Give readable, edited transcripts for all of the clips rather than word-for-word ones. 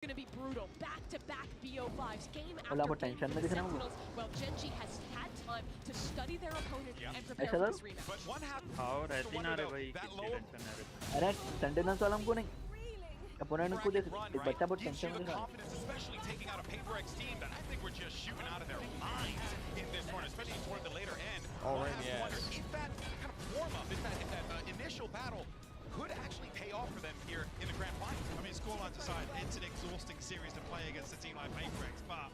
Going to be brutal. Back-to-back BO5s, game after game for the Sentinels. Well, Genji has had time to study their opponent and prepare for this rematch. But one happened. हाँ रहती ना रे भाई that कितनी low tension है रे अरे sentinels वाला हमको नहीं अपोनेंट को देख एक बच्चा बहुत gives टेंशन you में the था confidence, especially taking out a Paper X team that I think were just shooting out of their minds in this tournament, especially toward the later end. If that kind of warm-up, if that initial battle could actually pay off for them here in the grand final. I mean, scorelines aside, it's an exhausting series to play against a team like Paper X, but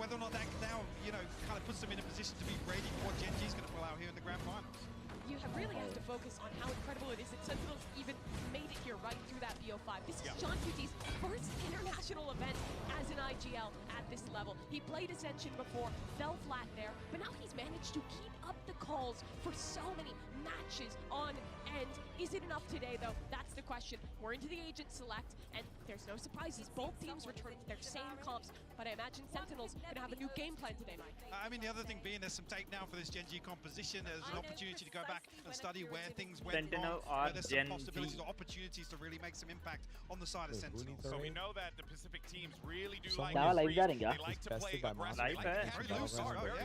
whether or not that now, kind of puts them in a position to be ready for what Genji's going to pull out here in the grand finals. You really have to focus on how incredible it is that Sentinels even made it here right through that BO5. This is John QT's first international event as an IGL at this level. He played Ascension before, fell flat there, but now he's managed to keep up the calls for so many matches on end. Is it enough today, though? That's the question. We're into the agent select, and there's no surprises. Both teams return to their same comps, but I imagine Sentinels going to have a new game plan today, Mike. I mean, the other thing being there's some takedown for this Genji composition. There's an opportunity to go back and study where things went wrong. There's some possibilities or opportunities to really make some impact on the side of Sentinels. So we know that the Pacific teams really do like they like to play aggressive.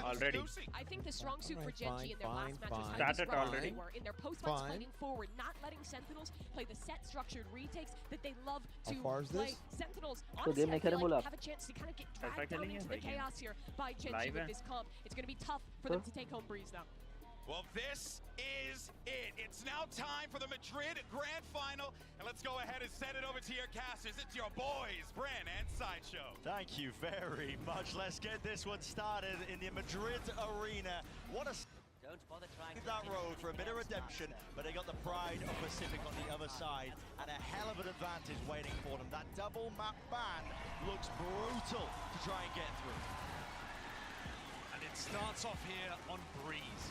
already. I think the strong suit for Genji in their last matches Started already. were in their post-fights fighting forward, not letting Sentinels play the set structured retakes that they love to play. Sentinels honestly I feel like have a chance to kind of get dragged down into the chaos here by Genji with this comp. It's going to be tough for them to take home Breeze now. Well, this is it. It's now time for the Madrid Grand Final. And let's go ahead and send it over to your casters. It's your boys, Bran and Sideshow. Thank you very much. Let's get this one started in the Madrid arena. What a... Don't bother trying that road for a bit of redemption, but they got the pride of Pacific on the other side, and a hell of an advantage waiting for them. That double map ban looks brutal to try and get through. And it starts off here on Breeze.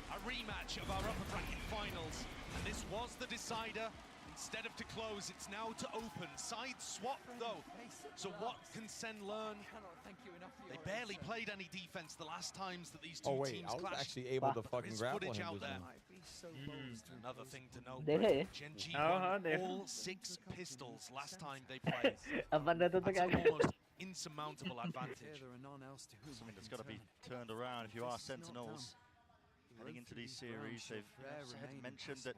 A rematch of our upper bracket finals, and this was the decider. Instead of to close, it's now to open. Side swap though. So what can SEN learn? They barely played any defense the last times that these two teams clashed. I was actually able to fucking grapple him. Out there. Another thing to note, Genji won all 6 pistols last time they played. That's almost insurmountable advantage. Something that's got to be turned around if you are Sentinels. Heading into these series, they've mentioned that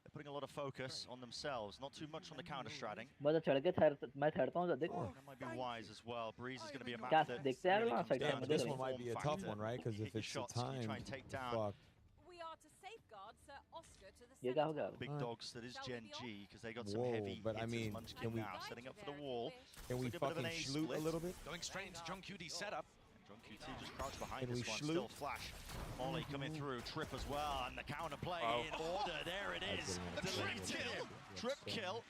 they're putting a lot of focus on themselves, not too much on the counter-stratting. That might be wise as well. Breeze is going to be a map that really comes down to this one might be a tough one, right? Because if it's a time, try and take down we are to safeguard Sir Oscar to the big dogs that is Gen G, because they got some heavy hitters munchkin now, setting up for the wall. Can we fucking shoot a little bit? Going straight into John QT's setup. John QT just crouched behind this one, still flash. Molly coming through, Trip as well, and the counter play in order. There it is. Deleted him. Trip kill.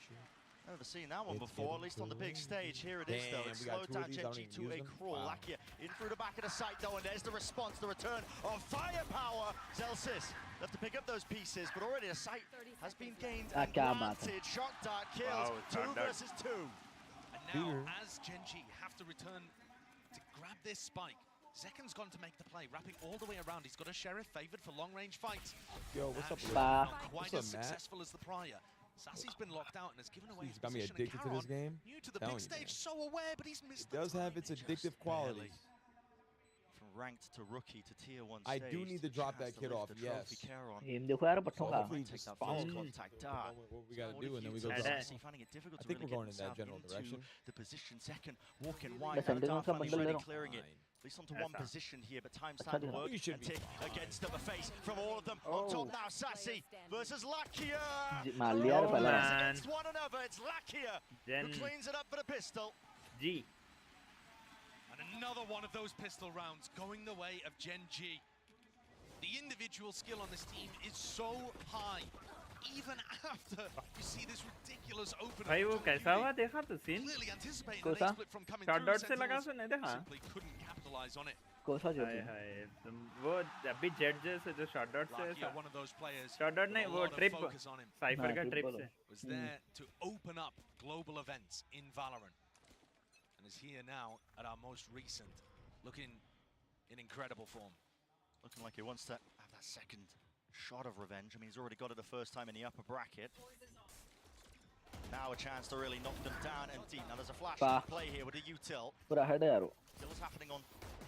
Never seen that one before, at least on the big stage. Here it is, though. It slowed down Genji to a crawl. Lakia in through the back of the site, though, and there's the response, the return of firepower. Zelsis have to pick up those pieces, but already a site has been gained and planted. Shock dart kills, 2 versus 2. And now, as Genji have to return to grab this spike, Zeken's gone to make the play, wrapping all the way around. He's got a Sheriff favored for long-range fights. Yo, what's up, not quite as successful as the prior. Sassy's been locked out and has given away his got me position. addicted to this game. New to the big stage, so aware, but he's missed. It does have its addictive qualities. From ranked to rookie to tier 1 I stage, do need to drop that kid off, yes. Hopefully just follow contact dart. What we gotta do, and then we go. Finding it difficult I to think really we're going get in that general direction. The position second, walking wide. Dart finally ready, clearing it. At least onto one position here, but time's time to work. And tick against the face from all of them. On top now, Sassy versus Lakia. Against one another, it's Lakia who cleans it up for the pistol. G. And another one of those pistol rounds going the way of Gen G. The individual skill on this team is so high, even after you see this ridiculous opener. भाई वो कैसा हुआ देखा तो scene? Clearly anticipating an split from coming through. Shot से लगा सो नहीं देखा? Simply couldn't capitalize on it. कोसा जो हाय वो अभी जेट जैसे जो शॉट डॉट से one of those players. Shot dot नहीं वो ट्रिप साइफर का ट्रिप से. Was there to open up global events in Valorant. And is here now at our most recent, looking in incredible form. Looking like he wants to have that second shot of revenge. I mean, he's already got it the first time in the upper bracket. Now a chance to really knock them down and deep. Now there's a flash play here with a util. पूरा head है यार वो. Kills happening on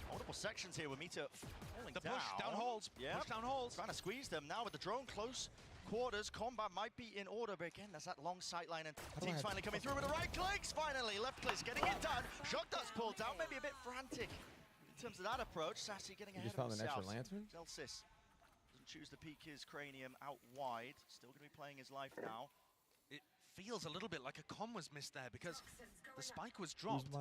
multiple sections here with Mita falling the push down holes. Yeah, push down holes. Trying to squeeze them now with the drone close quarters. Combat might be in order, but again, there's that long sight line, and team's finally coming through with the right clicks. Finally, left clicks getting it done. Shock dust pulled down, maybe a bit frantic in terms of that approach. Sassy getting ahead of himself. Just found an extra lantern. Zelsis doesn't choose to peek his cranium out wide. Still going to be playing his life now. It feels a little bit like a comm was missed there because the spike was dropped.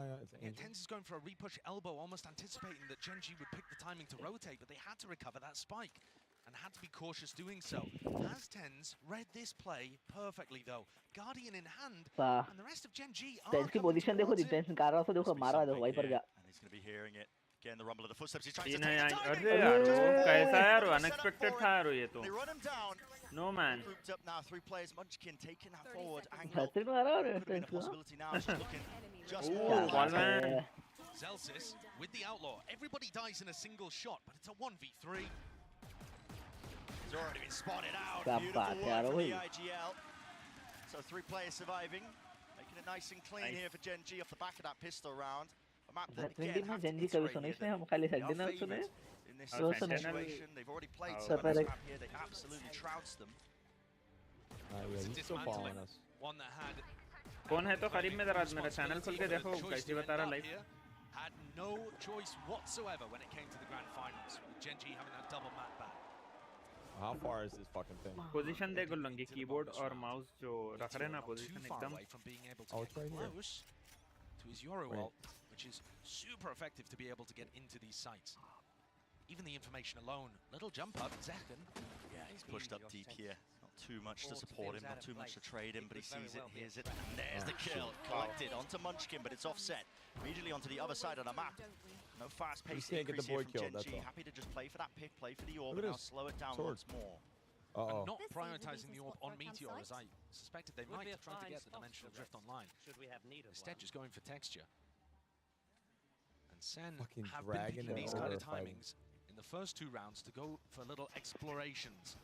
Tenz is going for a repush elbow, almost anticipating that Genji would pick the timing to rotate, but they had to recover that spike and had to be cautious doing so. Has Tenz read this play perfectly though? Guardian in hand, and the rest of Genji are Tenz की position देखो, Tenz निकाल रहा था, देखो मारा देखो wiper गया. And he's going to be hearing it. Again, the rumble of the footsteps. He's trying to ये take नहीं the timing. अरे यार वो कैसा यार वो unexpected था यार ये तो. They run him down. No man. Grouped up now, 3 players. Munchkin taking that forward angle. Hattrick मारा और Could have been a Tenz को. possibility now. Just looking just Ballman. Zelsis with the outlaw. Everybody dies in a single shot, but it's a 1v3. He's already been spotted out. क्या Beautiful बात है work यार from वही. the IGL. So 3 players surviving, making it nice and clean here for Gen G off the back of that pistol round. A map that again have to iterate here. They are favourites in this situation. They've already played some of this map here. They absolutely trounced them. He's still following us. One that had कौन है तो करीब में जरा मेरा channel खोल के देखो कैसे बता रहा live. Had no choice whatsoever when it came to the grand finals, with Gen G having that double map back. How far is this fucking thing? Position देखो लंगी कीबोर्ड और माउस जो रख रहे हैं ना पोजीशन एकदम. From being able to Oh, it's right here. close to his Yoru ult, which is super effective to be able to get into these sites. Even the information alone, little jump up, Zekken. Yeah, he's pushed up deep here. Not too much to support him, not too much to trade him, but he sees it, hears it, and there's the kill. Collected onto Munchkin, but it's offset. Immediately onto the other side of the map. No fast pace can't get the increase boy here from killed, Gen that's G. all. Happy to just play for that pick, play for the orb, Look and at now this slow it down sword. once more. Uh-oh. Not prioritizing the orb on Meteor as I suspected they might have tried to get the Dimensional Drift online. Instead just going for texture. And SEN Fucking have been dragon picking and these kind of orb fighting. timings in the first 2 rounds to go for little explorations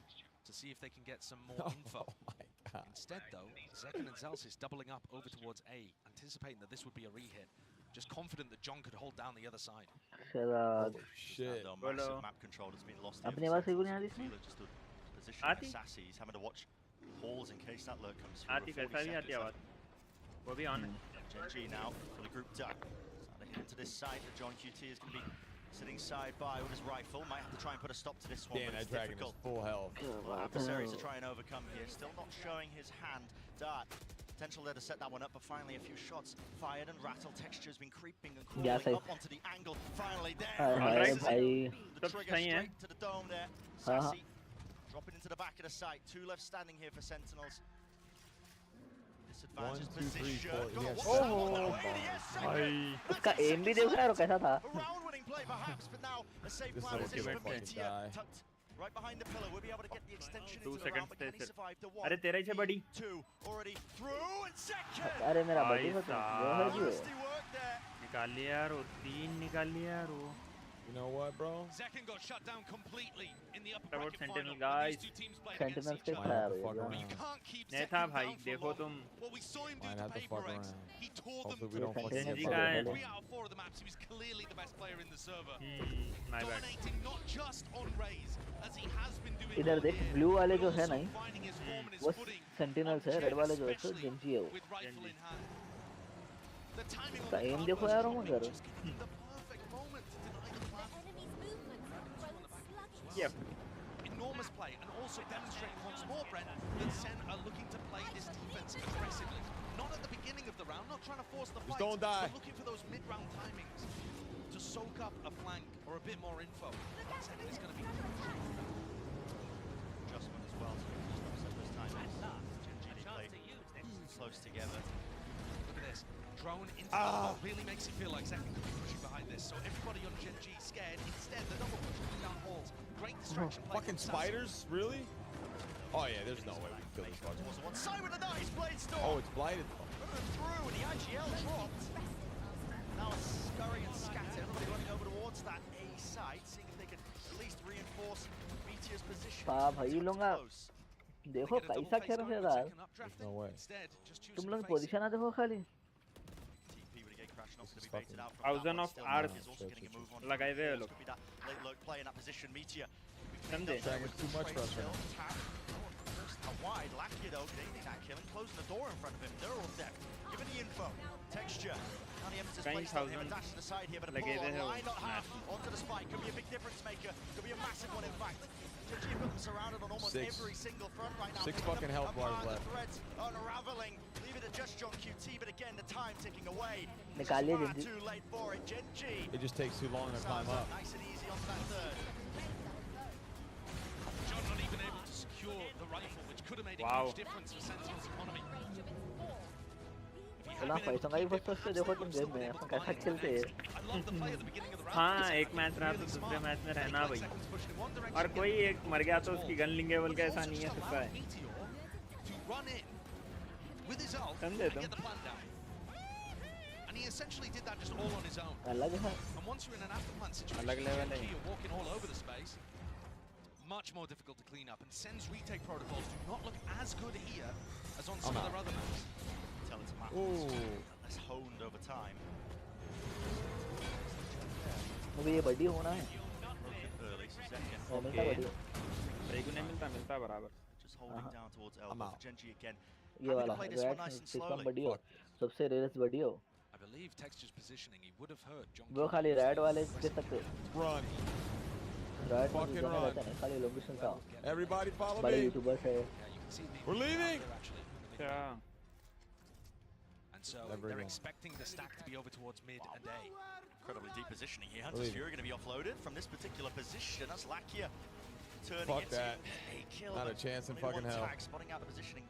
to see if they can get some more info. Oh my god. Instead though, Zekken and Zelsis doubling up over towards A, anticipating that this would be a re-hit. Just confident that John could hold down the other side. शराब. Shit. And, massive map control has been lost here. अपने पास एक नहीं इसमें. Just stood position Sassy. He's having to watch holes in case that lurk comes through. आती कैसा भी आती आवाज. वो भी on है. Gen G now fully grouped up. Starting into this side, but John QT is going to be sitting side by with his rifle. Might have to try and put a stop to this one. Damn, but that it's dragon difficult. is full health. Adversaries to try and overcome here. Still not showing his hand. Dart. Potential there to set that one up, but finally a few shots fired and Rattle. Texture has been creeping and crawling up onto the angle. Finally there. The trigger straight to the dome there. Sassy dropping into the back of the site. 2 left standing here for Sentinels. Disadvantage position. उसका aim भी देखो यार कैसा था. A round-winning play perhaps, but now a safe plan position for Meteor. Tucked right behind the pillar. We'll be able to get the extension into the round, but can he survive the 1? अरे तेरा ही से बड़ी. 2 already through and second. अरे मेरा बड़ी होता है. Nasty work there. निकाल लिया यार वो 3 निकाल लिया यार वो. You know what, bro? Zekken got shut down completely in the upper About bracket Sentinel final. guys. These 2 teams played Sentinel against each के other. खराब Fuck है. around. You can't keep नहीं था Zekken भाई down for देखो long. तुम. What we saw him do Might to have to fuck Paper X, around. he tore them Hopefully we don't fucking Sentinel get guy. fucked. 3 out of 4 of the maps. He was clearly the best player in the server. My bad. Dominating not just on Raze, as he has been doing इधर all देख year, blue वाले but जो है also नहीं finding his form and his वो footing Sentinels है. on red वाले जो है तो especially Genji है वो. with rifle in hand. The timing on उसका the aim card देखो was यार dropping, मगर. just getting the perfect moment to deny the plan. Yeah. Enormous play, and also demonstrating once more, Brent, that SEN are looking to play this defense aggressively. Not at the beginning of the round, not trying to force the fight, don't die. but looking for those mid-round timings to soak up a flank or a bit more info. SEN is going to be Adjustment as well, so just upset those timings. Gen G play close together. Look at this. Drone into the wall really makes it feel like Zekken could be pushing behind this. So everybody on Gen G scared. Instead, the double pushing down halls. Great distraction play. Fucking spiders? Really? Oh yeah, there's no way we can kill this fucker. Towards the one side with a nice blade storm. Oh, it's blighted. Through, and the IGL dropped. Now a scurry and scatter. Everybody running over towards that A site, seeing if they can at least reinforce Meteor's position. भाई लूँगा. Close. देखो कैसा खेल रहे यार There's no way. तुम लोग position आ देखो खाली 1000 of hours लगाए हुए हैं लोग समझे Too much for us right now. Wide, Lakia though, getting that kill and closing the door in front of him. Neural theft, giving the info. Texture. Now the emphasis placed on him and dashed to the side here, but a pull online, not half. Onto the spike, could be a big difference maker. Could be a massive one, in fact. Gigabyte have got them surrounded on almost every single front right now. 6 fucking health bars left. The threads unraveling. Leave it at just John QT, but again, the time ticking away. निकालिए Far जल्दी too late for it. Genji. It just takes too long to climb up. Nice and easy onto that third. John not even able to secure the rifle, which could have made a huge difference for Sentinel's economy. ना पैसों का ही बस सोचते देखो तुम game में अपन कैसा खेलते हैं हाँ एक मैच रहा तो दूसरे मैच में रहना भाई और कोई एक मर गया तो उसकी गन लिंगे बोल के ऐसा नहीं है सकता है समझे तुम And he essentially did that just all on his own. अलग है And once you're in an afterplan situation, अलग level है you're walking all over the space. Much more difficult to clean up, and Sen's retake protocols do not look as good here as on some of their other maps. Tell it to Matt. Less honed over time. मुझे ये बड़ी होना है Early, so second. और मिलता बड़ी break नहीं मिलता बराबर Just holding down towards elbow for Genji again. ये वाला रेड सिस्टम बड़ी हो सबसे रेयरस्ट बड़ी हो I believe Texture's positioning, he would have heard John. वो खाली रेड वाले के सकते Run. रेड Fucking में run. रहता है खाली लोकेशन का Everybody follow बड़े me. यूट्यूबर्स है We're leaving. क्या And so they're expecting the stack to be over towards mid and A. Incredibly deep positioning here. Hunter's Fury going to be offloaded from this particular position. That's Lakia turning Fuck it that. to a kill. Not a chance in Only fucking one hell. tag, spotting out the positioning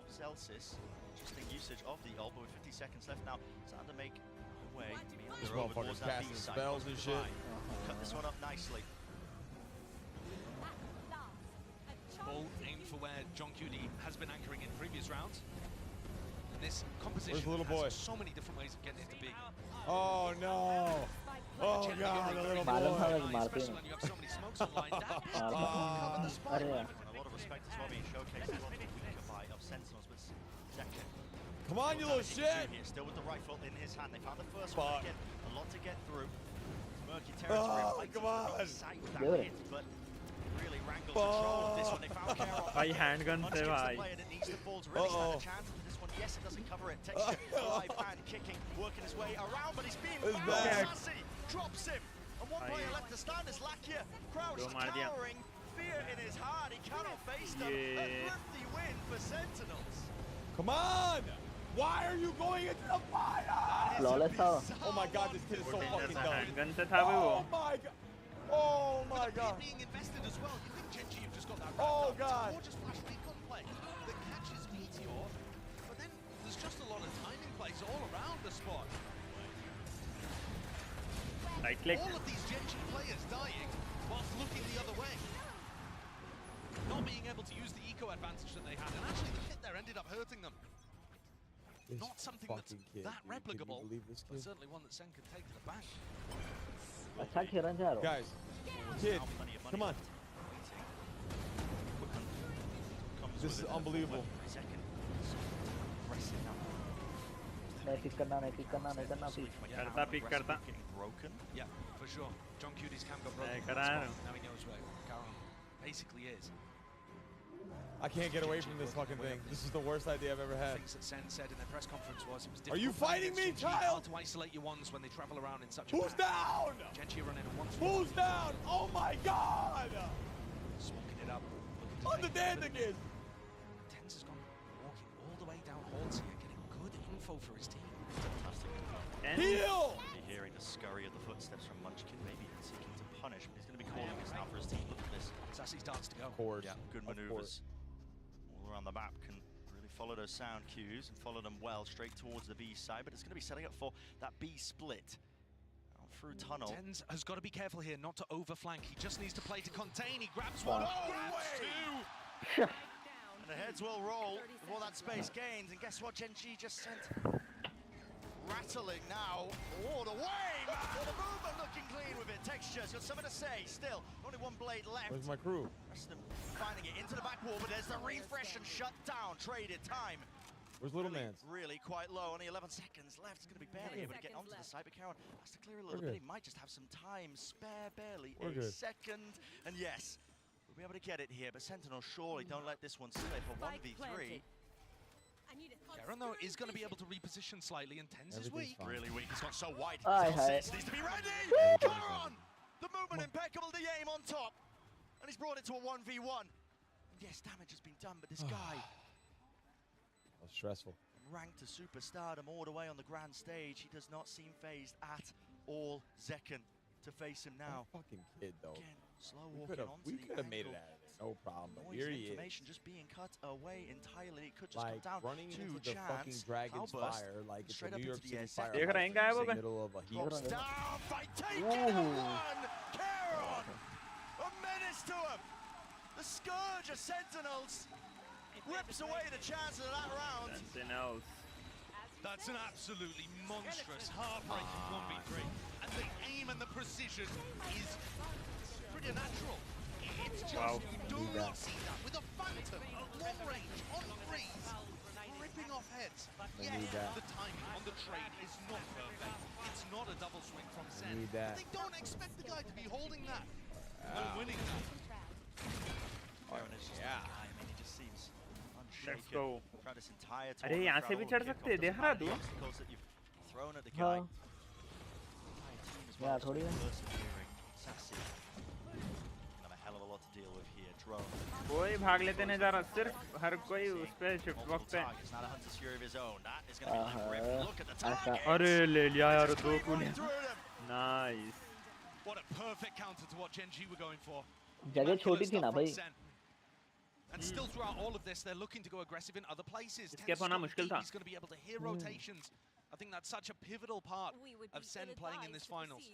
of Celsius. Interesting usage of the ult, but with 50 seconds left now, time to make way. This motherfucker's casting spells and shit. Cut this one up nicely. Ball aimed for where John QD has been anchoring in previous rounds. And this composition Where's the little boy? has so many different ways of getting it to be. Oh no. Oh god, the little मालूम था boy. मैं मारते Especially हैं when you have so many smokes online. That अरे यार And a lot of respect as well being showcased as well for the Gigabyte of Sentinels, but second. Come on, you little shit. Here, still with the rifle in his hand. They found the first Fuck. one again. A lot to get through. Murky territory. Oh, Fighting come for on. the sight with that Do it. hit, but really wrangled control of this one. They found Care off. भाई handgun से Munchkin's the भाई player that needs to fall to really stand a chance with this one. Yes, it doesn't cover it. Texture, alive and kicking, working his way around, but he's being It's found. back. Sassy drops him. And one player left to stand is Lakia. Crouched, cowering, fear in his heart. He cannot face them. A thrifty win for Sentinels. Come on. Why are you going into the fire? Flawless था Oh my god, this kid is so fucking dumb. handgun से था भी वो Oh my god. Oh my god. being invested as well. You think Genji have just got that Oh, wrapped up. God. It's gorgeous flash recon play that catches Meteor, but then there's just a lot of timing plays all around the spot. right click All of these Genji players dying whilst looking the other way. Not being able to use the eco advantage that they had, and actually the hit there ended up hurting them. This Not something that's fucking kid, that dude. Can you replicable, believe this but kid? certainly one that Sen can take to the bank. अच्छा खेल जा रहा Guys, kid, come on. This is unbelievable. नहीं pick करना नहीं pick करना नहीं करना पिक करता पिक करता Yeah, for sure. John QD's cam got broken. करा रहा हूँ Now he knows where Garon basically is. I can't get away from this fucking thing. This is the worst idea I've ever had. Things that Sen said in their press conference was it was difficult. Are you fighting me, against Genji, child? hard to isolate your ones when they travel around in such a Who's pack. down? Genji running a 1-2. Who's down? Oh my god! Smoking it up. On the dead again! Tens has gone walking all the way down halls here, getting good info for his team. Heal! Be hearing the scurry of the footsteps from Munchkin, maybe seeking to punish, but he's going to be calling us now for his team. Look at this. Sassy starts to go. Of course. Yeah, good maneuvers all around the map. Can really follow those sound cues and follow them well straight towards the B side, but it's going to be setting up for that B split. Through tunnel. Tens has got to be careful here not to overflank. He just needs to play to contain. He grabs one, grabs two. And the heads will roll before that space gains. And guess what? Genji just sent battling now all the way, man. The movement looking clean with it. Texture's got something to say. Still, only one blade left. Where's my crew? Rest of them finding it into the back wall, but there's the refresh and shut down. Traded time. Where's Little Man's? Really quite low. Only 11 seconds left. It's going to be barely able to get onto the side, but Karen has to clear a little bit. He might just have some time spare, barely a second. And yes, we'll be able to get it here, but Sentinel surely don't let this one slip. A 1v3. Karen, though, is going to be able to reposition slightly, and Tens is weak. Really weak. He's got so wide. Needs to be ready. Karen! The movement impeccable. The aim on top. And he's brought it to a 1v1. And yes, damage has been done, but this guy... That was stressful. Ranked to superstardom all the way on the grand stage. He does not seem phased at all. Zekken to face him now. That fucking kid, though. Again, slow walking onto we the could have made it out of it. No problem. But here he is. Information just being cut away entirely. It could just like come down running to into the fucking Dragon's Fire like it's a New York City fire. देख रहे हैं क्या है वो बे? Middle of a heat. Down, fight taken at one. Caron, a menace to him. The scourge of Sentinels rips away the chances of that round. Sentinels. That's an absolutely monstrous, heartbreaking 1v3. And the aim and the precision is pretty natural. It's just, you do not see that with a Phantom at long range, on freeze, ripping off heads. Yes, the timing on the trade is not perfect. It's not a double swing from SEN. But they don't expect the guy to be holding that. When winning that. I mean, it just seems Let's go. this entire अरे यहाँ से भी चढ़ सकते हैं, देख रहा तू? हाँ। यार थोड़ी है। कोई भाग लेते नहीं जा रहा, सिर्फ हर कोई उस पे शिफ्ट बॉक्स पे। अरे ले लिया यार दो कूले। Nice. What a perfect counter to what Gen G were going for. जगह छोटी थी ना भाई। And still throughout all of this, they're looking to go aggressive in other places. Escape होना मुश्किल था। He's going to be able to hear rotations. I think that's such a pivotal part of SEN playing in this finals.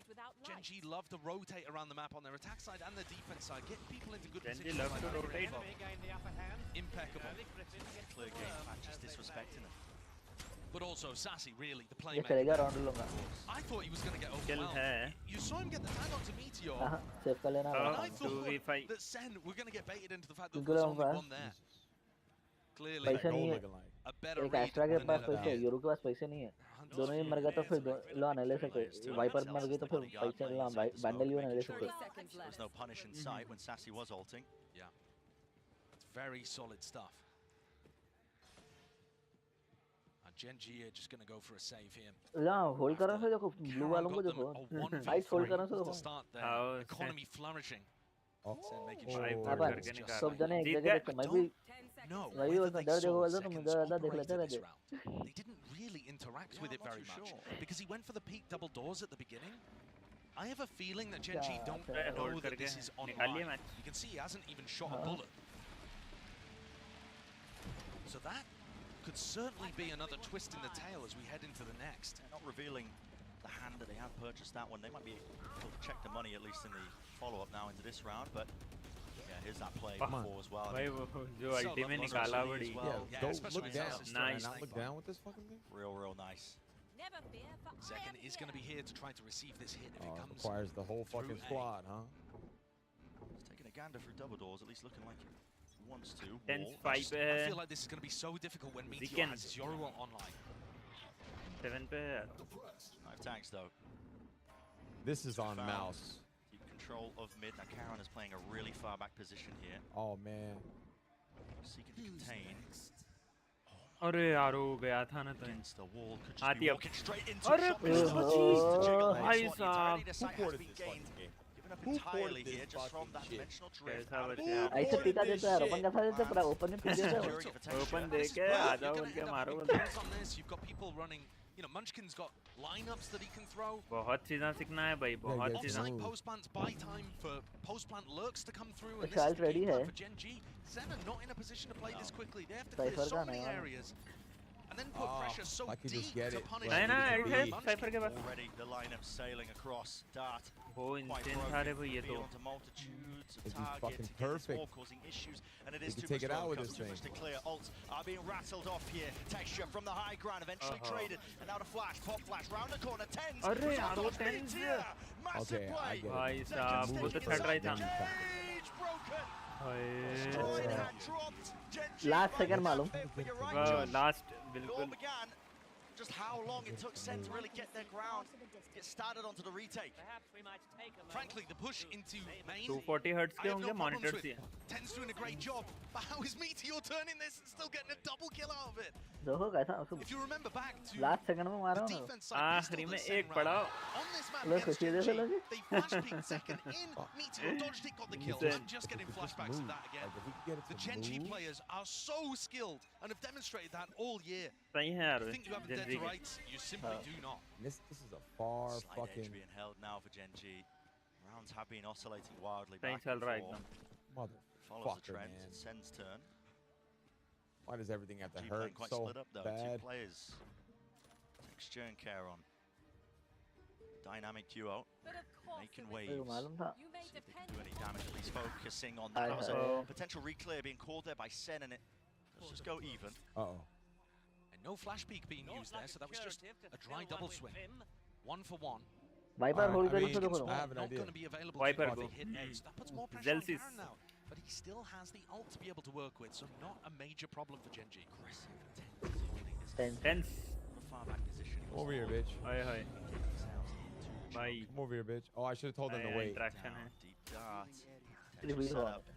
Gen G love to rotate around the map on their attack side and their defense side, getting people into good positions. Gen G love to rotate. Impeccable. Clear game, just disrespecting them. But also Sassy, really, the ये playmaker. चलेगा round लूँगा। I thought he was going to get overwhelmed. You saw him get the tag onto Meteor. Save कर लेना। And I thought that SEN were going to get baited into the fact that there was only one there. Clearly, पैसा नहीं है। a better एक extra के पास पैसे है, euro के पास पैसे नहीं है। दोनों ही मर गए तो फिर लो आने ले सके। वाइपर मर गई तो फिर पैसे लो बैंडल ही आने ले सके। There was no punish in sight when Sassy was ulting. Yeah, it's very solid stuff. Gen G are just going to go for a save here. ला होल्ड करने से देखो ब्लू वालों को देखो साइड होल्ड करने से देखो economy flourishing. सब जने एक जगह देखो मैं भी वही वाला डर देखो वाला तो मुझे ज़्यादा देख लेते रहते They didn't really interact with it very much because he went for the peak double doors at the beginning. I have a feeling that Gen G don't know that this is online. You can see he hasn't even shot a bullet. So that could certainly be another twist in the tail as we head into the next. They're not revealing the hand that they have purchased that one. They might be able to check the money at least in the follow-up now into this round, but yeah, here's that play before as well. भाई वो जो ultimate निकाला बड़ी। Yeah, don't look down. Nice. Not look down with this fucking thing. Real nice. Zekken is going to be here to try to receive this hit if it comes. Requires the whole fucking squad, huh? He's taking a gander through double doors, at least looking like he wants to. I feel like this is going to be so difficult when Meteor has Zoro online. 7 पे 5 tanks though. This is on mouse. Deep control of mid. Now Karen is playing a really far back position here. Oh man. Seeking to contain. अरे यार वो गया था ना तो Against the wall. Could just आती be अब walking straight into अरे भाई साहब Who ported this fucking game? Who ported here just from that dimensional drift? ऐसे पिटा देता है ओपन का देता है पूरा ओपन में पिट देता है ओपन देके आ जाओ उनके मारो You've got people running, you know, Munchkin's got lineups that he can throw. बहुत चीज़ें सीखना है भाई बहुत चीज़ें Offside post plants buy time for post plant lurks to come through, and this Child is the ready game plan है for Gen G. SEN are not in a position to play this quickly. They have to clear so many areas. and then put pressure so I could deep just get to it. punish नहीं ना him. it है Cypher के पास Already the lineup sailing across. Dart. वो insane था रे वो ये तो Onto multitudes of It'd be targets. fucking Again, it's perfect. more causing issues, and it We is could too take much it out with focus, this too thing. much to clear. Ults are being rattled off here. Texture from the high ground, eventually traded, and now the flash, pop flash, round the corner, tens. अरे यार वो tens Massive Okay, I play. get it. भाई साहब वो तो third right था Cage broken. भाई Destroyed and dropped. Genji Last second finds मालूम it for your right वो judge. लास्ट It all बिल्कुल began just how long it took SEN to really get their ground, get started onto the retake. Frankly, the push into main, 240 hertz I के have no होंगे problems monitors with. He Ten's doing a great job, but how is Meteor turning this and still getting a double kill out of it? देखो कैसा उसको If you remember back to last second में मारा the ना defense side आखिरी pistol में that SEN एक ran पड़ा on this map लोग against खुशी दे Genji, लगे they flash peeked second in. Meteor dodged it, got the kill. I'm just getting flashbacks of that again. Like, if we could get it The to Genji move, players are so skilled and have demonstrated that all year. सही है यार You think you have a dead to rights, you simply do not. this is a far Slight fucking edge being held now for Genji. Rounds have been oscillating wildly सही back चल and रहा है forth. एकदम Follows the motherfucker, trend. man. It's SEN's turn. Why does everything have to G hurt playing quite so split up though. bad? Two players. Texture and care on. Dynamic duo. But of course Making it was- waves. मालूम था You may See if they depend can do any on damage, at least focusing on that. That was a Uh-oh. potential reclear being called there by SEN, and it let's just go even. Uh-oh. And no flash peek being used there, so that was just a dry double swing. 1 for 1. Viper Alright, hold I कर mean, उसको देखो I have an Not idea. going to be available Viper to go. hit edge. That puts more pressure on Zelsis. Karen now. But he still has the ult to be able to work with, so not a major problem for Genji. Aggressive and tense, holding this tense tense from a far back position. He Come over here, bitch. हाय हाय भाई Come over here, bitch. Oh, I should have told them to नया wait. Interaction है Deep dart. Reveal Potential हुआ setup.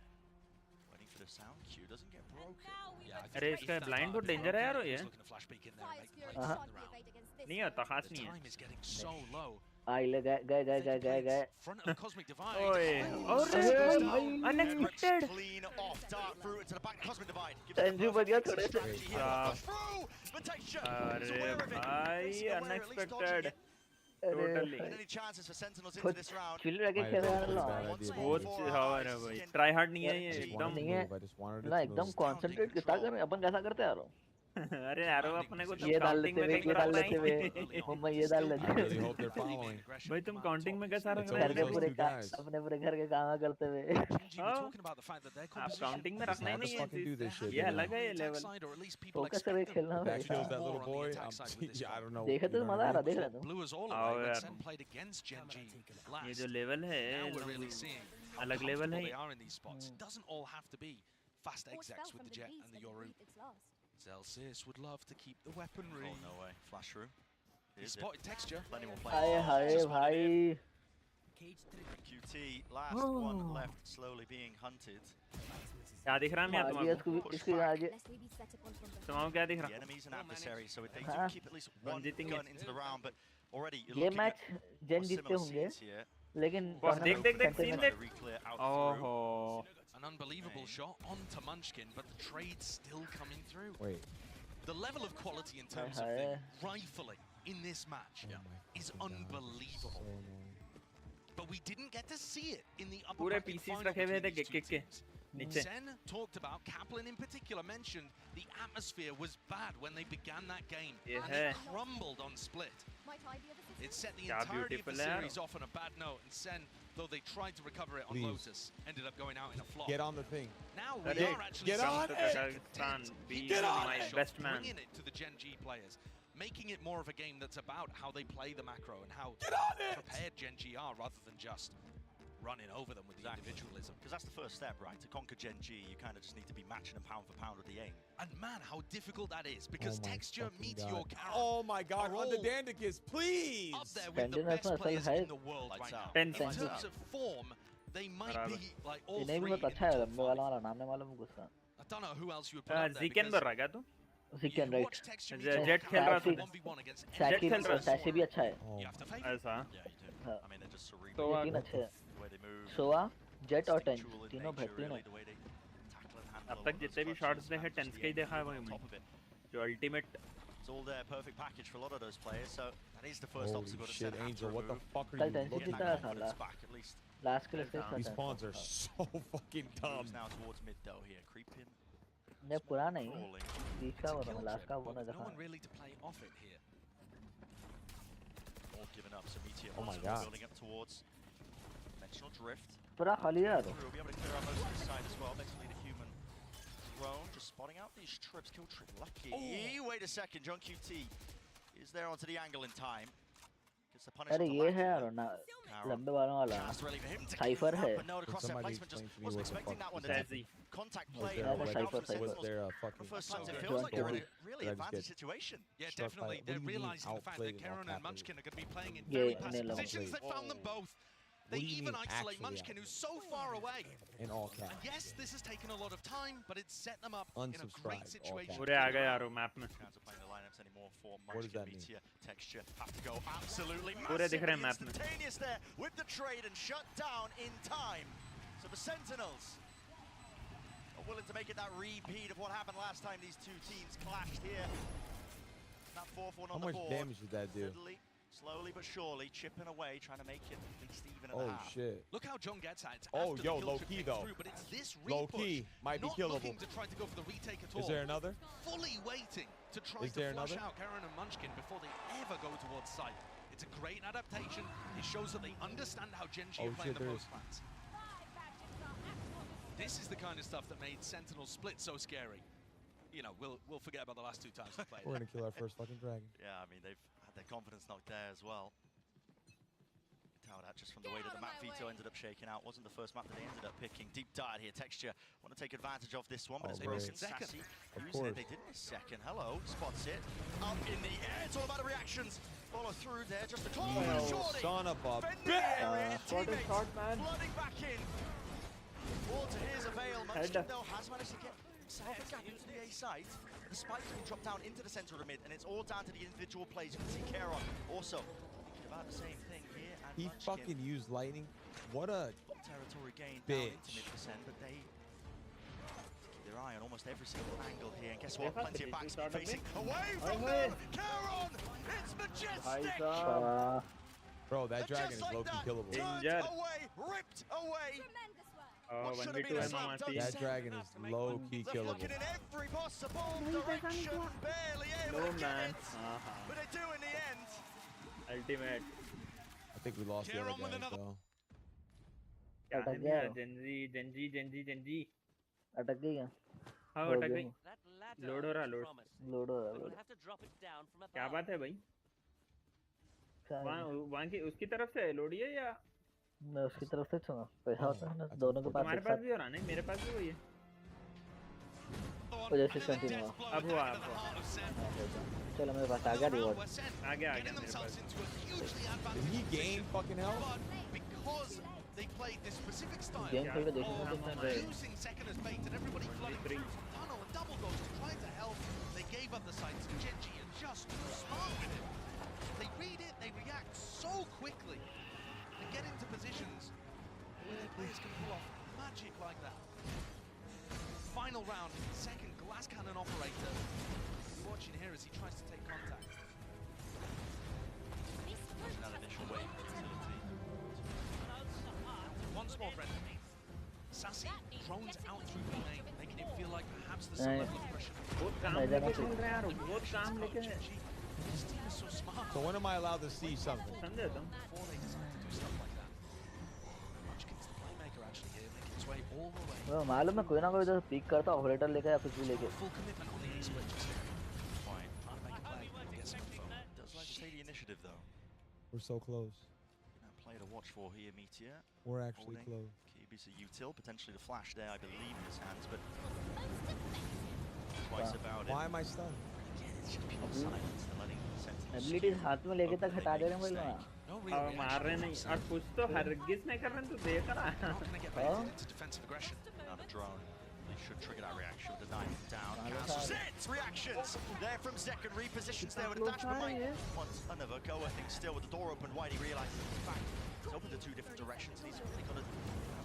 Waiting for the sound cue. Doesn't get broken. now we Yeah, I must think अरे if इसका that blind target बहुत danger है यार broke, ये he's looking to flash peek in there and Fire's make Fury plays can't on the be round. evaded against this नहीं होता खास The नहीं है time is getting so low. आई ले गए Fake plates, गए Front of the Cosmic Divide. ओए Oh, और अरे भाई unexpected Clean off, dart through into the back Cosmic Divide. Gives Tenji the बढ़िया perfect थोड़े से strategy here. Ah. Push through, but Texture is अरे aware of it. भाई Is aware, at least dodging unexpected it. totally And any chances for Sentinels into खुद this round? Chill रह के Might खेल as रहा well है put ना that Once idea more बहुत for हाँ our है eyes. भाई Again, ट्राई हार्ड नहीं है I ये just एकदम wanted to नहीं है। move. I just wanted ना it to एकदम move. कंसंट्रेट कितना कर रहे हैं अपन कैसा करते हैं यार अरे यार वो अपने को तो ये डाल काउंटिंग लेते में हुए कहीं ये डाल रखना लेते ही हुए मैं ये डाल I लेते really हुए hope they're following. भाई तुम काउंटिंग में कैसा रख It's रहे घर always के हो those पूरे two guys. अपने पूरे घर के काम करते हुए Genji were Oh. talking about the fact that their आप composition काउंटिंग में Just रखना ही have to नहीं है fucking do this shit, ये you अलग know? है ये attack level side, or at least people focus से expect them खेलना That भाई kills that more little on the boy. attack side with this Yeah, I don't know. देखे तो you know मजा what आ I रहा mean? देख रहे तुम blew us all Oh, away when yeah. SEN played against Genji ये last. जो level है Now we're really seeing how अलग लेवल comfortable है they are in these spots. It doesn't all have to be fast Force fell execs with from the Jet beast and the when he Yoru. breathed its last. Zelsis would love to keep the weaponry. Oh, no way. Flash through. He Here's it. spotted texture. Plenty more hi players. Hi Just wanted भाई it. QT, last one left, slowly being hunted. क्या दिख रहा है मैं आगे तुम्हारे इसको इसकी आगे Lest we be set upon from behind. तुम्हारे क्या दिख The रहा enemy's an adversary, so they do हाँ। keep at least हम one जीतेंगे। gun into the round, but already you're ये looking मैच at जेन more जीतते similar होंगे scenes here. लेकिन बस देख देख देख सेंटर सीन में देख The reclear out ओहो An unbelievable shot onto Munchkin, but the trade's still coming through. Wait. The level of quality in terms of the rifling in this match is unbelievable. So annoying. But we didn't get to see it in the upper पूरे bracket pieces final रखे हुए थे between these kick two के teams. नीचे Sen talked about, Kaplan in particular mentioned, the atmosphere was bad when they began that game. ये And है it crumbled on split. Might I be of assistance? It set the क्या entirety of the beautiful है यार। series off on a bad note, and Sen, though they tried to recover it on Please. Lotus, ended up going out in a flop. Get on the thing. Now we अरे are actually get seeing on the it! Kazakhstan be Get on my it! best man bringing it to the Gen G players, making it more of a game that's about how they play the macro and how Get on it! prepared Gen G are rather than just running over them with the individualism. Because that's the first step, right? To conquer Gen G, you kind of just need to be matching them pound for pound with the aim. And man, how difficult that is, because Oh my Texture, fucking Meteor, God. Karen Oh my God, are on the all Dandicus, please! up there with the Tendon best ऐसा players है in the world Lights right now. out. 10 In cents terms of form, they might बराबर। be like all इन्हें three भी in बहुत the अच्छा है top लंबे वाला five. वाला नाम नहीं मालूम उसका I don't know who else you would put up there, Ziken because बोल रहा है क्या तू you Ziken right watch Texture, Jet Meteor, खेल रहा Karen था 1v1 against सैशी खेल रहा है। सैशी भी अच्छा है Oh, You have to fake it. ऐसा Yeah, you do. हाँ। I mean, they're just cerebral. तो ये तीन अच्छे हैं The way they move. सोआ जेट और टेंस instinctual in तीनों nature, बेहतरीन really, हैं the way they tackle and handle अब a तक lot of जितने भी those शॉट्स clutches देखे and टेंस just के ही the देखा है end वही on मैं top of it. जो ultimate It's all there, perfect package for a lot of those players. So that is the first holy obstacle to shit, set out Angel, to what the remove. fuck are कल you tense looking जीता at? था Confidence back at least. Last के लिए These pawns are so fucking dumb. Moves now towards mid though here, creeping. ने पूरा नहीं बीच का वो लास्ट का वो ना No one really to play off it here. All given up, so Meteor Oh my God. building up towards dimensional drift. पूरा खाली यार We'll be able to clear out most of this side as well. Eventually the human drone just spotting out these trips. Kill trip lucky. Oh. Wait a second, John QT is there onto the angle in time. Gets the punish. अरे ये है यार ना लंबे बालों वाला cipher है Wasn't expecting that one. Contact play. First time it feels like they're in a really advantage situation. Yeah, definitely. They're realizing the fact that Karen and Munchkin are going to be playing in very passive positions. They found them both. They even isolate Munchkin, who's so far away. In all caps. And yes, this has taken a lot of time, but it's set them up in a great situation. पूरे आ गए यार map में Can't play the lineups anymore for Munchkin. Meteor texture have to go absolutely पूरे दिख रहे हैं map में instantaneous there with the trade and shut down in time. So the Sentinels are willing to make it that repeat of what happened last time these two teams clashed here. That 4-1 on the board. How much damage did that do? Slowly but surely chipping away, trying to make it at least even at the half. Shit. Look how John gets at it. Oh, yo, low key though. Through, but it's this low key might be killable. Not looking to try to go for the retake at all. Is there another? Fully waiting to try to flush out Karen and Munchkin before they ever go towards sight. It's a great adaptation. It shows that they understand how Genji are playing the post plans. This is the kind of stuff that made Sentinel split so scary. You know, we'll forget about the last two times we played. We're gonna kill our first fucking dragon. Yeah, I mean they've had their confidence knocked there as well. Towered out just from the way that the map veto ended up shaking out. Wasn't the first map that they ended up picking. Deep dive here, Texture want to take advantage of this one, but it's broken. Sassy using it. They did miss second. Hello, spots it up in the air. It's all about the reactions. Follow through there, just a close. Shorty. Son of a teammate flooding back in. All to his avail. Munchkin though has managed to get himself a gap into the A site. The spike's been dropped down into the center of the mid, and it's all down to the individual plays. You can see Karen also thinking about the same thing here. And he Munchkin, fucking used lightning. What a territory gain bitch. Down into mid-percent, but they keep their eye on almost every single angle here. And guess what? Plenty of backs facing away from them. Karen, it's majestic. Bro, that dragon is low-key killable. Away, ripped away. Oh, 1v2 that dragon is low-key killable. Looking in every possible direction, barely able to get it, but they do in the end. Ultimate. I think we lost the other guys though. अटक गया Genji अटक गया हाँ अटक गई load हो रहा क्या बात है भाई वहाँ की उसकी तरफ से लोड है या मैं उसकी तरफ से छूंगा पैसा होता है ना दोनों के पास तुम्हारे पास भी हो रहा नहीं मेरे पास भी वही है तो जैसे कंटिन्यू अब हुआ चलो मेरे पास आ गया रिवॉर्ड आ गया मेरे पास Did he gain fucking hell? Because they played this specific style Game खेल के देखो using second as bait and everybody flooding through tunnel and double goes to try to help. They gave up the sights to Genji and just too smart with it. They read it, they react so quickly and get into positions where their players can pull off magic like that. Final round, second glass cannon operator. You're watching here as he tries to take contact. That initial wave utility. Once more, Brendan. Sassy drones out through the lane, making it feel like perhaps there's some level of pressure. This team is so smart. So when am I allowed to see something? Before they decide to do stuff like that. Munchkin's the playmaker actually here, making his way all the way. मालूम है कोई ना कोई इधर pick करता operator लेके या कुछ भी लेके Full commitment on the A split just here. Fine. Trying to make a play. Get some phone. Does like to take the initiative though. We're so close. Play to watch for here, Meteor. We're actually close. KB's a util, potentially the flash there, I believe, in his hands, but twice about it. Why am I stunned? Again, it's just pure silence. They're letting the Sentinels. Abilities हाथ में लेके तक हटा दे रहे हैं बोल ना अब मार रहे नहीं और कुछ तो हरगिज नहीं कर रहे तो देख रहा Another drone. They should trigger that reaction with the knife down. Cancels it! Reactions! There from Zek and repositions there with a dash behind. Wants another go, I think, still with the door open wide. He realizes in fact it's open to two different directions. And he's really got to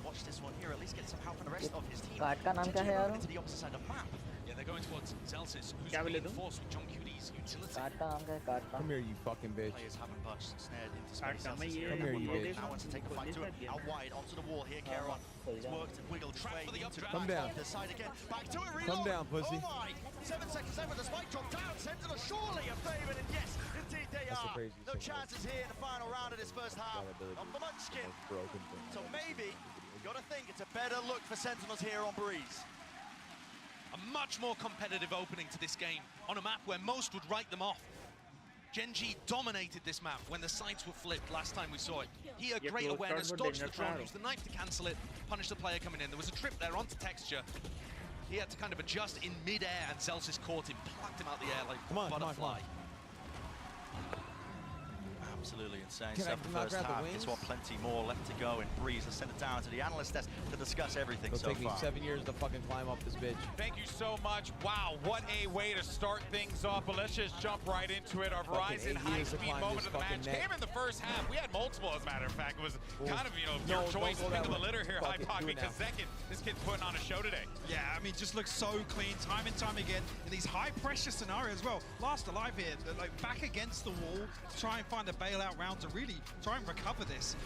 watch this one here, at least get some help from the rest of his team. Card का नाम क्या है यार into the opposite side of the map. Yeah, they're Going towards Zelsis, who's reinforced with John QD's utility. Come here, you fucking bitch. Players haven't budged, snared into space. Come here, you bitch. Now wants to take a fight to it. Out wide, onto the wall here, Keron. He's worked and wiggled his way into it. Come down. The side again. Back to it, reload. Come down, pussy. Oh my! 7 seconds left with the spike drop down. Sentinel surely a favourite, and yes, indeed they are. No chances here in the final round of this first half of the Munchkin. So maybe, you got to think, it's a better look for Sentinels here on Breeze. A much more competitive opening to this game on a map where most would write them off. Gen.G dominated this map when the sides were flipped last time we saw it. Here, great awareness, dodged the drone, used the knife to cancel it, punished the player coming in. There was a trip there onto texture. He had to kind of adjust in mid-air, and Zelsis caught him, plucked him out the air like a butterfly. Absolutely insane. First half, it's what, plenty more left to go in Breeze. Let's send it down to the analyst desk to discuss everything so far. It'll take me 7 years to fucking climb up this bitch. Thank you so much. Wow, what a way to start things off. But let's just jump right into it. Our Verizon high-speed moment of the match came in the first half. We had multiple, as a matter of fact. It was kind of, your choice pick of the litter here, Hypoc, because Zekin, this kid's putting on a show today. Yeah, I mean, just looks so clean time and time again in these high-pressure scenarios as well. Last alive here, like back against the wall, to try and find a bailout round to really try and recover this.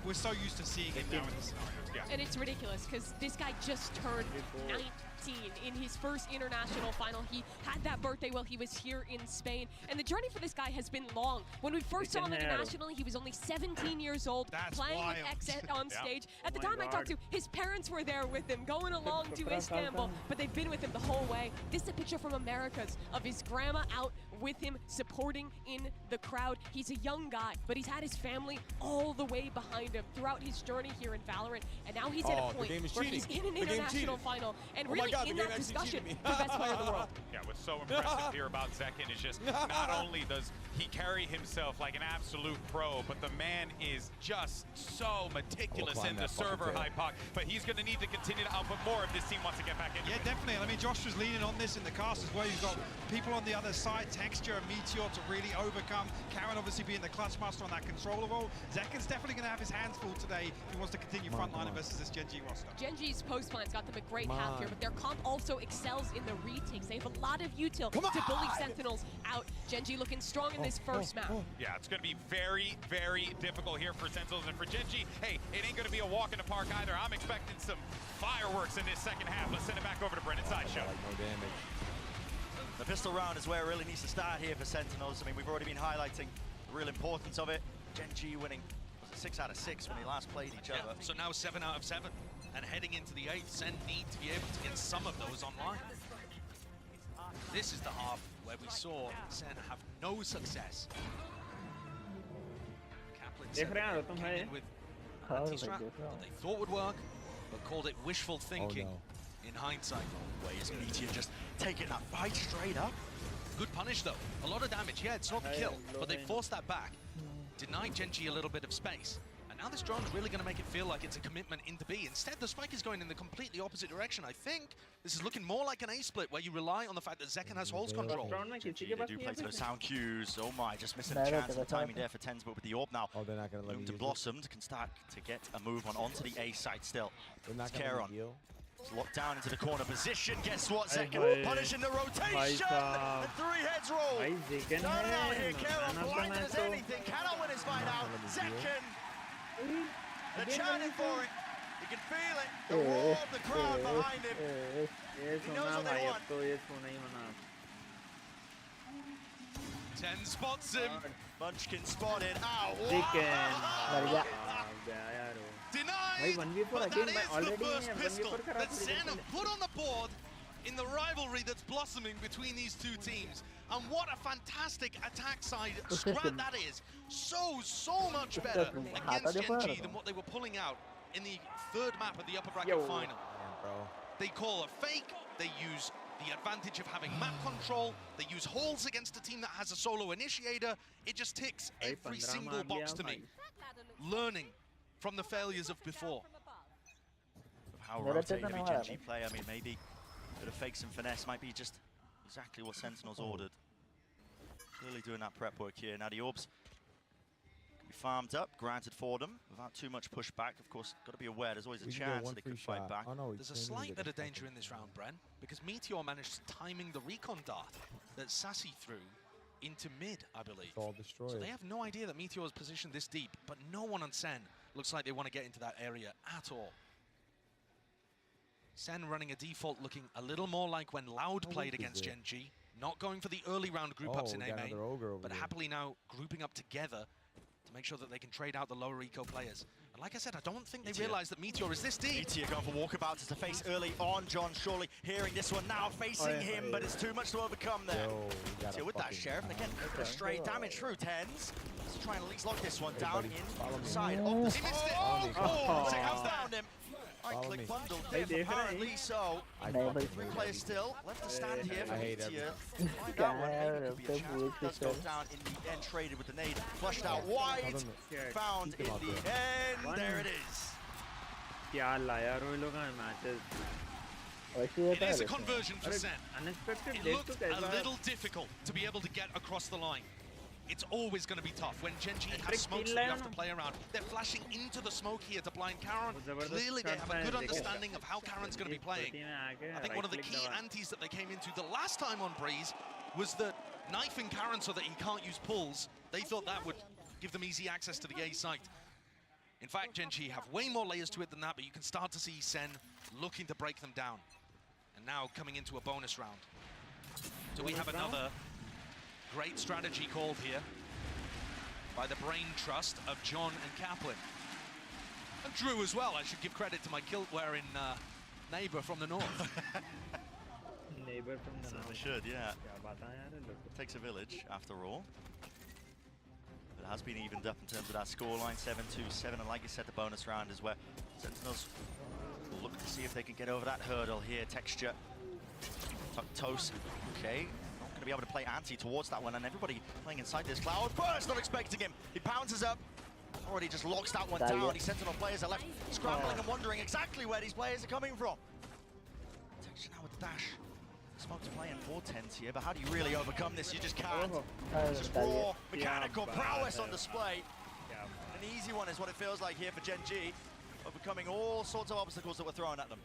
We're so used to seeing him now in the scenarios. Yeah. And it's ridiculous because this guy just turned 19 in his first international final. He had that birthday while he was here in Spain. And the journey for this guy has been long. When we first saw him internationally, he was only 17 years old, playing with XS on stage. At the time I talked to, his parents were there with him, going along to Istanbul, but they've been with him the whole way. This is a picture from Americas of his grandma out with him, supporting in the crowd. He's a young guy, but he's had his family all the way behind him throughout his journey here in Valorant. And now he's at a point where he's in an international final and really in that discussion for best player in the world. Yeah, what's so impressive here about Zekin is just not only does he carry himself like an absolute pro, but the man is just so meticulous in the server, Hypoc. But he's going to need to continue to output more if this team wants to get back into it. Yeah, definitely. I mean, Josh was leaning on this in the cast as well. You've got people on the other side, Texture and Meteor to really overcome. Karen obviously being the clutch master on that controller role. Zekin's definitely going to have his hands full today if he wants to continue frontline versus this Gen.G roster. Gen.G's post-plan's got them a great half here, but their comp also excels in the retakes. They have a lot of util to bully Sentinels out. Gen.G looking strong in this first map. Yeah, it's going to be very, very difficult here for Sentinels and for Gen.G. Hey, it ain't going to be a walk in the park either. I'm expecting some fireworks in this second half. Let's send it back over to Brennan Sideshow. No damage. The pistol round is where it really needs to start here for Sentinels. I mean, we've already been highlighting the real importance of it. Gen.G winning, was it 6 out of 6 when they last played each other? So now 7 out of 7. And heading into the 8th, SEN need to be able to get some of those online. This is the half where we saw SEN have no success. Kaplan came in with anti-strat, what they thought would work, but called it wishful thinking in hindsight. Way is Meteor just taking that fight straight up. Good punish though. A lot of damage. Yeah, it's not the kill, but they forced that back. Denied Gen.G a little bit of space. And now this drone's really going to make it feel like it's a commitment into B. Instead, the spike is going in the completely opposite direction. I think this is looking more like an A-split where you rely on the fact that Zekin has Holes control. Gen.G, they do play to the sound cues. Oh my, just missing a chance of timing there for Tens, but with the AWP now. Oh, they're not going to let me Loomed and Blossomed can start to get a move onto the A side still. They're not Keron. It's locked down into the corner position. Guess what, Zekin? Punishing the rotation! And 3 heads roll! Starting out here, Keron, blinded as anything. Cannot win his fight out. Zekin! They're chanting for it. You can feel it. The roar of the crowd behind him. He knows what they want. 10 spots him. Munchkin spotted. Ow! Denied, but that is the first pistol that SEN have put on the board in the rivalry that's blossoming between these two teams. And what a fantastic attack side strat that is. So much better against Gen.G than what they were pulling out in the 3rd map of the upper bracket final. They call a fake, they use the advantage of having map control, they use holes against a team that has a solo initiator. It just ticks every single box to me. Learning from the failures of before. How rotate every Gen.G play, I mean, maybe a bit of fakes and finesse might be just exactly what Sentinels ordered. Clearly doing that prep work here. Now the orbs can He farmed up, granted for them, without too much pushback. Of course, got to be aware there's always a chance they could fight back. Oh, no, there's a slight bit of danger in this round, Bren, because Meteor managed timing the recon dart that Sassy threw into mid, I believe. It's all destroyed. So they have no idea that Meteor is positioned this deep, but no one on SEN looks like they want to get into that area at all. SEN running a default looking a little more like when Loud played against Gen G, not going for the early round group ups in A main, but happily now grouping up together to make sure that they can trade out the lower eco players. And like I said, I don't think they realize that Meteor is this deep. Meteor going for walkabouts to face early on. John surely hearing this one now, facing him, but it's too much to overcome there. Meteor with that Sheriff, and again, stray damage through tens. Let's try and at least lock this one down inside of the... He missed it! Oh! Seconds down him. Right-click bundle, apparently so. Three players still left to stand here for Meteor. Find out what maybe could be a chance. Does go down in the end, traded with the nade, flushed out wide, found in the end. There it is. It is a conversion for SEN. It looked a little difficult to be able to get across the line. It's always going to be tough when Gen G have smokes that you have to play around. They're flashing into the smoke here to blind Karon. Clearly, they have a good understanding of how Karon's going to be playing. I think one of the key antis that they came into the last time on Breeze was that knifing Karon so that he can't use pulls. They thought that would give them easy access to the A site. In fact, Gen G have way more layers to it than that, but you can start to see SEN looking to break them down. And now coming into a bonus round. So we have another great strategy called here by the brain trust of John and Kaplan. And Drew as well. I should give credit to my kilt-wearing neighbor from the north. Neighbor from the north. Certainly should, yeah. Takes a village, after all. But it has been evened up in terms of that scoreline, 7-2-7. And like you said, the bonus round is where Sentinels will look to see if they can get over that hurdle here. Texture, Toast, okay. Be able to play anti towards that one, and everybody playing inside this cloud burst, not expecting him. He pounces up, already just locks that one down. These Sentinel players are left scrambling and wondering exactly where these players are coming from. Texture now with the dash. Smoke's playing 4-10s here, but how do you really overcome this? You just can't. It's just raw mechanical prowess on display. An easy one is what it feels like here for Gen G, overcoming all sorts of obstacles that were thrown at them.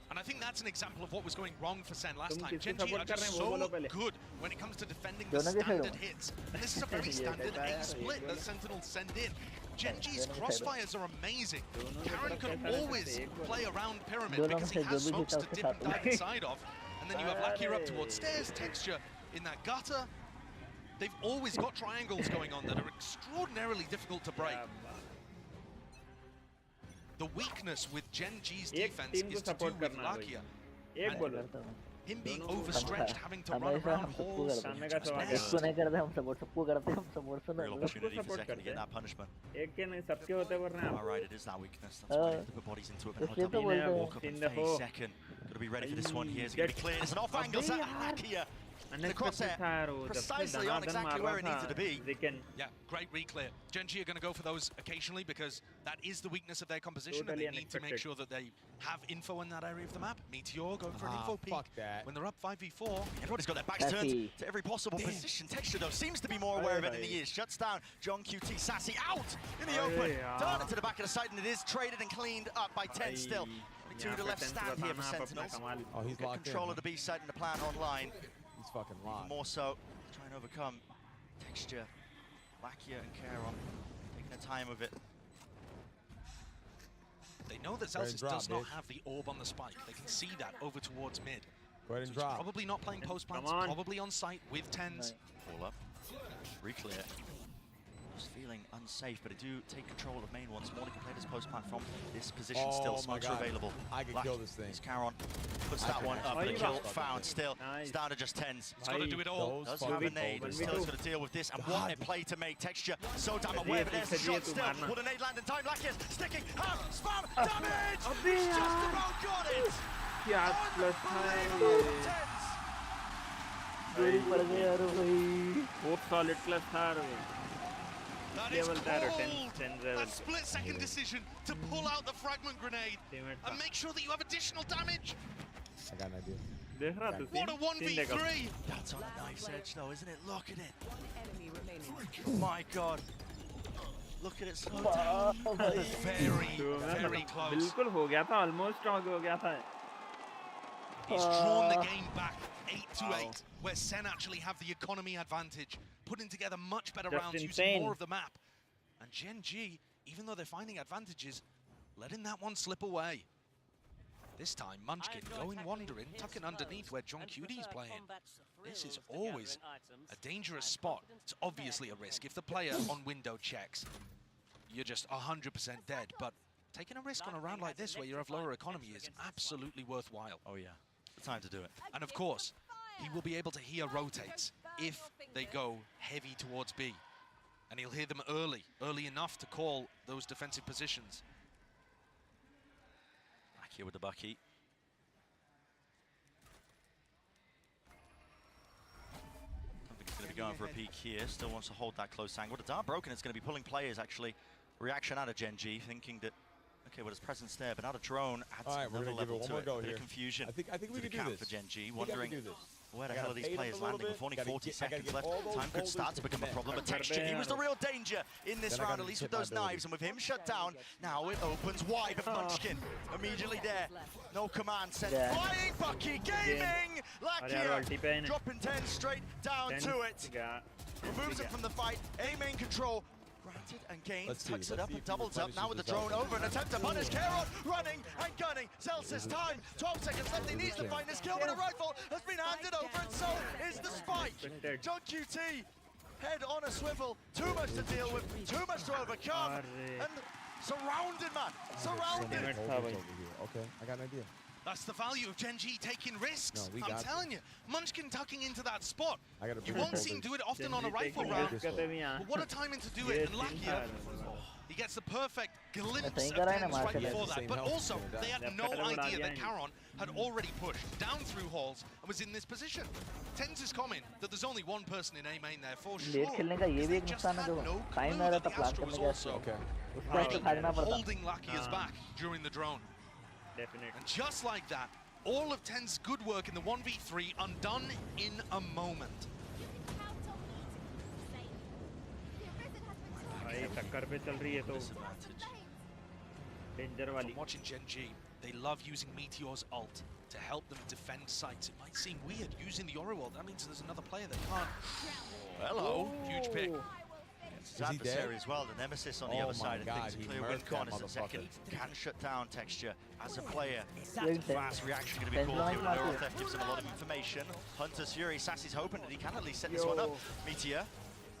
And I think that's an example of what was going wrong for SEN last time. Gen G are just so good when it comes to defending the standard hits. And this is a very standard A-split that Sentinels send in. Gen G's crossfires are amazing. Karon can always play around Pyramid because he has smokes to dip and dive inside of. And then you have Redgear up towards stairs, Texture in that gutter. They've always got triangles going on that are extraordinarily difficult to break. The weakness with Gen G's defense is to do with Redgear. Him being overstretched, having to run around halls. Real opportunity for Second to get that punishment. Alright, it is that weakness. That's why they have to put bodies into it. But now walk up and face Second. Got to be ready for this one here. It's going to be clear. It's an off angle. Redgear. The Corsair precisely on exactly where it needed to be. Yeah, great reclear. Gen G are going to go for those occasionally because that is the weakness of their composition, and they need to make sure that they have info in that area of the map. Meteor going for an info peek when they're up 5v4. Everybody's got their backs turned to every possible position. Texture, though, seems to be more aware of it than he is. Shuts down John QT. Sassy out in the open. Down into the back of the site, and it is traded and cleaned up by 10 still. 2 to left stand here for Sentinels. Oh, he's locked control of the B site and the plan online. He's fucking locked. More so, try and overcome Texture, Redgear and Karon, taking the time of it. They know that Celsius does not have the orb on the spike. They can see that over towards mid. Go ahead and so drop. He's probably not playing post plants, probably on site with 10s. All up, reclear. Just feeling unsafe, but I do take control of main once more. He can play this post plant from this position still. Smokes are available. I can kill this thing. Karon puts that one up, the kill found still. It's down to just 10s. He's got to do it all. Does have a nade, but still has got to deal with this. And what a play to make. Texture so damn aware, but there's the shot still. Will the nade land in time? Redgear sticking, spam, damage! He's just about got it! solid plus That is cold! That split-second decision to pull out the fragment grenade and make sure that you have additional damage. I got an idea. What a 1v3! That's on a nice edge though, isn't it? Look at it. Oh my god. Look at it slow down. Very close. बिल्कुल हो गया था, almost हो गया था. He's drawn the game back 8-8, where SEN actually have the economy advantage, putting together much better rounds, using more of the map. And Gen G, even though they're finding advantages, letting that one slip away. This time, Munchkin going wandering, tucking underneath where John Cudie's playing. This is always a dangerous spot. It's obviously a risk. If the player on window checks, you're just 100% dead. But taking a risk on a round like this where you have lower economy is absolutely worthwhile. Oh yeah, the time to do it. And of course, he will be able to hear rotates if they go heavy towards B. And he'll hear them early enough to call those defensive positions. Back here with the Bucky. I think he's going to be going for a peek here. Still wants to hold that close angle. The dart broken. It's going to be pulling players actually. Reaction out of Gen G, thinking that okay, well, his presence there, but now the drone adds another level to it. Bit of confusion. I think we can do this For Gen G, wondering where the hell are these players landing? With only 40 seconds left, time could start to become a problem. But Texture, he was the real danger in this round, at least with those knives. And with him shut down, now it opens wide. But Munchkin immediately there. No command sent. Flying Bucky Gaming! Lakia dropping 10 straight down to it. Removes it from the fight. A main control. Granted and gained, tucks it up and doubles up. Now with the drone over, an attempt to punish Karon, running and gunning. Zelsa's time, 12 seconds left. He needs to find this kill, but a rifle has been handed over, and so is the spike. John QT, head on a swivel. Too much to deal with, too much to overcome, and surrounded, man, surrounded. Okay, I got an idea. That's the value of Gen G taking risks. I'm telling you, Munchkin tucking into that spot. You won't see him do it often on a rifle round, but what a timing to do it. And Lakia, he gets the perfect glimpse of Tens right before that. But also, they had no idea that Karon had already pushed down through halls and was in this position. Tens is comment that there's only one person in A main there for sure. They just had no clue that the Astra was also holding Lakia's back during the drone. Definitely. And just like that, all of Ten's good work in the 1v3 undone in a moment. From watching Gen G, they love using Meteor's ult to help them defend sites. It might seem weird using the Aura ult. That means there's another player that can't. Hello, huge pick. Adversary as well, the Nemesis on the other side of things. Clear wind corners in second. Can shut down Texture as a player. Fast reaction going to be called here. Neural Theft gives him a lot of information. Hunter's Fury, Sassy's hoping that he can at least set this one up. Meteor.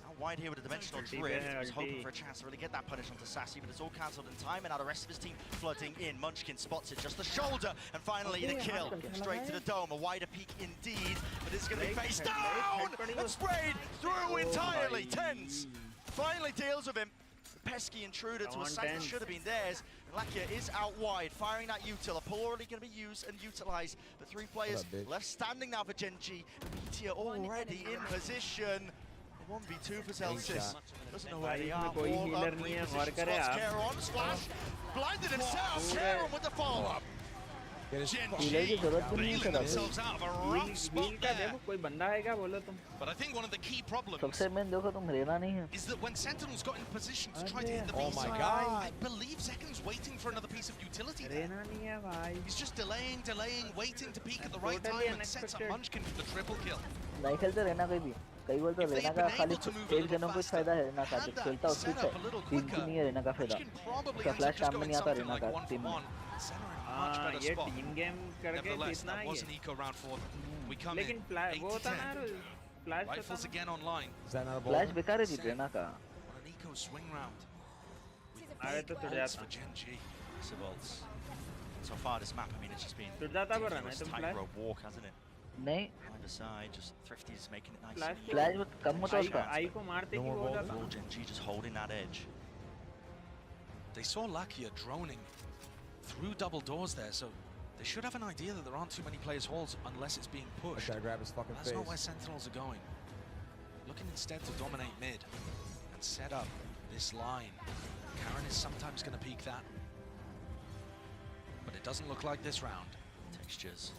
Out wide here with a dimensional drift. He's hoping for a chance to really get that punish onto Sassy, but it's all cancelled in time, and now the rest of his team flooding in. Munchkin spots it, just the shoulder, and finally the kill. Straight to the dome, a wider peak indeed, but it's going to be face down and sprayed through entirely. Tens finally deals with him. The pesky intruder to a site that should have been theirs. And Lakia is out wide, firing that util. A pull already going to be used and utilized. The 3 players left standing now for Gen G. Meteor already in position. 1v2 for Celsius. Doesn't know where they are. Wall up, reposition spots Karon. Splash. Blinded himself. Karon with the follow-up. Gen G bailing themselves out of a rough spot there. But I think one of the key problems is that when Sentinel's got in position to try to hit the B side, I believe Zeken's waiting for another piece of utility there. He's just delaying, waiting to peek at the right time and sets up Munchkin for the triple kill. कई बार तो रेना का खाली एक जनों को फायदा है रेना का जब खेलता उसको टीम की नहीं है रेना का फायदा उसका फ्लैश काम में नहीं आता रेना का टीम में ये टीम गेम करके इतना ही है लेकिन वो होता ना flash Rifles again online. Flash बेकार है जी रेना का an eco swing round. आगे तो टूट जाता for Gen G. So far this map, I mean, it's just been a tightrope walk, hasn't it? नहीं Either side, just Thrifty is making it nice. Flash कम होता है उसका आई को मारते ही हो जाता Gen G just holding that edge. They saw Lakia droning through double doors there, so they should have an idea that there aren't too many players halls unless it's being pushed. Grab his fucking That's not where Sentinels are going. Looking instead to dominate mid and set up this line. Karon is sometimes going to peek that, but it doesn't look like this round. Textures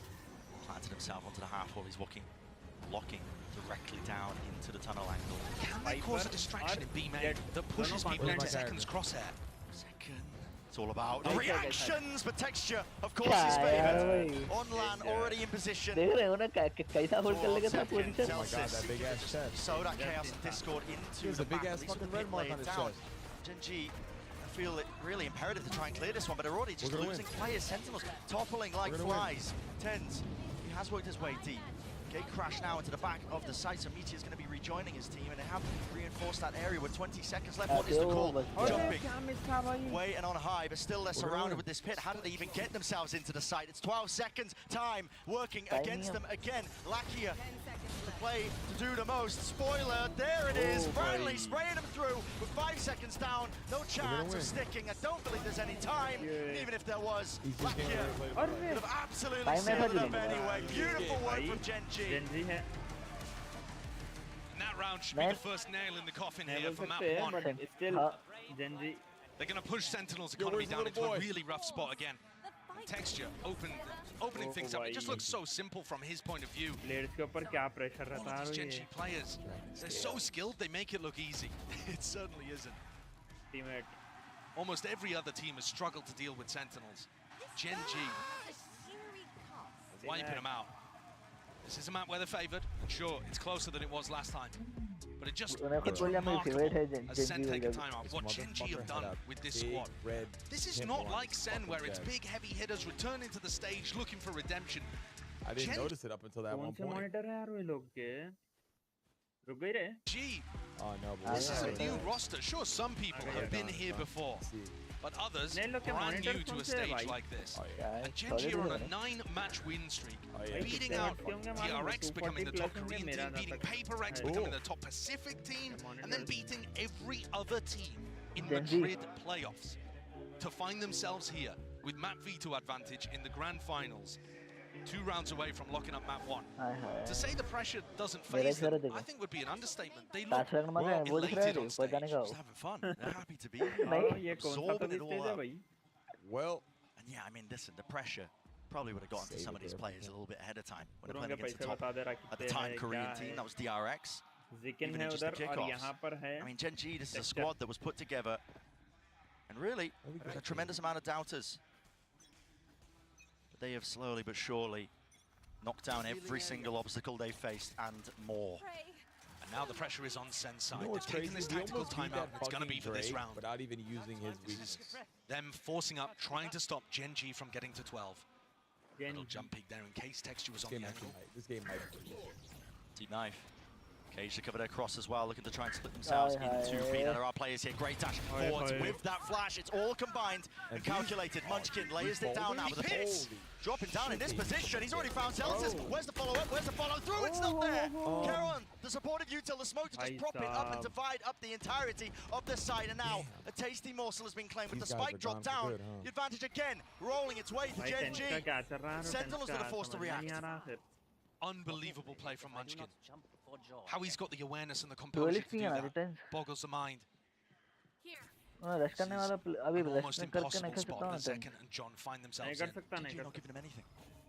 planted himself onto the half wall. He's locking directly down into the tunnel angle. Can they cause a distraction in B main that pushes people into Second's crosshair? Second. It's all about reactions, but Texture, of course, is favored. On LAN, already in position. देख रहे हो ना कैसा hold कर लेगा था position. Oh my god, that big ass chest. So that Chaos and Discord into the big ass fucking red mark on his chest. Gen.G, I feel it really imperative to try and clear this one, but they're already just losing players. Sentinels toppling like flies. Tens, he has worked his way deep. Gate crash now into the back of the site, so Meteor's going to be rejoining his team, and they have reinforced that area with 20 seconds left. What is the call? Jumping way and on high, but still they're surrounded with this pit. How did they even get themselves into the site? It's 12 seconds time working against them again. Lakia to play to do the most. Spoiler, there it is. Bradley spraying them through with 5 seconds down. No chance of sticking. I don't believe there's any time. And even if there was, Lakia could have absolutely sealed it up anyway. Beautiful work from Gen.G. And that round should be the first nail in the coffin here for map 1. Still, Gen.G. They're going to push Sentinel's economy down into a really rough spot again. And Texture opening things up. It just looks so simple from his point of view. All of these Gen.G players, they're so skilled, they make it look easy. It certainly isn't. Teammate. Almost every other team has struggled to deal with Sentinels. Gen.G wiping them out. This is a map where they're favored, and sure, it's closer than it was last time. But it's remarkable as SEN take a timeout. What Gen.G have done with this squad. This is not like SEN, where it's big, heavy hitters returning to the stage looking for redemption. I didn't notice it up until that one point. G. Oh no, but this is a new roster. Sure, some people have been here before, but others brand new to a stage like this. And Gen.G are on a 9-match win streak, beating out DRX, becoming the top Korean team, beating PaperX, becoming the top Pacific team, and then beating every other team in Madrid playoffs to find themselves here with map V2 advantage in the grand finals. 2 rounds away from locking up map 1. To say the pressure doesn't faze them, I think would be an understatement. They look elated on stage, just having fun. They're happy to be here, absorbing it all up. Well, and yeah, I mean, listen, the pressure probably would have gotten to some of these players a little bit ahead of time when they're playing against the top, at the time, Korean team. That was DRX. Even in just the kickoffs. I mean, Gen.G, this is a squad that was put together, and really, a tremendous amount of doubters. They have slowly but surely knocked down every single obstacle they faced and more. And now the pressure is on SEN's side. They're taking this tactical timeout. It's going to be for this round. Without even using his weakness. Them forcing up, trying to stop Gen.G from getting to 12. Little jump peek there in case Texture was on the angle. This game might be. Deep knife. Cage to cover their cross as well, looking to try and split themselves into B. Now there are players here. Great dash forwards with that flash. It's all combined and calculated. Munchkin layers it down now with the pits. Dropping down in this position. He's already found Celsius. Where's the follow-up? Where's the follow-through? It's not there. Caron, the supportive util, the smoke to just prop it up and divide up the entirety of the site. And now a tasty morsel has been claimed with the spike drop down. Good, the advantage again, rolling its way to Gen.G. Sentinels that are forced to react. Unbelievable play from Munchkin. How he's got the awareness and the composure to do that boggles the mind. Almost impossible spot in the second, and John find themselves in. You're not giving him anything.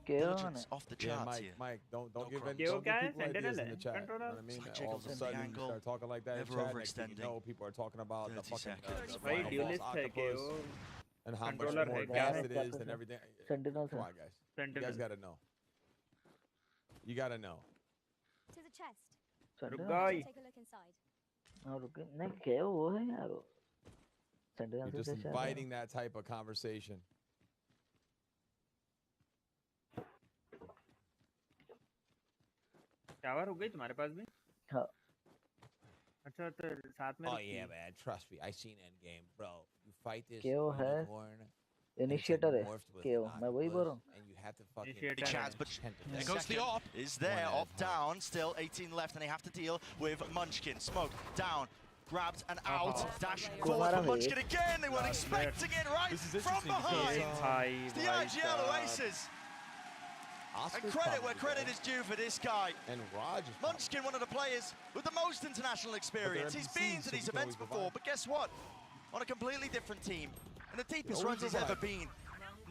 Vengence off the charts here. Mike, don't give people ideas in the chat. You know what I mean? All of a sudden, you start talking like that in chat, next thing you know, people are talking about the fucking octopus and how much more gas it is and everything. Come on, guys. You guys gotta know. You gotta know. To the chest. Take a look inside. You're just inviting that type of conversation. Shower हो गई तुम्हारे पास भी? हाँ. अच्छा तो साथ में. Oh yeah, man. Trust me, I seen Endgame, bro. You fight this KO है. Initiator है. KO. मैं वही बोल रहा हूँ. And you have to fucking. Big chance, but there goes the op. Is there op down? Still 18 left, and they have to deal with Munchkin. Smoke down. Grabbed and out. Dash forward for Munchkin again. They weren't expecting it right from behind. It's the IGL Oasis. And credit where credit is due for this guy. And Raj. Munchkin, one of the players with the most international experience. He's been to these events before, but guess what? On a completely different team. And the deepest runs he's ever been.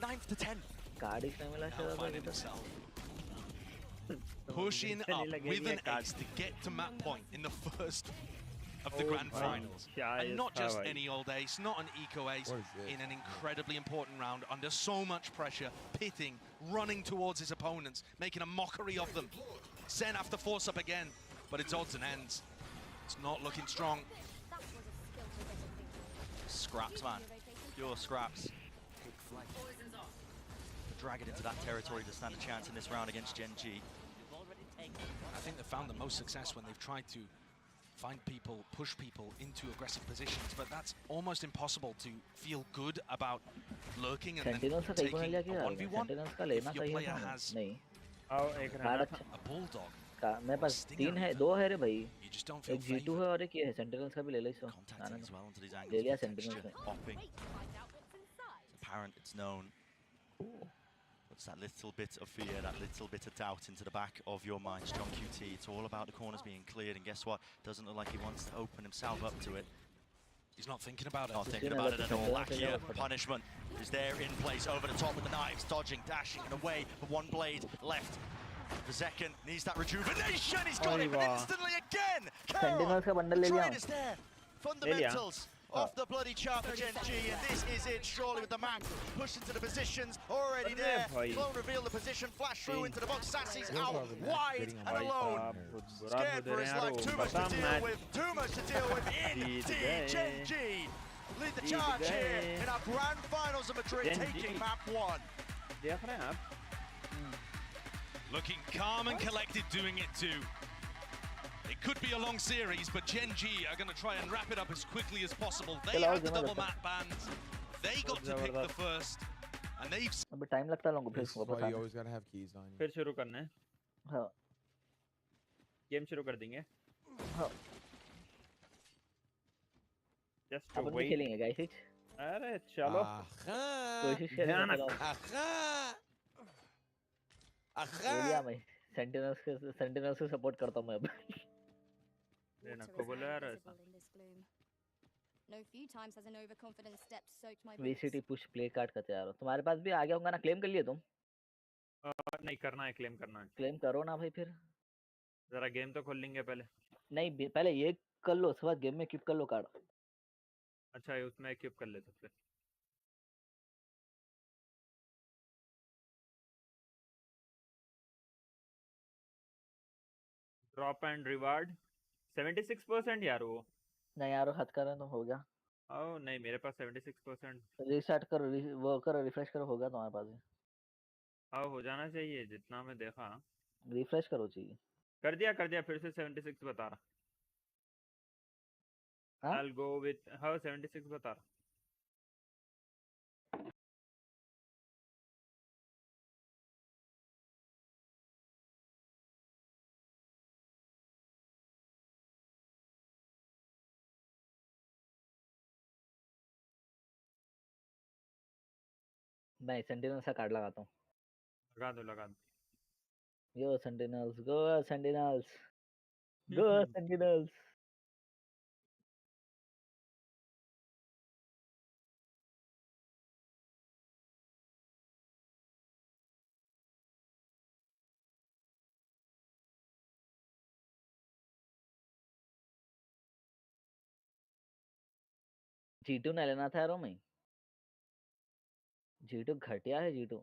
9th to 10th. Now finding himself pushing up with an ace to get to map point in the first of the grand finals. And not just any old ace, not an eco ace, in an incredibly important round under so much pressure, pitting, running towards his opponents, making a mockery of them. SEN have to force up again, but it's odds and ends. It's not looking strong. Scraps, man. Pure scraps. Drag it into that territory to stand a chance in this round against Gen G. I think they've found the most success when they've tried to find people, push people into aggressive positions, but that's almost impossible to feel good about lurking and then taking a 1v1 if your player has a bulldog. मेरे पास 3 है, 2 है रे भाई, एक G2 है और एक ये है, सेंटिनल्स का भी ले ले इसको, ले लिया सेंटिनल्स में. Apparent, it's known. What's that little bit of fear, that little bit of doubt into the back of your mind, John QT. It's all about the corners being cleared, and guess what? Doesn't look like he wants to open himself up to it. He's not thinking about it. Not thinking about it at all. Redgear, punishment is there in place, over the top with the knives, dodging, dashing, and away, but one blade left. Vengence needs that rejuvenation. He's got it, but instantly again. Train is there. Fundamentals off the bloody chart for Gen G, and this is it, surely, with the Mac pushed into the positions, already there. Clone reveal the position, flash through into the box. Sassy's out wide and alone. Scared for his life, too much to deal with, indeed. Gen G lead the charge here in our grand finals of Madrid, taking map 1. Looking calm and collected, doing it too. It could be a long series, but Gen G are going to try and wrap it up as quickly as possible. They have the double map bans. They got to pick the first, and they've. अभी time लगता है लोगों को फिर उसको पता है. You always gotta have keys on you. फिर शुरू करना है. हाँ. गेम शुरू कर देंगे. हाँ. Just अपन भी खेलेंगे guys. अरे चलो. कोशिश करें. बोलिया मैं सेंटिनल्स से सपोर्ट करता हूं मैं अब. रेना को बोला यार ऐसा. No few times has an overconfident step soaked my boots. VCT push play card का तैयार हो. तुम्हारे पास भी आ गया होगा ना, क्लेम कर लिए तुम? नहीं करना है, क्लेम करना है. क्लेम करो ना भाई, फिर जरा गेम तो खोल लेंगे पहले. नहीं, पहले ये कर लो, उसके बाद गेम में इक्विप कर लो कार्ड. अच्छा, उसमें इक्विप कर लेते फिर. ड्रॉप एंड रिवार्ड 76% यार. वो नहीं यार, हद कर रहे तो हो गया. ओह नहीं, मेरे पास 76%. रीस्टार्ट करो, वो करो, रिफ्रेश करो, होगा तुम्हारे पास भी. हाँ, हो जाना चाहिए जितना मैं देखा. रिफ्रेश करो चाहिए. कर दिया फिर से 76 बता रहा. I'll go with 76 बता रहा. मैं सेंटिनल्स का कार्ड लगाता हूँ. लगा दो. Go Sentinels, go Sentinels, go Sentinels. G2 नहीं लेना था यारों में. G2 घटिया है. G2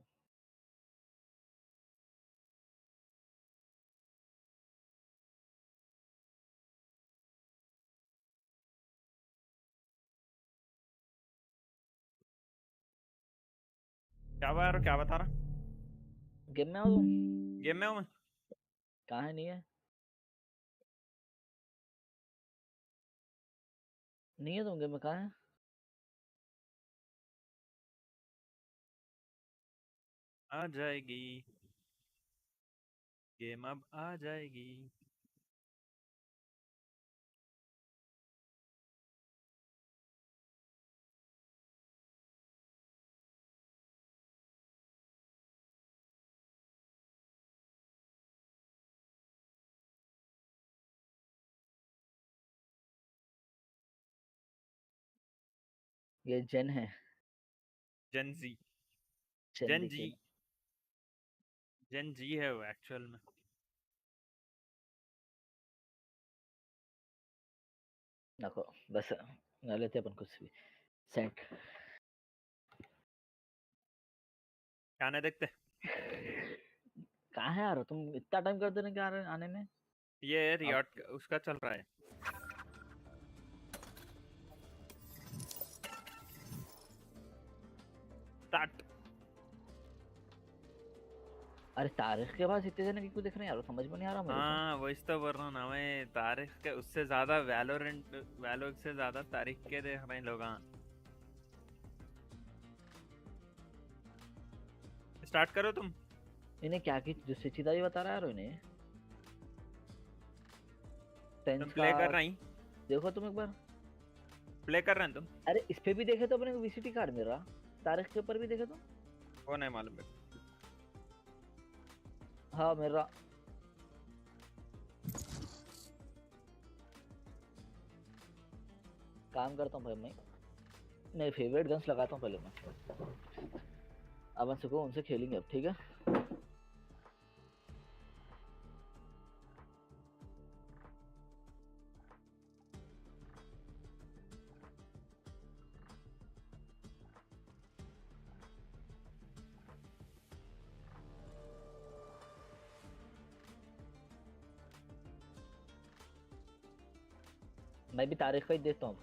क्या बता रहा? गेम में हूँ. गेम में हूँ मैं. कहाँ है? नहीं है तुम गेम में. कहाँ है? आ जाएगी गेम, अब आ जाएगी. ये जेन है. जेन जी है वो एक्चुअल में. नको बस न लेते अपन कुछ भी सेंट गाने देखते कहाँ है यार तुम इतना टाइम कर देने क्या आने में ये रियॉट उसका चल रहा है स्टार्ट अरे तारीख के पास इतने जने क्यों दिख रहे हैं यार समझ में नहीं आ रहा मेरे को हाँ वही तो बोल रहा हूँ ना मैं तारीख के उससे ज्यादा वैलो से ज्यादा तारीख के देख रहे हैं लोग स्टार्ट करो तुम इन्हें क्या की जो सिचिदा ही बता रहा है यार इन्हें तुम प्ले कर रही देखो तुम एक बार प्ले कर रहे हैं तुम अरे इस पे भी देखे तो अपने को वीसीटी कार्ड मिल रहा तारीख के ऊपर भी देखे तो वो नहीं मालूम है हाँ मेरा काम करता हूँ भाई मैं नहीं फेवरेट गन्स लगाता हूँ पहले मैं अपन सुको उनसे खेलेंगे अब ठीक है मैं भी तारीख का ही देता हूँ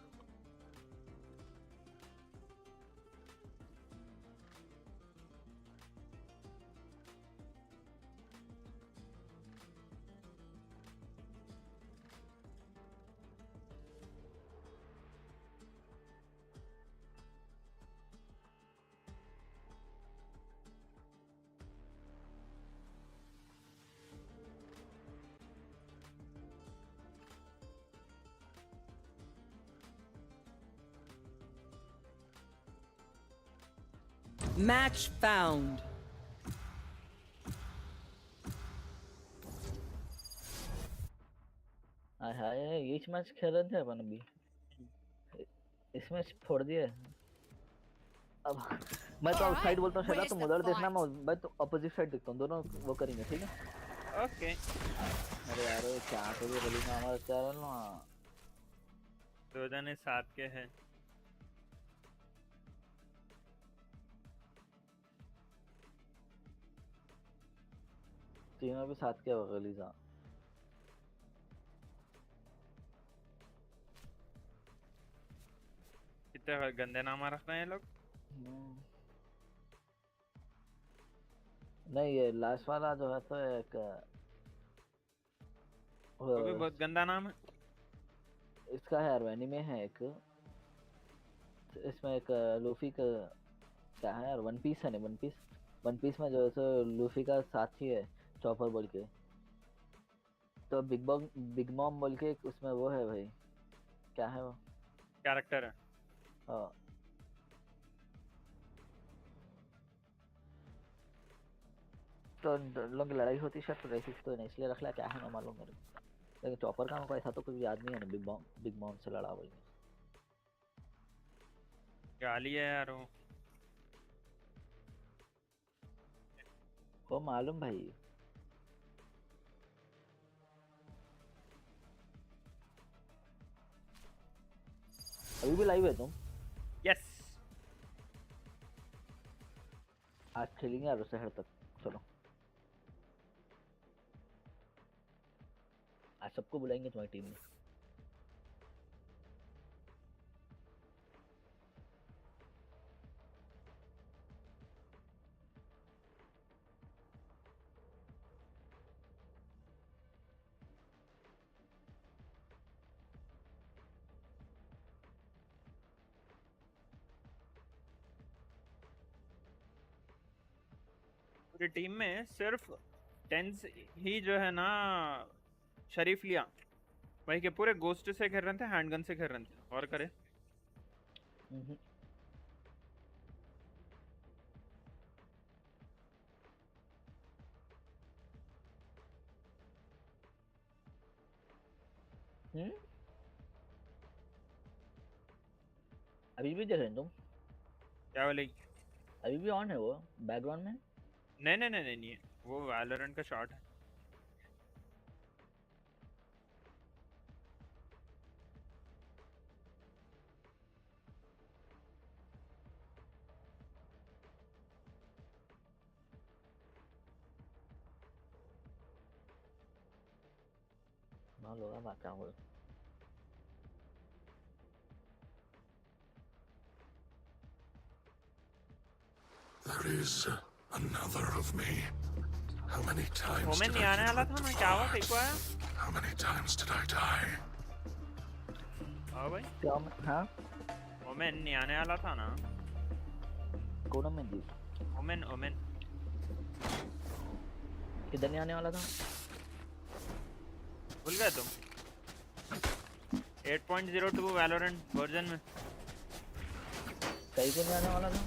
Match found. हाँ ये मैच खेल रहे थे अपन अभी इस मैच फोड़ दिए अब मैं तो आउटसाइड बोलता हूँ शायद तुम उधर देखना मैं तो अपोजिट साइड देखता हूँ दोनों वो करेंगे ठीक है ओके अरे यार क्या करिए गली में हमारा चैनल ना दो जने साथ के हैं तीनों भी साथ के गली सा कितने गंदे नाम रख रहे हैं लोग नहीं ये लास्ट वाला जो है तो एक वो भी बहुत गंदा नाम है इसका है यार एनीमे है एक इसमें एक लूफी का क्या है यार वन पीस है नहीं वन पीस में जो है तो लूफी का साथी है चॉपर बोल के तो बिग मॉम बोल के उसमें वो है भाई क्या है वो कैरेक्टर है हाँ तो लोग लड़ाई होती शायद तो रेसिस तो नहीं इसलिए रख लिया क्या है ना मालूम मेरे को लेकिन चॉपर का ऐसा तो कुछ याद नहीं है ना बिग मॉम से लड़ा बोल गाली है यार वो मालूम भाई अभी भी लाइव है तुम यस आज खेलेंगे यार शहर तक चलो आज सबको बुलाएंगे तुम्हारी टीम में पूरी टीम में सिर्फ 10 ही जो है ना शरीफ लिया भाई के पूरे गोस्ट से खेल रहे थे हैंडगन से खेल रहे थे और करे अभी भी देख रहे हैं तुम क्या बोले अभी भी ऑन है वो बैकग्राउंड में नहीं है वो वैलोरेंट का शॉट है nó lừa mà cao rồi. There is another of me. How many times Omen did नहीं I आने वाला था ना क्या हुआ ठीक हुआ? How many times did I die? हाँ भाई क्या हाँ ओमेन नहीं आने वाला था ना कौन ओमेन जी ओमेन ओमेन किधर नहीं आने वाला था भूल गए तुम 8.02 वैलोरेंट वर्जन में कहीं को नहीं आने वाला था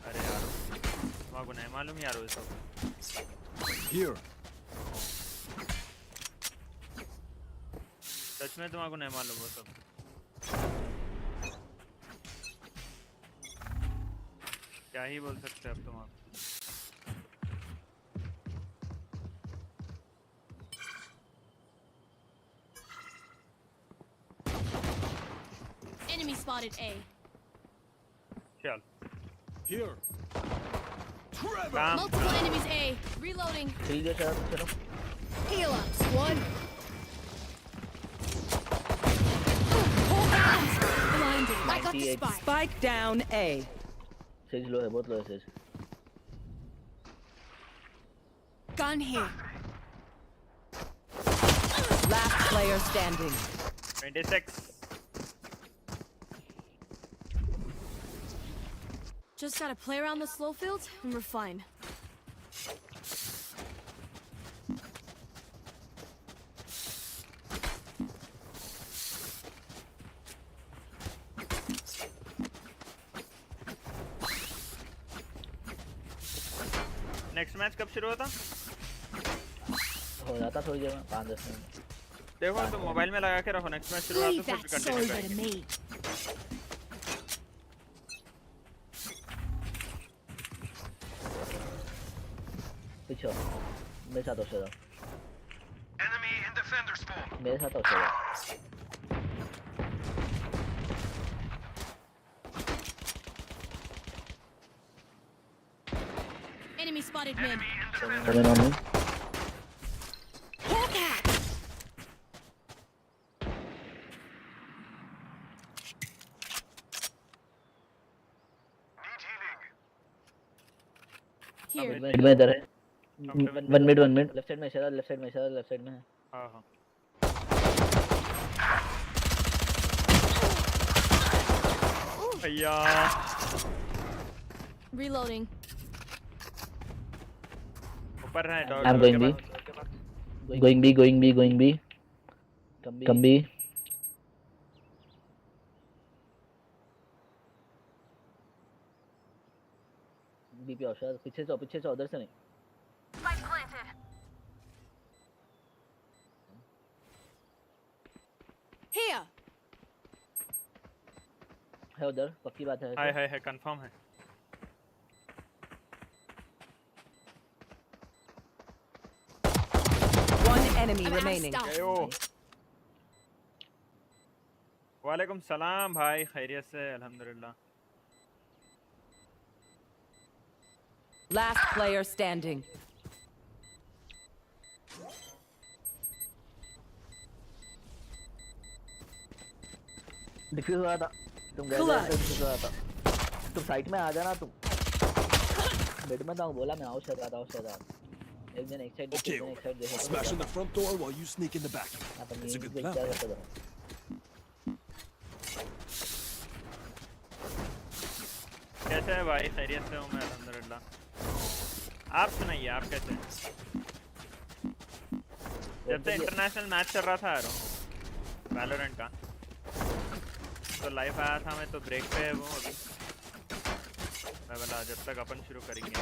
अरे यार तुम्हारे को नहीं मालूम यार वो सब Here. सच में तुम्हारे को नहीं मालूम वो सब क्या ही बोल सकते हैं अब तुम Enemy spotted A. चल Here. काम Multiple enemies A. Reloading. ठीक है चलो Heal up, squad. Blinded. I got the spike. Spike down A. Sage low है बहुत लो है Sage Gun here. Last player standing. 26 Just gotta play around the slow fields and we're fine. Next match कब शुरू होता हो जाता थोड़ी देर में 5-10 मिनट देखो तो मोबाइल में लगा के रखो नेक्स्ट मैच शुरू होता Leave तो फिर that कंटिन्यू soldier to करेंगे me. पीछे मेरे साथ हो चलो Enemy in defender spawn. मेरे साथ हो चलो Enemy spotted mid. Coming on me. Hawkeye! Here. Mid में इधर है वन मिड लेफ्ट साइड में इशारा लेफ्ट साइड में है हां हां भैया Reloading. ऊपर है dog I'm going B come B B पे औषध पीछे से उधर से नहीं Here. है उधर पक्की बात है है कंफर्म है One enemy I'm remaining. out of गयो वालेकुम सलाम भाई खैरियत से अल्हम्दुलिल्लाह Last player standing. डिफ्यूज हो रहा था तुम गए डिफ्यूज हो रहा था तुम साइड में आ जाना तुम बेड में था बोला मैं आउट कर रहा था एक दिन एक साइड देखो Smash in the front door while you sneak in the back. That's a good plan. कैसे है भाई खैरियत से हूँ मैं अल्हम्दुलिल्लाह आप सुनाइए आप कैसे हैं जब से इंटरनेशनल मैच चल रहा था यार वैलोरेंट का तो लाइव आया था मैं तो ब्रेक पे है वो अभी मैं बोला जब तक अपन शुरू करेंगे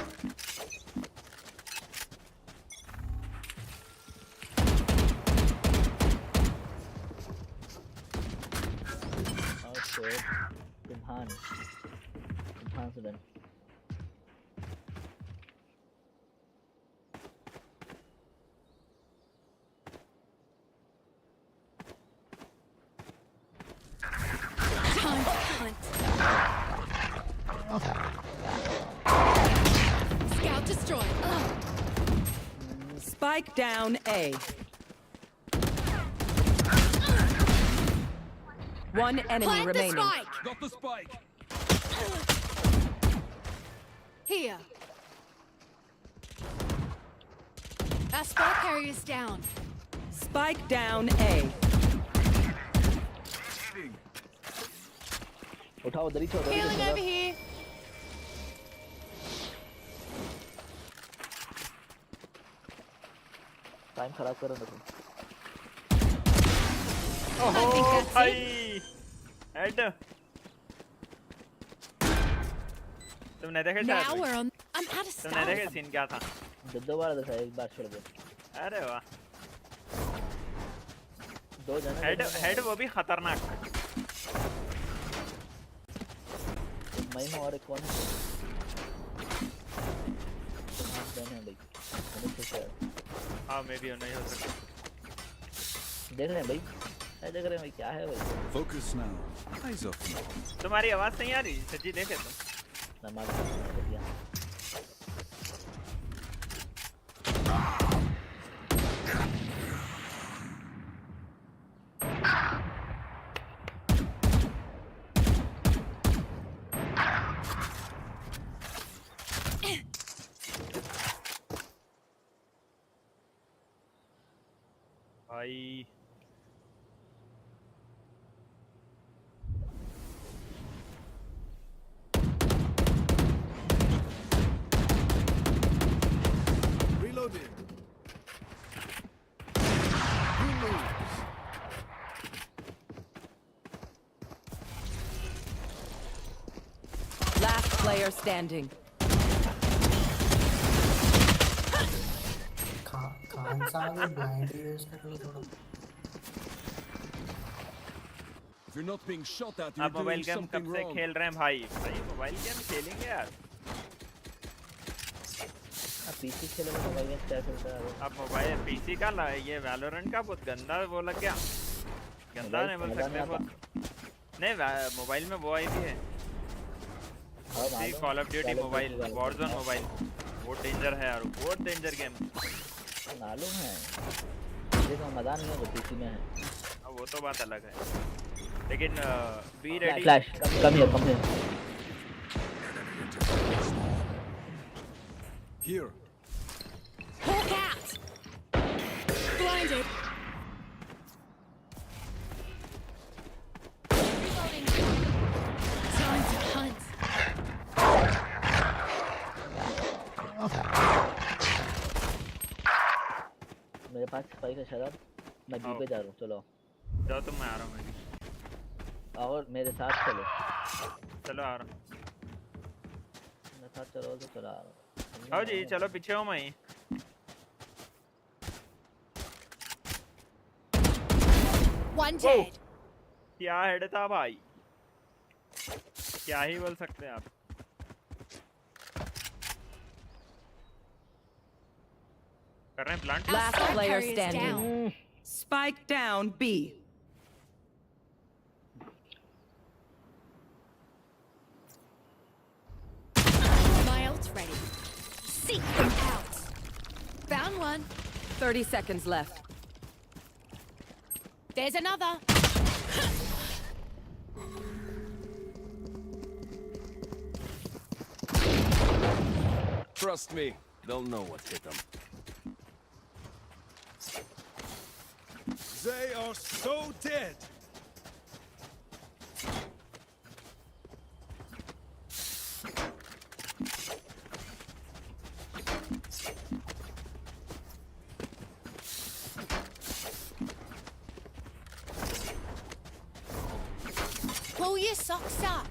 तुम्हान से done Scout destroyed. Spike down A. One enemy remaining. Got the spike. Here. Our spike carrier's down. Spike down A. उठाओ दरी छोड़ दरी Healing over here. टाइम खराब कर रहा था ओहो भाई हेड तुमने देखे Now शायद we're on. I'm out of तुमने देखे stuff. सीन क्या था दो बार देखा एक बार छोड़ दे अरे वाह दो जने हेड वो भी खतरनाक मैं हूँ और एक कौन है भाई हाँ मे भी नहीं हो सकता देख रहे हैं भाई देख रहे हैं भाई क्या है भाई Focus now. Eyes off now. तुम्हारी आवाज नहीं आ रही सच्ची देखे तुम नमाज भाई Reloading. Last player standing. कौन सा है ब्लाइंड यूज कर लो थोड़ा If you're not being shot at, आप you're mobile doing game something कब से wrong. खेल रहे हैं भाई मोबाइल गेम खेलेंगे यार पीसी खेले तो मोबाइल में क्या चलता है आप मोबाइल पीसी का ये वैलोरेंट का बहुत गंदा वो लग गया गंदा नहीं बोल सकते बहुत नहीं मोबाइल में वो आई भी है call of duty mobile Warzone mobile बहुत डेंजर है यार बहुत डेंजर गेम मालूम है देखो मजा नहीं है तो पीसी में है वो तो बात अलग है लेकिन be ready flash come here Here. Hawk out. Blinded. Reloading. Time to hunt. मेरे पास स्पाइक है शराब मैं बी पे जा रहा हूँ चलो जाओ तुम मैं आ रहा हूँ मैं और मेरे साथ चलो चलो आ रहा हूँ मेरे साथ चलो तो चला आ रहा हूँ आओ जी चलो पीछे हो मैं One dead. क्या हेड था भाई क्या ही बोल सकते हैं आप कर रहे हैं plant Last Spike player carrier's standing. Spike down B. My ult's ready. Seek them out. Found one. 30 seconds left. There's another. Trust me, they'll know what hit them. They are so dead. Pull your socks up.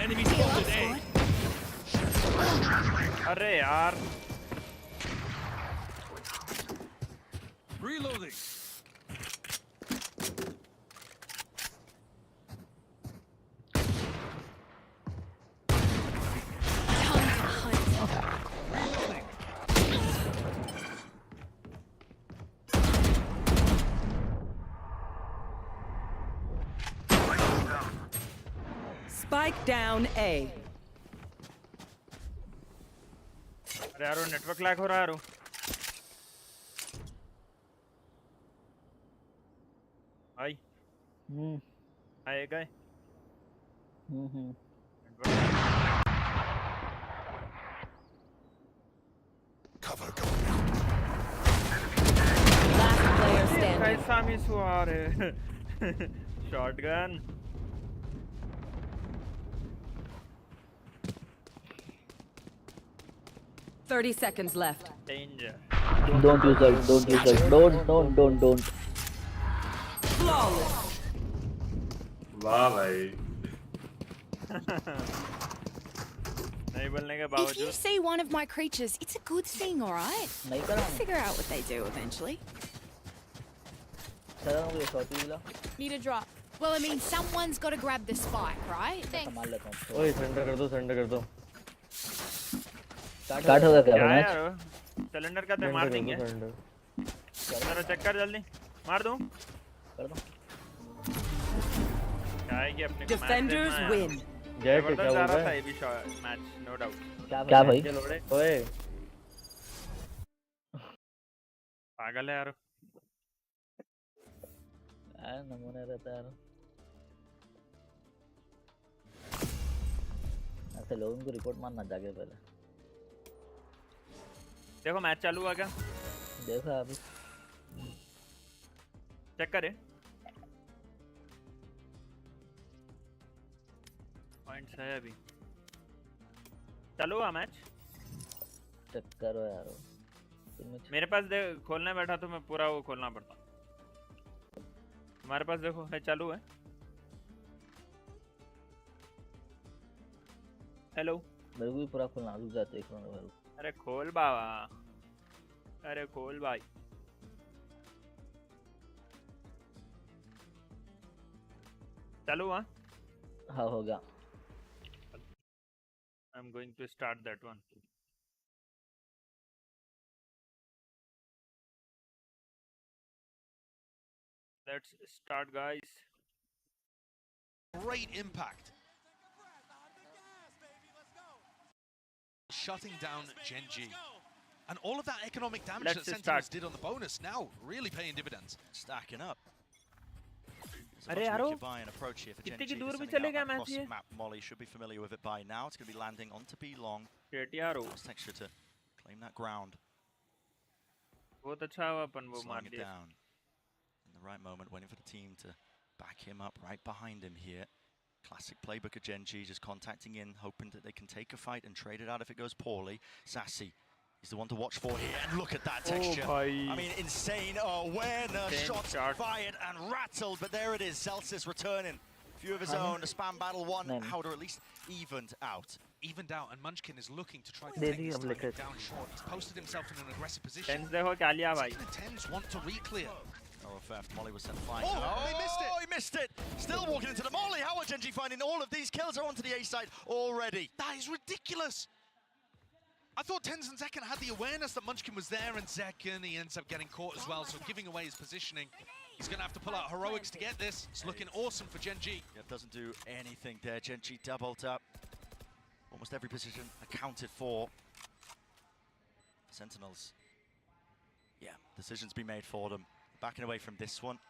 Enemy spotted A. अरे यार Reloading. Time to hunt. Reloading. Spike down A. अरे यारो network lag हो रहा है यारो भाई आए गए Cover going out. Last player standing. कैसा मिस हुआ रे shotgun 30 seconds left. Danger. Don't use that. Don't use that. Don't. Flawless. वाह भाई नहीं बोलने के If बावजूद you see one of my creatures, it's a good thing, alright? नहीं We'll करा figure out what they do eventually. चला मुझे शॉट ही मिला Need a drop. Well, I mean, someone's got to grab the spike, right? Thanks. संभाल लेता हूँ ओए centre कर दो स्टार्ट होगा क्या क्या मैच यार सिलेंडर का तो मार देंगे जरा चेक कर जल्दी मार दूं कर दो क्या है कि अपने को Defenders win. जय क्या बोल रहा है ये भी मैच नो डाउट क्या भाई ओए पागल है यार नमूने रहता है यार ऐसे लोगों को रिपोर्ट मारना जाके पहले देखो मैच चालू हुआ क्या देखा अभी चेक करे पॉइंट्स है अभी चालू हुआ मैच चेक करो यार मेरे पास देख खोलने बैठा तो मैं पूरा वो खोलना पड़ता तुम्हारे पास देखो है चालू है हेलो मेरे को भी पूरा खोलना रुक जा देख रहा हूं अरे खोल बाबा अरे खोल भाई चालू हुआ हाँ होगा I'm going to start that one. Let's start, guys. Great impact. Shutting down Genji. And all of that economic damage that Sentinels did on the bonus now really paying dividends. Stacking up. अरे यारो कितने की दूर भी चलेगा match ये Molly should be familiar with it by now. It's going to be landing onto B long. Shit यारो Texture to claim that ground. बहुत अच्छा हुआ अपन वो मार दिया down in the right moment, waiting for the team to back him up right behind him here. Classic playbook of Genji, just contacting in, hoping that they can take a fight and trade it out if it goes poorly. Sassy. He's the one to watch for here, and look at that texture. Oh, I mean, insane awareness, shots fired and rattled, but there it is, Celsius returning. Few of his own, the spam battle one, Howder at least evened out. Evened out, and Munchkin is looking to try to take this target down short. He's posted himself in an aggressive position. Tens देखो क्या लिया भाई Tens want to re-clear. Oh, theft. Molly was sent flying. Oh, they missed it! Oh, he missed it! Still walking into the Molly. How are Genji finding all of these kills are onto the A side already? That is ridiculous! I thought Tens and Zekken had the awareness that Munchkin was there, and Zekken, he ends up getting caught as well, so giving away his positioning. He's going to have to pull out heroics to get this. It's looking awesome for Genji. Yeah, doesn't do anything there. Genji doubled up. Almost every position accounted for. Sentinels. Yeah, decisions be made for them. Backing away from this one.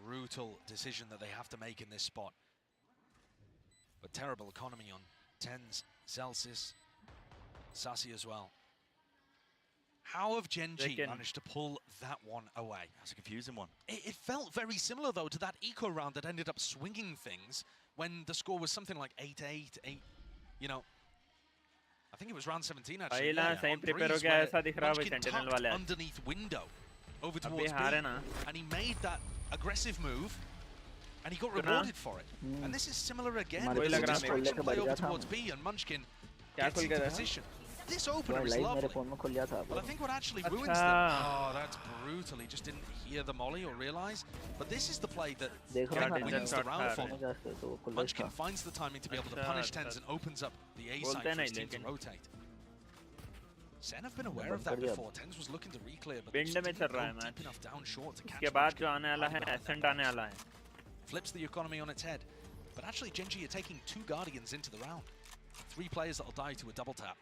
Brutal decision that they have to make in this spot. But terrible economy on Tens, Celsius, Sassy as well. How have Genji managed to pull that one away? That's a confusing one. It felt very similar, though, to that eco round that ended up swinging things when the score was something like 8-8, 8, you know. I think it was round 17, actually. Munchkin tucked underneath window over towards B, and he made that aggressive move, and he got rewarded for it. And this is similar again. There's a distraction play over towards B, and Munchkin gets into position. This opener is lovely, but I think what actually ruins them... Oh, that's brutal. He just didn't hear the molly or realise. But this is the play that wins the round for him. Munchkin finds the timing to be able to punish Tens and opens up the A side for his team to rotate. SEN have been aware of that before. Tens was looking to re-clear, but just didn't go deep enough down short to catch Munchkin. Flips the economy on its head. But actually, Genji are taking 2 Guardians into the round. 3 players that'll die to a double tap.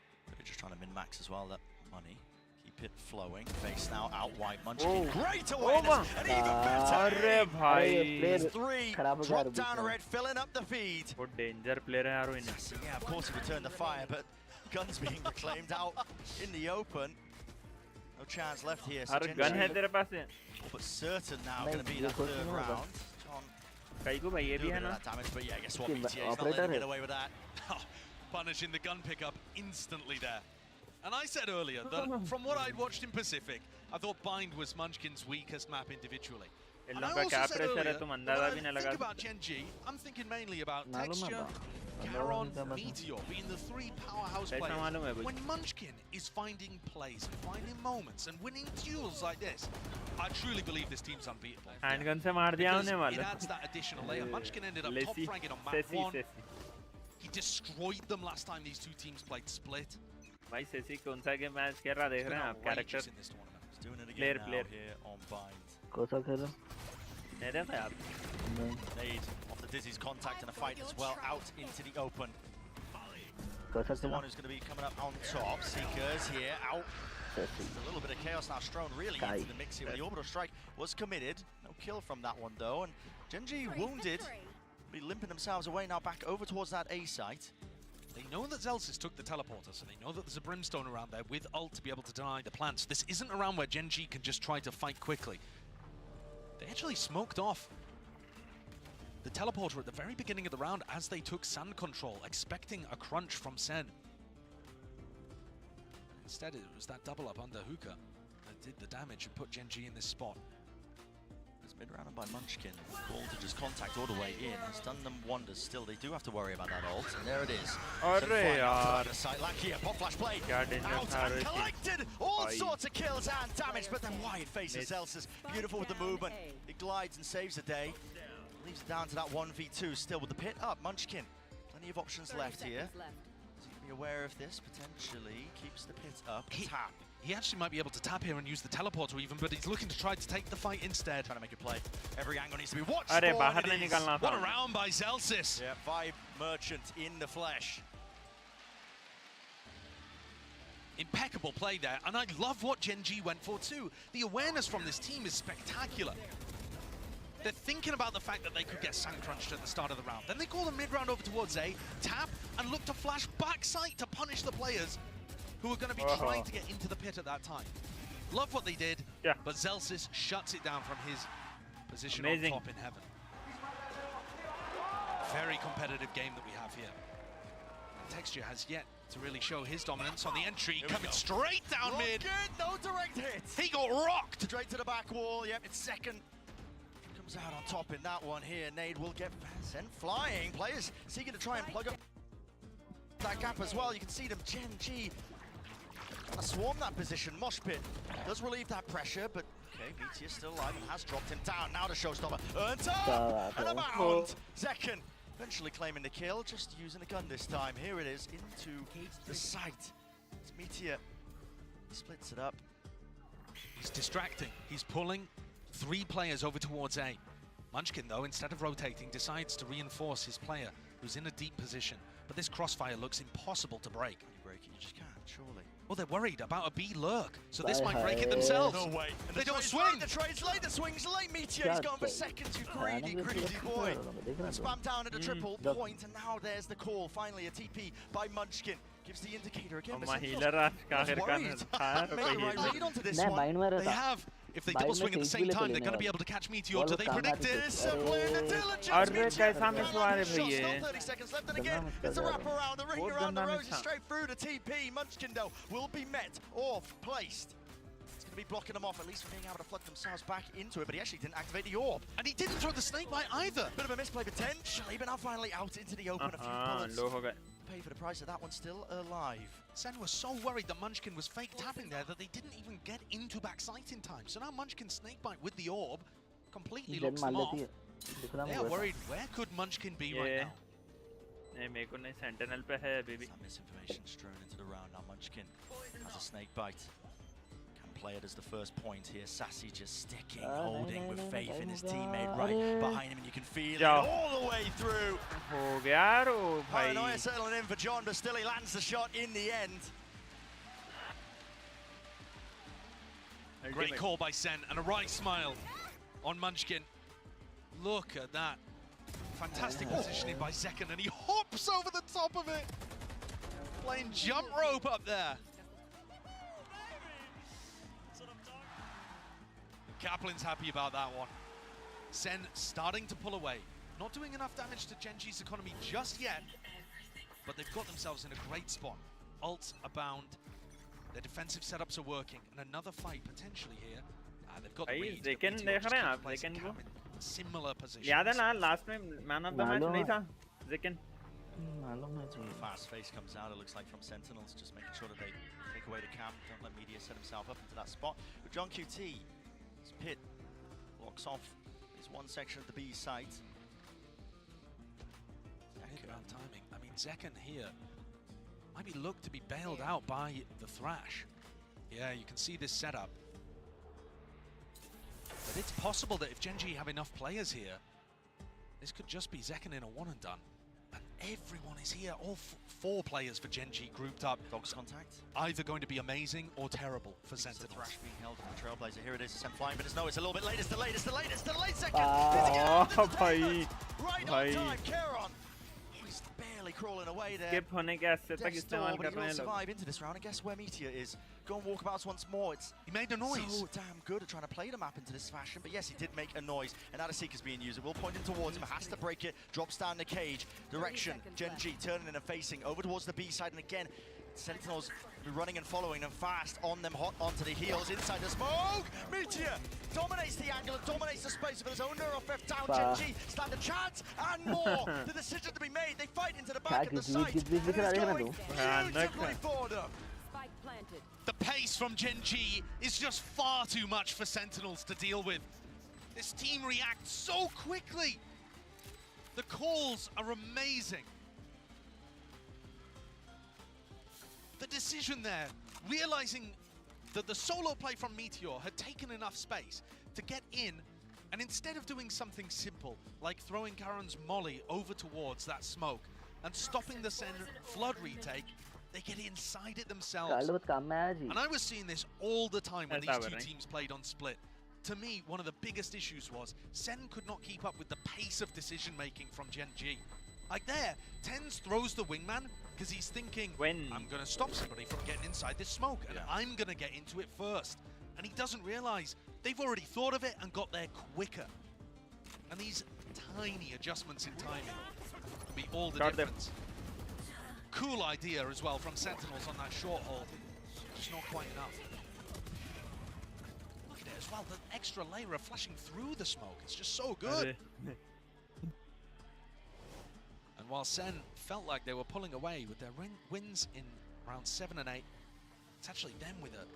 just trying to min-max as well, that money. Keep it flowing. Face now out wide. Munchkin. Great awareness. And even better. 3. Drop down red, filling up the feed. What danger player है यार इन्हें. Yeah, of course he returned the fire, but guns being reclaimed out in the open. No chance left here. So gun है तेरे पास है. But certain now going to be that third round. कई को भाई ये भी है ना. Damage, but yeah, guess what? BTA is not letting him get away with that. Punishing the gun pickup instantly there. And I said earlier that from what I'd watched in Pacific, I thought Bind was Munchkin's weakest map individually. And I also said earlier, when I think about Gen G, I'm thinking mainly about Texture, Charon, Meteor being the 3 powerhouse players. When Munchkin is finding plays, finding moments, and winning duels like this, I truly believe this team's unbeatable. Handgun se maar diya Because होने वाला. it adds that additional layer. Munchkin ended up top ranking on map 1. He destroyed them last time these two teams played split. भाई सेसी कौन सा game match कर रहा देख रहे हैं आप कैरेक्टर प्लेयर कौन-सा खेल रहा नहीं देखा आप Nade off the Dizzy's contact and a fight as well out into the open. कौन-सा The one who's going to be coming up on top. Seekers here out. There's a little bit of chaos now strewn really into the mix here. The orbital strike was committed. No kill from that one though, and Gen G wounded. Be limping themselves away now back over towards that A site. They know that Zelsis took the teleporter, so they know that there's a Brimstone around there with ult to be able to deny the plants. This isn't around where Gen G can just try to fight quickly. They actually smoked off the teleporter at the very beginning of the round as they took sand control, expecting a crunch from SEN. Instead, it was that double up under Hookah that did the damage and put Gen G in this spot. Mid-round by Munchkin. Voltage's contact all the way in has done them wonders. Still, they do have to worry about that ult, and there it is. Lakia, pop flash play. Out and collected. All sorts of kills and damage, but then wide faces Zelsis. Beautiful with the movement. It glides and saves the day. Leaves it down to that 1v2. Still with the pit up, Munchkin. Plenty of options left here. So you can be aware of this. Potentially keeps the pit up. Tap. He actually might be able to tap here and use the teleporter even, but he's looking to try to take the fight instead. Trying to make a play. Every angle needs to be watched. What a round by Zelsis. Yeah, Vibe Merchant in the flesh. Impeccable play there, and I love what Gen G went for too. The awareness from this team is spectacular. They're thinking about the fact that they could get sand crunched at the start of the round. Then they call the mid-round over towards A, tap, and look to flash backside to punish the players who are going to be trying to get into the pit at that time. Love what they did, but Zelsis shuts it down from his position on top in heaven. Very competitive game that we have here. Texture has yet to really show his dominance on the entry, coming straight down mid. No direct hit. He got rocked. Straight to the back wall, yep, it's second. Comes out on top in that one here. Nade will get sent flying. Players seeking to try and plug up that gap as well. You can see them, Gen G swarm that position. Mosh Pit does relieve that pressure, but okay, Meteor still alive and has dropped him down. Now the showstopper. And a bound. Zekken eventually claiming the kill, just using a gun this time. Here it is into the site. It's Meteor. He splits it up. He's distracting. He's pulling 3 players over towards A. Munchkin, though, instead of rotating, decides to reinforce his player, who's in a deep position. But this crossfire looks impossible to break. You break it, you just can't, surely. Well, they're worried about a B lurk, so this might break it themselves. No way. And they don't swing. The trade's late, the swing's late. Meteor's gone for second, you greedy boy. Spam down at a triple point, and now there's the call. Finally, a TP by Munchkin. Gives the indicator again. They have. If they double swing at the same time, they're going to be able to catch Meteor. Do they predict it? Discipline, intelligence, Meteor. Still 30 seconds left, and again, it's a wrap around, the ring around the roses, straight through to TP. Munchkin, though, will be met off, placed. It's going to be blocking them off, at least from being able to flood themselves back into it, but he actually didn't activate the orb. And he didn't throw the snake bite either. Bit of a misplay potentially, but now finally out into the open. A few bullets. Pay for the price of that one, still alive. SEN was so worried that Munchkin was fake tapping there that they didn't even get into backside in time. So now Munchkin snakebite with the orb completely looks them off. They are worried, where could Munchkin be right now? Sentinel pe hai abhi bhi. Some misinformation strewn into the round. Now Munchkin has a snakebite. Can play it as the first point here. Sassy just sticking, holding with faith in his teammate right behind him, and you can feel it all the way through. Ho gaya yaar wo bhai. Paranoia settling in for John, but still he lands the shot in the end. Great call by Sen, and a right smile on Munchkin. Look at that. Fantastic positioning by Zekken, and he hops over the top of it. Playing jump rope up there. Kaplan's happy about that one. Sen starting to pull away. Not doing enough damage to Genji's economy just yet, but they've got themselves in a great spot. Ults abound. Their defensive setups are working, and another fight potentially here. They've got the read. Zekken देख रहे हैं आप Zekken को? Similar positions. याद है ना last में man of the match नहीं था Zekken? Fast face comes out, it looks like, from Sentinels, just making sure that they take away the cam, don't let Media set himself up into that spot. But John QT, his pit blocks off his one section of the B site. About timing. I mean, Zekken here might be looked to be bailed out by the Thrash. Yeah, you can see this setup. But it's possible that if Genji have enough players here, this could just be Zekken in a one and done. And everyone is here, all four players for Genji grouped up. Dogs contact. Either going to be amazing or terrible for Sentinels. Thrash being held from the Trailblazer. Here it is, Sen flying, but it's a little bit late. It's delayed, delayed Second. Right on time, Kieran. He's barely crawling away there. Skip होने के ऐसे तक इस्तेमाल कर रहे हैं लोग. Survive into this round, and guess where Meteor is? Go and walkabouts once more. He made a noise. So damn good at trying to play the map into this fashion, but yes, he did make a noise, and now the Seeker's being used. It will point in towards him, has to break it, drops down the cage. Direction, Genji turning and facing over towards the B side, and again, Sentinels be running and following them fast on them, hot onto the heels, inside the smoke. Meteor dominates the angle and dominates the space of his own neurotheft down. Genji stand a chance and more. The decision to be made. They fight into the back of the site. And it's going beautifully for them. The pace from Genji is just far too much for Sentinels to deal with. This team reacts so quickly. The calls are amazing. The decision there, realizing that the solo play from Meteor had taken enough space to get in, and instead of doing something simple, like throwing Karen's molly over towards that smoke and stopping the Sen flood retake, they get inside it themselves. And I was seeing this all the time when these two teams played on Split. To me, one of the biggest issues was Sen could not keep up with the pace of decision-making from Genji. Like there, Tens throws the wingman because he's thinking, I'm going to stop somebody from getting inside this smoke, and I'm going to get into it first. And he doesn't realize they've already thought of it and got there quicker. And these tiny adjustments in timing can be all the difference. Cool idea as well from Sentinels on that short hold. Just not quite enough. Look at it as well, the extra layer of flashing through the smoke. It's just so good. And while Sen felt like they were pulling away with their wins in round 7 and 8, it's actually them with a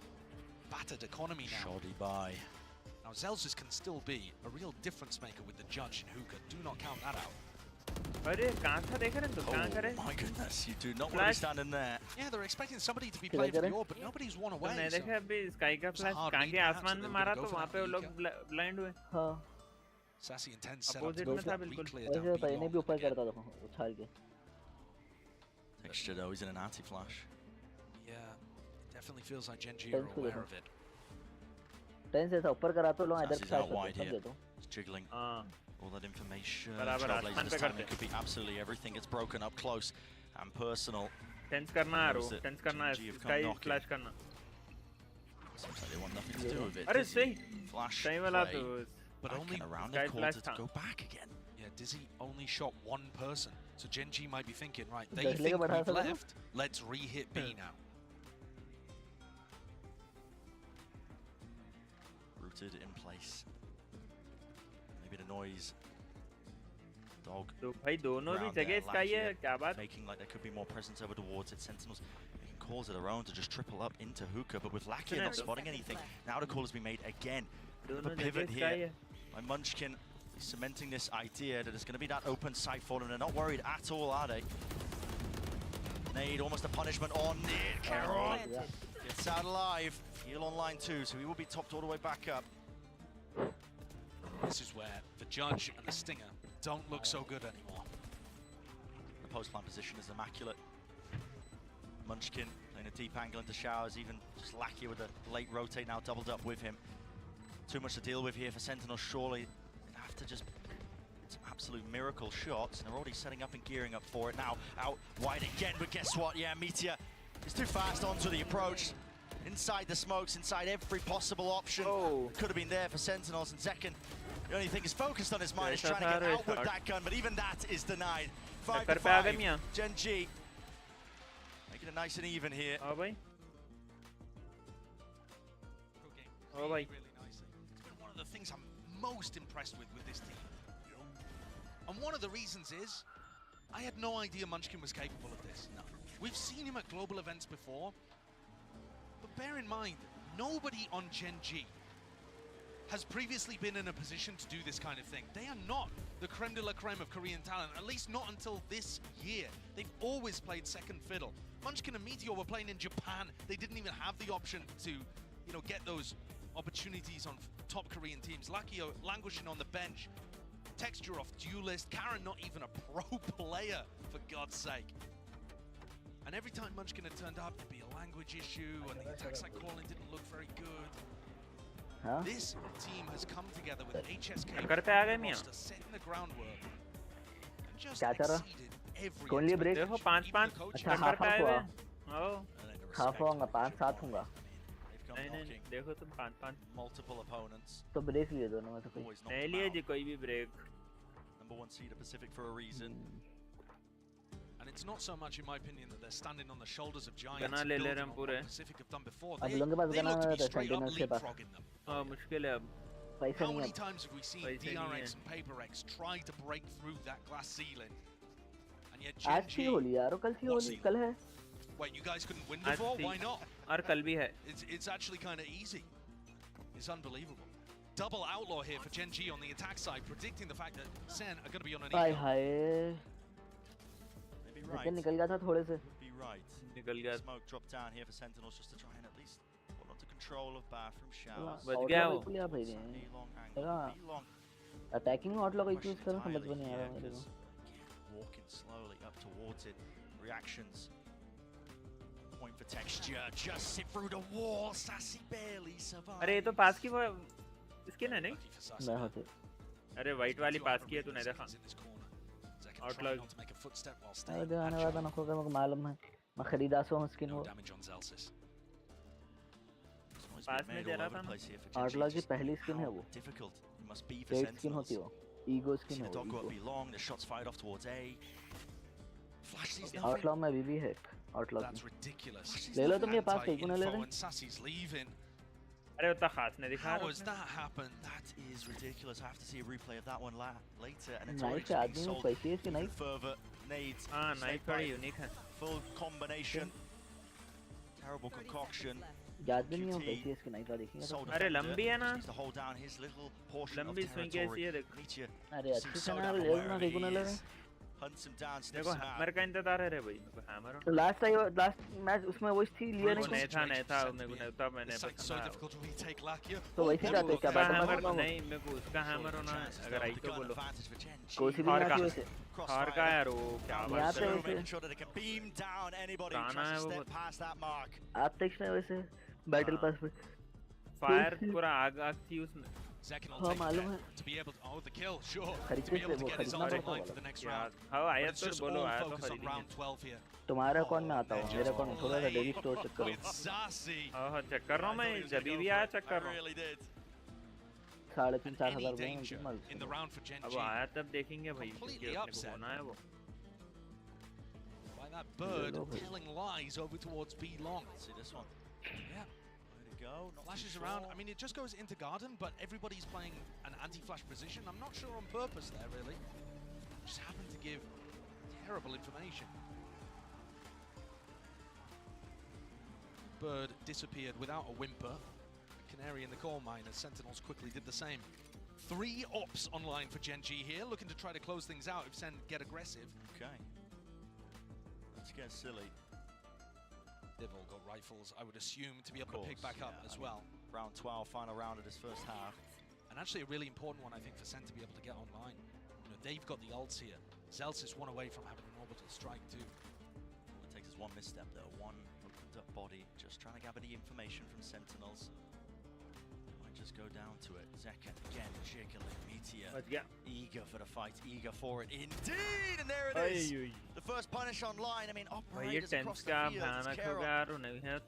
battered economy now. Shoddy by. Now Zelzis can still be a real difference maker with the judge in hookah. Do not count that out. Oh my goodness, you do not want to be standing there. Yeah, they're expecting somebody to be playing for the orb, but nobody's one away. मैंने देखा अभी sky का flash कहाँ के आसमान में मारा तो वहाँ पे वो लोग ब्लाइंड हुए. हाँ. Sassy and Tense set up to re-clear down. Texture though, he's in an anti-flash. Yeah, definitely feels like Genji are aware of it. Sassy's out wide here. He's jiggling. All that information. Trailblazers timing could be absolutely everything. It's broken up close and personal. Tense करना है, tense करना है. Sky flash करना. Seems like they want nothing to do with it. अरे सही. Flash. सही वाला तो. But only around and called it to go back again. Yeah, Dizzy only shot one person. So Genji might be thinking, right, they think we've left. Let's re-hit B now. Rooted in place. Maybe the noise. Dog. तो भाई दोनों भी जगह इसका ये क्या बात? Making like there could be more presence over towards it. Sentinels making calls of their own to just triple up into hookah, but with Lackey not spotting anything. Now the call has been made again. A pivot here by Munchkin, cementing this idea that it's going to be that open sight for them. They're not worried at all, are they? Nade, almost a punishment on Nid. Caron gets out alive. Heal on line 2, so he will be topped all the way back up. This is where the Judge and the Stinger don't look so good anymore. The post-plant position is immaculate. Munchkin Playing a deep angle into showers, even just Lackey with a late rotate now doubled up with him. Too much to deal with here for Sentinel, surely. They'd have to just some absolute miracle shots, and they're already setting up and gearing up for it now. Out wide again, but guess what? Yeah, Meteor is too fast onto the approach. Inside the smokes, inside every possible option. Could have been there for Sentinels, and Zekken, the only thing is focused on his mind is trying to get out with that gun, but even that is denied. 5-5, Gen G. Making it nice and even here. Oh, boy. Oh, boy. Really nicely. It's been one of the things I'm most impressed with this team. And one of the reasons is, I had no idea Munchkin was capable of this. No. We've seen him at global events before, but bear in mind, nobody on Gen G has previously been in a position to do this kind of thing. They are not the creme de la creme of Korean talent, at least not until this year. They've always played second fiddle. Munchkin and Meteor were playing in Japan. They didn't even have the option to, you know, get those opportunities on top Korean teams. Lakio languishing on the bench. Texture off Duelist. Karen not even a pro player, for God's sake. And every time Munchkin had turned up, there'd be a language issue, and the attack side calling didn't look very good. This team has come together with HSK roster, setting the groundwork, and just exceeded every expectation. अच्छा half हुआ half होगा 5-7 होगा नहीं देखो तुम 5-5 multiple opponents तो break लिए दोनों में से कोई नहीं लिए जी कोई भी break number 1 seed of Pacific for a reason. And it's not so much, in my opinion, that they're standing on the shoulders of giants. गना ले ले रहे हैं पूरे Pacific have done before. अब लोगों के पास गना है तो सेंटिनल के पास हाँ मुश्किल है अब पैसे How नहीं many times have we seen DRX and PaperX try to break through that glass ceiling? And yet आज की होली यार कल की होली कल है Wait, you guys couldn't win before? Why not? और कल भी है It's actually kind of easy. It's unbelievable. Double outlaw here for Gen G on the attack side, predicting the fact that SEN are going to be on an eco. हाय लेकिन निकल गया था थोड़े से Be right. निकल गया Smoke dropped down here for Sentinels just to try and at least hold on to control of bathroom showers. बच गया वो बिल्कुल आप भाई ने अटैकिंग आउटलॉक ही यूज करो समझ में नहीं आ रहा मेरे को Walking slowly up towards it. Reactions. Point for texture. Just sit through the wall. Sassy barely survived. अरे ये तो पास की वो स्किन है नहीं मैं होते अरे वाइट वाली पास की है तूने देखा आउटलॉक अरे आने वाला ना होगा मुझे मालूम है मैं खरीदा सो हूं स्किन वो पास में दे रहा था ना आउटलॉक की पहली स्किन है वो पेड स्किन होती है वो ईगो स्किन है आउटलॉक में भी है आउटलॉक ले लो तुम ये पास कहीं को ना ले रहे अरे उतना खास नहीं दिखा How has that happened? That is ridiculous. I have to see a replay of that one later, and it's already sold further nades. हाँ नाइट थोड़ी यूनिक है Full combination. Terrible concoction. याद भी नहीं हो कैसी है इसकी नाइट का देखिए अरे लंबी है ना To hold down his little portion लंबी स्विंग कैसी है देख अरे अच्छी से ना ले ना कहीं को ना ले hunts him down. देखो हैमर का इंतजार है रे भाई मेरे को हैमर तो लास्ट मैच उसमें वही थी लिया नहीं नहीं था मेरे को नहीं था मैंने तो वैसे जाते क्या बात हैमर नहीं मेरे को उसका हैमर होना है अगर आई तो बोलो कोई भी नहीं आती वैसे हार का यार वो क्या बात है गाना है वो आप टेक्स्ट है वैसे बैटल पास पे फायर पूरा आग आग थी उसमें हाँ मालूम है to be able to, oh the kill sure खरीद to be able to वो get his खरीदना arm पड़ता line for the next round. हाँ आया But it's तो just बोलो all आया तो focus on खरीदेंगे round 12 here. तुम्हारे अकाउंट में आता हूँ मेरे अकाउंट में थोड़ा सा डेली स्टोर चेक करो With Sassy. हाँ चेक कर रहा हूँ मैं जब भी आया चेक कर रहा हूँ 3,500 Any danger in the round for Gen अब G. आया तब देखेंगे भाई Completely अपने को upset होना है वो by that bird telling lies over towards B long. See this one. Yeah. Go. Flashes around. I mean, it just goes into garden, but everybody's playing an anti-flash position. I'm not sure on purpose there, really. Just happened to give terrible information. Bird disappeared without a whimper. Canary in the coal mine as Sentinels quickly did the same. 3 ops online for Gen G here, looking to try to close things out if Sen get aggressive. Okay. Let's get silly. They've all got rifles, I would assume, to be able to pick back up as well. Round 12, final round of this first half. And actually a really important one, I think, for Sen to be able to get online. You know, they've got the ults here. Zelsis one away from having an orbital strike too. It takes us one misstep though. One up body, just trying to gather the information from Sentinels. Might just go down to it. Zekken again, jiggling, Meteor, eager for the fight, eager for it indeed, and there it is. The first punish online. I mean, operators across the field, it's Kero,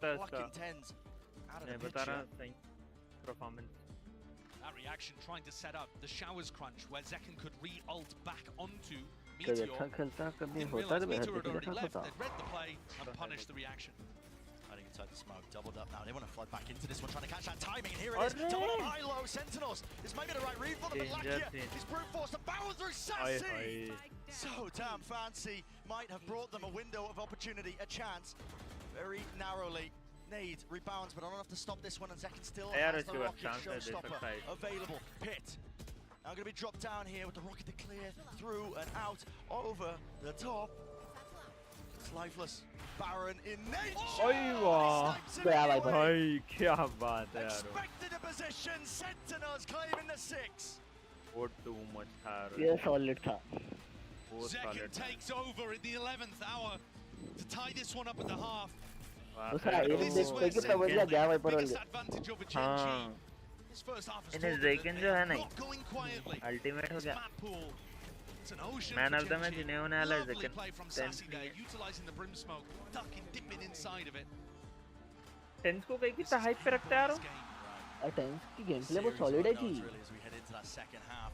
blocking tens out of the picture. Performance. That reaction trying to set up the showers crunch where Zekken could re-ult back onto Meteor. Didn't realize Meteor had already left, they'd read the play and punished the reaction. Hiding inside the smoke, doubled up now. They want to flood back into this one, trying to catch that timing, and here it is. Double up high low, Sentinels. This might be the right read for them, but Lakia is brute force to barrel through Sassy. So damn fancy. Might have brought them a window of opportunity, a chance, very narrowly. Nade rebounds, but not enough to stop this one, and Zekken still has the rocket showstopper available. Pit now going to be dropped down here with the rocket to clear through and out over the top. It's lifeless. Baron in nature. Expected a position. Sentinels claiming the 6. What too much hard. Zekken takes over in the 11th hour to tie this one up at the half. This is where Zekken has the biggest advantage over Gen G. His first half is not going quietly. Ultimate हो गया. Map pool. It's an ocean Man for of the Gen match G. इन्हें होने वाला है Lovely Zekken. play from Sassy there, utilizing the brim smoke, ducking, dipping inside of it. Tens को कहीं कितना hype पे रखता है यारो? Tens की gameplay बहुत solid है जी.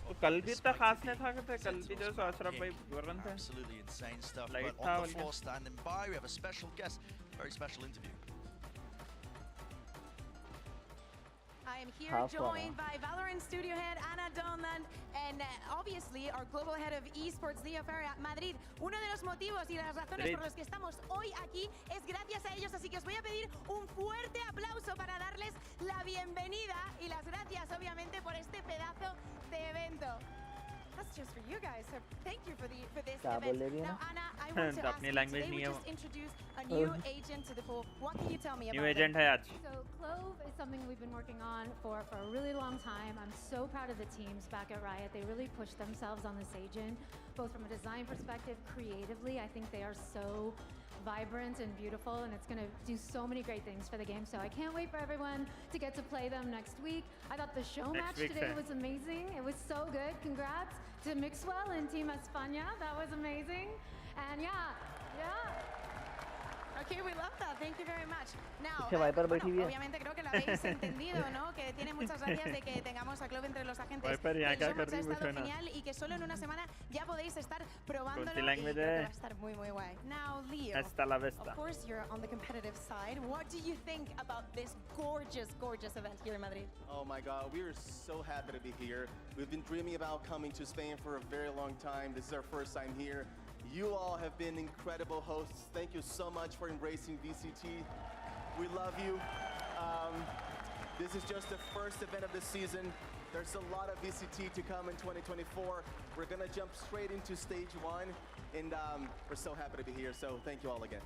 तो कल भी इतना खास नहीं था करते कल भी जो अशरफ भाई बोल रहे थे. Absolutely insane stuff. Light But on the floor standing by, we have a special guest, very special interview. I am here joined by Valorant studio head Ana Donlan and obviously our global head of esports Leo Ferrer at Madrid. Uno de los motivos y las razones por los que estamos hoy aquí es gracias a ellos, así que os voy a pedir un fuerte aplauso para darles la bienvenida y las gracias obviamente por este pedazo de evento. That's just for you guys, so thank you for this event. Now Ana, I want to ask you, today we just introduced a new agent to the pool. What can you tell me about New agent है आज. So Clove is something we've been working on for a really long time. I'm so proud of the teams back at Riot. They really pushed themselves on this agent, both from a design perspective, creatively. I think they are so vibrant and beautiful, and it's going to do so many great things for the game. So I can't wait for everyone to get to play them next week. I thought the show match today was amazing. It was so good. Congrats to Mixwell and Team España. That was amazing. And yeah. Okay, we love that. Thank you very much. Now, bueno, obviamente creo que lo habéis entendido, ¿no? Que tiene muchas gracias de que tengamos a Clove entre los agentes. El show match ha estado genial y que solo en una semana ya podéis estar probándolo y creo que va a estar muy guay. Now, Leo, hasta la vista. Of course you're on the competitive side. What do you think about this gorgeous event here in Madrid? Oh my God, we are so happy to be here. We've been dreaming about coming to Spain for a very long time. This is our first time here. You all have been incredible hosts. Thank you so much for embracing VCT. We love you. This is just the first event of the season. There's a lot of VCT to come in 2024. We're gonna jump straight into stage 1, and we're so happy to be here. So thank you all again.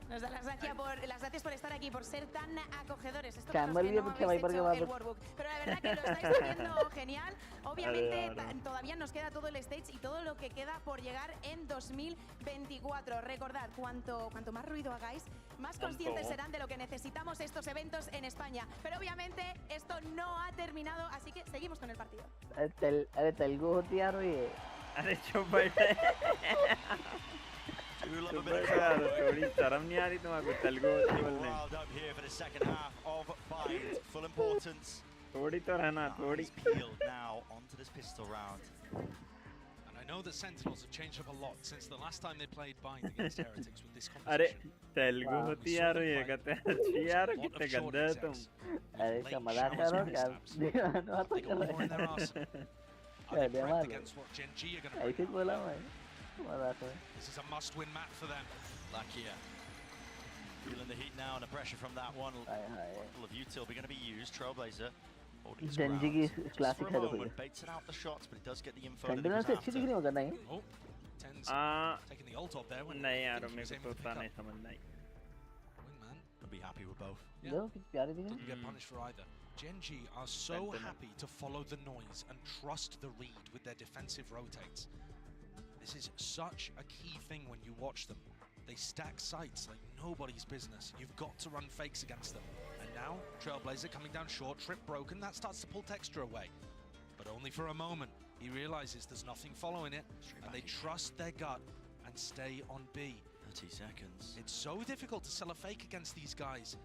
Nos da las gracias por estar aquí, por ser tan acogedores. Esto para los que no habéis hecho el workbook. Pero la verdad que lo estáis haciendo genial. Obviamente todavía nos queda todo el stage y todo lo que queda por llegar en 2024. Recordad, cuanto más ruido hagáis, más conscientes serán de lo que necesitamos estos eventos en España. Pero obviamente esto no ha terminado, así que seguimos con el partido. अरे तेलुगु होती यार ये. अरे चुप बैठे. थोड़ी शर्म नहीं आ रही तुम्हारे तेलुगु बोलने. थोड़ी तो रहना थोड़ी. Now onto this pistol round. And I know that Sentinels have changed up a lot since the last time they played Bind against Heretics with this अरे competition. तेलुगु होती यार ये कहते हैं अच्छी यार कितने गंदे हो तुम. अरे क्या मजाक कर रहे हो क्या? दिखाना तो कर रहे हैं. Against what Gen G are going to ऐसे बोला मैं. This is a must-win map for them. Lakia feeling the heat now and the pressure from that one. Couple of util are going to be used. Trailblazer holding his ground. Just for a moment, baits out the shots, but he does get the info that he was after. Oh, Ten's taking the ult up there. नहीं यार मेरे को तो नहीं समझ नहीं. Wingman I'll be happy with both. Didn't get punished for either. Gen G are so happy to follow the noise and trust the read with their defensive rotates. This is such a key thing when you watch them. They stack sites like nobody's business. You've got to run fakes against them. And now, Trailblazer coming down short, trip broken, that starts to pull Texture away. But only for a moment. He realizes there's nothing following it, and they trust their gut and stay on B. 30 seconds. It's so difficult to sell a fake against these guys.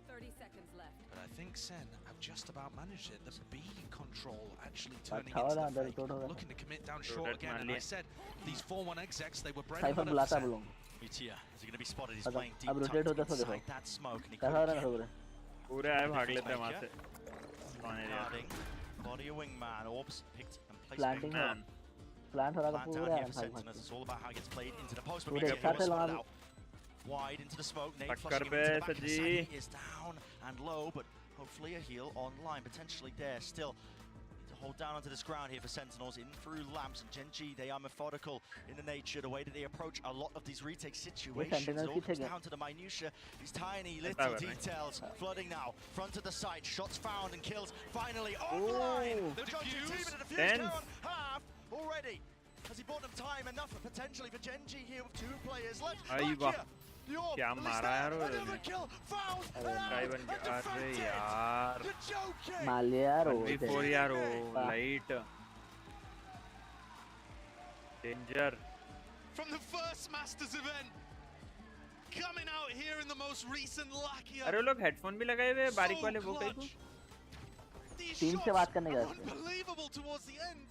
30 seconds left. But I think SEN have just about managed it. The B control actually turning into the fake. Looking to commit down short again, and I said, these 4-1 execs, they were bred and butter for SEN. Utia, is he going to be spotted? He's playing deep inside that smoke, and he पूरे आए भाग लेते हैं वहाँ से. Body a wingman, orbs picked and placed wingman. Plant down here for Sentinels. It's all about how it gets played into the post, but Meteor was spotted out. Wide into the smoke, Nate flushing him into the back of his head. He is down and low, but hopefully a heal online, potentially there still. Hold down onto this ground here for Sentinels, in through lamps, and Genji, they are methodical in the nature, the way that they approach a lot of these retake situations. It all comes down to the minutiae, these tiny little details. Flooding now, front of the site, shots found and kills, finally online! The Genji team in the defuse count half already. Has he bought them time enough potentially for Genji here with 2 players left? क्या मारा यार वो अरे यार मार लिया यार वो 24 यार वो light danger from the first Masters event coming out here in the most recent lucky. अरे लोग हेडफोन भी लगाए हुए हैं बारीक वाले वो कहीं को टीम से बात करने गए unbelievable towards the end.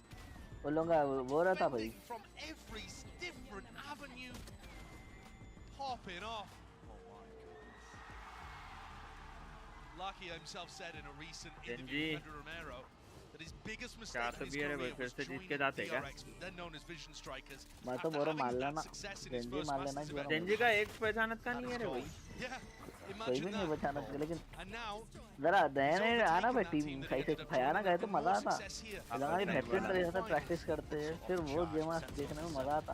वो लोग वो रहा था भाई from every different avenue. Popping off. Oh my God. Lucky himself said in a recent interview with Romero that his biggest mistake in his career was joining DRX, then known as Vision Strikers. मैं तो बोरा मार लेना Gen Z मार लेना Gen Z का एक पहचानत का नहीं है रे भाई कोई भी नहीं पहचानत का लेकिन जरा देने आना भाई टीम सही से खयाना गए तो मजा आता लगा कि हेडसेट पे जैसा प्रैक्टिस करते हैं फिर वो गेम देखने में मजा आता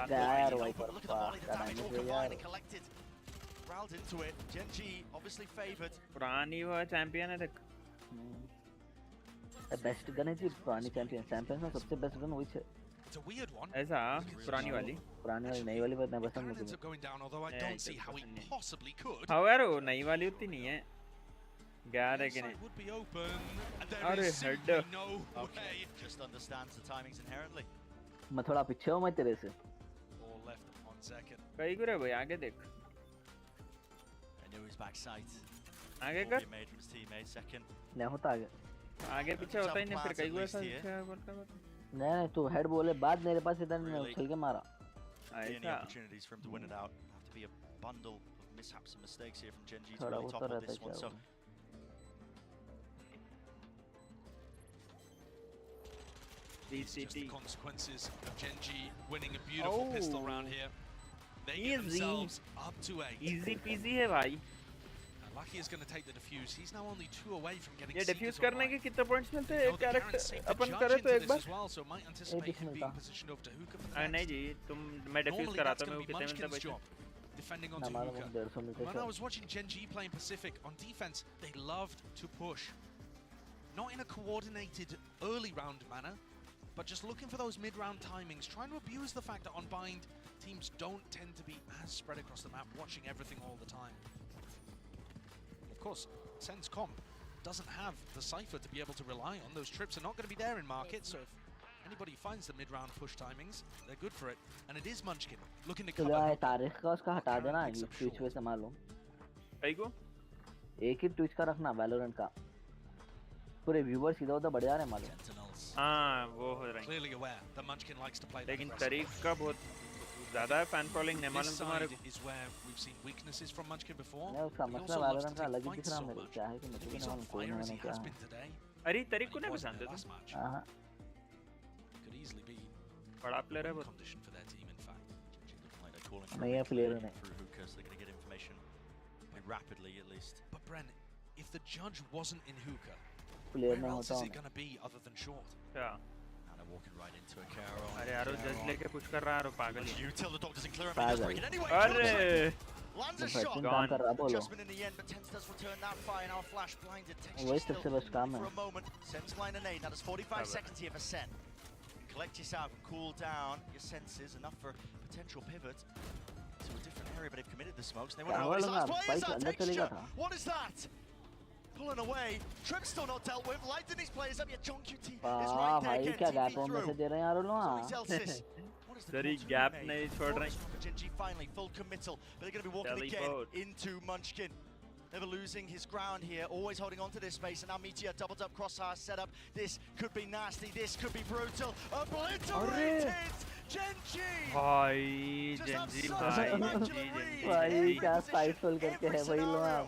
गया यार भाई पर यार into it. Genji obviously favored. पुरानी वो चैंपियन है देख बेस्ट गन है जी पुरानी चैंपियन में सबसे बेस्ट गन वही है It's a weird one. ऐसा पुरानी वाली नई वाली बहुत पसंद मुझे हाँ यार वो नई वाली उतनी नहीं है गया लेकिन अरे head just understands the timings inherently. मैं थोड़ा पीछे हूँ मैं तेरे से all left on second कहीं को रे भाई आगे देख I knew his backside आगे कर made from his teammate second नहीं होता आगे पीछे होता ही नहीं फिर कहीं को ऐसा बोलता नहीं तू हेड बोले बाद मेरे पास इधर उछल के मारा any opportunities for him to win it out have to be a bundle of mishaps and mistakes here from Genji to really top of this one so VCT the consequences of Genji winning a beautiful pistol round here they get themselves up to 8 easy peasy है भाई Lucky is going to take the defuse. He's now only 2 away from getting. ये defuse करने के कितने points मिलते हैं? एक character अपन करे तो एक बार. So might anticipate him being positioned over to hookah for the नहीं जी, तुम मैं defuse कराता मैं वो कितने मिलता बचे? Defending onto hookah. When I was watching Genji playing Pacific on defense, they loved to push. Not in a coordinated early round manner, but just looking for those mid-round timings, trying to abuse the fact that on bind teams don't tend to be as spread across the map, watching everything all the time. Of course, SEN's comp doesn't have the cipher to be able to rely on. Those trips are not going to be there in market, so if anybody finds the mid-round push timings, they're good for it. And it is Munchkin looking to cover. तारीख का उसका हटा देना Twitch पे से मालूम कहीं को एक ही ट्विच का रखना वैलोरेंट का पूरे व्यूअर्स इधर उधर बढ़ जा रहे हैं मालूम हाँ वो हो रहा है clearly aware that Munchkin likes to play लेकिन तारीख का बहुत ज़्यादा है fan following नहीं मालूम तुम्हारे को is where we've seen weaknesses from Munchkin before. नहीं उसका मसला वैलोरेंट का अलग ही दिख रहा मेरे क्या है कि मुझे नहीं मालूम कोई नहीं क्या अरे तारीख को नहीं पसंद है हाँ could easily be बड़ा player है वो condition for their team in fact. नहीं है player नहीं they're going to get information rapidly at least. But Bren, if the judge wasn't in hookah, player where else is it going to be other than short? Yeah. Walking right into a Carol. अरे यार वो जज लेके push कर रहा है और पागल है. You tell the dog doesn't clear him. He does break it anyway. अरे. Lands a shot. Gone. Adjustment in the end, but Tense does return that fire. Now flash blinded. वही सबसे बस काम है. For a moment, Sen's line and 8. Now there's 45 seconds here for Sen. Collect yourself and cool down your senses. Enough for potential pivot. to a different area, but they've committed the smokes. They want to know what his last play is. That texture. What is that? Pulling away. Trip's still not dealt with. Lighting these players up. Yeah, John QT is right there. Getting TV through. Sorry, gap nahi chhod rahe. Genji finally full committal, but they're going to be walking again into Munchkin. Never losing his ground here, always holding on to this space, and now Meteor doubled up Crosshair setup. This could be nasty, this could be brutal. Obliterated! Genji! Bhai, Genji bhai, क्या साइफल करके है भाई लोग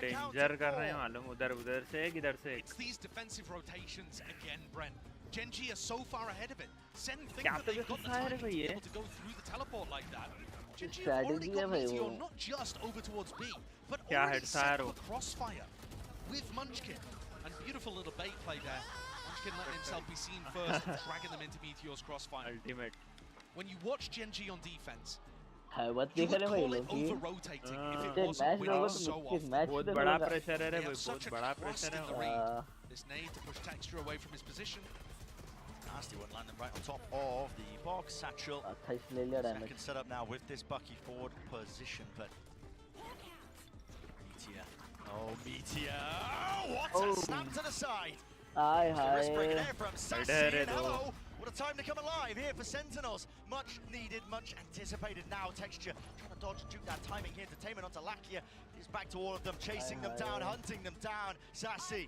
danger कर रहे हैं मालूम उधर से किधर से It's these defensive rotations again, Brent. Genji are so far ahead of it. Sen think that they've got the time to be able to go through the teleport like that. Genji have already got Meteor not just over towards B, but already set up a crossfire with Munchkin. And beautiful little bait play there. Munchkin letting himself be seen first, dragging them into Meteor's crossfire. Ultimate. When you watch Genji on defense, you would call it over-rotating if it wasn't winning so often. बहुत बड़ा pressure है रे They have बहुत such a बड़ा trust pressure in the है read. This nade to push Texture away from his position. Nasty one landing right on top of the box satchel. Second setup now with this Bucky forward position, but Meteor. Oh, Meteor! Oh, what a snap to the side! Wrist breaking there from Sassy, and hello! What a time to come alive here for Sentinels. Much needed, much anticipated now. Texture trying to dodge and juke that timing here. Entertainment onto Lakia. He's back to all of them, chasing them down, hunting them down. Sassy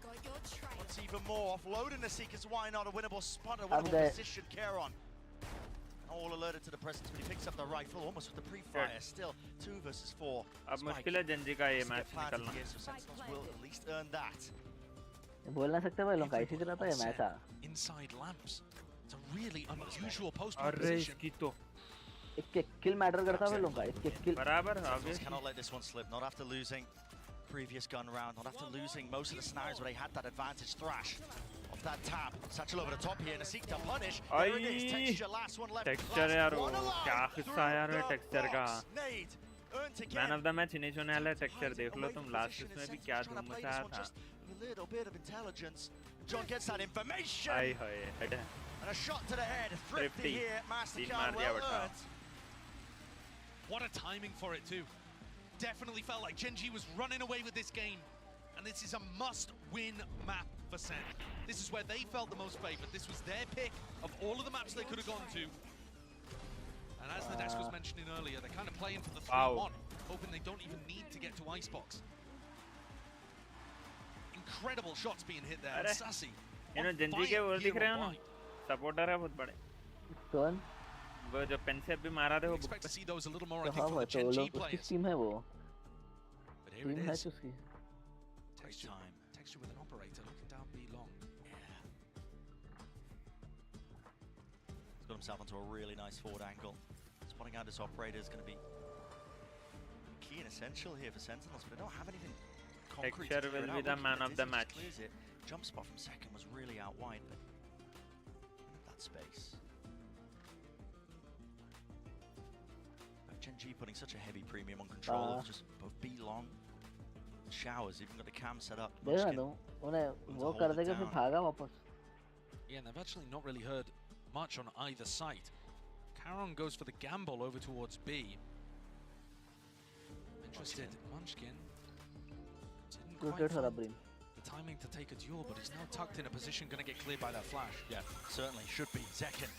wants even more. Offloading the Seekers. Why not? A winnable spot, a winnable position. Charon all alerted to the presence, but he picks up the rifle almost with the pre-fire. Still 2 versus 4. अब मुश्किल है जंजी का ये match निकलना. So Sentinels will at least earn that. बोल ना सकते भाई लोग कैसे चला था ये मैच आ. Inside lamps. It's a really unusual post position. इसके kill matter करता है लोग का. इसके kill. बराबर. Cannot let this one slip. Not after losing previous gun round. Not after losing most of the scenarios where they had that advantage. Thrash off that tap. Satchel over the top here and a seek to punish. There it is. Texture last one left. Texture यार वो क्या किस्सा यार है texture का. Man of the match इन्हीं होने वाला है Texture देख लो तुम last में भी क्या धूम मचाया था. A little bit of intelligence. John gets that information. And a shot to the head. Thrifty here. Mastercard well earned. What a timing for it too. Definitely felt like Genji was running away with this game. And this is a must-win map for Sen. This is where they felt the most favored. This was their pick of all of the maps they could have gone to. And as the desk was mentioning earlier, they're kind of playing for the 3-1, hoping they don't even need to get to Icebox. Incredible shots being hit there. And Sassy. You know, Genji के वो दिख रहे हो ना? Supporter है बहुत बड़े. कौन? वो जो पेन से भी मारा थे वो. Expect to see those a little more, I think, from the Genji players. Team है वो. But here it is. Texture with an operator looking down B long. Yeah. He's got himself onto a really nice forward angle. Spotting out this operator is going to be key and essential here for Sentinels, but they don't have anything concrete. Texture will be the man of the match. Jump spot from second was really out wide, but that space. But Genji putting such a heavy premium on control of just both B long. Showers, even got the cam set up. Yeah, and they've actually not really heard much on either site. Caron goes for the gamble over towards B. Interested, Munchkin didn't quite find the timing to take a duel, but he's now tucked in a position, going to get cleared by that flash. Yeah, certainly should be. Zekken,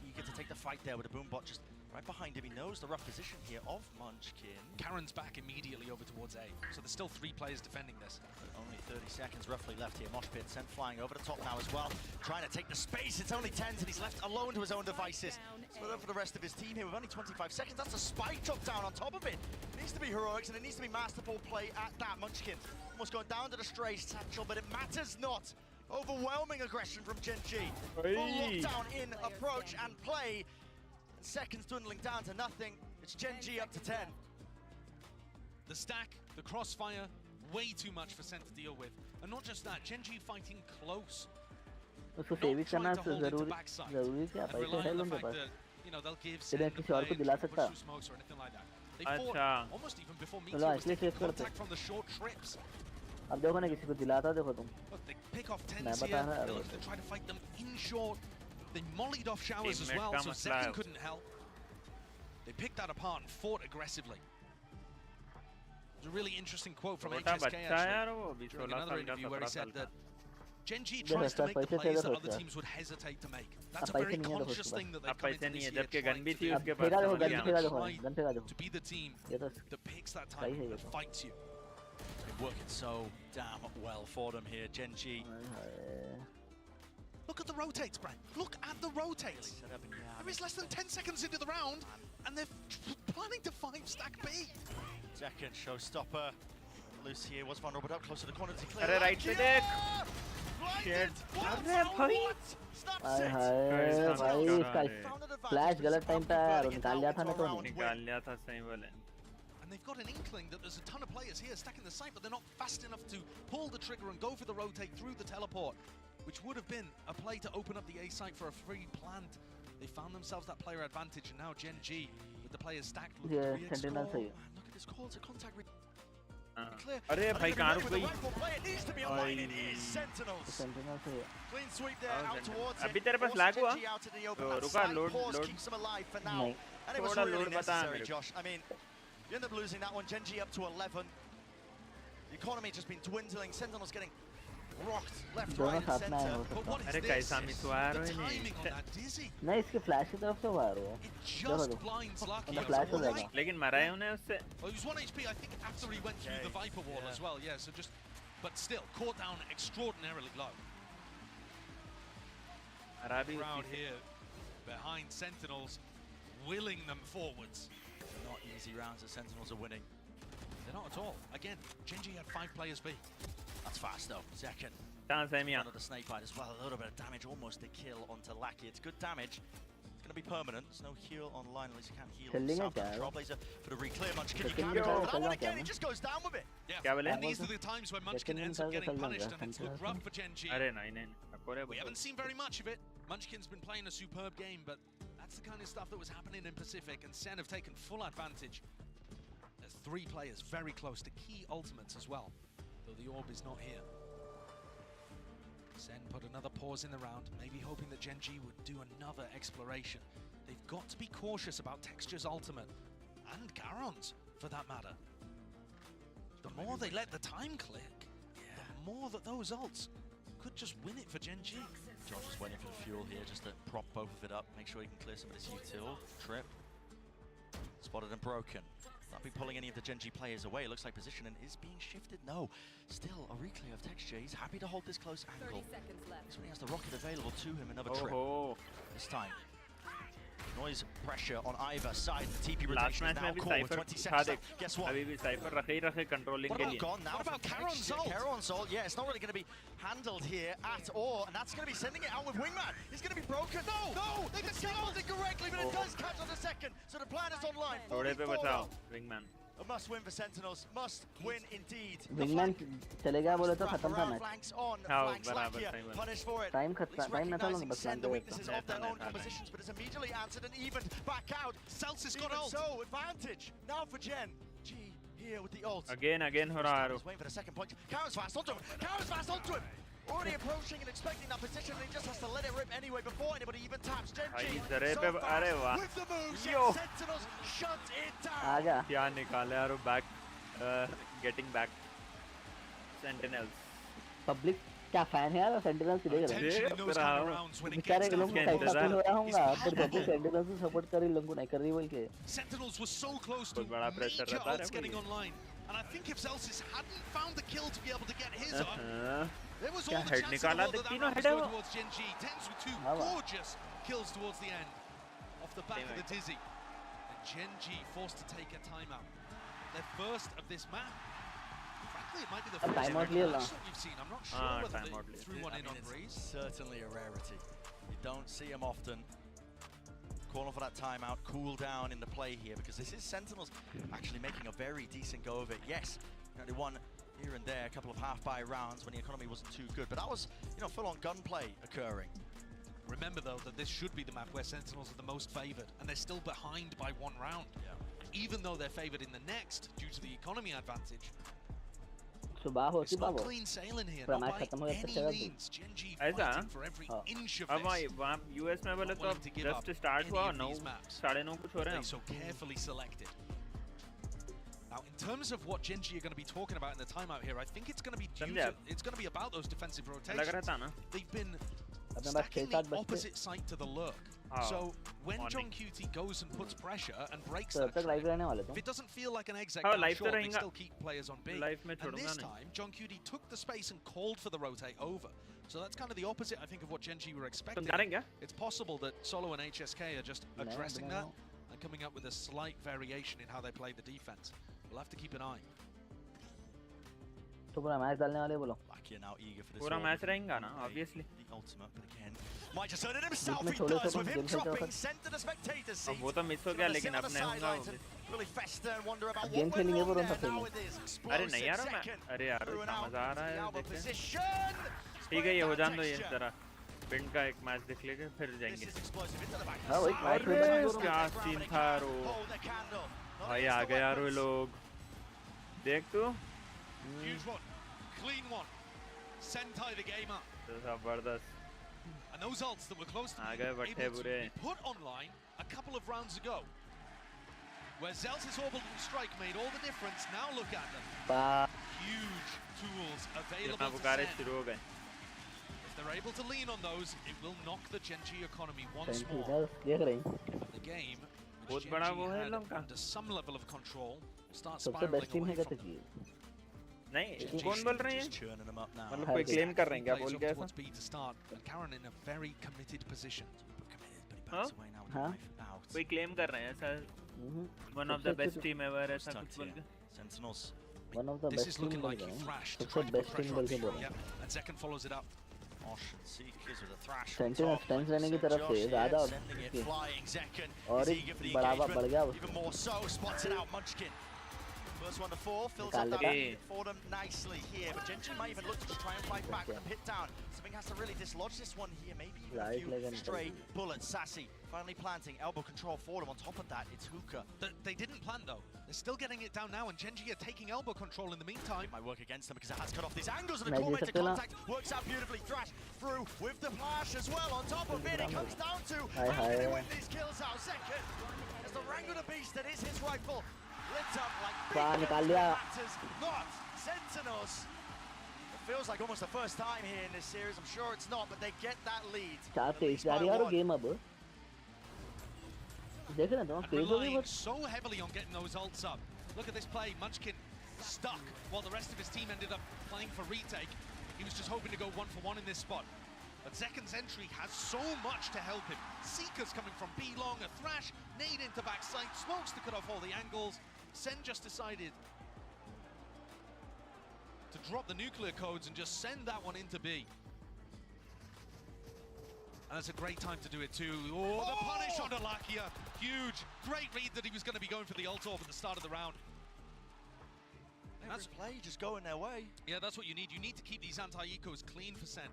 eager to take the fight there with the boombot just right behind him. He knows the rough position here of Munchkin. Caron's back immediately over towards A, so there's still 3 players defending this. Only 30 seconds roughly left here. Moshpit sent flying over the top now as well. Trying to take the space. It's only 10 and he's left alone to his own devices. So for the rest of his team here with only 25 seconds. That's a spike drop down on top of it. It needs to be heroics and it needs to be masterful play at that. Munchkin almost going down to the stray satchel, but it matters not. Overwhelming aggression from Genji. Full lockdown in approach and play. And seconds dwindling down to nothing. It's Genji up to 10. The stack, the crossfire, way too much for Sen to deal with. And not just that, Genji fighting close. उसको saving करना तो जरूरी क्या पैसे है लोगों के पास तेरे किसी और को दिला सकता अच्छा चलो इसलिए सेव करते अब देखो ना किसी को दिलाता देखो तुम मैं बता रहा They mollied off showers as well, so Zekken couldn't help. They picked that apart and fought aggressively. There's a really interesting quote from HSK actually during another interview where he said that Gen G tries to make the plays that other teams would hesitate to make. That's a very conscious thing that they've come into this year trying to do. To be the team that picks that time and fights you. It's working so damn well for them here, Gen G. Look at the rotates, Brad. Look at the rotates. There is less than 10 seconds into the round, and they're planning to 5-stack B. Second showstopper. Loose here was vulnerable, but up close to the corner to clear. Right to deck. Shit. Flash गलत time पे आया और निकाल लिया था ना तो निकाल लिया था सही बोले. And they've got an inkling that there's a ton of players here stacking the site, but they're not fast enough to pull the trigger and go for the rotate through the teleport, which would have been a play to open up the A site for a free plant. They found themselves that player advantage, and now Gen G with the players stacked. Yeah, Sentinel सही है. Look at this call to contact. अरे भाई कहाँ रुक गई? Clean sweep there out towards अभी तेरे पास lag हुआ? रुका load. नहीं. And it was really necessary, Josh. I mean, you end up losing that one. Gen G up to 11. The economy just been dwindling. Sentinel's getting rocked left, right, and center. But what is this? The timing on that dizzy. नहीं इसके flash की तरफ से वार हुआ. Just blinds Lucky. Flash हो जाएगा. लेकिन मरा है उन्हें उससे. Well, he was 1 HP, I think, after he went through the Viper wall as well. Yeah, so just, but still caught down extraordinarily low. Crowd here behind Sentinels, willing them forwards. They're not easy rounds that Sentinels are winning. They're not at all. Again, Gen G had 5 players B. That's fast though. Second. Another snake bite as well. A little bit of damage, almost a kill onto Lackey. It's good damage. It's going to be permanent. There's no heal online, at least you can't heal himself. Trailblazer for the re-clear. Munchkin, you can't go for that one again. He just goes down with it. Yeah, and these are the times when Munchkin ends up getting punished, and it's looked rough for Gen G. We haven't seen very much of it. Munchkin's been playing a superb game, but that's the kind of stuff that was happening in Pacific, and SEN have taken full advantage. There's 3 players very close to key ultimates as well, though the orb is not here. SEN put another pause in the round, maybe hoping that Gen G would do another exploration. They've got to be cautious about Texture's ultimate, and Garon's for that matter. The more they let the time click, the more that those ults could just win it for Gen G. Josh is waiting for the fuel here just to prop both of it up, make sure he can clear some of this util. Trip. Spotted and broken. Not be pulling any of the Gen G players away. It looks like positioning is being shifted. No, still a reclear of Texture. He's happy to hold this close angle. 30 seconds left. This when he has the rocket available to him. Another trip. This time. Noise pressure on either side. The TP rotation is now called with 20 seconds left. Guess what? What about gone now? What about Caron's ult? Caron's ult, yeah, it's not really going to be handled here at all, and that's going to be sending it out with Wingman. He's going to be broken. No! They just scaled it correctly, but it does catch on the second. So the plan is online. Wingman. A must win for Sentinels. Must win indeed. Wingman चले गया बोले तो खत्म था match. Flanks on. Flanks Lakia. Punished for it. Time न था लोग बस the weaknesses of their own compositions, but it's immediately answered and evened back out. Celsius got ult. So advantage now for Gen G here with the ult. Again हो रहा है. Waiting for the second point. Karen's fast onto him. Karen's fast onto him. Already approaching and expecting that position, and he just has to let it rip anyway before anybody even taps. Gen G so fast with the moves. Sentinels shut it down. क्या निकाले यार back, getting back. Sentinels. Public क्या fan है यार Sentinels देख रहे हैं. बेचारे लोग को सपोर्ट हो रहा होगा, पर जब भी Sentinels को सपोर्ट कर रही लोगों को नहीं कर रही बोल के. Sentinels was so close to major ults getting online, and I think if Celsius hadn't found the kill to be able to get his up, there was all the chance in the world that round was going towards Gen G. Tens with 2 gorgeous kills towards the end, off the back of the dizzy. And Gen G forced to take a timeout. Their first of this map. Frankly, it might be the first that you've seen. I'm not sure whether they threw one in on Breeze. Certainly a rarity. You don't see them often. Calling for that timeout, cool down in the play here, because this is Sentinels actually making a very decent go of it. Yes, only one here and there, a couple of half-buy rounds when the economy wasn't too good, but that was, you know, full-on gunplay occurring. Remember, though, that this should be the map where Sentinels are the most favored, and they're still behind by 1 round. Yeah. Even though they're favored in the next, due to the economy advantage, It's not clean sailing here, not by any means. Genji fighting for every inch of this. वहाँ US में बोले तो just start हुआ 9 9:30 कुछ हो रहे हैं. So carefully selected. Now, in terms of what Genji are going to be talking about in the timeout here, I think it's going to be about those defensive rotations. They've been stacking the opposite side to the lurk. So when John QT goes and puts pressure and breaks that, if it doesn't feel like an exec down short, they still keep players on B. And this time, John QT took the space and called for the rotate over. So that's kind of the opposite, I think, of what Genji were expecting. It's possible that Solo and HSK are just addressing that and coming up with a slight variation in how they play the defense. We'll have to keep an eye. तो पूरा match डालने वाले बोलो. Now eager for this पूरा match रहेगा ना, obviously. The ultimate, but again, might just earn it himself. He does with him dropping sent to the spectator seat. वो तो मिस हो गया लेकिन अपने होगा वो. Really fester and wonder about what went wrong there. Now it is. अरे नहीं यार मैं, अरे यार मजा आ रहा है देखते. ठीक है ये हो जान दो ये जरा. विंड का एक मैच देख लेंगे फिर जाएंगे. हाँ वही मैच क्या सीन था रो. भाई आ गए यार वो लोग. देख तू. Huge one, clean one. SEN tie the game up. जबरदस्त. And those ults that were close to able to be put online a couple of rounds ago, where Zel's orbital strike made all the difference. Now look at them. Huge tools available to SEN. If they're able to lean on those, it will knock the Genji economy once more. And the game, which Genji had under some level of control, starts spiraling away from them. नहीं कौन बोल रहे हैं मतलब कोई claim कर रहे हैं क्या बोल के ऐसा Karen in a very committed position. हाँ कोई क्लेम कर रहे हैं ऐसा one of the best team ever ऐसा कुछ बोल के Sentinels. One of the best team बोल रहे हैं सबसे best team बोल के बोल रहे हैं and second follows it up. Sentinels stance रहने की तरफ से ज़्यादा और एक बढ़ावा बढ़ गया उसका. First one to fall, fills up that for them nicely here, but Genji might even look to just try and fight back with them hit down. Something has to really dislodge this one here, maybe even a few stray bullets. Sassy finally planting, elbow control for them. On top of that, it's Hookah. They didn't plant though. They're still getting it down now, and Genji are taking elbow control in the meantime. Might work against them because it has cut off these angles, and the core to contact works out beautifully. Thrash through with the flash as well. On top of it, it comes down to how do they win these kills out? Second, as the Rangular Beast that is his rifle. Lit up like big matters not. Sentinels. It feels like almost the first time here in this series. I'm sure it's not, but they get that lead. And relying so heavily on getting those ults up. Look at this play. Munchkin stuck while the rest of his team ended up playing for retake. He was just hoping to go 1-for-1 in this spot. But Zekan's entry has so much to help him. Seeker's coming from B long, a Thrash, nade into backside, smokes to cut off all the angles. SEN just decided to drop the nuclear codes and just send that one into B. And that's a great time to do it too. Oh, the punish on Alakia. Huge. Great read that he was going to be going for the ult orb at the start of the round. That's play just going their way. Yeah, that's what you need. You need to keep these anti-ecos clean for SEN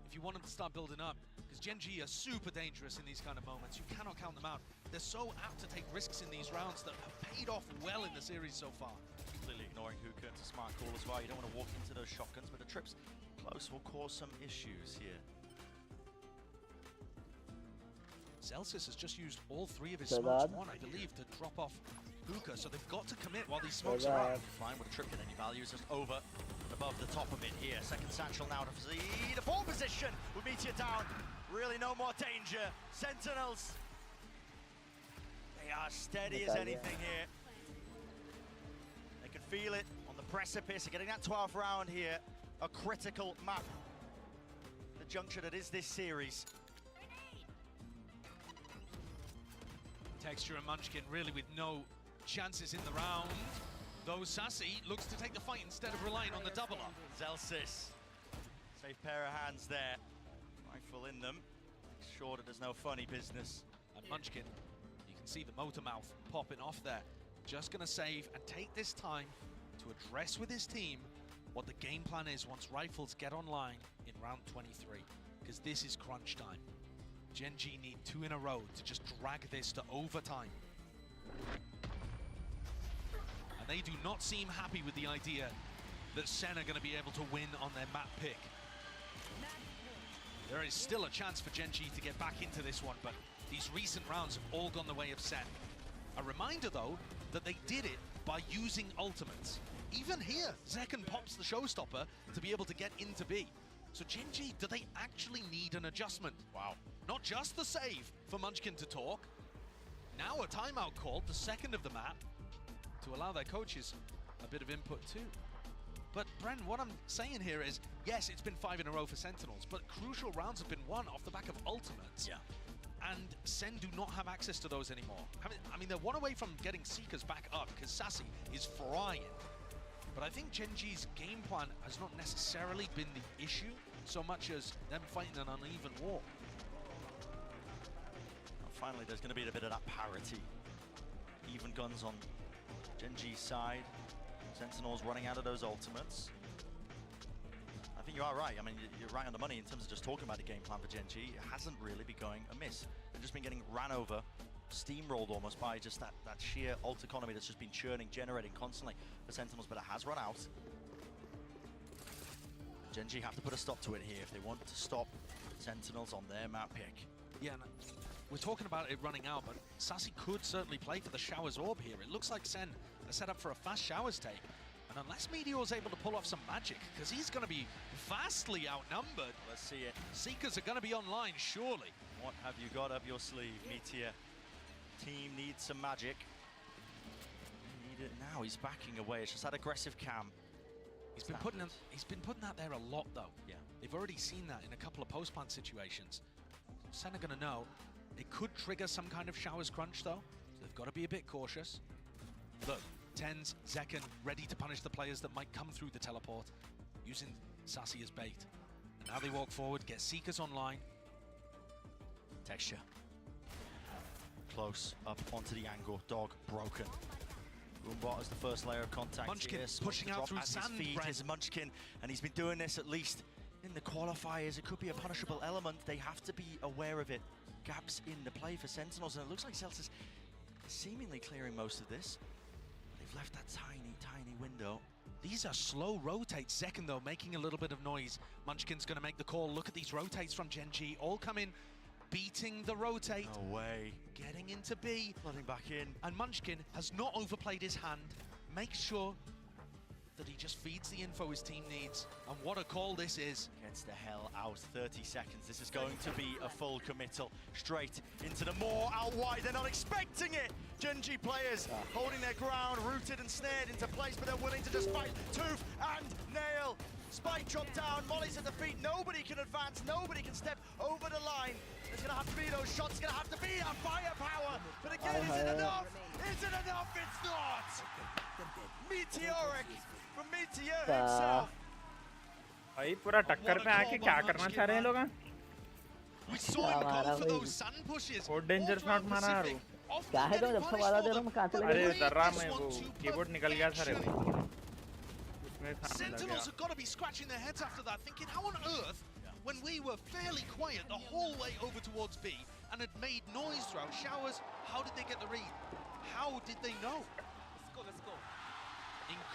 if you want them to start building up. Because Genji are super dangerous in these kind of moments. You cannot count them out. They're so apt to take risks in these rounds that have paid off well in the series so far. Completely ignoring Hookah. It's a smart call as well. You don't want to walk into those shotguns, but the trips close will cause some issues here. Celsius has just used all three of his smokes, one I believe, to drop off Hookah, so they've got to commit while these smokes are out. Fine with a trip in any value, just over above the top of it here. Second satchel now to see the form position will meet you down. Really no more danger. Sentinels, they are steady as anything here. They can feel it on the precipice of getting that 12th round here. A critical map. The juncture that is this series. Texture and Munchkin really with no chances in the round. Though Sassy looks to take the fight instead of relying on the double up. Zelsis, safe pair of hands there. Rifle in them. Sure that there's no funny business. And Munchkin, you can see the motor mouth popping off there. Just gonna save and take this time to address with his team what the game plan is once rifles get online in round 23. Because this is crunch time. Genji need 2 in a row to just drag this to overtime. And they do not seem happy with the idea that SEN are going to be able to win on their map pick. There is still a chance for Gen.G to get back into this one, but these recent rounds have all gone the way of SEN. A reminder, though, that they did it by using ultimates. Even here, Zekken pops the showstopper to be able to get into B. So Gen.G, do they actually need an adjustment? Wow. Not just the save for Munchkin to talk. Now a timeout called, the second of the map, to allow their coaches a bit of input too. But Bren, what I'm saying here is, yes, it's been 5 in a row for Sentinels, but crucial rounds have been won off the back of ultimates. Yeah. And SEN do not have access to those anymore. I mean, they're one away from getting Seekers back up, because Sassy is frying. But I think Gen.G's game plan has not necessarily been the issue, so much as them fighting an uneven war. Well, finally, there's going to be a bit of that parity. Even guns on Gen.G's side. Sentinels running out of those ultimates. I think you are right. I mean, you're right on the money in terms of just talking about the game plan for Gen.G. It hasn't really been going amiss. They've just been getting ran over, steamrolled almost by just that sheer ult economy that's just been churning, generating constantly for Sentinels, but it has run out. Gen.G have to put a stop to it here if they want to stop Sentinels on their map pick. Yeah, and we're talking about it running out, but Sassy could certainly play for the Showers Orb here. It looks like SEN are set up for a fast Showers take. And unless Meteor's able to pull off some magic, because he's going to be vastly outnumbered. Let's see it. Seekers are going to be online, surely. What have you got up your sleeve, Meteor? Team needs some magic. Need it now. He's backing away. It's just that aggressive cam. He's been putting that there a lot, though. Yeah. They've already seen that in a couple of post-plant situations. SEN are going to know. It could trigger some kind of Showers crunch, though. So they've got to be a bit cautious. Look. Tens, Zekken, ready to punish the players that might come through the teleport, using Sassy as bait. And now they walk forward, get Seekers online. Texture. Close, up onto the angle, dog broken. Roombot as the first layer of contact. Munchkin here, pushing out through sand. Is Munchkin, and he's been doing this at least in the qualifiers. It could be a punishable element. They have to be aware of it. Gaps in the play for Sentinels, and it looks like Celsius is seemingly clearing most of this. Left that tiny window. These are slow rotates. Zekken, though, making a little bit of noise. Munchkin's going to make the call. Look at these rotates from Gen.G. All come in, beating the rotate. No way. Getting into B. Flooding back in. And Munchkin has not overplayed his hand. Makes sure that he just feeds the info his team needs. And what a call this is. Gets the hell out. 30 seconds. This is going to be a full committal. Straight into the moor, out wide. They're not expecting it. Gen.G players holding their ground, rooted and snared into place, but they're willing to just fight tooth and nail. Spike dropped down, Molly's at the feet. Nobody can advance, nobody can step over the line. There's gonna have to be those shots, gonna have to be that firepower. But again, is it enough? Is it enough? It's not! Meteoric from Meteor himself. भाई पूरा टक्कर पे आके क्या करना चाह रहे हैं लोग? We saw him go for those sun pushes. Code danger shot मारा यार. क्या है तो जब से वाला दे रहा हूँ कहाँ चले गए? अरे दर्रा में वो कीबोर्ड निकल गया सारे भाई. Sentinels have got to be scratching their heads after that, thinking, how on earth, when we were fairly quiet the whole way over towards B and had made noise throughout Showers, how did they get the read? How did they know? Let's go.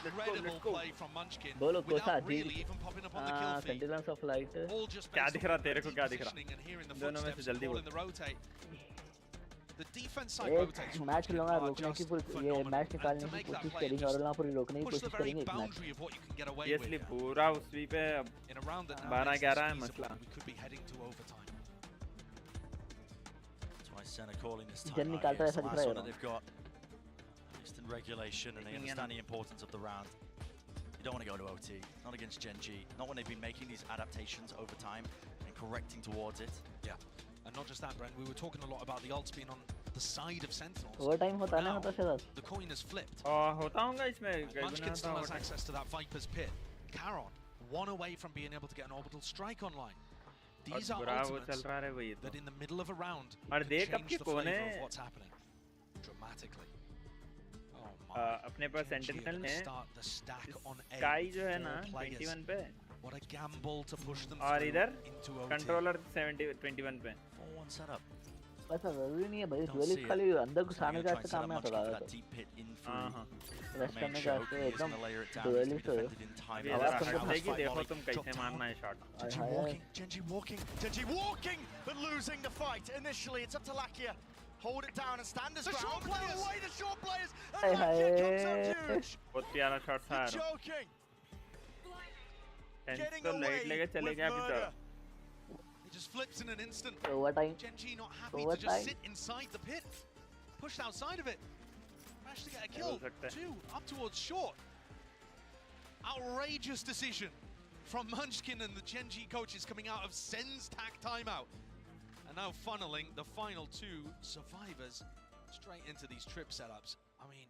Incredible play from Munchkin without really even popping up on the kill feed. Sentinels of Light. All just क्या दिख रहा तेरे को क्या दिख रहा? and hearing the footsteps and calling the rotate. The defense side rotates. Match लगा रोकने की पूरी ये मैच निकालने की कोशिश करेंगे और ना पूरी रोकने की कोशिश करेंगे एक मैच. ये इसलिए पूरा उसी पे 12-11 है मसला. We could be heading to overtime. That's why SEN are calling this time. जन निकालता है ऐसा दिख रहा है. They've got instant regulation and they understand the importance of the round. You don't want to go to OT, not against Gen.G, not when they've been making these adaptations over time and correcting towards it. Yeah. And not just that, Brent, we were talking a lot about the ults being on the side of Sentinels. Overtime होता ना होता शायद. The coin has flipped. होता होगा इसमें. Munchkin still has access to that Viper's pit. Caron, one away from being able to get an orbital strike online. These are ultimates that in the middle of a round can change the flavor of what's happening dramatically. अपने पास sentinel ने sky जो है ना 21 पे What a gamble to push them और इधर into OT. Controller 21 पे. 4-1 setup. वैसा जरूरी नहीं है भाई, ड्यूलिस्ट खाली अंदर घुसाने का ऐसा काम है थोड़ा सा। रेस्ट करने का ऐसे एकदम ड्यूलिस्ट हो। आवाज सुन के देखो तुम कैसे मारना है shot. Genji walking, but losing the fight. Initially, it's up to Lakia. Hold it down and stand as ground. Blow away the short players. And Lakia comes out huge. बहुत प्यारा शॉट था यार। Joking. टेंस तो light लेके चले गया अभी तक। He just flips in an instant. Overtime. Genji not happy to just sit inside the pit. Pushed outside of it. Managed to get a kill. Two up towards short. Outrageous decision from Munchkin and the Genji coaches coming out of SEN's TAC timeout. And now funneling the final two survivors straight into these trip setups. I mean,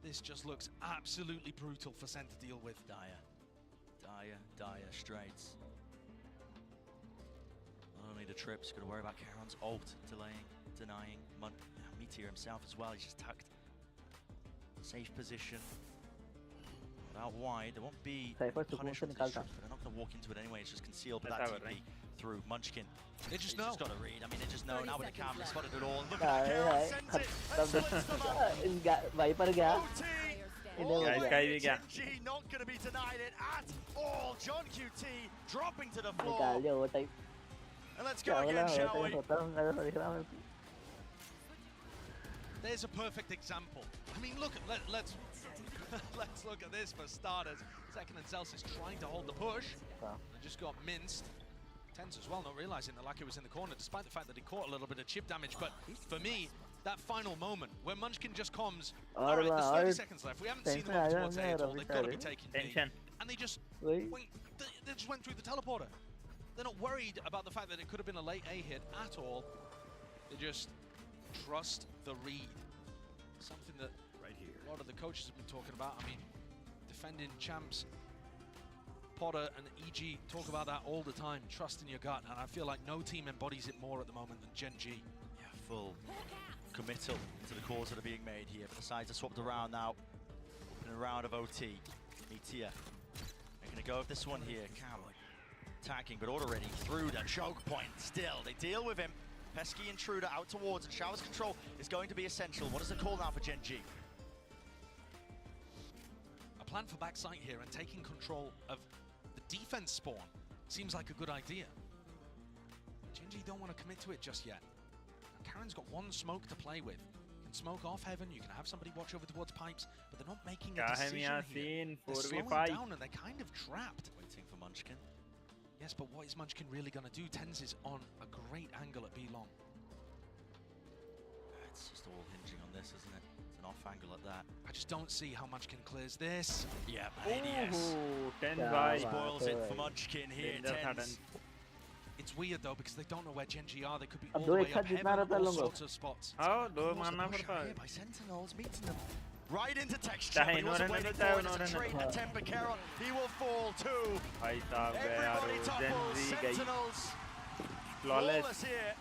this just looks absolutely brutal for SEN to deal with. Dire straights. Not only the trips, got to worry about Karon's ult, denying Meteor himself as well. He's just tucked. Safe position. Out wide, there won't be punishment for this trip, but they're not going to walk into it anyway. It's just concealed by that TP through Munchkin. They just know. He's got to read. I mean, they just know. Now with the camera, spotted it all. Look at that, Karon sends it. And splits them up. Viper gaya. Genji not going to be denied it at all. John QT dropping to the floor. And let's go again, shall we? There's a perfect example. I mean, look, let's let's look at this for starters. Second and Celsius trying to hold the push. They just got minced. Tense as well, not realizing that Lucky was in the corner, despite the fact that he caught a little bit of chip damage. But for me, that final moment where Munchkin just comes, all right, there's 30 seconds left. We haven't seen them over towards A at all. They've got to be taking B. And they just went through the teleporter. They're not worried about the fact that it could have been a late A hit at all. They just trust the read. Something that a lot of the coaches have been talking about. I mean, defending champs, Potter and EG talk about that all the time, trust in your gut, and I feel like no team embodies it more at the moment than Genji. Yeah, full committal to the calls that are being made here, but the sides are swapped around now. In a round of OT, Meteor making a go of this one here. Cowboy attacking, but already through the choke point. Still, they deal with him. Pesky intruder out towards it. Shower's control is going to be essential. What is the call now for Genji? A plan for backside here and taking control of the defense spawn seems like a good idea. Genji don't want to commit to it just yet. Karen's got one smoke to play with. You can smoke off heaven, you can have somebody watch over towards pipes, but they're not making a decision here. They're slowing down and they're kind of trapped. Waiting for Munchkin. Yes, but what is Munchkin really going to do? Tens is on a great angle at B long. It's just all hinging on this, isn't it? It's an off angle at that. I just don't see how Munchkin clears this. Yeah, ADS. 10 by spoils it for Munchkin here. Tens. It's weird though because they don't know where Genji are. They could be all the way up heaven, all sorts of spots. Oh, do मारना पड़ता है. By Sentinels meeting them. Right into texture. He wasn't waiting for it. It's a trade attempt, but Karon, he will fall too. Everybody topples. Sentinels. Flawless here.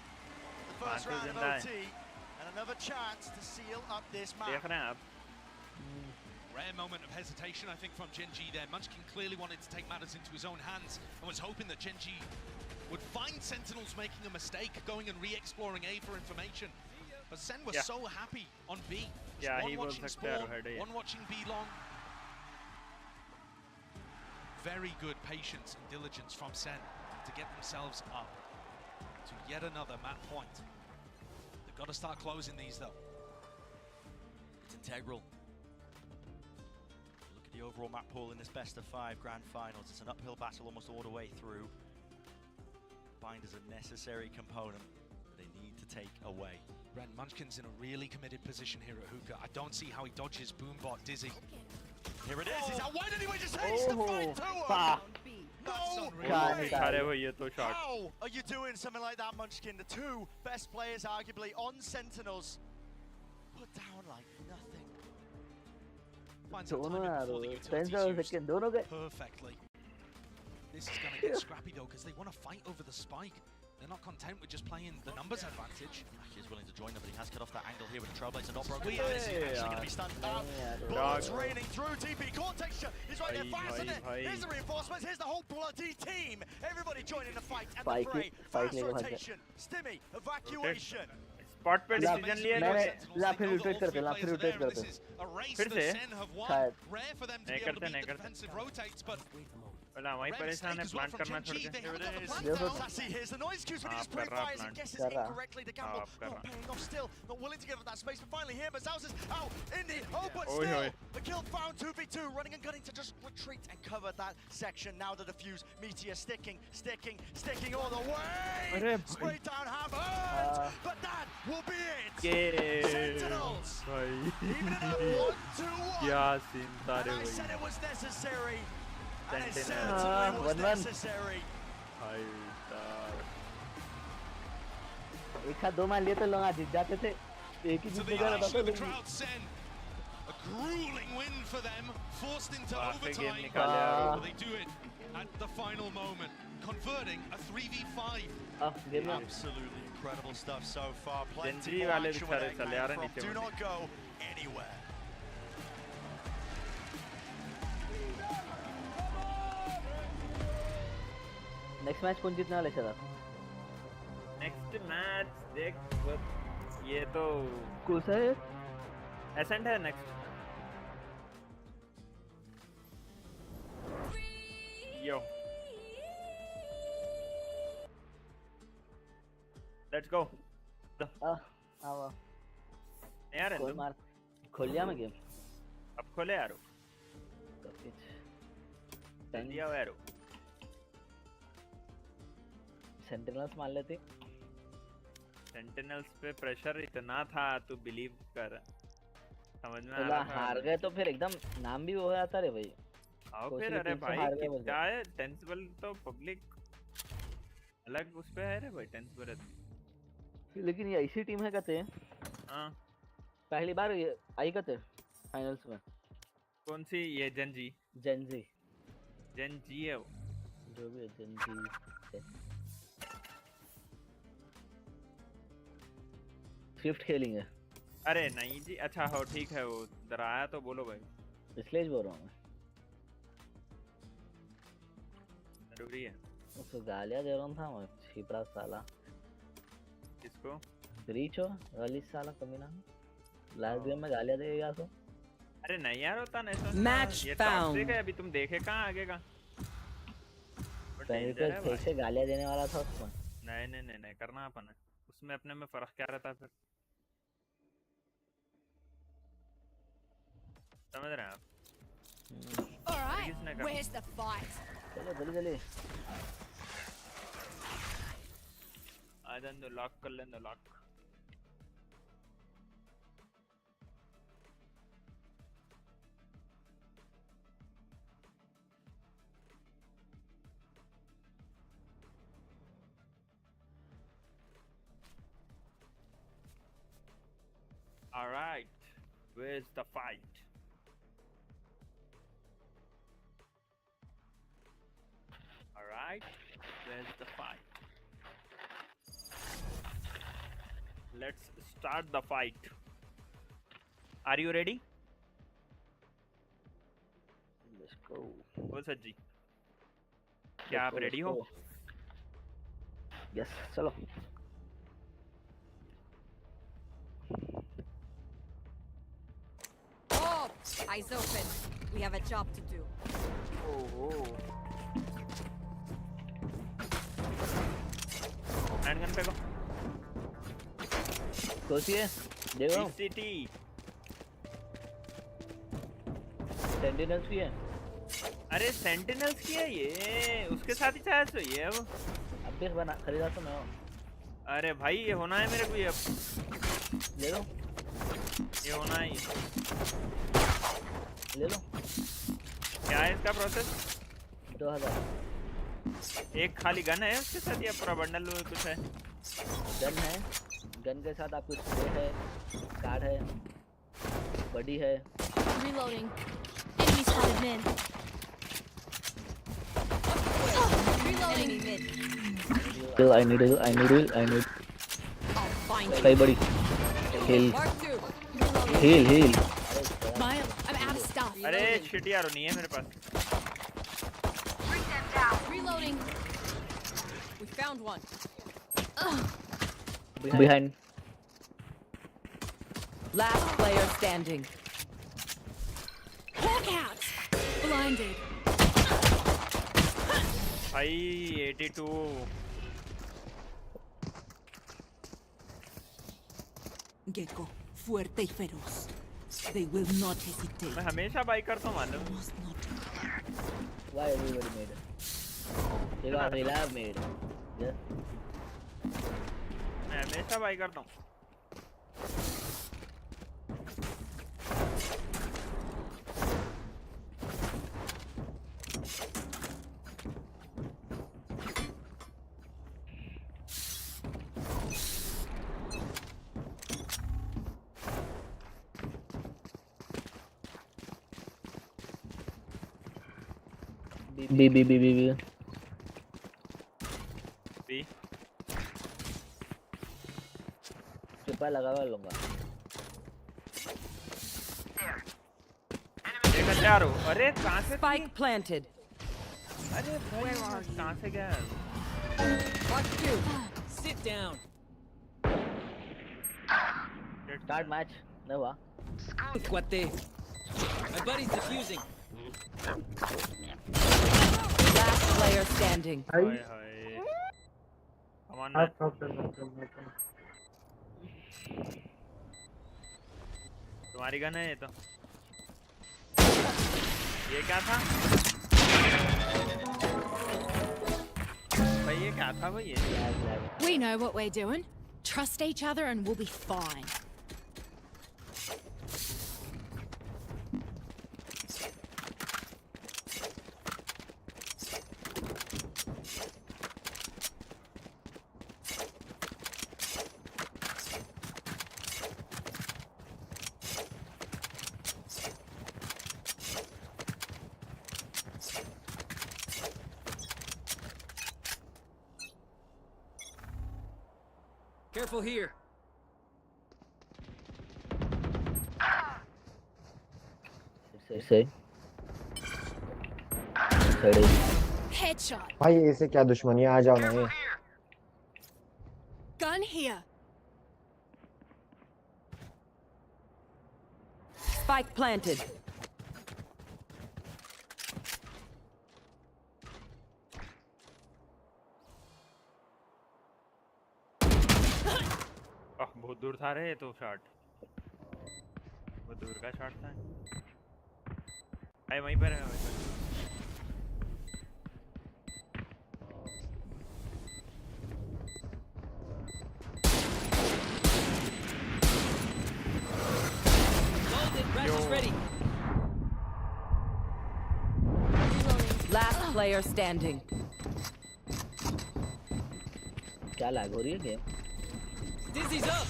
The first round of OT. And another chance to seal up this map. Rare moment of hesitation, I think, from Genji there. Munchkin clearly wanted to take matters into his own hands and was hoping that Genji would find Sentinels making a mistake, going and re-exploring A for information. But Sen was so happy on B. Yeah, one watching spawn, one watching B long. Very good patience and diligence from Sen to get themselves up to yet another map point. They've got to start closing these though. It's integral. Look at the overall map pool in this best of 5 grand finals. It's an uphill battle almost all the way through. Bind is a necessary component that they need to take away. Ren, Munchkin's in a really committed position here at Hookah. I don't see how he dodges Boombot Dizzy. Here it is. He's out wide anyway. Just hates the fight to him. No way. How are you doing something like that, Munchkin? The two best players, arguably, on Sentinels, put down like nothing. Finds a timing before the utilities used perfectly. This is going to get scrappy though, because they want to fight over the spike. they're not content with just playing the numbers advantage. He is willing to join them, but he has cut off that angle here with the Trailblazer not broken. This is actually going to be stunned out. Bullets raining through. TP Cortex is right there, fires in it. Here's the reinforcements. Here's the whole bloody team. Everybody joining the fight and the fray. Fast rotation, stimmy, evacuation. Spot पे decision लिया मैंने ला फिर rotate करते फिर से शायद नहीं करते पहला वहीं परेशान है प्लांट करना छोड़ के Sassy hears the noise cues when he just pre-fires and guesses incorrectly to gamble. Not paying off still, not willing to give up that space, but finally here, Mazals is out in the open still. The kill found 2v2, running and gunning to just retreat and cover that section. Now the defuse, Meteor sticking all the way. Spray down hammered, but that will be it. Sentinels, even in a 1-2-1. And I said it was necessary. And it certainly was necessary. एक हाथ दो मान लिए तो लोग आज जीत जाते थे एक ही जीतने का रहता था A grueling win for them, forced into overtime, but they do it at the final moment, converting a 3v5. Absolutely incredible stuff so far. Plenty more action where they came from. Do not go anywhere. Next match कौन जीतने वाला है शायद next match देख ये तो Corsair accent है next yo let's go आओ यार कोई मार खोल लिया मैं गेम अब खोले यारो दिया यारो सेंटिनल्स मान लेते सेंटिनल्स पे प्रेशर इतना था तू बिलीव कर समझ में आ रहा था हार गए तो फिर एकदम नाम भी हो जाता रे भाई आओ फिर अरे भाई क्या है टेंसिबल तो पब्लिक अलग उस पे है रे भाई टेंसिबल लेकिन ये ऐसी टीम है कहते हैं हां पहली बार आई कहते फाइनल्स में कौन सी ये जनजी है वो जो भी है जनजी स्विफ्ट खेलेंगे अरे नहीं जी अच्छा हो ठीक है वो डराया तो बोलो भाई इसलिए बोल रहा हूँ मैं जरूरी है उसको गालियाँ दे रहा था मैं छिपड़ा साला किसको ब्रीच हो वाली साला कमीना लास्ट गेम में गालियाँ देगा तो अरे नहीं यार होता नहीं तो मैच टॉक्सिक है अभी तुम देखे कहाँ आगे का पहले तो ऐसे गालियाँ देने वाला था उसको नहीं करना अपन है उसमें अपने में फर्क क्या रहता फिर समझ रहे हैं आप Alright, where's the fight? चलो जल्दी आ जान दो लॉक कर लें दो lock Alright, where's the fight? Alright, where's the fight? Let's start the fight. Are you ready? Let's go. बोल सज्जी क्या आप रेडी हो? Yes, चलो Eyes open. We have a job to do. Oh. Handgun पे को कोसी है देखो VCT सेंटिनल्स की है अरे सेंटिनल्स की है ये उसके साथ ही चाहे तो ये अब देख बना खरीदा तो मैं अरे भाई ये होना है मेरे को ये अब ले लो ये होना है ले लो क्या है इसका प्रोसेस 2000 एक खाली गन है उसके साथ या पूरा बंडल कुछ है गन के साथ आपको स्प्रे है कार्ड है बॉडी है Reloading. Enemy spotted mid. Reloading. Enemy mid. I need. Stay buddy. Heal. Mile, I'm out of stuff. अरे shit यार नहीं है मेरे पास. Reloading. We found one. Behind. Last player standing. Hawk out. Blinded. भाई 82. Gecko, fuerte y feroz. They will not hesitate. मैं हमेशा by करता हूँ मालूम. Why everybody made it? You got me lab made. Yeah. मैं हमेशा बाई करता हूँ. B. चिपा लगा हुआ लूंगा. एक हज़ार हो. अरे कहाँ से? Spike planted. अरे भाई कहाँ से गया? Watch two. Sit down. Start match. No हुआ. Cuate. My buddy's defusing. Last player standing. Come on, man. तुम्हारी गन है ये तो. ये क्या था? भाई ये क्या था भाई ये? We know what we're doing. Trust each other and we'll be fine. Careful here. Say. Headshot. भाई ऐसे क्या दुश्मनी आ जाओ ना ये. Gun here. Spike planted. बहुत दूर था रे तो शॉट. बहुत दूर का शॉट था. भाई वहीं पर है. Ready. Last player standing. क्या लैग हो रही है गेम? Dizzy's up.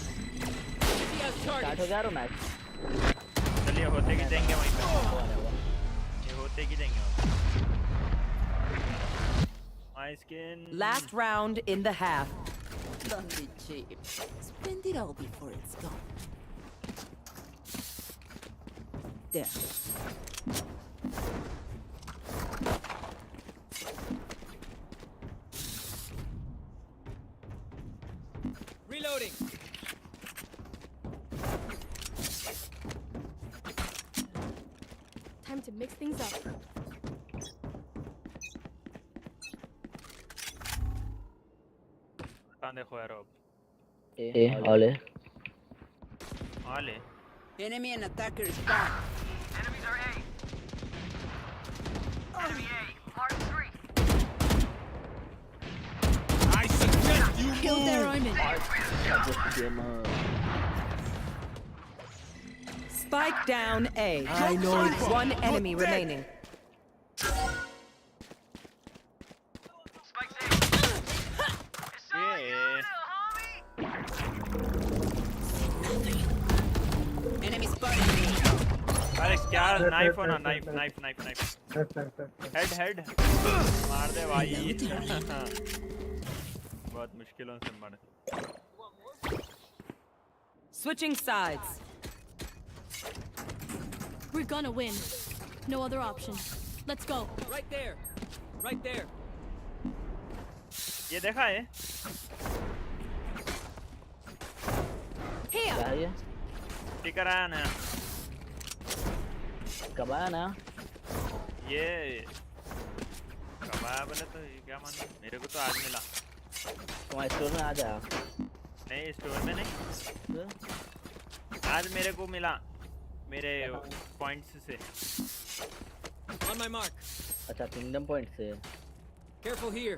स्टार्ट हो गया मैच. चलिए होते की देंगे वहीं पे. ये होते की देंगे. My skin. Last round in the half. Don't be cheap. Spend it all before it's gone. There. Reloading. Time to mix things up. कहाँ देखो यार अब? ऑले. ऑले. Enemy and attacker spot. Enemies are A. Enemy A. Mark 3. I suggest you Kill their omen. Spike down A. I know it's one enemy remaining. Spike's A. Enemy spotted. Alex, क्या knife हो ना? Knife. Head. मार दे भाई. बहुत मुश्किलों से मरे. Switching sides. We're gonna win. No other option. Let's go. Right there. Right there. ये देखा है? क्या है ये? स्टिकर आया ना? कब आया ना? ये कब आया बोले तो ये क्या माने? मेरे को तो आज मिला. तुम्हारे स्टोर में आ जा. नहीं स्टोर में नहीं. आज मेरे को मिला मेरे पॉइंट्स से. On my mark. अच्छा किंगडम पॉइंट से. Careful here.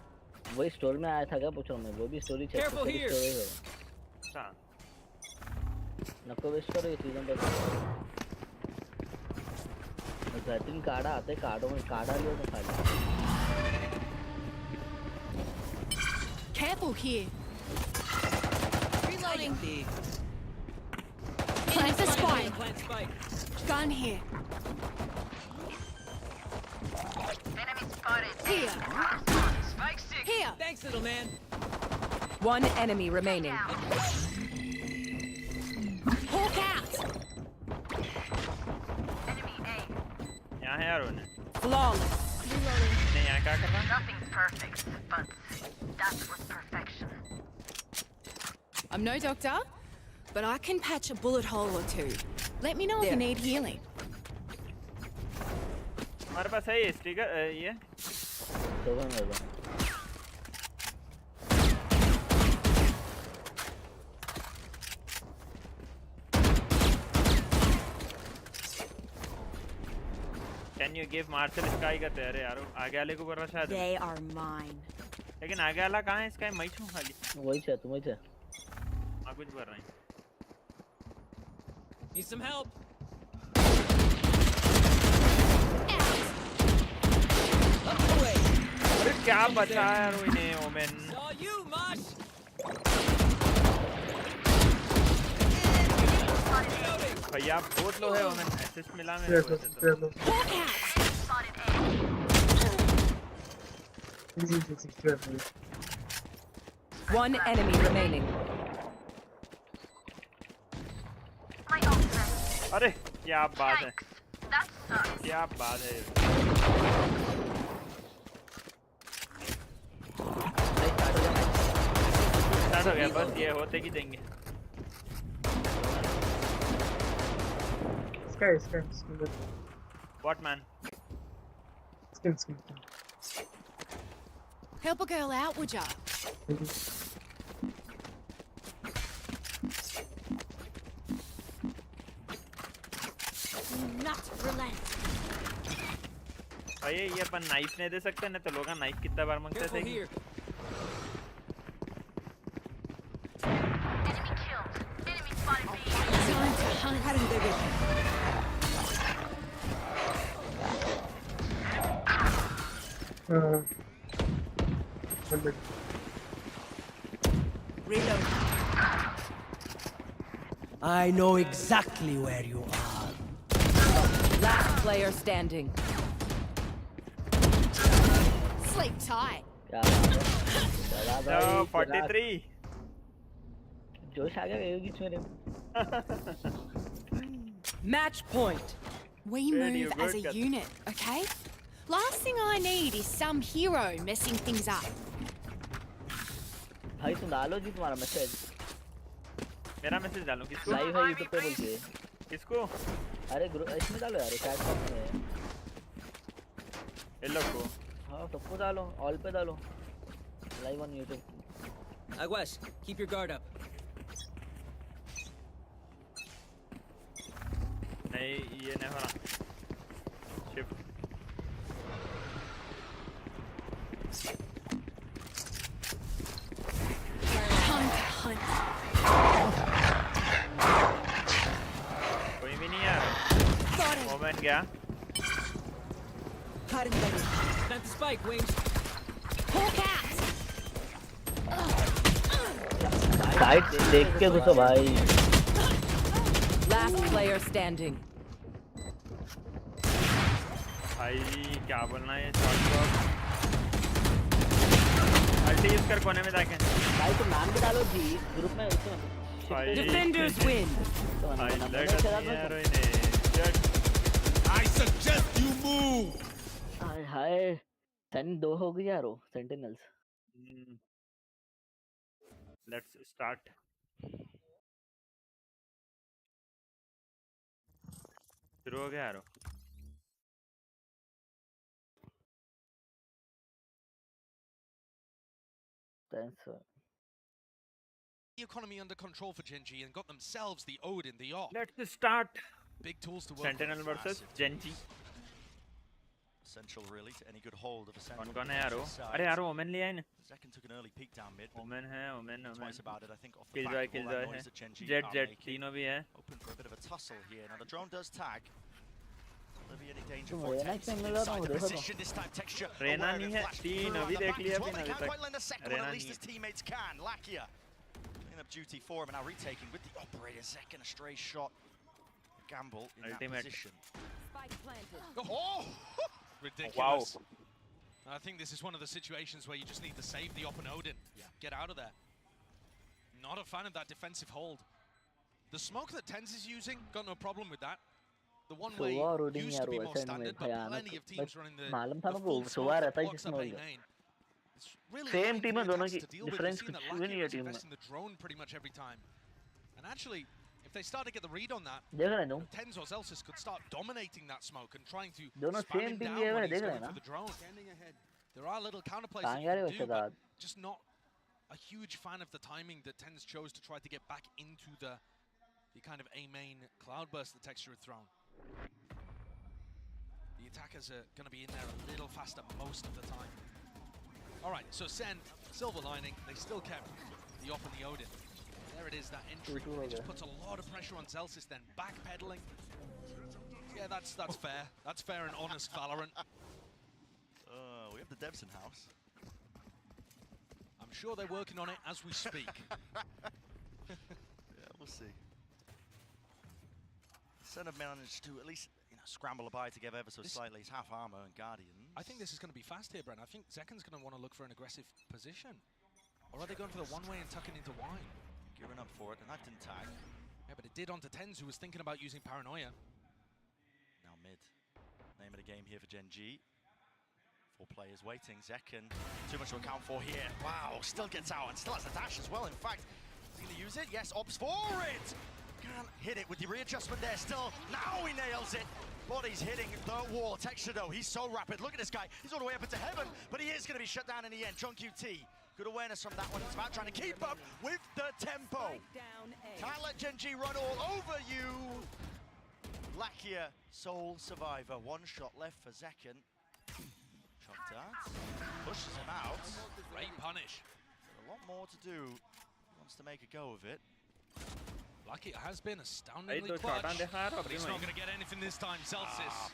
वही स्टोर में आया था क्या पूछ रहा हूँ मैं. वो भी स्टोरी चेक Careful here. अच्छा. नको वेस्ट करो ये सीजन पर. बेहतरीन कार्ड आते कार्डों में कार्ड लियो तो खाली. Careful here. Reloading. Plant the spike. Gun here. Enemy spotted. Here. Spike stick. Here. Thanks, little man. One enemy remaining. Hawk out. Enemy A. यहाँ है यार उन्हें. Flawless. Reloading. नहीं यहाँ क्या कर रहा? Nothing's perfect, but that was perfection. I'm no doctor, but I can patch a bullet hole or two. Let me know if you need healing. हमारे पास है ये स्टिकर ये. तो मेरे को. Can you give Marcel Sky का तेरे यारो आगे वाले को बर्रा शायद. They are mine. लेकिन आगे वाला कहाँ है इसका मैं छूँ खाली. वही है तुम वही है. मैं कुछ कर रहा हूँ. Need some help. अरे क्या बचा यार इन्हें ओमेन. Saw you, Mosh. भैया बहुत लो है ओमेन. असिस्ट मिला मेरे को वैसे तो. One enemy remaining. अरे क्या बात है. That sucks. क्या बात है. स्टार्ट हो गया बस ये होते की देंगे. Sky. What man? Skin. Help a girl out, would ya? Not relent. भाई ये अपन नाइफ नहीं दे सकते ना तो लोग नाइफ कितना बार मांगते थे. Enemy killed. Enemy spotted B. Time to hunt. Reload. I know exactly where you are. Last player standing. Sleep tight. क्या 43. जोश आ गया बीच में. Match point. We move as a unit, okay? Last thing I need is some hero messing things up. भाई तुम डालो जी तुम्हारा message. मेरा message डालूं किसको? लाइव है यूट्यूब पे बोल के. किसको? अरे इसमें डालो यार चैट बॉक्स में. ये लोग को. हाँ सबको डालो ऑल पे डालो. Live on YouTube. Aguas, keep your guard up. नहीं ये नहीं हो रहा. शिफ्ट. Time to hunt. कोई भी नहीं यार. मोमेंट क्या? Plant the spike, Wings. Hawk out. Side देख के घुसो भाई. Last player standing. भाई क्या बोलना है शॉट बॉक्स. ulti use कर कोने में जाके भाई तो नाम भी डालो जी ग्रुप में उसमें Defenders win. I suggest you move. हाय सेन 2 हो गई यारो सेंटिनल्स. Let's start. शुरू हो गया यारो. Thanks sir. The economy under control for Gen.G and got themselves the Odin, the AWP. Let's start. Big tools to work Sentinel versus Gen.G. Essential really to any good hold of a Sentinel. कौन है यारो? अरे यारो women लिया है ना? Second took an early peek down mid. Omen है, Omen. Twice about it, I think, off the back of all that noise that Gen.G Jet तीनों भी है. Open for a bit of a tussle here. Now the drone does tag. Will there be any danger for Tex inside the position this time? Texture. Raina नहीं है. तीन अभी देख लिया Well, अभी they अभी can't quite lend a तक. second one, at least his teammates can. Lakia cleaning up duty for him and now retaking with the operator. Second, a stray shot. Gamble in that position. Spike planted. Oh! Ridiculous. Wow. I think this is one of the situations where you just need to save the Op and Odin. Get out of there. Not a fan of that defensive hold. The smoke that Tens is using, got no problem with that. The one way used to be more standard, but plenty of teams running the full smoke blocks up A main. It's really Same team to दोनों की deal with. difference We've seen कुछ that भी नहीं है Lakia team में. invest in the drone pretty much every time. And actually, if they start to get the read on that, देख रहे हो? Tens or Celsius could start dominating that smoke and trying to दोनों spam same him team down ये when है he's देख रहे going हैं for ना? the drone. There are little counterplays कहाँ that गया you can do, वैसे but just not a huge fan of the timing that Tens chose to try to get back into the kind of A main cloudburst that Texture had thrown. The attackers are going to be in there a little faster most of the time. All right, so SEN, silver lining, they still kept the Op and the Odin. There it is, that entry. It just puts a lot of pressure on Celsius then, backpedaling. Yeah, that's fair. That's fair and honest, Valorant. We have the devs in house. I'm sure they're working on it as we speak. Yeah, we'll see. SEN have managed to at least scramble a buy together ever so slightly. It's half armor and Guardians. I think this is going to be fast here, Brent. I think Zeken's going to want to look for an aggressive position. Or are they going for the one-way and tucking into wine? Gearing up for it, and that didn't tag. Yeah, but it did onto Tens, who was thinking about using Paranoia. Now mid. Name of the game here for Gen.G. 4 players waiting. Zeken, too much to account for here. Wow, still gets out and still has a dash as well. In fact, is he going to use it? Yes, opts for it! Can't hit it with the readjustment there still. Now he nails it. Body's hitting the wall. Texture though, he's so rapid. Look at this guy. He's all the way up into heaven, but he is going to be shut down in the end. John QT, good awareness from that one. It's about trying to keep up with the tempo. Can't let Gen.G run all over you. Lakia, sole survivor. One shot left for Zeken. Shot dart. Pushes him out. Great punish. A lot more to do. He wants to make a go of it. Lucky it has been astoundingly clutch, but he's not going to get anything this time. Celsius.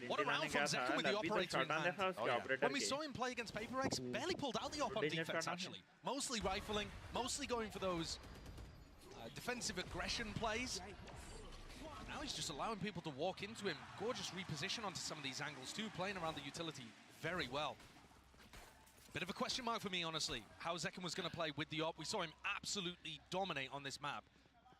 What a round from Zeken with the operator in hand. When we saw him play against Paper X, barely pulled out the op on defense actually. Mostly rifling, mostly going for those defensive aggression plays. Now he's just allowing people to walk into him. Gorgeous reposition onto some of these angles too, playing around the utility very well. Bit of a question mark for me, honestly, how Zeken was going to play with the op. We saw him absolutely dominate on this map.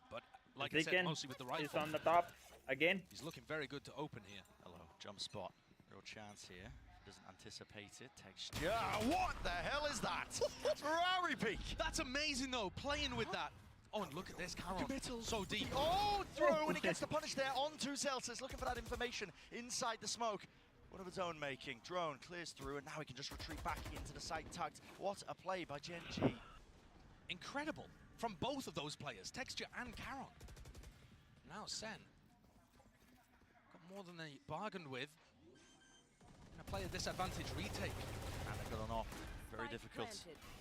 But like I said, mostly with the rifle. He's on the top again. He's looking very good to open here. Hello, jump spot. Real chance here. Doesn't anticipate it. Texture. What the hell is that? Ferrari peak. That's amazing, though, playing with that. Oh, and look at this, Caron. So deep. Oh, through, and he gets the punish there onto Celsius, looking for that information inside the smoke. One of his own making. Drone clears through, and now he can just retreat back into the site tucked. What a play by Gen.G. Incredible from both of those players, Texture and Caron. Now SEN got more than they bargained with. A player disadvantage retake. And they've got an off. Very difficult.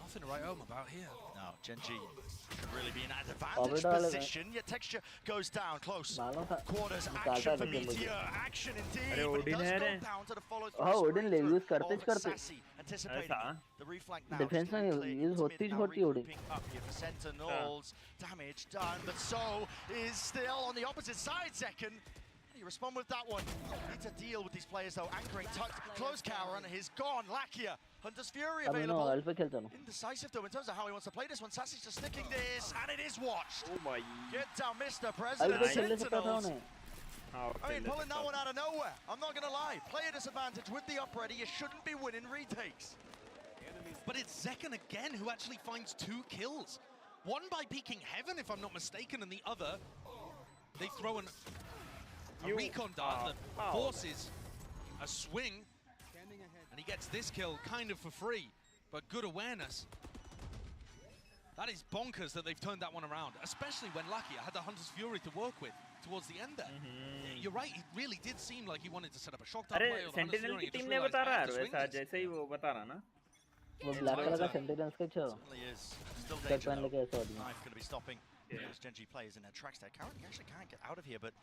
Nothing to write home about here. No, Gen.G should really be in an advantage position. Yet Texture goes down close. Quarters action for Meteor. Action indeed. But it does go down to the follow-through. Odin ले use करते Sassy anticipating the reflank now. Defense में use होती Odin. Up here for Sentinels. Damage done, but so is still on the opposite side. Zeken. you respond with that one? Need to deal with these players though. Anchoring, tucked, close cower, and he's gone. Lakia, Hunter's Fury available. Indecisive though in terms of how he wants to play this one. Sassy's just sticking this, and it is watched. Oh my. Get down, Mr. President. Sentinels. I mean, pulling that one out of nowhere. I'm not gonna lie. Player disadvantage with the up ready. You shouldn't be winning retakes. But it's Zekken again who actually finds 2 kills. One by peeking Heaven, if I'm not mistaken, and the other, they throw a recon dart that forces a swing, and he gets this kill kind of for free, but good awareness. That is bonkers that they've turned that one around, especially when Lakia had the Hunter's Fury to work with towards the end there. You're right, it really did seem like he wanted to set up a shock down play. Sentinel की team ने बता रहा है वैसा जैसे ही वो बता रहा ना. वो ब्लैक कलर का सेंटिनेल्स का छो Knife going to be stopping. Those Gen G players in their tracks there. Karen actually can't get out of here, but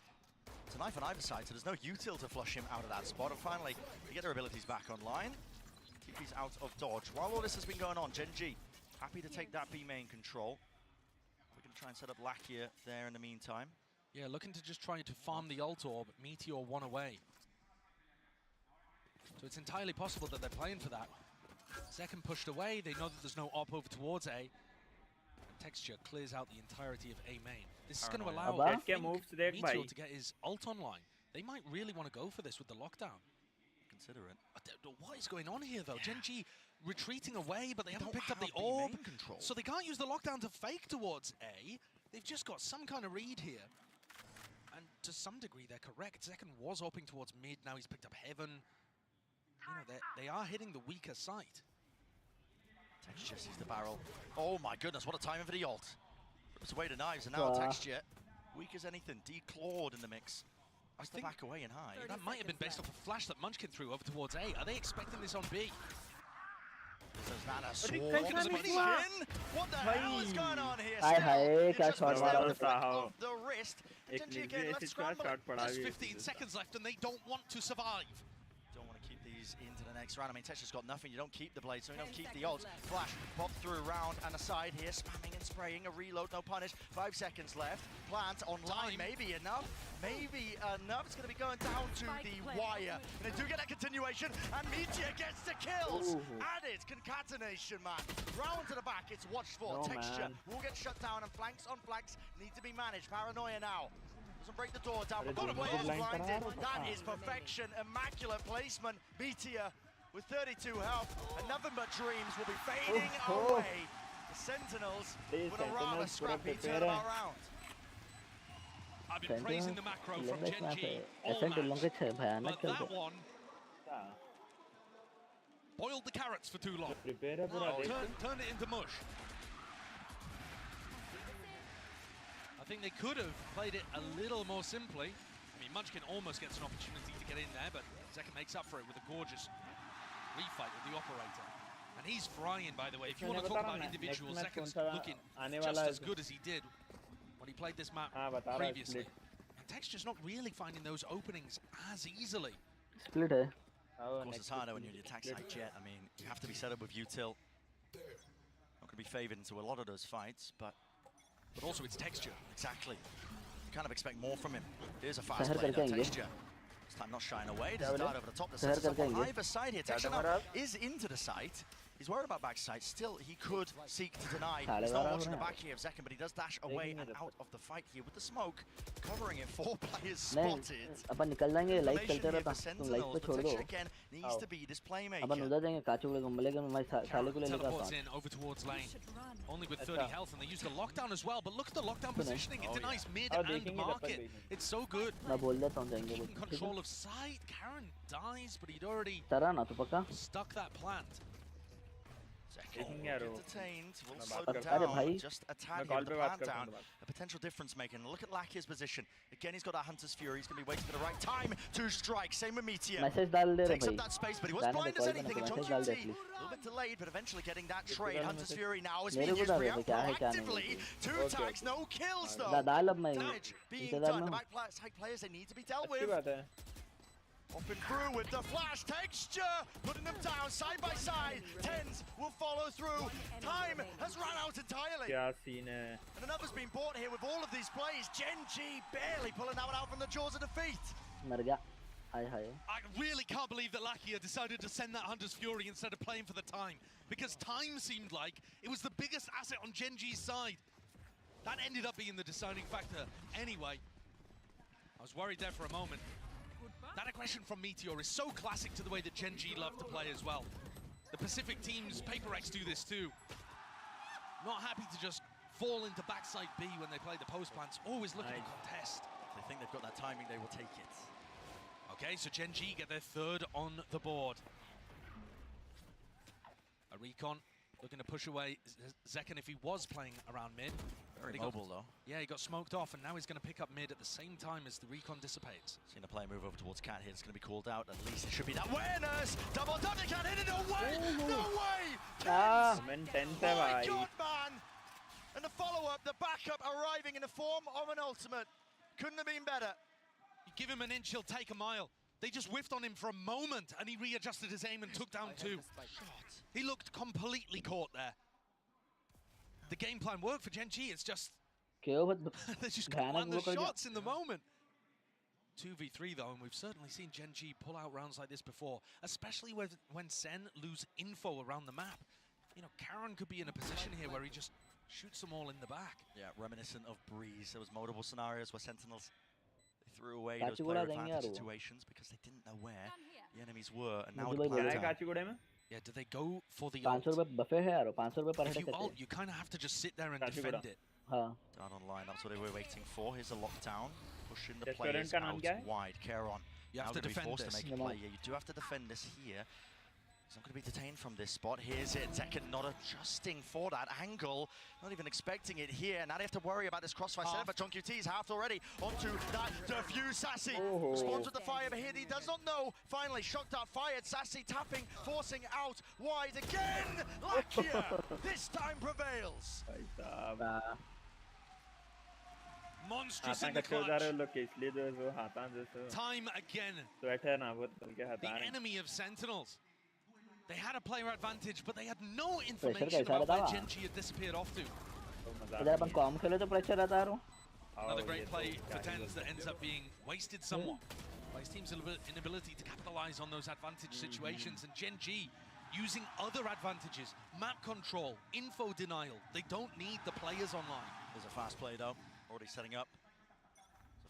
it's a knife on either side, so there's no util to flush him out of that spot. And finally, they get their abilities back online. TP's out of dodge. While all this has been going on, Gen G happy to take that B main control. We're going to try and set up Lakia there in the meantime. Yeah, looking to just try to farm the ult orb, Meteor one away. So it's entirely possible that they're playing for that. Second pushed away, they know that there's no op over towards A. Texture clears out the entirety of A main. This is going to allow Meteor to get his ult online. They might really want to go for this with the lockdown. Consider it. What is going on here though? Gen G retreating away, but they haven't picked up the orb. So they can't use the lockdown to fake towards A. They've just got some kind of read here. And to some degree they're correct. Second was hoping towards mid, now he's picked up Heaven. You know, they are hitting the weaker site. Texture sees the barrel. Oh my goodness, what a timing for the ult. It's away to knives, and now Texture, weak as anything, declawed in the mix. I think back away and high. That might have been based off a flash that Munchkin threw over towards A. Are they expecting this on B? What the hell is going on here? Of the wrist. There's 15 seconds left and they don't want to survive. Don't want to keep these into the next round. I mean, Texture's got nothing. You don't keep the blade, so you don't keep the ult. Flash, pop through round and aside here, spamming and spraying. A reload, no punish. 5 seconds left. Plant online, maybe enough. Maybe enough. It's going to be going down to the wire. And they do get a continuation, and Meteor gets the kills. Added concatenation, man. Round to the back, it's watched for. Texture will get shut down, and flanks on flanks need to be managed. Paranoia now. Doesn't break the door down, but got away is blinded. That is perfection, immaculate placement. Meteor with 32 health, and nothing but dreams will be fading away. The Sentinels with a rather scrappy turnabout round. I've been praising the macro from Gen G all match, but that one boiled the carrots for too long. Turned it into mush. I think they could have played it a little more simply. I mean, Munchkin almost gets an opportunity to get in there, but Zekken makes up for it with a gorgeous refight with the operator. And he's frying, by the way. If you want to talk about individual Zekken's looking just as good as he did when he played this map previously. And Texture's not really finding those openings as easily. Split hai. Of course, it's harder when you're in the attack side jet. I mean, you have to be set up with util. Not going to be favored into a lot of those fights, but also it's Texture. Exactly. You kind of expect more from him. Here's a fast play, though, Texture. This time not shying away. There's a dart over the top. The sets up on either side here. Texture now is into the site. He's worried about backside. Still, he could seek to deny. He's not watching the back here of Zekken, but he does dash away and out of the fight here with the smoke. Covering it, 4 players spotted. Sentinels, but Texture again needs to be this playmaker. Teleports in over towards lane. Only with 30 health, and they use the lockdown as well. But look at the lockdown positioning. It denies mid and market. It's so good. Keeping control of side. Karen dies, but he'd already stuck that plant. Entertained, will slow down, just attack him, the plant down. A potential difference maker. And look at Lakia's position. Again, he's got that Hunter's Fury. He's going to be waiting for the right time to strike. Same with Meteor. Takes up that space, but he was blind as anything. And John QT, a little bit delayed, but eventually getting that trade. Hunter's Fury now is being used proactively. 2 tags, no kills though. Damage being done. The back side players, they need to be dealt with. Hopping through with the flash, Texture putting them down side by side. Tens will follow through. Time has run out entirely. And another's been bought here with all of these plays. Gen G barely pulling that one out from the jaws of defeat. मर गया हाय हाय I really can't believe that Lakia decided to send that Hunter's Fury instead of playing for the time, because time seemed like it was the biggest asset on Gen G's side. That ended up being the deciding factor anyway. I was worried there for a moment. That aggression from Meteor is so classic to the way that Gen G love to play as well. The Pacific teams, Paper X do this too. Not happy to just fall into backside B when they play the post plants, always looking to contest. They think they've got that timing, they will take it. Okay, so Gen G get their third on the board. A recon looking to push away Zekken if he was playing around mid. Very mobile though. Yeah, he got smoked off and now he's going to pick up mid at the same time as the recon dissipates. Seen a player move over towards Cat here. It's going to be called out. At least it should be that awareness. Double tap, you can't hit it. No way! No way! My God, man! And the follow-up, the backup arriving in the form of an ultimate. Couldn't have been better. You give him an inch, he'll take a mile. They just whiffed on him for a moment and he readjusted his aim and took down two. He looked completely caught there. The game plan worked for Gen G, it's just... they just can't land the shots in the moment. 2v3 though, and we've certainly seen Gen G pull out rounds like this before, especially when SEN lose info around the map. You know, Karen could be in a position here where he just shoots them all in the back. Yeah, reminiscent of Breeze. There was multiple scenarios where Sentinels threw away those player advantage situations because they didn't know where the enemies were, and now yeah, do they go for the ult? If you ult, you kind of have to just sit there and defend it. Down online, that's what they were waiting for. Here's a lockdown, pushing the players out wide. Caron, you have to defend this. To make a play. Yeah, you do have to defend this here. He's not going to be detained from this spot. Here's it. Zekken not adjusting for that angle. Not even expecting it here. Now they have to worry about this crossfire setup, but John QT's halved already onto that defuse. Sassy responds with the fire, but here he does not know. Finally, shocked out, fired. Sassy tapping, forcing out wide again. Lakia this time prevails. Monstrous in the clutch. Time again. The enemy of Sentinels. They had a player advantage, but they had no information about where Gen G had disappeared off to. Another great play for Tens that ends up being wasted somewhat by his team's inability to capitalize on those advantage situations, and Gen G using other advantages, map control, info denial. They don't need the players online. There's a fast play though, already setting up.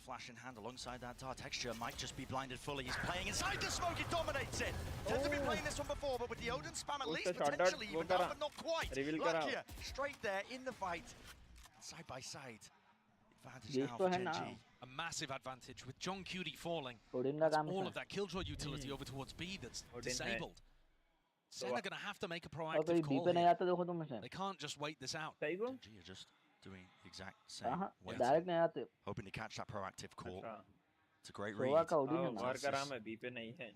Flash in hand alongside that dark texture might just be blinded fully. He's playing inside the smoke, he dominates it. Tends to be playing this one before, but with the Odin spam at least potentially even now, but not quite. Lakia straight there in the fight, side by side. Advantage now for Gen G. A massive advantage with John Cutie falling. That's all of that Killjoy utility over towards B that's disabled. SEN are going to have to make a proactive call here. They can't just wait this out. Gen G are just doing the exact same. Hoping to catch that proactive call. It's a great read. Might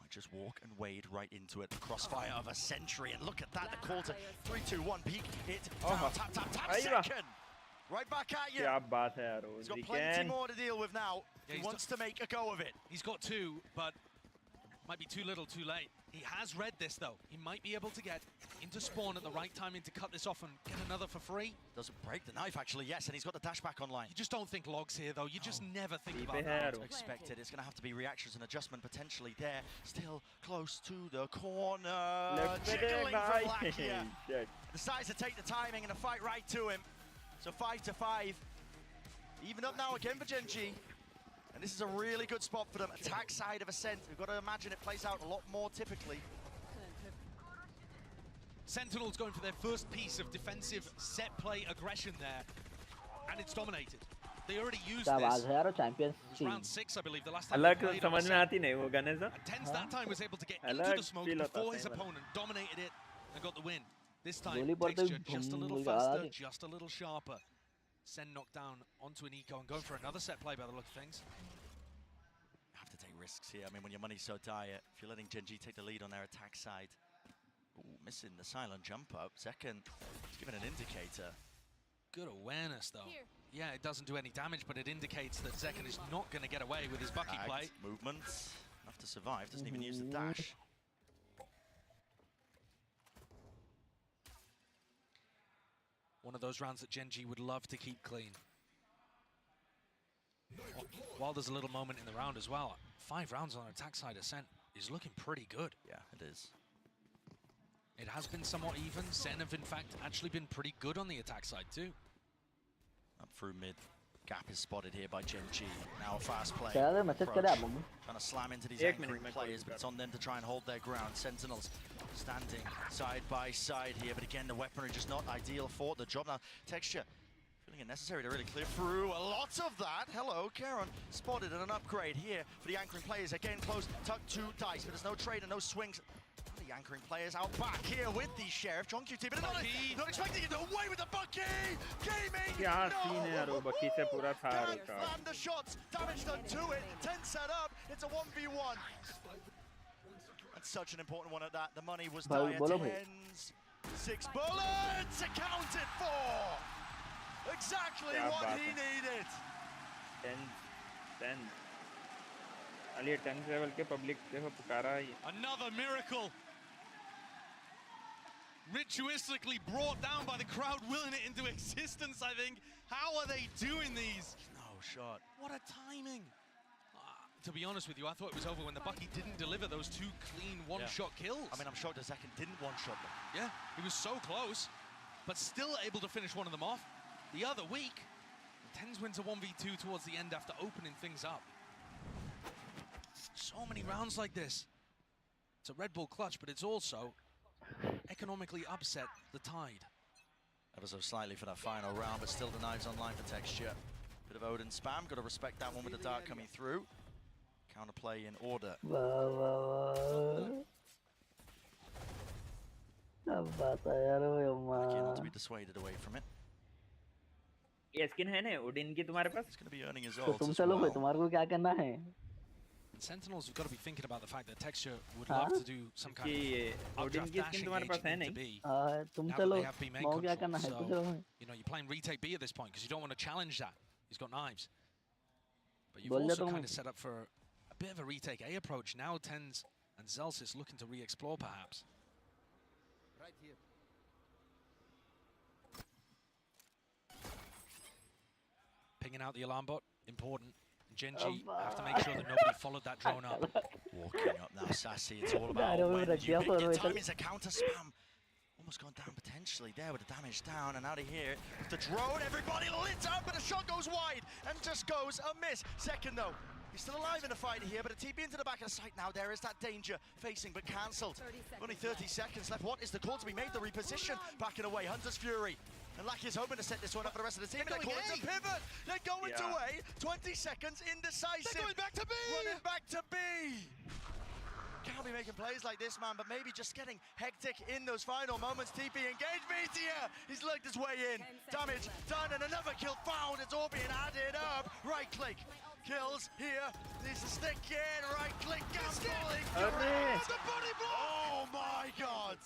just walk and wade right into it. The crossfire of a century, and look at that, the call to 3, 2, 1, peek, hit, tap, tap, tap, second! Right back at you. He's got plenty more to deal with now. Yeah, he wants to make a go of it. He's got two, but might be too little, too late. He has read this though. He might be able to get into spawn at the right timing to cut this off and get another for free. Doesn't break the knife actually, yes, and he's got the dash back online. You just don't think logs here though. You just never think about that. Expected. It's going to have to be reactions and adjustment potentially there. Still close to the corner. Jiggling from Lakia. Decides to take the timing and a fight right to him. So 5-5. Even up now again for Gen G. And this is a really good spot for them. Attack side of Ascent. We've got to imagine it plays out a lot more typically. Sentinels going for their first piece of defensive set play aggression there. And it's dominated. They already used this. It was round 6, I believe, the last time they played. And Tens that time was able to get into the smoke before his opponent, dominated it, and got the win. This time, Texture just a little faster, just a little sharper. SEN knocked down onto an eco and going for another set play by the look of things. Have to take risks here. I mean, when your money's so dire, if you're letting Gen G take the lead on their attack side. Ooh, missing the silent jump up. Second, he's given an indicator. Good awareness, though. Here. Yeah, it doesn't do any damage, but it indicates that Zekken is not going to get away with his Bucky play. Movements, enough to survive, doesn't even use the dash. One of those rounds that Gen G would love to keep clean. While there's a little moment in the round as well, 5 rounds on attack side of SEN is looking pretty good. Yeah, it is. It has been somewhat even. SEN have, in fact, actually been pretty good on the attack side, too. Up through mid. Gap is spotted here by Gen G. Now a fast play. Trying to slam into these anchoring players, but it's on them to try and hold their ground. Sentinels standing side by side here, but again, the weaponry just not ideal for the job. Now, Texture feeling it necessary to really clear through a lot of that. Hello, Karen spotted at an upgrade here for the anchoring players. Again, close, tuck to Dice, but there's no trade and no swings. The anchoring players out back here with the Sheriff. John QT, but not expecting it away with the Bucky! Gaming! क्या scene है यार वो बकी से पूरा था रुका. Land the shots, damage done to it. 10 set up, it's a 1v1. That's such an important one at that. The money was dire. 10s, 6 bullets accounted for. Exactly what he needed. 10. Ali 10 level के public देखो पुकारा ही. Another miracle. Ritualistically brought down by the crowd, willing it into existence, I think. How are they doing these? No shot. What a timing. To be honest with you, I thought it was over when the Bucky didn't deliver those 2 clean one-shot kills. I mean, I'm shocked Zek didn't one-shot them. Yeah, he was so close, but still able to finish one of them off. The other week, Tens wins a 1v2 towards the end after opening things up. So many rounds like this. It's a Red Bull clutch, but it's also economically upset the tide. Ever so slightly for that final round, but still the knives online for Texture. Bit of Odin spam, got to respect that one with the dart coming through. Counterplay in order. Again, not to be dissuaded away from it. ये skin है ना Odin की तुम्हारे पास? It's going to be earning his ult तुम as चलो well. भाई तुम्हारे को क्या करना है? Sentinels have got to be thinking about the fact that Texture would love to do some kind of updraft dashing agent to B. तुम Now चलो that they have B main मौ क्या करना control, है? so, तुम चलो. you know, you're playing retake B at this point because you don't want to challenge that. He's got knives. But you've बोल also देता kind हूँ. of set up for a bit of a retake A approach. Now Tens and Zelsis looking to re-explore perhaps. Right here. Pinging out the alarm bot, important. Genji have to make sure that nobody followed that drone up. Walking up now, Sassy. It's all about when you pick your time. It's a counter spam. Almost gone down potentially there with the damage down, and out of here, the drone, everybody lit up, but a shot goes wide and just goes amiss. Second though, he's still alive in the fight here, but a TP into the back of the site now. There is that danger facing, but cancelled. Only 30 seconds left. What is the call to be made? The reposition, backing away. Hunter's Fury. And Lucky is hoping to set this one up for the rest of the team. They're calling to pivot. They're going to A. 20 seconds, indecisive. They're going back to B. Running back to B. Can't be making plays like this, man, but maybe just getting hectic in those final moments. TP engaged, Meteor! He's lugged his way in. Damage done, and another kill found. It's all being added up. Right click. Kills here. Needs to stick in. Right click. Gambling. The body block! Oh my god!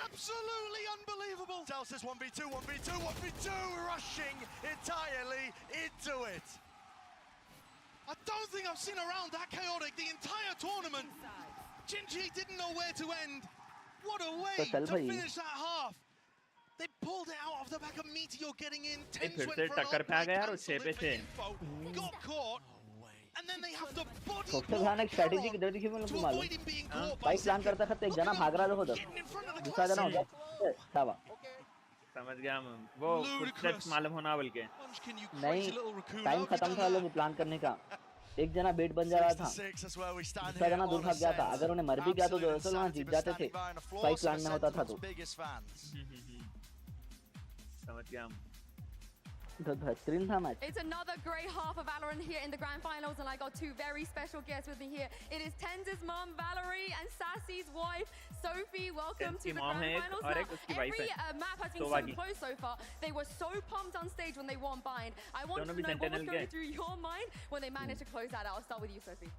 Absolutely unbelievable! Celsius 1v2, 1v2, 1v2, rushing entirely into it. I don't think I've seen a round that chaotic the entire tournament. Genji didn't know where to end. What a way to finish that half. They pulled it out of the back of Meteor getting in. Tens went for an info, got caught, and then they have to body block strategy की देखिए मैं लोगों को मालूम. Bike plan करता था तो एक जना भाग रहा था उधर. दूसरा जना उधर. सावा. समझ गया मैं. वो फुटस्टेप्स मालूम होना बोल के. नहीं. टाइम खत्म था लोग प्लान करने का. एक जना बेट बन जा रहा था. दूसरा जना दूर भाग गया था. अगर उन्हें मर भी गया तो दरअसल वहाँ जीत जाते थे. बाइक प्लान में होता था तो. समझ गया. It's another great half of Valorant here in the grand finals, and I got 2 very special guests with me here. It is Tens' mom, Valerie, and Sassy's wife, Sophie. Welcome to the grand finals. Now, every map has been so close so far. They were so pumped on stage when they won bind. I want to know what was going through your mind when they managed to close that out. I'll start with you, Sophie.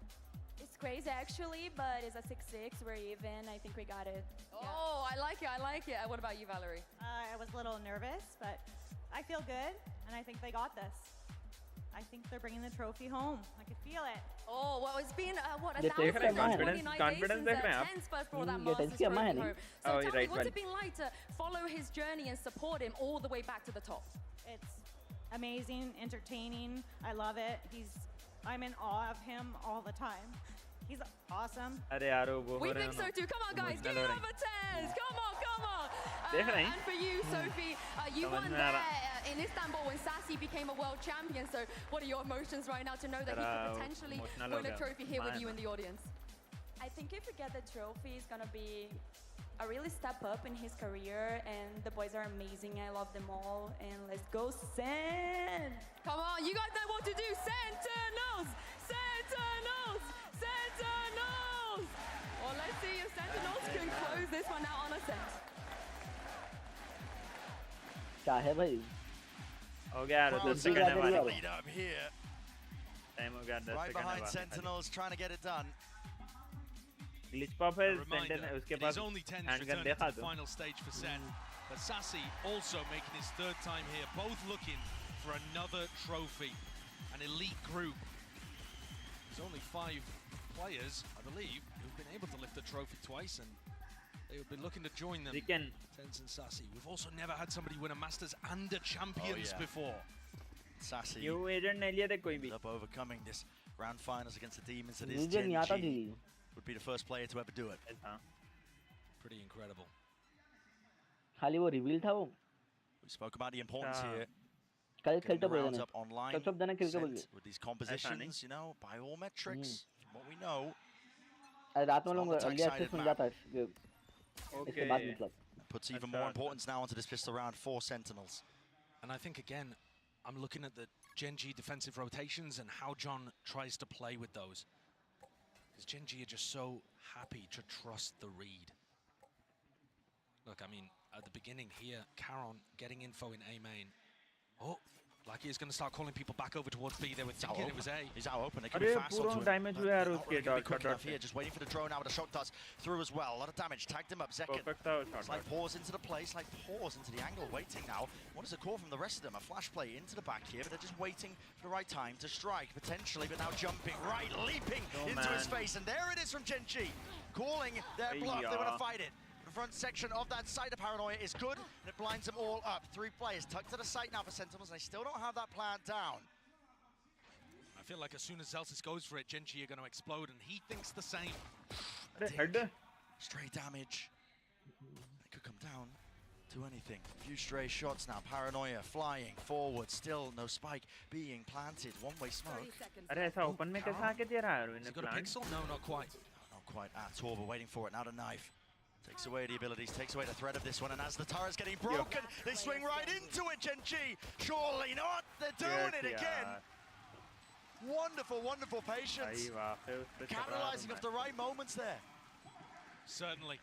It's crazy actually, but it's a 6-6. We're even. I think we got it. Oh, I like it. I like it. What about you, Valerie? I was a little nervous, but I feel good, and I think they got this. I think they're bringing the trophy home. I can feel it. Oh, well, it's been, what, 1,029 days since Tens first brought that Masters trophy home. So tell me, what's it been like to follow his journey and support him all the way back to the top? It's amazing, entertaining. I love it. I'm in awe of him all the time. He's awesome. अरे यार वो We think so too. Come on, guys, give it up for Tez. Come on, come on. And for you, Sophie, you won there in Istanbul when Sassy became a world champion. So, what are your emotions right now to know that he could potentially win a trophy here with you in the audience? I think if we get the trophy, it's gonna be a really step up in his career, and the boys are amazing. I love them all, and let's go SEN! Come on, you guys know what to do. Sentinels! Sentinels! Sentinels! Well, let's see if Sentinels can close this one out on a set. क्या है भाई? हो गया यार 10 second है हमारे lead up here. Time हो गया 10 Right second behind Sentinels, trying to get it done. Glitch pop है सेंटर उसके पास only 10 हैंडगन देखा तो final stage for SEN. But Sassy also making his third time here, both looking for another trophy. An elite group. There's only 5 players, I believe, who've been able to lift the trophy twice, and they would be looking to join them. Tens and Sassy. We've also never had somebody win a Masters and a Champions before. Sassy You agent नहीं लिया थे कोई भी. Up overcoming this round finals against the demons that is Genji. Would be the first player to ever do it. Pretty incredible. खाली वो reveal था वो. We spoke about the importance here. कल खेलते बोले rounds up online सब जना खेल के बोले. with these compositions, you know, by all metrics, from what we know. रात में लोग अगले अच्छे सुन जाता है. इसके बाद मतलब. Puts even more importance now onto this pistol round for Sentinels. And I think again, I'm looking at the Genji defensive rotations and how John tries to play with those. Because Genji are just so happy to trust the read. Look, I mean, at the beginning here, Caron getting info in A main. Oh, like he's going to start calling people back over towards B. They were thinking it was A. He's out open. They could be fast onto him. Damage हुआ यार उसके dot here, just waiting for the drone now with a shock dust through as well. A lot of damage. Tagged him up. Zekin. Slight pause into the play. Slight pause into the angle. Waiting now. What is the call from the rest of them? A flash play into the back here, but they're just waiting for the right time to strike potentially. But now jumping right, leaping into his face, and there it is from Genji, calling their bluff. They want to fight it. The front section of that side of Paranoia is good, and it blinds them all up. 3 players tucked to the site now for Sentinels, and they still don't have that plan down. I feel like as soon as Zelsis goes for it, Genji are going to explode, and he thinks the same. Stray damage. They could come down to anything. A few stray shots now. Paranoia flying forward. Still no spike being planted. One-way smoke. अरे ऐसा open में कैसा आके दे रहा है Has he got a pixel? No, not quite. Not quite at all, but waiting for it. Now the knife. Takes away the abilities, takes away the threat of this one, and as the turret's getting broken, they swing right into it, Genji! Surely not! They're doing it again! Wonderful, wonderful patience. Capitalizing off the right moments there. Certainly.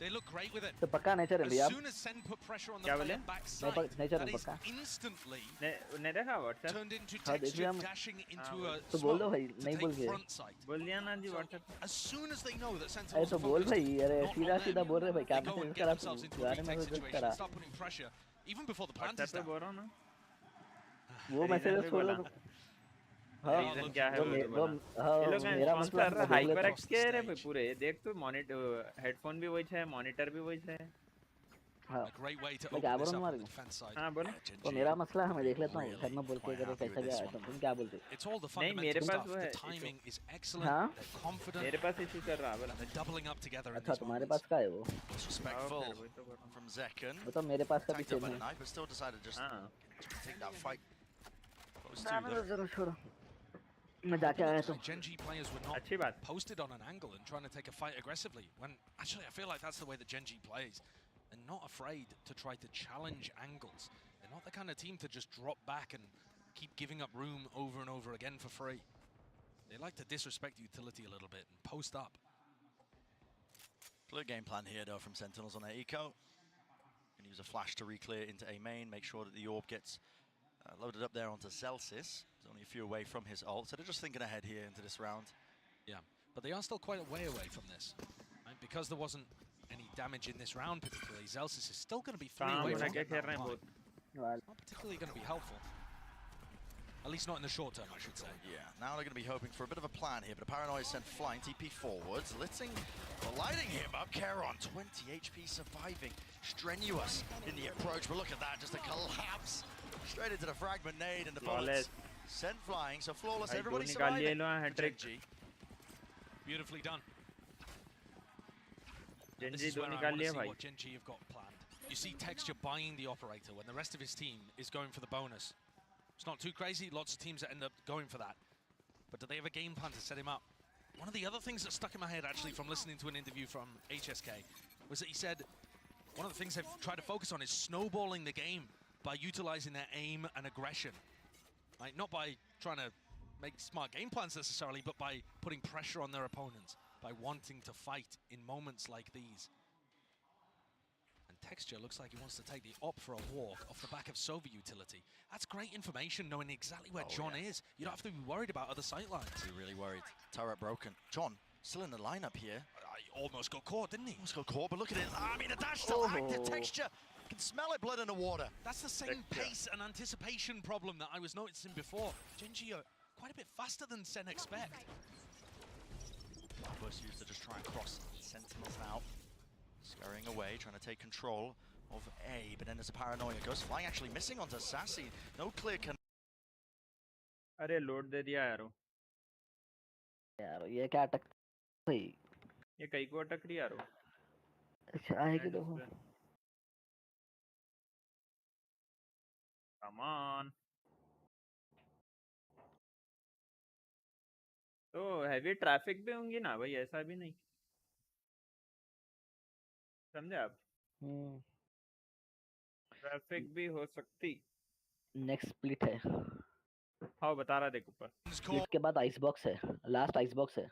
They look great with it. तो पक्का nature है भैया. As soon as Sen put pressure on the player backside, that is instantly turned into texture dashing into a smoke to take front sight. As soon as they know that Sentinels are focused, not on them, they go and get themselves into a retake situation and start putting pressure, even before the plant is down. वो message छोड़ दो. Reason क्या है वो ये लोग monster hyper x के रे पूरे देख तो मॉनिटर हेडफोन भी वही है मॉनिटर भी वही है हां great way to open this up on the defense side. हां बोलो तो मेरा मसला है मैं देख लेता हूं घर में बोल के अगर कैसा गया है तुम क्या बोलते हो. It's all the fundamental stuff. The timing is excellent. They're confident. मेरे पास इशू चल रहा है बोला. They're doubling up together. अच्छा तुम्हारे पास का है वो respectful from Zekin. वो तो मेरे पास का भी चल रहा है but still decided just to take that fight. जरा छोड़ो. Genji players were not posted on an angle and trying to take a fight aggressively, when actually I feel like that's the way that Genji plays. They're not afraid to try to challenge angles. They're not the kind of team to just drop back and keep giving up room over and over again for free. They like to disrespect utility a little bit and post up. Clear game plan here though from Sentinels on their eco. And use a flash to re-clear into A main, make sure that the orb gets loaded up there onto Celsius. He's only a few away from his ult, so they're just thinking ahead here into this round. Yeah, but they are still quite a way away from this. Right? Because there wasn't any damage in this round particularly, Celsius is still going to be 3 away from that round. It's not particularly going to be helpful. At least not in the short term, I should say. Yeah, now they're going to be hoping for a bit of a plan here, but a Paranoia sent flying, TP forwards, lighting him up. Caron, 20 HP surviving, strenuous in the approach, but look at that, just a collapse. Straight into the fragment nade and the bullets sent flying, so flawless, everybody surviving. Beautifully done. This Genji is दो where I निकाल want to लिया see भाई. what Genji have got planned. You see Texture buying the operator when the rest of his team is going for the bonus. It's not too crazy. Lots of teams that end up going for that. But do they have a game plan to set him up? One of the other things that stuck in my head, actually, from listening to an interview from HSK, was that he said one of the things they've tried to focus on is snowballing the game by utilizing their aim and aggression. Like, not by trying to make smart game plans necessarily, but by putting pressure on their opponents, by wanting to fight in moments like these. And Texture looks like he wants to take the op for a walk off the back of Sova utility. That's great information, knowing exactly where John is. You don't have to be worried about other sightlines. He's really worried. Turret broken. John, still in the lineup here. He almost got caught, didn't he? Almost got caught, but look at it. I mean, a dash to active Texture. You can smell it, blood in the water. That's the same pace and anticipation problem that I was noticing before. Genji are quite a bit faster than SEN expect. Burst used to just try and cross Sentinels now. Scurrying away, trying to take control of A, but then there's a paranoia. Goes flying, actually missing onto Sassy. No clear connection. अरे load दे दिया यारो. यार ये क्या अटक भाई? ये कहीं को अटक रही यारो. अच्छा आएगी तो. Come on. तो हैवी ट्रैफिक भी होंगी ना भाई, ऐसा भी नहीं. समझे आप? ट्रैफिक भी हो सकती. नेक्स्ट स्प्लिट है. हाँ बता रहा देख ऊपर. स्प्लिट के बाद आइस बॉक्स है. लास्ट आइस बॉक्स है.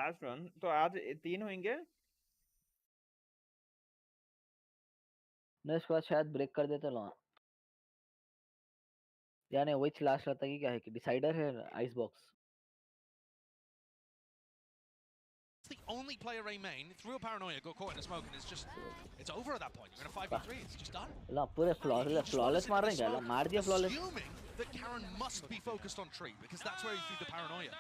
Last one. तो आज 3 होंगे. नहीं इसके बाद शायद ब्रेक कर देते लोग. यानी which लास्ट रहता है कि क्या है कि डिसाइडर है ice box. The only player A main threw a paranoia, got caught in a smoke, and it's over at that point. You're in a 5v3. It's just done. ला पूरे flawless मार रहे हैं क्या? मार दिया flawless. Assuming that Karen must be focused on tree because that's where he threw the paranoia.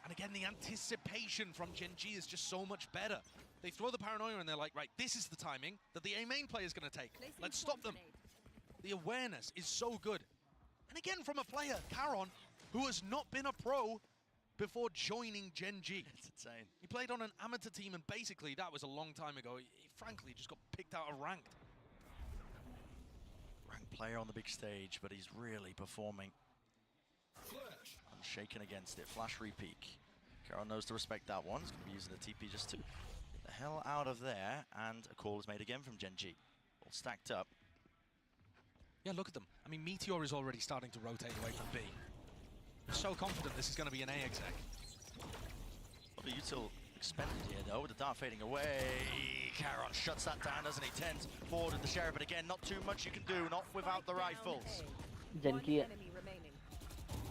And again, the anticipation from Genji is just so much better. They throw the paranoia and they're like, right, this is the timing that the A main player is going to take. Let's stop them. The awareness is so good. And again, from a player, Karon, who has not been a pro before joining Genji. It's insane. He played on an amateur team, and basically that was a long time ago. He frankly just got picked out of ranked. Ranked player on the big stage, but he's really performing. Unshaken against it. Flash repeat. Karon knows to respect that one. He's going to be using the TP just to get the hell out of there. And a call is made again from Genji. All stacked up. Yeah, look at them. I mean, Meteor is already starting to rotate away from B. So confident this is going to be an A exec. Well, the util expended here though, with the dart fading away. Karon shuts that down, doesn't he? Tens forward with the Sheriff, but again, not too much you can do, not without the rifles. Genki.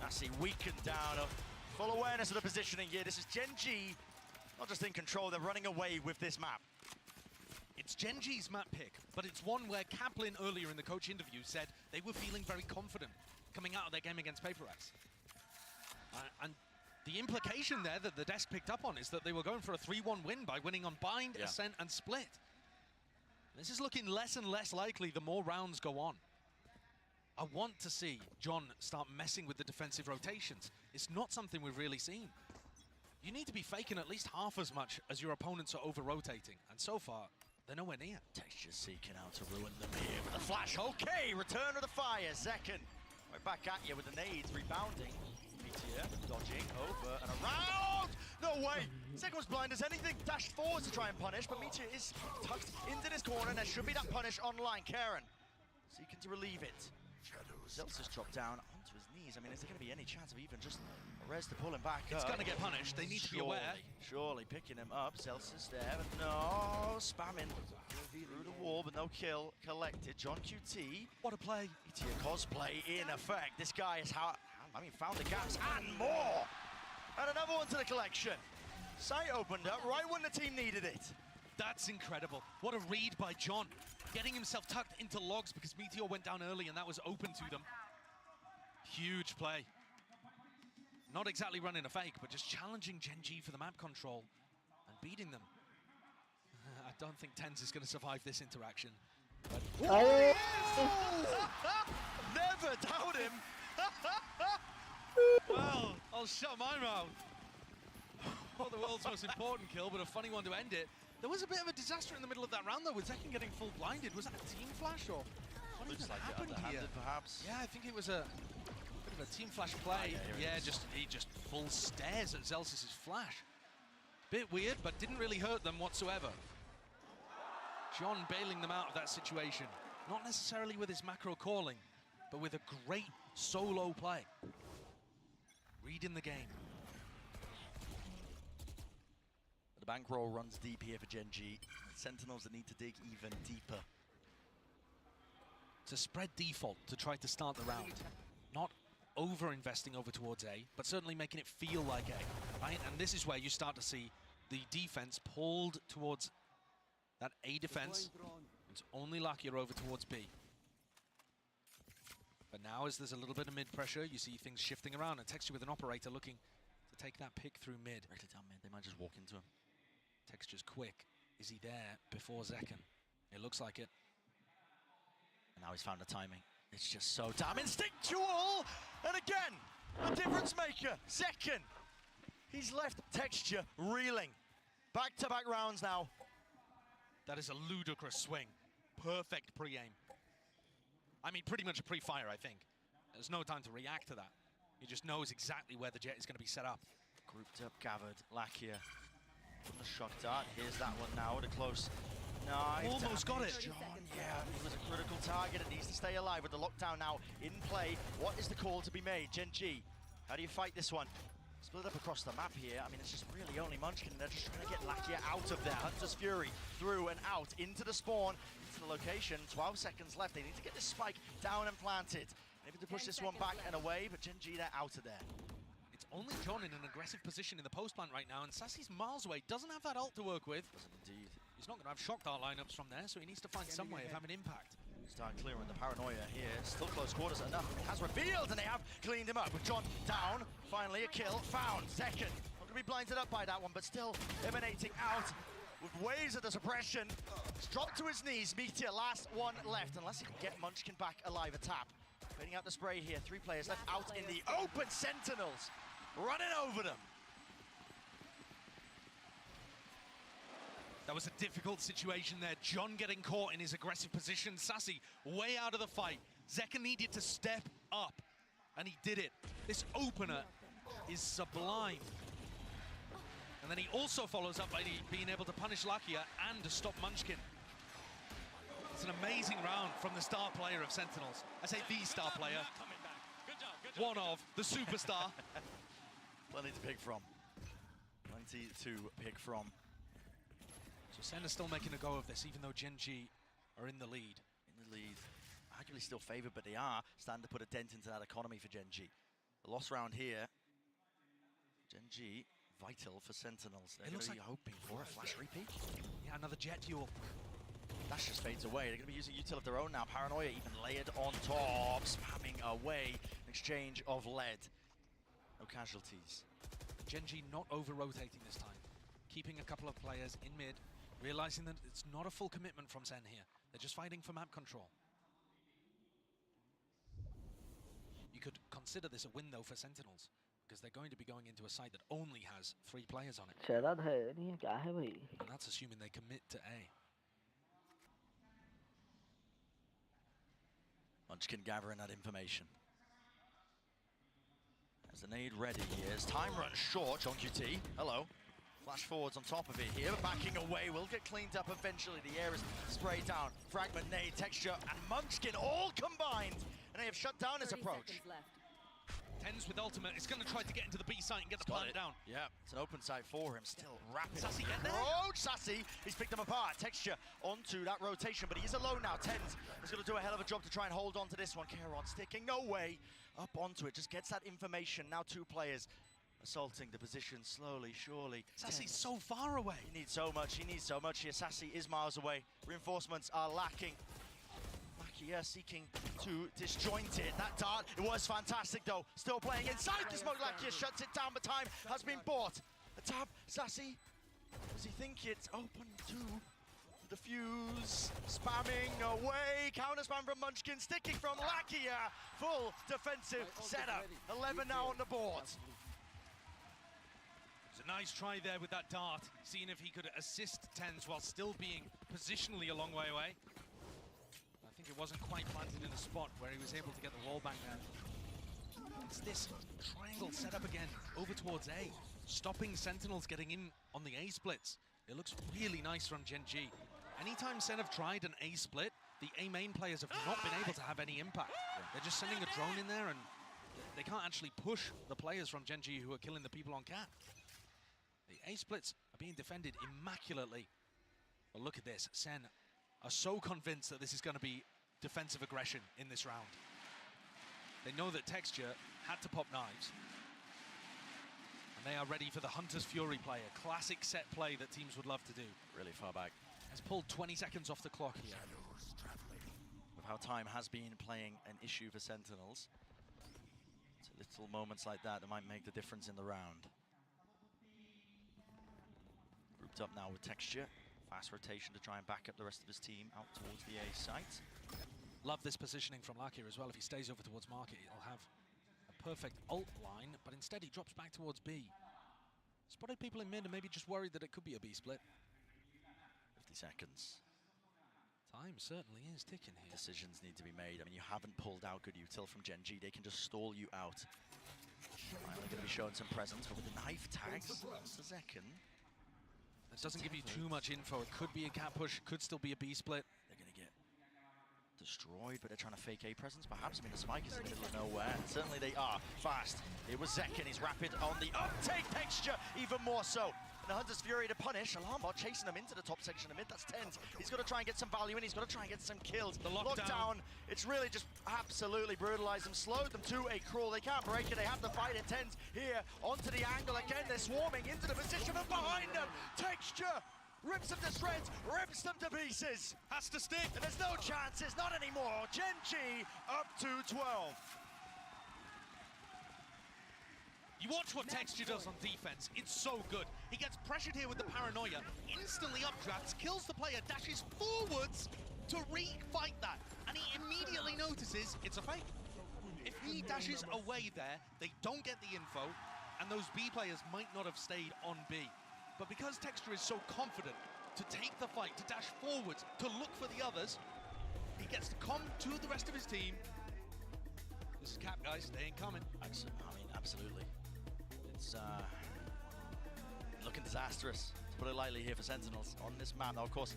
Sassy weakened down, full awareness of the positioning here. This is Genji, not just in control, they're running away with this map. It's Genji's map pick, but it's one where Kaplan earlier in the coach interview said they were feeling very confident coming out of their game against Paper X. And the implication there that the desk picked up on is that they were going for a 3-1 win by winning on Bind, Ascent, and Split. This is looking less and less likely the more rounds go on. I want to see John start messing with the defensive rotations. It's not something we've really seen. You need to be faking at least half as much as your opponents are over-rotating, and so far, they're nowhere near. Texture seeking out to ruin them here with a flash. Okay, return of the fire, Zekken. Right back at you with the nades, rebounding. Meteor dodging over and around. No way. Zekken was blind as anything. Dashed forwards to try and punish, but Meteor is tucked into this corner, and there should be that punish online. Karon seeking to relieve it. Zelt's dropped down onto his knees. I mean, is there going to be any chance of even just a res to pull him back up? It's going to get punished. They need to be aware. Surely picking him up. Zelt's there, but no, spamming through the wall, but no kill collected. John QT. What a play. Meteor cosplay in effect. This guy is found the gaps and more. And another one to the collection. Sight opened up right when the team needed it. That's incredible. What a read by John. Getting himself tucked into logs because Meteor went down early and that was open to them. Huge play. Not exactly running a fake, but just challenging Genji for the map control and beating them. I don't think Tens is going to survive this interaction. But never doubt him. Well, I'll shut my mouth. Not the world's most important kill, but a funny one to end it. There was a bit of a disaster in the middle of that round, though, with Zekken getting full blinded. Was that a team flash, or what Looks even like happened it here? perhaps. Yeah, I think it was a bit of a team flash play. Yeah, he just full stares at Zelsis's flash. Bit weird, but didn't really hurt them whatsoever. John bailing them out of that situation. Not necessarily with his macro calling, but with a great solo play. Reading the game. The bankroll runs deep here for Gen G. Sentinels that need to dig even deeper. It's a spread default to try to start the round. Not over-investing over towards A, but certainly making it feel like A, right? And this is where you start to see the defense pulled towards that A defense. It's only Lakia over towards B. But now as there's a little bit of mid pressure, you see things shifting around, and Texture with an operator looking to take that pick through mid. Directly down mid, they might just walk into him. Texture's quick. Is he there before Zekken? It looks like it. And now he's found the timing. It's just so damn instinctual! And again, the difference maker, Zekken. He's left Texture reeling. Back-to-back rounds now. That is a ludicrous swing. Perfect pre-aim. I mean, pretty much a pre-fire, I think. There's no time to react to that. He just knows exactly where the jet is going to be set up. Grouped up, gathered, Lakia. From the shock dart, here's that one now at a close knife. Almost got it. John, yeah, it was a critical target. It needs to stay alive with the lockdown now in play. What is the call to be made? Gen G, how do you fight this one? Split up across the map here. I mean, it's just really only Munchkin. They're just trying to get Lakia out of there. Hunter's Fury through and out into the spawn, into the location. 12 seconds left. They need to get this spike down and planted. Maybe to push this one back and away, but Gen G, they're out of there. It's only John in an aggressive position in the post plant right now, and Sassy's miles away, doesn't have that ult to work with. Indeed. He's not going to have shock dart lineups from there, so he needs to find some way of having impact. Start clearing the paranoia here. Still close quarters enough. He has revealed, and they have cleaned him up. With John down, finally a kill found. Second, not going to be blinded up by that one, but still emanating out with waves of the suppression. He's dropped to his knees. Meteor, last one left, unless he can get Munchkin back alive. A tap. Fading out the spray here. 3 players left out in the open. Sentinels running over them. That was a difficult situation there. John getting caught in his aggressive position. Sassy way out of the fight. Zekken needed to step up, and he did it. This opener is sublime. And then he also follows up by being able to punish Lakia and to stop Munchkin. It's an amazing round from the star player of Sentinels. I say the star player. One of, the superstar. Plenty to pick from. Plenty to pick from. So SEN is still making a go of this, even though Gen G are in the lead. In the lead. Arguably still favored, but they are starting to put a dent into that economy for Gen G. The loss round here. Gen G, vital for Sentinels. They're going to be hoping for a flash repeat. Yeah, another jet duel. Dash just fades away. They're going to be using util of their own now. Paranoia even layered on top, spamming away. An exchange of lead. No casualties. Gen G not over-rotating this time. Keeping a couple of players in mid, realizing that it's not a full commitment from SEN here. They're just fighting for map control. You could consider this a win though for Sentinels, because they're going to be going into a site that only has 3 players on it. And that's assuming they commit to A. Munchkin gathering that information. As the nade ready here, as time runs short, John QT, hello. Flash forwards on top of it here, but backing away, will get cleaned up eventually. The air is sprayed down. Fragment, nade, Texture, and Munchkin all combined. And they have shut down his approach. Tens with ultimate, it's going to try to get into the B site and get the plant down. Yeah, it's an open site for him, still rapid. Sassy, get there! Approach, Sassy, he's picked them apart. Texture onto that rotation, but he is alone now. Tens is going to do a hell of a job to try and hold on to this one. Keron sticking, no way. Up onto it, just gets that information. Now 2 players assaulting the position slowly, surely. Sassy's so far away. He needs so much here. Sassy is miles away. Reinforcements are lacking. Lakia seeking to disjoint it. That dart, it was fantastic though. Still playing inside the smoke. Lakia shuts it down, but time has been bought. A tap, Sassy. Does he think it's open to the fuse? Spamming away. Counter spam from Munchkin, sticking from Lakia. Full defensive setup. 11 now on the board. It's A nice try there with that dart, seeing if he could assist TenZ while still being positionally a long way away. I think it wasn't quite planted in a spot where he was able to get the wall back there. It's this triangle set up again over towards A, stopping Sentinels getting in on the A splits. It looks really nice from Gen G. Anytime Sen have tried an A split, the A main players have not been able to have any impact. They're just sending a drone in there and they can't actually push the players from Gen G who are killing the people on cat. The A splits are being defended immaculately. But look at this, Sen are so convinced that this is going to be defensive aggression in this round. They know that Texture had to pop knives. And they are ready for the Hunter's Fury play, a classic set play that teams would love to do. Really far back. Has pulled 20 seconds off the clock here. With how time has been playing an issue for Sentinels. It's little moments like that that might make the difference in the round. Grouped up now with Texture. Fast rotation to try and back up the rest of his team out towards the A site. Love this positioning from Lark here as well. If he stays over towards Market, he'll have a perfect ult line, but instead he drops back towards B. Spotted people in mid and maybe just worried that it could be a B split. 50 seconds. Time certainly is ticking here. Decisions need to be made. I mean, you haven't pulled out good util from Gen G. They can just stall you out. Finally going to be showing some presence, but with the knife tags, just a second. That doesn't give you too much info. It could be a cat push, could still be a B split. They're going to get destroyed, but they're trying to fake A presence. Perhaps, I mean, the spike is in the middle of nowhere. And certainly they are fast. It was Zekken. He's rapid on the uptake. Texture even more so. And the Hunter's Fury to punish. Alarmbot chasing them into the top section of mid. That's TenZ. He's got to try and get some value in. He's got to try and get some kills. The lockdown. It's really just absolutely brutalized them. Slowed them to a crawl. They can't break it. They have to fight it. TenZ here onto the angle again. They're swarming into the position and behind them. Texture rips them to shreds, rips them to pieces. Has to stick. And there's no chances, not anymore. Gen G up to 12. You watch what Texture does on defense, it's so good. He gets pressured here with the paranoia, instantly updrafts, kills the player, dashes forwards to re-fight that. And he immediately notices it's a fake. If he dashes away there, they don't get the info, and those B players might not have stayed on B. But because Texture is so confident to take the fight, to dash forwards, to look for the others, he gets to come to the rest of his team. This is Cap, guys, they ain't coming. I mean, absolutely. It's looking disastrous, to put it lightly, here for Sentinels on this map. Now, of course,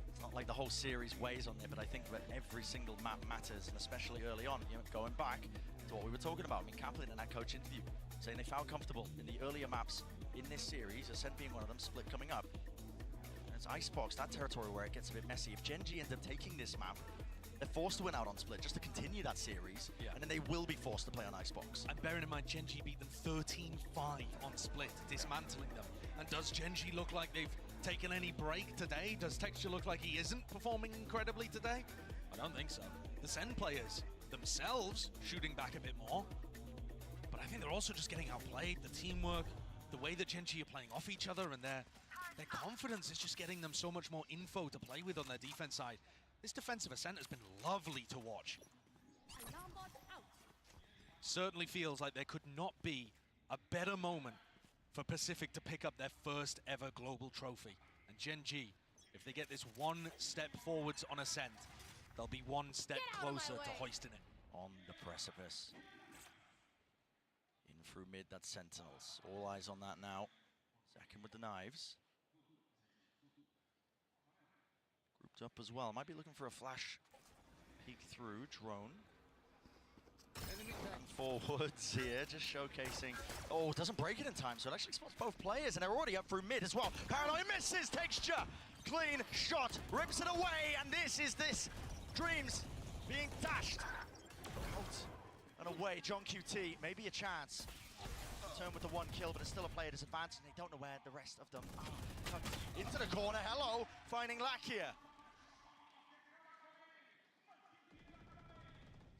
it's not like the whole series weighs on there, but I think that every single map matters, and especially early on, you know, going back to what we were talking about. I mean, Kaplan in that coach interview saying they found comfortable in the earlier maps in this series, Ascent being one of them, Split coming up. And it's Icebox, that territory where it gets a bit messy. If Gen G end up taking this map, they're forced to win out on Split just to continue that series, and then they will be forced to play on Icebox. And bearing in mind, Gen G beat them 13-5 on Split, dismantling them. And does Gen G look like they've taken any break today? Does Texture look like he isn't performing incredibly today? I don't think so. The SEN players themselves shooting back a bit more, but I think they're also just getting outplayed. The teamwork, the way that Gen G are playing off each other, and their confidence is just getting them so much more info to play with on their defense side. This defensive Ascent has been lovely to watch. Certainly feels like there could not be a better moment for Pacific to pick up their first ever global trophy. And Gen G, if they get this one step forwards on Ascent, they'll be one step closer to hoisting it. On the precipice. In through mid, that's Sentinels. All eyes on that now. Second with the knives. Grouped up as well. Might be looking for a flash peek through. Drone. Forwards here, just showcasing. Oh, doesn't break it in time, so it actually spots both players, and they're already up through mid as well. Paranoia misses, Texture. Clean shot, rips it away, and this Dreams being dashed out and away. John QT, maybe a chance. Turn with the one kill, but it's still a player disadvantage, and they don't know where the rest of them are. Into the corner, hello, finding Lack here.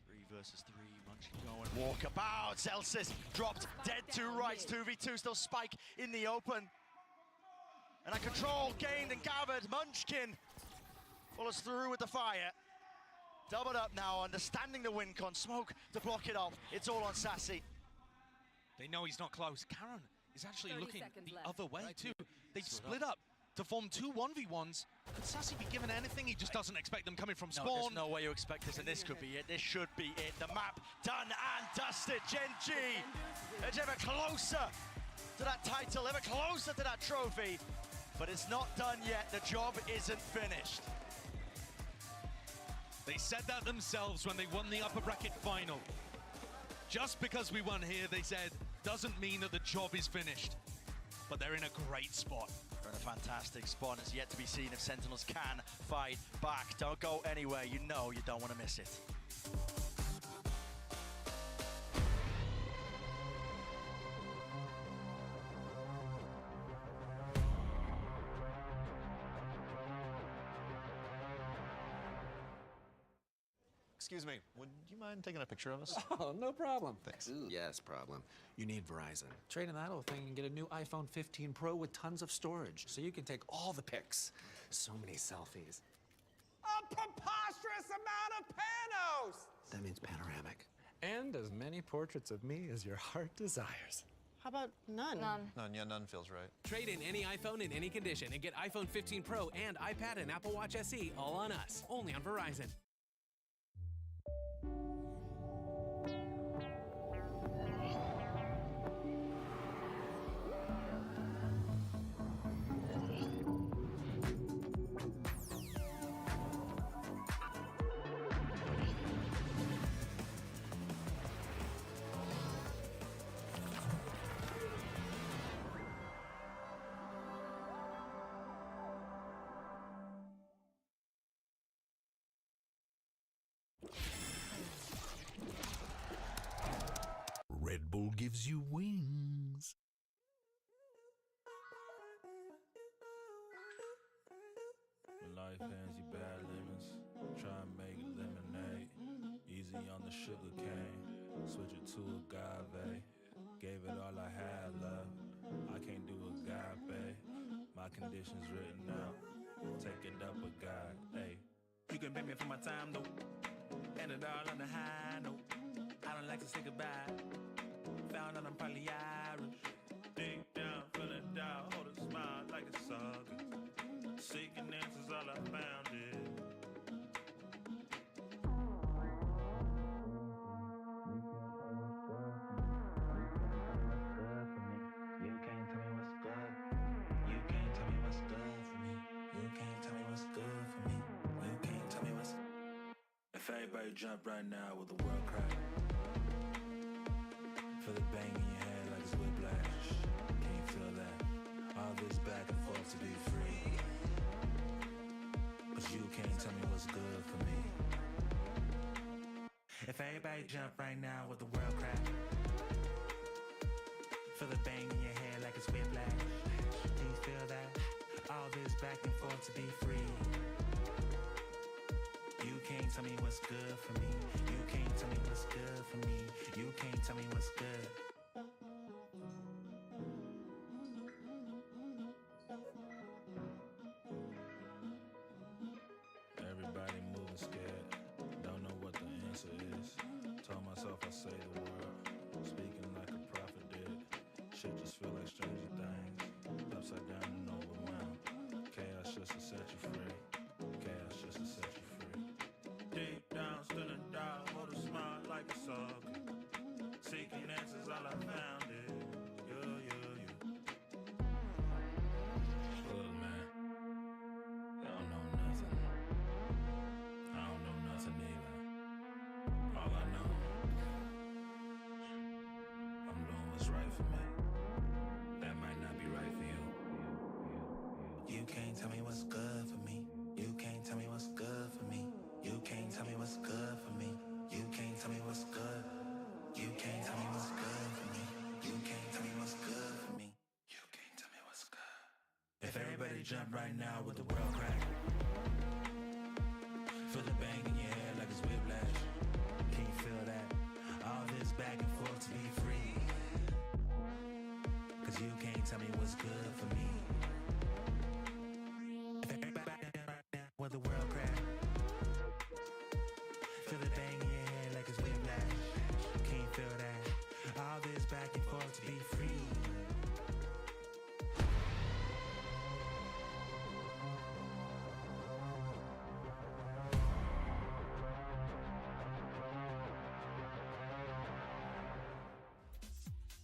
3 versus 3, Munchkin going walkabout. Celsius dropped dead to rights, 2v2, still Spike in the open. And a control gained and gathered. Munchkin follows through with the fire. Doubled up now, understanding the win con. Smoke to block it off. It's all on Sassy. They know he's not close. Karen is actually looking the other way too. They've split up to form 2 1v1s. Could Sassy be given anything? He just doesn't expect them coming from spawn. No, there's no way you expect this, and this could be it. This should be it. The map done and dusted. Gen G is ever closer to that title, ever closer to that trophy. But it's not done yet. The job isn't finished. They said that themselves when they won the upper bracket final. Just because we won here, they said, doesn't mean that the job is finished. But they're in a great spot. They're in a fantastic spot. It's yet to be seen if Sentinels can fight back. Don't go anywhere. You know you don't want to miss it. Excuse me, would you mind taking a picture of us? Oh, no problem. Thanks. Yes, problem. You need Verizon. Trade in that old thing and get a new iPhone 15 Pro with tons of storage, so you can take all the pics. So many selfies. A preposterous amount of panos! That means panoramic. And as many portraits of me as your heart desires. How about none? None, yeah, none feels right. Trade in any iPhone in any condition and get iPhone 15 Pro and iPad and Apple Watch SE all on us. Only on Verizon. Red Bull gives you wings. Life hands you bad lemons. Try and make it lemonade. Easy on the sugar cane. Switch it to agave. Gave it all I had, love. I can't do agape. My conditions written out. Take it up a God. Hey, you can pay me for my time though. And it all on the high note. I don't like to say goodbye. Found out I'm probably Irish. Deep down, feeling down, hold a smile like a saga. Seeking answers, all I found is. You can't tell me what's good. You can't tell me what's good for me. You can't tell me what's good for me. You can't tell me what's. If everybody jump right now with the world crack. Feel the bang in your head like it's whiplash. Can you feel that? All this back and forth to be free. But you can't tell me what's good for me. If everybody jump right now with the world crack. Feel the bang in your head like it's whiplash. Can you feel that? All this back and forth to be free. You can't tell me what's good for me. You can't tell me what's good for me. You can't tell me what's good. Everybody moving scared. Don't know what the answer is. Told myself I say the word. Speaking like a prophet did. Shit just feel like stranger things. Upside down and overwhelmed. Chaos just to set you free. Chaos just to set you free. Deep down, still in doubt, hold a smile like a saga. Seeking answers, all I found is you. Look, man, I don't know nothing. I don't know nothing either. All I know, I'm doing what's right for me. That might not be right for you. You can't tell me what's good for me. You can't tell me what's good for me. You can't tell me what's good for me. You can't tell me what's good. You can't tell me what's good for me. You can't tell me what's good for me. You can't tell me what's good. If everybody jump right now with the world crack. Feel the bang in your head like it's whiplash. Can you feel that? All this back and forth to be free. Cause you can't tell me what's good for me. If everybody jump right now with the world crack. Feel the bang in your head like it's whiplash. Can you feel that? All this back and forth to be free.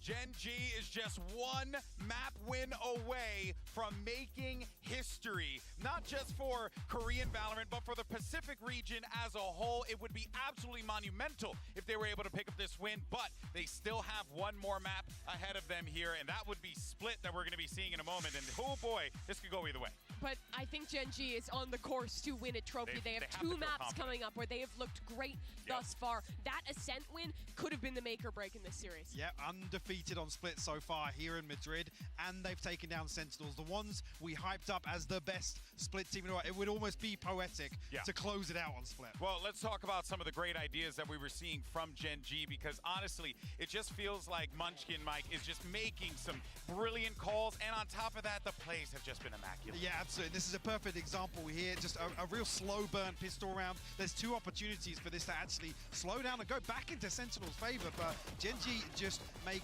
Gen G is just one map win away from making history. Not just for Korean Valorant, but for the Pacific region as a whole. It would be absolutely monumental if they were able to pick up this win, but they still have one more map ahead of them here, and that would be Split that we're going to be seeing in a moment. And oh boy, this could go either way. But I think Gen G is on the course to win a trophy. They have two maps coming up where they have looked great thus far. That Ascent win could have been the make or break in this series. Yeah, undefeated on Split so far here in Madrid, and they've taken down Sentinels, the ones we hyped up as the best Split team in the world. It would almost be poetic to close it out on Split. Well, let's talk about some of the great ideas that we were seeing from Gen G, because honestly, it just feels like Munchkin Mike is just making some brilliant calls, and on top of that, the plays have just been immaculate. Yeah, absolutely. This is a perfect example here, just a real slow burn pistol round. There's two opportunities for this to actually slow down and go back into Sentinel's favor, but Gen G just make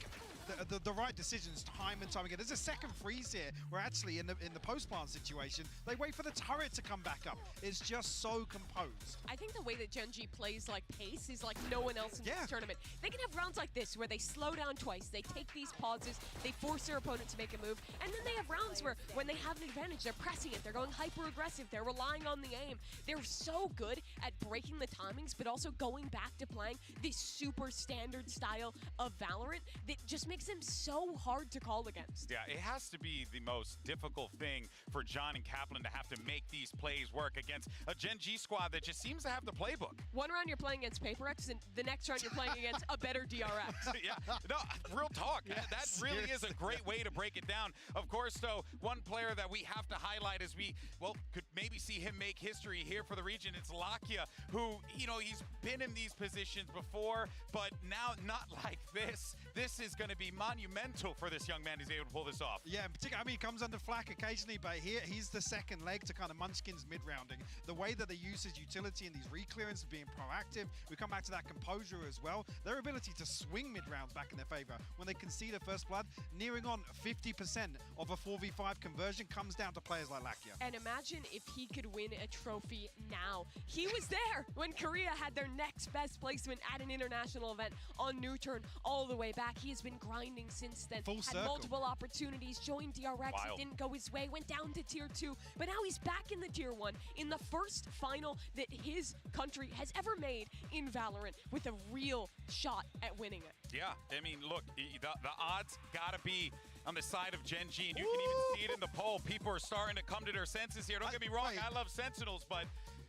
the right decisions time and time again. There's a second freeze here where actually in the post-plant situation, they wait for the turret to come back up. It's just so composed. I think the way that Gen G plays like pace is like no one else in this tournament. They can have rounds like this where they slow down twice, they take these pauses, they force their opponent to make a move, and then they have rounds where when they have an advantage, they're pressing it, they're going hyper-aggressive, they're relying on the aim. They're so good at breaking the timings, but also going back to playing this super standard style of Valorant that just makes them so hard to call against. Yeah, it has to be the most difficult thing for John and Kaplan to have to make these plays work against a Gen G squad that just seems to have the playbook. One round you're playing against PaperX, and the next round you're playing against a better DRX. Yeah, no, real talk. That really is a great way to break it down. Of course, though, one player that we have to highlight as we, well, could maybe see him make history here for the region. It's Lakia, who, you know, he's been in these positions before, but now not like this. This is going to be monumental for this young man who's able to pull this off. Yeah, in particular, I mean, he comes under flack occasionally, but here he's the second leg to kind of Munchkin's mid-rounding. The way that they use his utility in these re-clearances, being proactive, we come back to that composure as well. Their ability to swing mid-rounds back in their favor. When they concede a first blood, nearing on 50% of a 4v5 conversion comes down to players like Lakia. And imagine if he could win a trophy now. He was there when Korea had their next best placement at an international event on New Turn all the way back. He has been grinding since then. Full had circle. Multiple opportunities, joined DRX, Wild. it didn't go his way, went down to Tier 2, but now he's back in the Tier 1 in the first final that his country has ever made in Valorant with a real shot at winning it. Yeah, I mean, look, the odds gotta be on the side of Gen G, and you can even see it in the poll. People are starting to come to their senses here. Don't get me wrong, I love Sentinels, but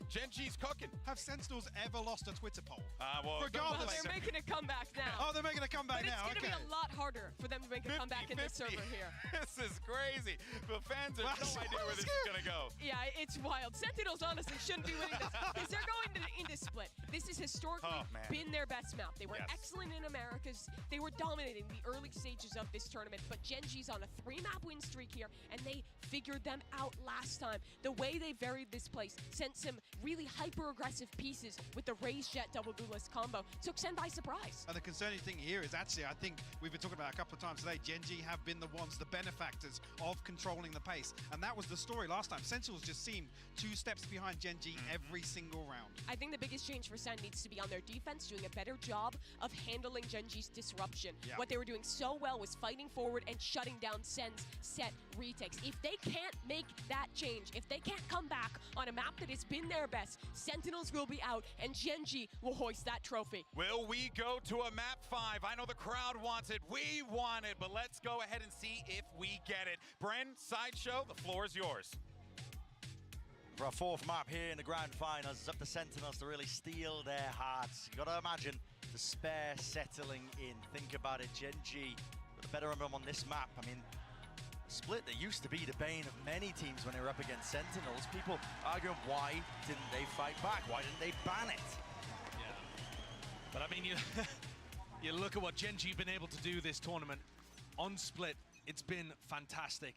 Gen G's cooking. Have Sentinels ever lost a Twitter poll? Well, Well, they're making a comeback now. Oh, they're making a comeback now. But it's going to be a lot harder for them to make a comeback in this server here. This is crazy. The fans have no idea where this is going to go. Yeah, it's wild. Sentinels honestly shouldn't be winning this because they're going into Split. This has historically been their best map. They were excellent in Americas. They were dominating the early stages of this tournament, but Gen G's on a 3-map win streak here, and they figured them out last time. The way they varied this place sent some really hyper-aggressive pieces with the Raze Jet double duelist combo. Took SEN by surprise. And the concerning thing here is actually, I think we've been talking about it a couple of times today, Gen G have been the ones, the benefactors of controlling the pace. And that was the story last time. Sentinels just seemed 2 steps behind Gen G every single round. I think the biggest change for SEN needs to be on their defense, doing a better job of handling Gen G's disruption. Yeah. What they were doing so well was fighting forward and shutting down SEN's set retakes. If they can't make that change, if they can't come back on a map that has been their best, Sentinels will be out and Gen G will hoist that trophy. Will we go to a map 5? I know the crowd wants it. We want it, but let's go ahead and see if we get it. Bren, Sideshow, the floor is yours. For our 4th map here in the grand finals, it's up to Sentinels to really steal their hearts. You gotta imagine despair settling in. Think about it, Gen G, with a better momentum on this map. I mean, Split that used to be the bane of many teams when they were up against Sentinels. People arguing why didn't they fight back? Why didn't they ban it? Yeah. But I mean, you look at what Gen G have been able to do this tournament on Split. It's been fantastic.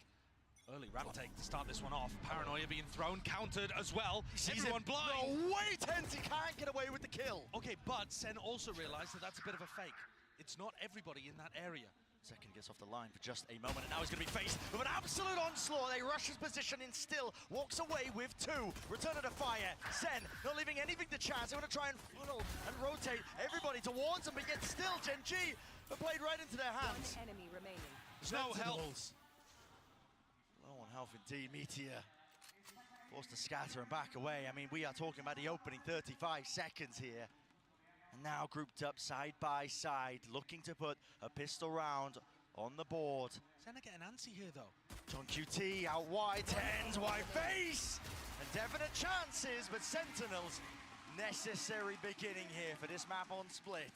Early rattle take to start this one off. Paranoia being thrown, countered as well. Everyone blind. No way, Tensi can't get away with the kill. Okay, but SEN also realized that that's a bit of a fake. It's not everybody in that area. Second gets off the line for just a moment, and now he's going to be faced with an absolute onslaught. They rush his position in still, walks away with 2. Return of the fire. SEN not leaving anything to chance. They want to try and funnel and rotate everybody towards him, but yet still Gen G but played right into their hands. One enemy remaining. There's no help. Low on health indeed. Meteor forced to scatter and back away. I mean, we are talking about the opening 35 seconds here. And now grouped up side by side, looking to put a pistol round on the board. SEN are getting antsy here, though. John QT out wide, Tens wide face! And definite chances, but Sentinels, necessary beginning here for this map on Split.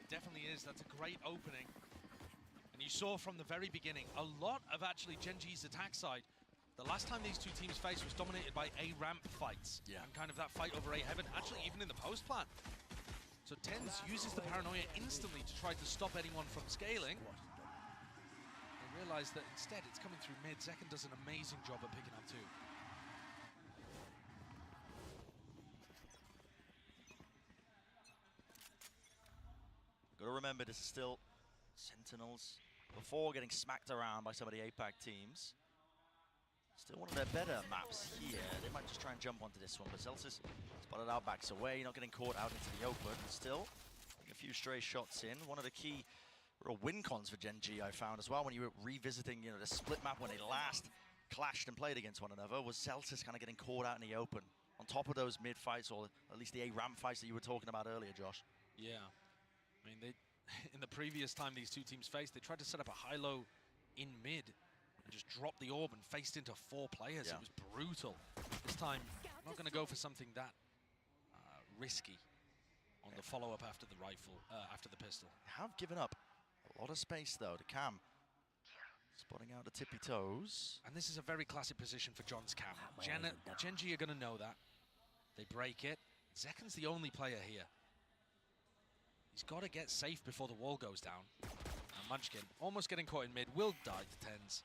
It definitely is. That's a great opening. And you saw from the very beginning, a lot of actually Gen G's attack side. The last time these two teams faced was dominated by A ramp fights. Yeah. And kind of that fight over A heaven, actually even in the post plan. So Tens uses the paranoia instantly to try to stop anyone from scaling. They realize that instead it's coming through mid. Zekken does an amazing job at picking up two. Got to remember, this is still Sentinels before getting smacked around by some of the APAC teams. Still one of their better maps here. They might just try and jump onto this one, but Celsius spotted out, backs away, not getting caught out into the open. Still, a few stray shots in. One of the key real win cons for Gen G I found as well when you were revisiting, you know, the split map when they last clashed and played against one another, was Celsius kind of getting caught out in the open. On top of those mid fights, or at least the A ramp fights that you were talking about earlier, Josh. Yeah. I mean, they in the previous time these two teams faced, they tried to set up a high-low in mid and just dropped the orb and faced into 4 players. Yeah. It was brutal. This time, I'm not going to go for something that risky on the follow-up after the rifle, after the pistol. Have given up a lot of space, though, to Cam. Spotting out the tippy toes. And this is a very classic position for John's Cam. Gen G are going to know that. They break it. Zekken's the only player here. He's got to get safe before the wall goes down. And Munchkin, almost getting caught in mid, will die to Tens.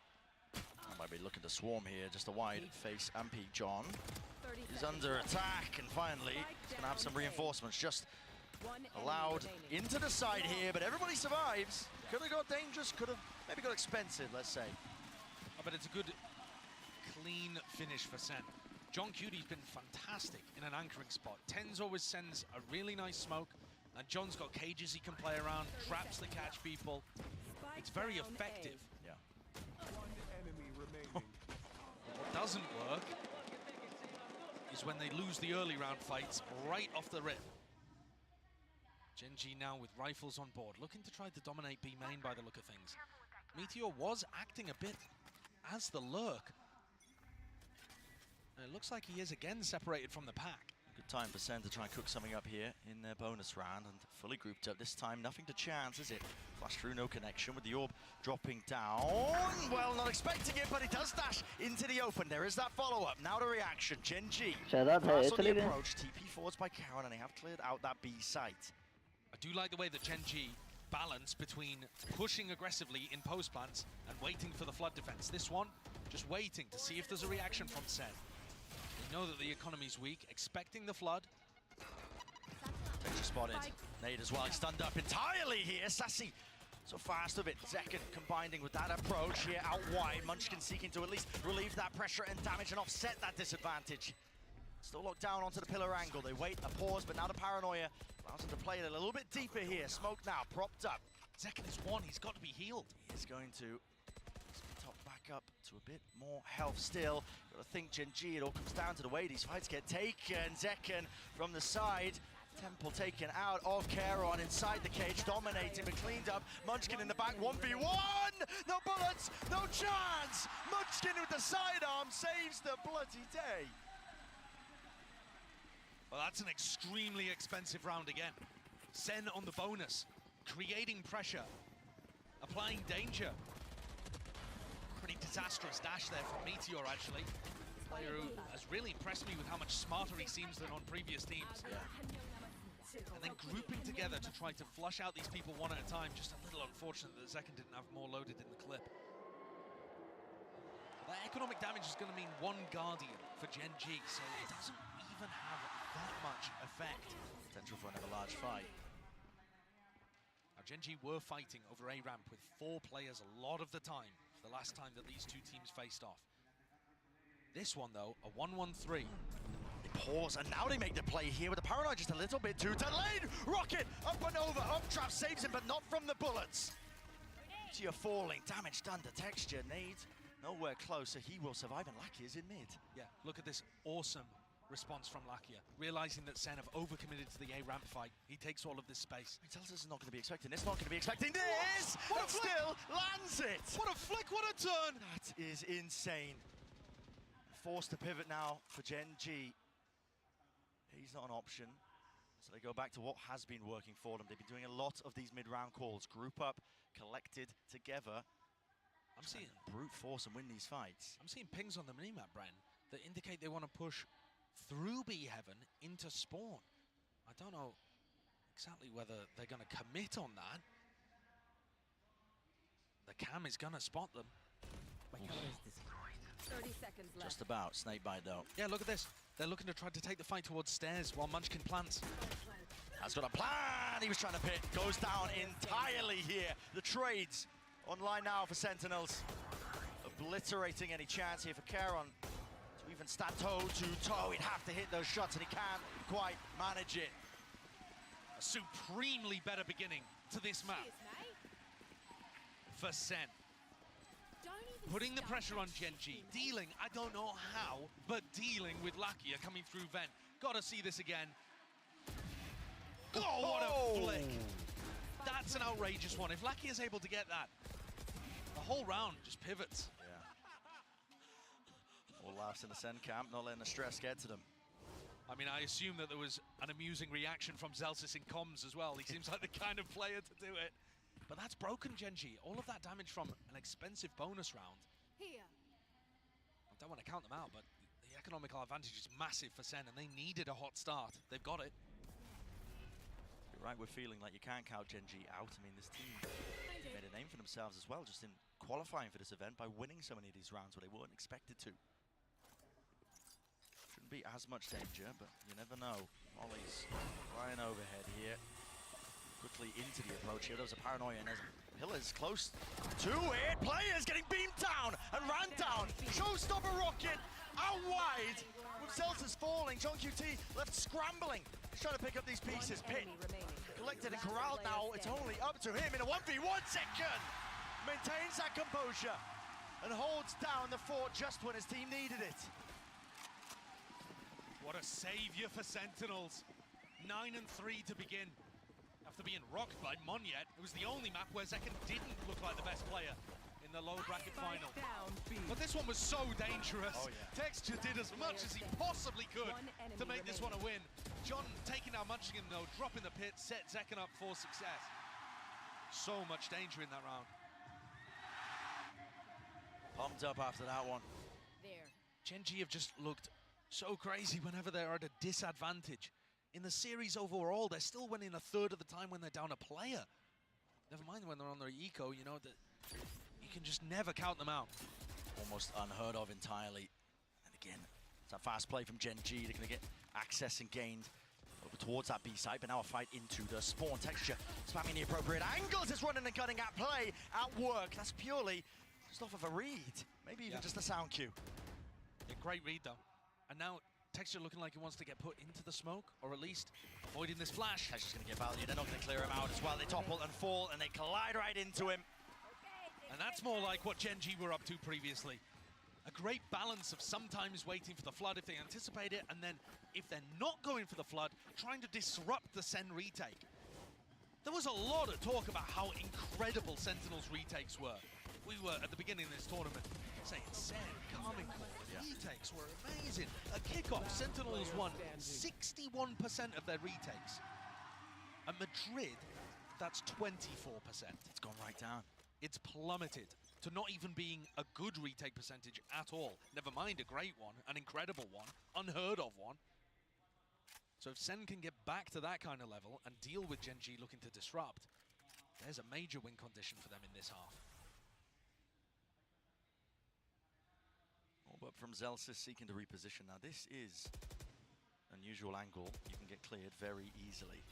Might be looking to swarm here, just a wide face and peek. John is under attack, and finally he's going to have some reinforcements just allowed into the side here, but everybody survives. Could have got dangerous, could have maybe got expensive, let's say. But it's a good, clean finish for SEN. John Cuty's been fantastic in an anchoring spot. Tens always sends a really nice smoke, and John's got cages he can play around, traps to catch people. It's very effective. Yeah. What doesn't work is when they lose the early round fights right off the rip. Gen G now with rifles on board, looking to try to dominate B main by the look of things. Meteor was acting a bit as the lurk. And it looks like he is again separated from the pack. Good time for SEN to try and cook something up here in their bonus round, and fully grouped up this time. Nothing to chance, is it? Flash through, no connection with the orb dropping down. Well, not expecting it, but it does dash into the open. There is that follow-up. Now the reaction. Gen G. Fast on the approach. TP forwards by Karen, and they have cleared out that B site. I do like the way that Gen G balance between pushing aggressively in post plants and waiting for the flood defense. This one, just waiting to see if there's a reaction from SEN. They know that the economy's weak, expecting the flood. Danger spotted. Nade as well, he's stunned up entirely here. Sassy so fast of it. Zekken combining with that approach here out wide. Munchkin seeking to at least relieve that pressure and damage and offset that disadvantage. Still locked down onto the pillar angle. They wait, a pause, but now the paranoia allows him to play it a little bit deeper here. Smoke now, propped up. Zekken is one, he's got to be healed. He is going to top back up to a bit more health still. Got to think Gen G, it all comes down to the way these fights get taken. Zekken from the side. Temple taken out of Caron inside the cage, dominating but cleaned up. Munchkin in the back, 1v1! No bullets, no chance! Munchkin with the sidearm saves the bloody day. Well, that's an extremely expensive round again. SEN on the bonus, creating pressure, applying danger. Pretty disastrous dash there from Meteor, actually. Player who has really impressed me with how much smarter he seems than on previous teams. Yeah. And then grouping together to try to flush out these people one at a time. Just a little unfortunate that Zekken didn't have more loaded in the clip. That economic damage is going to mean one Guardian for Gen G, so it doesn't even have that much effect. Potential for another large fight. Now, Gen G were fighting over A ramp with 4 players a lot of the time, the last time that these two teams faced off. This one, though, a 1-1-3. They pause, and now they make the play here with the paranoid just a little bit too delayed. Rocket up and over, up trap saves him, but not from the bullets. You're falling, damage done to Texture. Nades nowhere close, so he will survive, and Lakia is in mid. Yeah, look at this awesome response from Lakia, realizing that SEN have overcommitted to the A ramp fight. He takes all of this space. Zelsis is not going to be expecting this, not going to be expecting this, but still lands it. What a flick, what a turn. That is insane. Forced to pivot now for Gen G. He's not an option. So they go back to what has been working for them. They've been doing a lot of these mid-round calls. Group up, collected together. I'm seeing brute force and win these fights. I'm seeing pings on the minimap, Bren, that indicate they want to push through B Heaven into spawn. I don't know exactly whether they're going to commit on that. The cam is going to spot them. 30 seconds left. Just about. Snakebite though. Yeah, look at this. They're looking to try to take the fight towards stairs while Munchkin plants. Has got a plan. He was trying to pit. Goes down entirely here. The trades online now for Sentinels. Obliterating any chance here for Charon to even stand toe to toe. He'd have to hit those shots, and he can't quite manage it. A supremely better beginning to this map for SEN. Putting the pressure on Gen G, dealing, I don't know how, but dealing with Lakia coming through Ven. Gotta see this again. Oh, what a flick. That's an outrageous one. If Lakia is able to get that, the whole round just pivots. Yeah. All laughs in the SEN camp, not letting the stress get to them. I mean, I assume that there was an amusing reaction from Zelsis in comms as well. He seems like the kind of player to do it. But that's broken Gen G. All of that damage from an expensive bonus round. Here. I don't want to count them out, but the economical advantage is massive for SEN, and they needed a hot start. They've got it. You're right, we're feeling like you can't count Gen G out. I mean, this team made a name for themselves as well, just in qualifying for this event by winning so many of these rounds where they weren't expected to. Shouldn't be as much danger, but you never know. Ollie's flying overhead here. Quickly into the approach here. There's a paranoia, and there's pillars close to it. Players getting beamed down and ran down. Showstopper rocket out wide with Zelsis falling. John QT left scrambling. He's trying to pick up these pieces. Pit collected and corralled now. It's only up to him in a 1v1 second. Maintains that composure and holds down the fort just when his team needed it. What a savior for Sentinels. 9 and 3 to begin. After being rocked by Monyet, it was the only map where Zekken didn't look like the best player in the low bracket final. But this one was so dangerous. Oh, yeah. Texture did as much as he possibly could to make this one a win. John taking out Munchkin though, dropping the pit, set Zekken up for success. So much danger in that round. Pumped up after that one. There. Gen G have just looked so crazy whenever they're at a disadvantage. In the series overall, they're still winning a third of the time when they're down a player. Never mind when they're on their eco, you know, that you can just never count them out. Almost unheard of entirely. And again, it's a fast play from Gen G. They're going to get access and gained over towards that B site, but now a fight into the spawn. Texture spamming the appropriate angles. It's running and cutting at play, at work. That's purely just off of a read. Maybe even just a sound cue. Yeah, great read, though. And now Texture looking like he wants to get put into the smoke, or at least avoiding this flash. Texture's going to get value. They're not going to clear him out as well. They topple and fall, and they collide right into him. And that's more like what Gen G were up to previously. A great balance of sometimes waiting for the flood if they anticipate it, and then if they're not going for the flood, trying to disrupt the SEN retake. There was a lot of talk about how incredible Sentinels retakes were. We were, at the beginning of this tournament, saying SEN, Carmine, retakes were amazing. At kickoff, Sentinels won 61% of their retakes. At Madrid, that's 24%. It's gone right down. It's plummeted to not even being a good retake percentage at all. Never mind a great one, an incredible one, unheard of one. So if SEN can get back to that kind of level and deal with Gen G looking to disrupt, there's a major win condition for them in this half. But from Zelsis seeking to reposition. Now this is an unusual angle. You can get cleared very easily.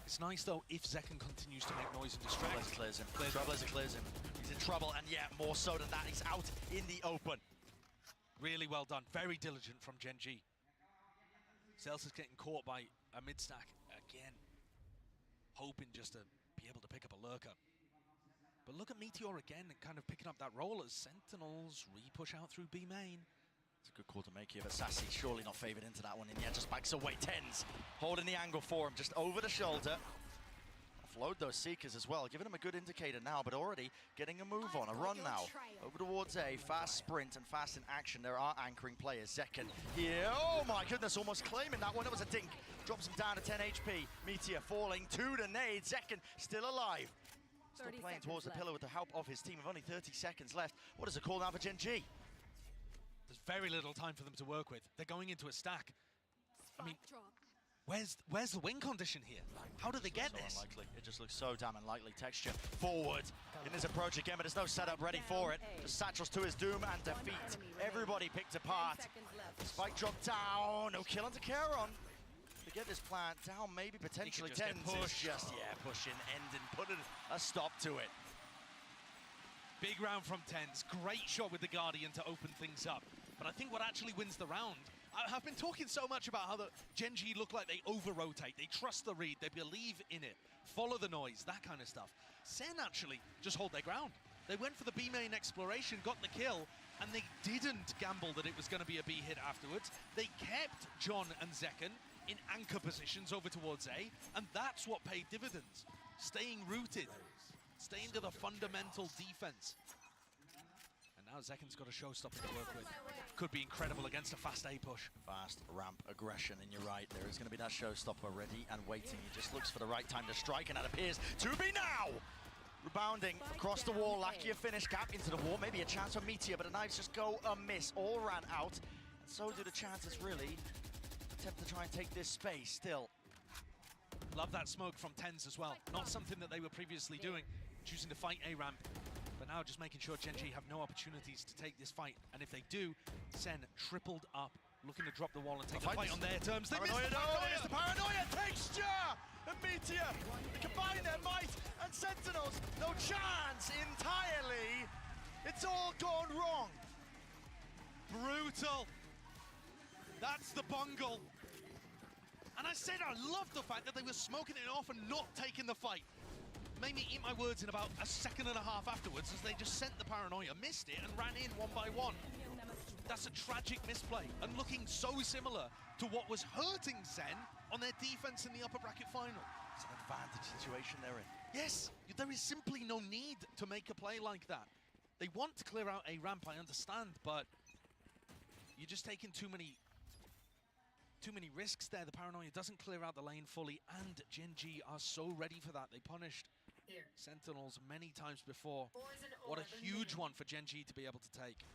It's nice though if Zekken continues to make noise and distract. Trailblazer clears him. Trailblazer clears him. He's in trouble, and yeah, more so than that, he's out in the open. Really well done. Very diligent from Gen G. Zelsa's getting caught by a mid-stack again, hoping just to be able to pick up a lurker. But look at Meteor again, kind of picking up that role as Sentinels re-push out through B main. It's a good call to make here, but Sassy surely not favoured into that one, and yeah, just backs away. Tens holding the angle for him, just over the shoulder. Offload those Seekers as well, giving him a good indicator now, but already getting a move on, a run now. Over towards A, fast sprint and fast in action. There are anchoring players. Zekken here, oh my goodness, almost claiming that one. It was a dink, drops him down to 10 HP. Meteor falling to the nade, Zekken still alive. Still playing towards the pillar with the help of his team with only 30 seconds left. What is the call now for Gen G? There's very little time for them to work with. They're going into a stack. I mean, where's the win condition here? How do they get this? Unlikely. It just looks so damn unlikely. Texture forward in his approach again, but there's no setup ready for it. Just satchels to his doom and defeat. Everybody picked apart. Spike drop down. No kill onto Charon. To get this plant down, maybe potentially Tens is just, pushing, ending, putting a stop to it. Big round from Tens. Great shot with the Guardian to open things up. But I think what actually wins the round, I've been talking so much about how the Gen G look like they over-rotate, they trust the read, they believe in it, follow the noise, that kind of stuff. SEN actually just hold their ground. They went for the B main exploration, got the kill, and they didn't gamble that it was going to be a B hit afterwards. They kept John and Zekken in anchor positions over towards A, and that's what paid dividends. Staying rooted, staying to the fundamental defense. And now Zekken's got a showstopper to work with. Could be incredible against a fast A push. Fast ramp aggression, and you're right, there is going to be that showstopper ready and waiting. He just looks for the right time to strike, and that appears to be now! Rebounding across the wall, Lakia finish, gap into the wall, maybe a chance for Meteor, but the knives just go amiss, all ran out. And so do the chances, really. Attempt to try and take this space, still. Love that smoke from Tens as well. Not something that they were previously doing, choosing to fight A ramp. But now just making sure Gen G have no opportunities to take this fight. And if they do, SEN tripled up, looking to drop the wall and take the fight on their terms. They missed the paranoia! There's the paranoia! Texture! And Meteor! They combine their might, and Sentinels, no chance entirely! It's all gone wrong! Brutal! That's the bungle. And I said I love the fact that they were smoking it off and not taking the fight. Made me eat my words in about a second and a half afterwards as they just sent the paranoia, missed it, and ran in one by one. That's a tragic misplay, and looking so similar to what was hurting SEN on their defense in the upper bracket final. It's an advantage situation they're in. Yes, there is simply no need to make a play like that. They want to clear out a ramp, I understand, but you're just taking too many risks there. The paranoia doesn't clear out the lane fully, and Gen G are so ready for that. They punished Sentinels many times before. What a huge one for Gen G to be able to take.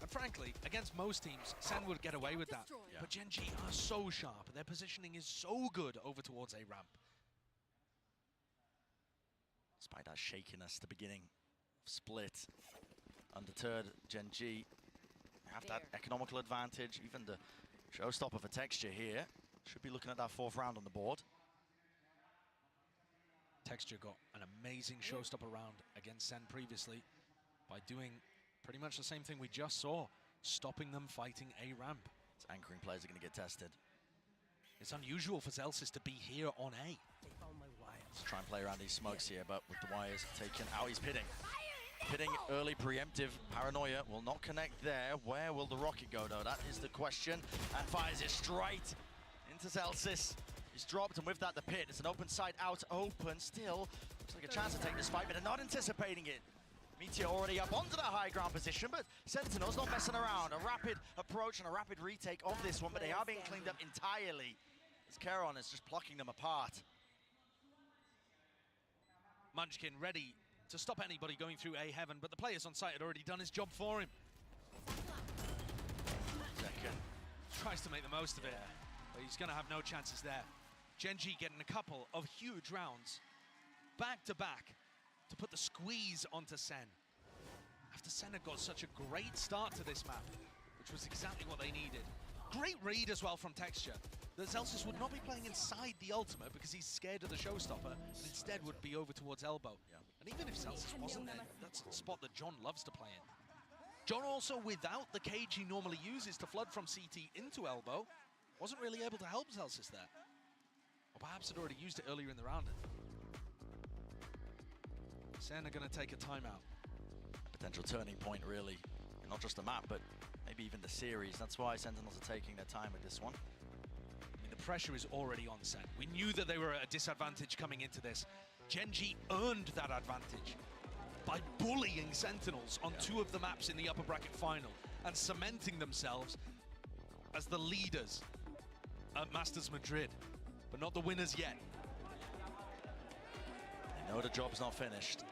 And frankly, against most teams, SEN would get away with that. Yeah. But Gen G are so sharp. Their positioning is so good over towards A ramp. Despite that shakiness at the beginning of split, undeterred, Gen G have that economical advantage. Even the showstopper for Texture here. Should be looking at that fourth round on the board. Texture got an amazing showstopper round against SEN previously by doing pretty much the same thing we just saw, stopping them fighting A ramp. It's anchoring players are going to get tested. It's unusual for Zellsis to be here on A. Let's try and play around these smokes here, but with the wires taken out, he's pitting. Pitting early preemptive. Paranoia will not connect there. Where will the rocket go, though? That is the question. And fires it straight into Zellsis. He's dropped, and with that, the pit. It's an open side out, open still. Looks like a chance to take this fight, but they're not anticipating it. Meteor already up onto that high ground position, but Sentinel's not messing around. A rapid approach and a rapid retake of this one, but they are being cleaned up entirely as Charon is just plucking them apart. Munchkin ready to stop anybody going through A heaven, but the players on site had already done his job for him. Second. Tries to make the most of it, but he's going to have no chances there. Gen G getting a couple of huge rounds back to back to put the squeeze onto SEN. After SEN had got such a great start to this map, which was exactly what they needed. Great read as well from Texture. That Zellsis would not be playing inside the ultimate because he's scared of the showstopper, and instead would be over towards elbow. And even if Zellsis wasn't there, that's a spot that John loves to play in. John also, without the cage he normally uses to flood from CT into elbow, wasn't really able to help Celsius there. Or perhaps had already used it earlier in the round. SEN are going to take a timeout. Potential turning point, really. Not just the map, but maybe even the series. That's why Sentinels are taking their time with this one. I mean, the pressure is already on SEN. We knew that they were at a disadvantage coming into this. Gen.G earned that advantage by bullying Sentinels on 2 of the maps in the upper bracket final and cementing themselves as the leaders at Masters Madrid, but not the winners yet. They know the job's not finished.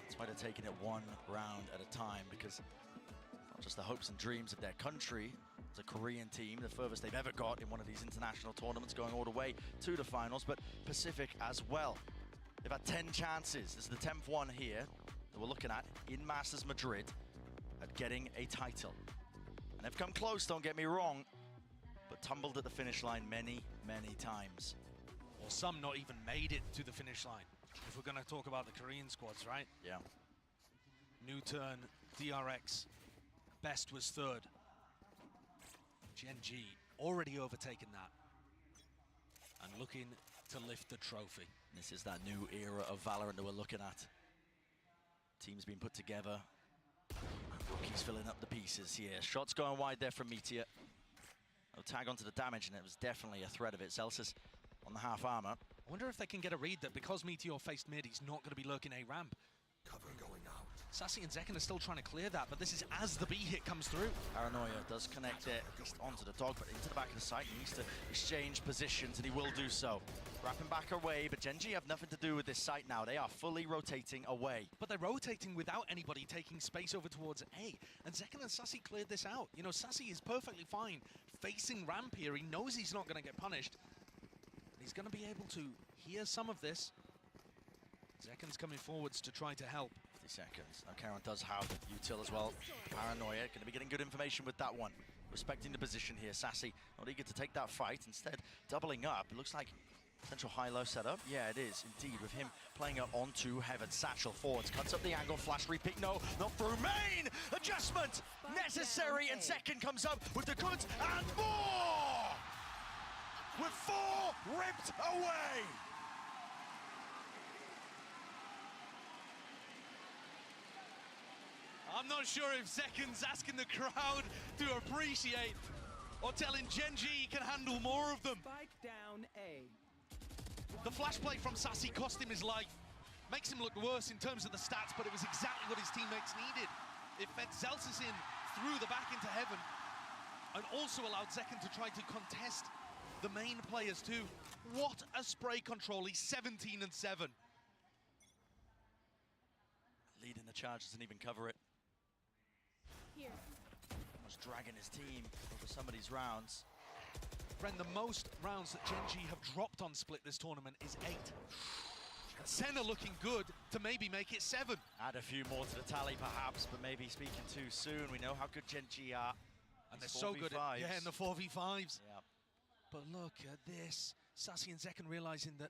That's why they're taking it 1 round at a time, because not just the hopes and dreams of their country. It's a Korean team, the furthest they've ever got in one of these international tournaments, going all the way to the finals, but Pacific as well. They've had 10 chances. This is the 10th one here that we're looking at in Masters Madrid at getting a title. And they've come close, don't get me wrong, but tumbled at the finish line many, many times. Or some not even made it to the finish line, if we're going to talk about the Korean squads, right? Yeah. New turn, DRX, best was 3rd. Gen.G already overtaken that and looking to lift the trophy. This is that new era of Valorant that we're looking at. Team's been put together. Rookie's filling up the pieces here. Shots going wide there from Meteor. No tag onto the damage, and it was definitely a threat of it. Celsius on the half armor. I wonder if they can get a read that because Meteor faced mid, he's not going to be lurking A ramp. Cover going out. Sassy and Zekken are still trying to clear that, but this is as the B hit comes through. Paranoia does connect it just onto the dog, but into the back of the site. He needs to exchange positions, and he will do so. Wrapping back away, but Gen.G have nothing to do with this site now. They are fully rotating away. But they're rotating without anybody taking space over towards A. And Zekken and Sassy cleared this out. You know, Sassy is perfectly fine facing ramp here. He knows he's not going to get punished. He's going to be able to hear some of this. Zekken's coming forwards to try to help. 50 seconds. Now Karen does have util as well. Paranoia going to be getting good information with that one. Respecting the position here. Sassy not eager to take that fight. Instead, doubling up. It looks like potential high-low setup. Yeah, it is indeed, with him playing it onto Heaven. Satchel forwards, cuts up the angle, flash repeat. No, not through main. Adjustment necessary, and Zekken comes up with the goods and more. With 4 ripped away. I'm not sure if Zekken's asking the crowd to appreciate or telling Gen.G he can handle more of them. Spike down A. The flash play from Sassy cost him his life. Makes him look worse in terms of the stats, but it was exactly what his teammates needed. It fed Celsius in through the back into Heaven and also allowed Zekken to try to contest the main players too. What a spray control. He's 17 and 7. Leading the charge, doesn't even cover it. Here. Almost dragging his team over some of these rounds. Friend, the most rounds that Gen.G have dropped on Split this tournament is 8. And SEN are looking good to maybe make it 7. Add a few more to the tally perhaps, but maybe speaking too soon. We know how good Gen.G are. And they're so good at, in the 4v5s. Yeah. But look at this. Sassy and Zekken realizing that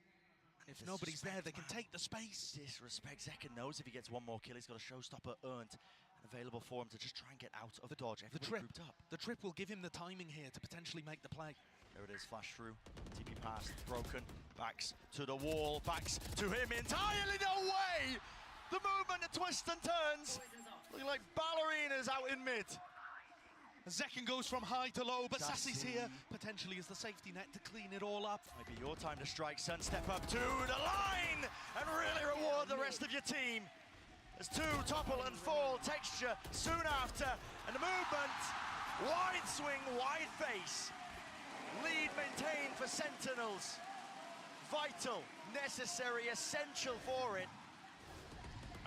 if nobody's there, they can take the space. Disrespect. Zekken knows if he gets one more kill, he's got a showstopper earned and available for him to just try and get out of the dodge. The trip will give him the timing here to potentially make the play. There it is, flash through. TP pass, broken. Backs to the wall, backs to him entirely. No way! The movement, the twists and turns. Looking like ballerinas out in mid. Zekken goes from high to low, but Sassy's here potentially as the safety net to clean it all up. Might be your time to strike, Sun. Step up to the line and really reward the rest of your team. As 2 topple and fall, texture soon after, and the movement, wide swing, wide face. Lead maintained for Sentinels. Vital, necessary, essential for it.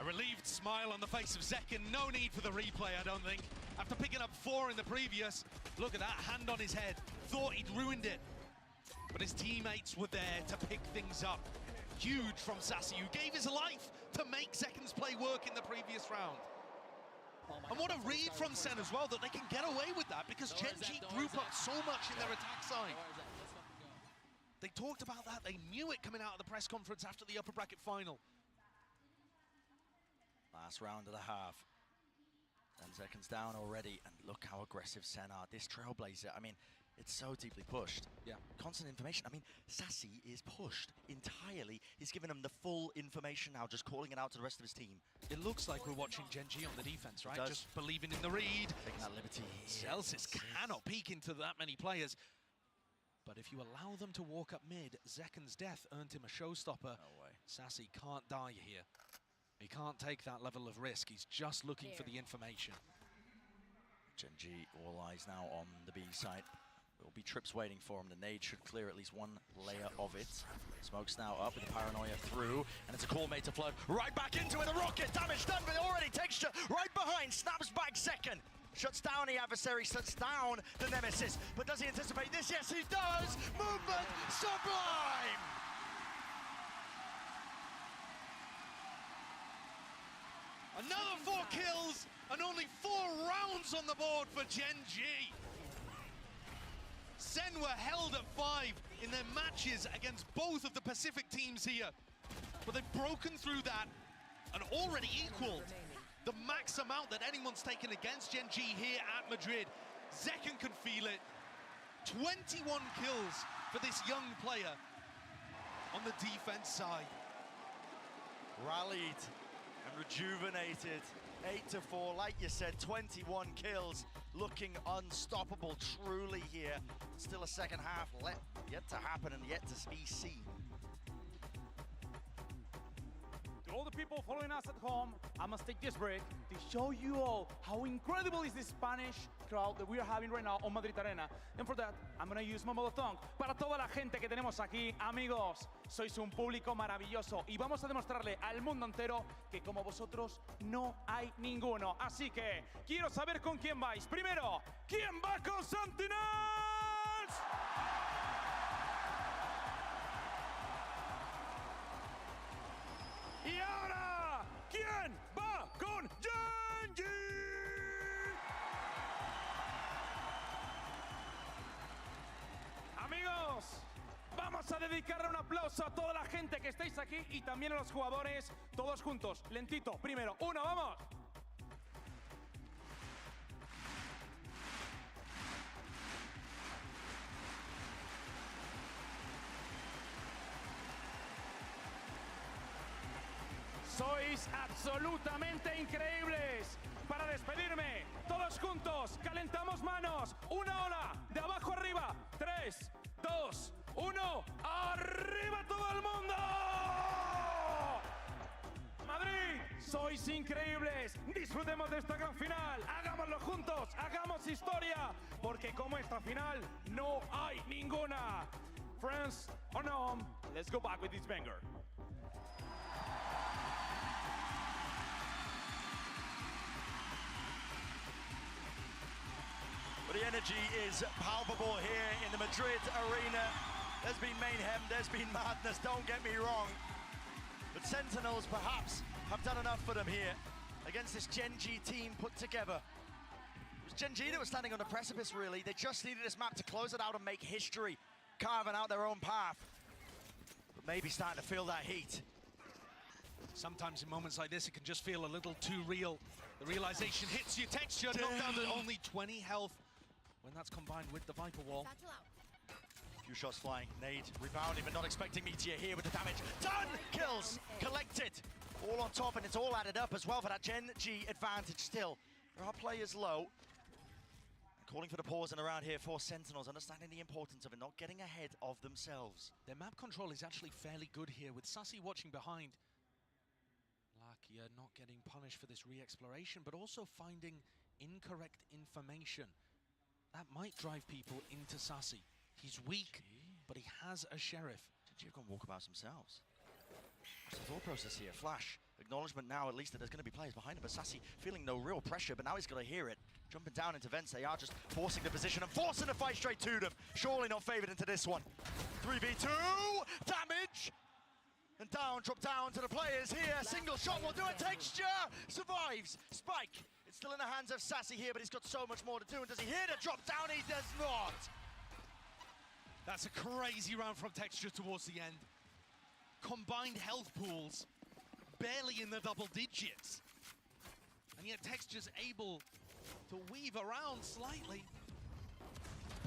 A relieved smile on the face of Zekken. No need for the replay, I don't think. After picking up 4 in the previous, look at that, hand on his head. Thought he'd ruined it. But his teammates were there to pick things up. Huge from Sassy, who gave his life to make Zekken's play work in the previous round. And what a read from SEN as well, that they can get away with that, because Gen.G group up so much in their attack side. They talked about that, they knew it coming out of the press conference after the upper bracket final. Last round of the half. 10 seconds down already, and look how aggressive SEN are. This Trailblazer, I mean, it's so deeply pushed. Yeah. Constant information. I mean, Sassy is pushed entirely. He's given them the full information now, just calling it out to the rest of his team. It looks like we're watching Gen G on the defense, right? Does. Just believing in the read. Taking that liberty. Celsius cannot peek into that many players. But if you allow them to walk up mid, Zeken's death earned him a showstopper. No way. Sassy can't die here. He can't take that level of risk. He's just looking for the information. Gen G, all eyes now on the B side. There will be trips waiting for him. The nade should clear at least one layer of it. Smoke's now up with the paranoia through, and it's a call made to flood right back into it. The rocket damage done, but already Texture right behind, snaps back second. Shuts down the adversary, shuts down the nemesis. But does he anticipate this? Yes, he does! Movement sublime! Another 4 kills and only 4 rounds on the board for Gen G. SEN were held at 5 in their matches against both of the Pacific teams here. But they've broken through that and already equaled the max amount that anyone's taken against Gen G here at Madrid. Zeken can feel it. 21 kills for this young player on the defense side. Rallied and rejuvenated. 8-4, like you said, 21 kills, looking unstoppable truly here. Still a second half yet to happen and yet to be seen. To all the people following us at home, I must take this break to show you all how incredible is the Spanish crowd that we are having right now on Madrid Arena. And for that, I'm gonna use my mother tongue. Para toda la gente que tenemos aquí, amigos, sois un público maravilloso y vamos a demostrarle al mundo entero que como vosotros no hay ninguno. Así que quiero saber con quién vais. Primero, ¿quién va con Sentinels? Y ahora, ¿quién va con Gen G? Amigos, vamos a dedicarle un aplauso a toda la gente que estáis aquí y también a los jugadores, todos juntos, lentito. Primero, uno, vamos. Sois absolutamente increíbles. Para despedirme, todos juntos, calentamos manos. Una ola, de abajo arriba. 3, 2, 1, ¡arriba todo el mundo! Madrid, sois increíbles. Disfrutemos de esta gran final. Hagámoslo juntos, hagamos historia. Porque como esta final, no hay ninguna. Friends, on home, let's go back with this banger. But the energy is palpable here in the Madrid arena. There's been mayhem, there's been madness, don't get me wrong. But Sentinels perhaps have done enough for them here against this Gen G team put together. It was Gen G that was standing on the precipice, really. They just needed this map to close it out and make history, carving out their own path. But maybe starting to feel that heat. Sometimes in moments like this, it can just feel a little too real. The realization hits you. Texture knocked down to only 20 health when that's combined with the Viper wall. A few shots flying. Nade rebounding, but not expecting Meteor here with the damage. Done! Kills collected. All on top, and it's all added up as well for that Gen G advantage still. There are players low. Calling for the pause and around here for Sentinels, understanding the importance of it, not getting ahead of themselves. Their map control is actually fairly good here, with Sassy watching behind. Lakia not getting punished for this re-exploration, but also finding incorrect information. That might drive people into Sassy. He's weak, but he has a sheriff. Did you go and walkabouts themselves? What's the thought process here? Flash, acknowledgement now at least that there's going to be players behind him, but Sassy feeling no real pressure, but now he's got to hear it. Jumping down into Vents, they are just forcing the position and forcing the fight straight to them. Surely not favored into this one. 3v2, damage! And down, drop down to the players here. Single shot will do it. Texture survives. Spike. It's still in the hands of Sassy here, but he's got so much more to do. And does he hear the drop down? He does not. That's a crazy round from Texture towards the end. Combined health pools, barely in the double digits. And yet Texture's able to weave around slightly.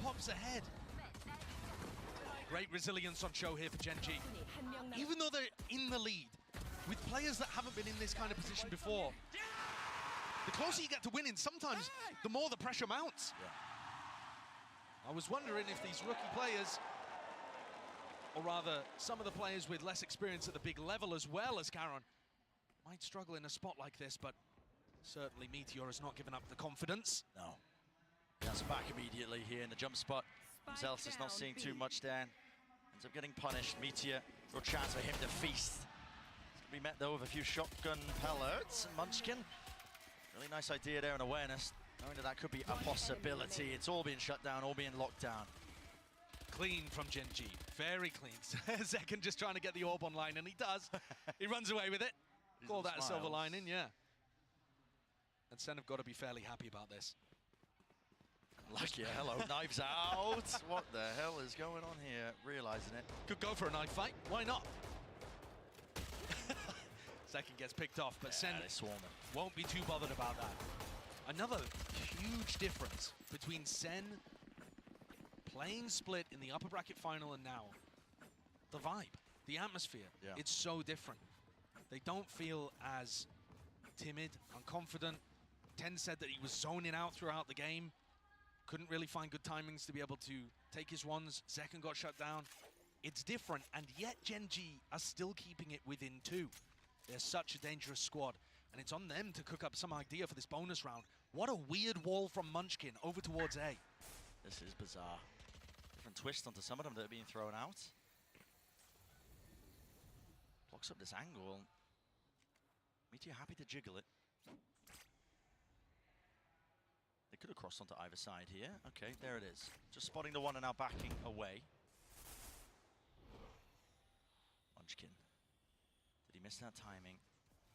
Pops ahead. Great resilience on show here for Gen G. Even though they're in the lead, with players that haven't been in this kind of position before, the closer you get to winning, sometimes the more the pressure mounts. I was wondering if these rookie players, or rather some of the players with less experience at the big level as well as Caron, might struggle in a spot like this, but certainly Meteor has not given up the confidence. No. That's back immediately here in the jump spot. Zelsis is not seeing too much there. Ends up getting punished. Meteor, real chance for him to feast. It's going to be met though with a few shotgun pellets. Munchkin, really nice idea there and awareness, knowing that that could be a possibility. It's all being shut down, all being locked down. Clean from Gen G, very clean. Zekken just trying to get the orb online, and he does. He runs away with it. Call that a silver lining, yeah. And SEN have got to be fairly happy about this. Lucky, hello, knives out. What the hell is going on here? Realizing it. Could go for a knife fight, why not? Zekken gets picked off, but SEN won't be too bothered about that. Another huge difference between SEN playing split in the upper bracket final and now. The vibe, the atmosphere, it's so different. They don't feel as timid, unconfident. Ten said that he was zoning out throughout the game. Couldn't really find good timings to be able to take his ones. Zekken got shut down. It's different, and yet Gen G are still keeping it within 2. They're such a dangerous squad, and it's on them to cook up some idea for this bonus round. What a weird wall from Munchkin over towards A. This is bizarre. Different twist onto some of them that are being thrown out. Blocks up this angle. Meteor happy to jiggle it. They could have crossed onto either side here. Okay, there it is. Just spotting the one and now backing away. Munchkin. Did he miss that timing?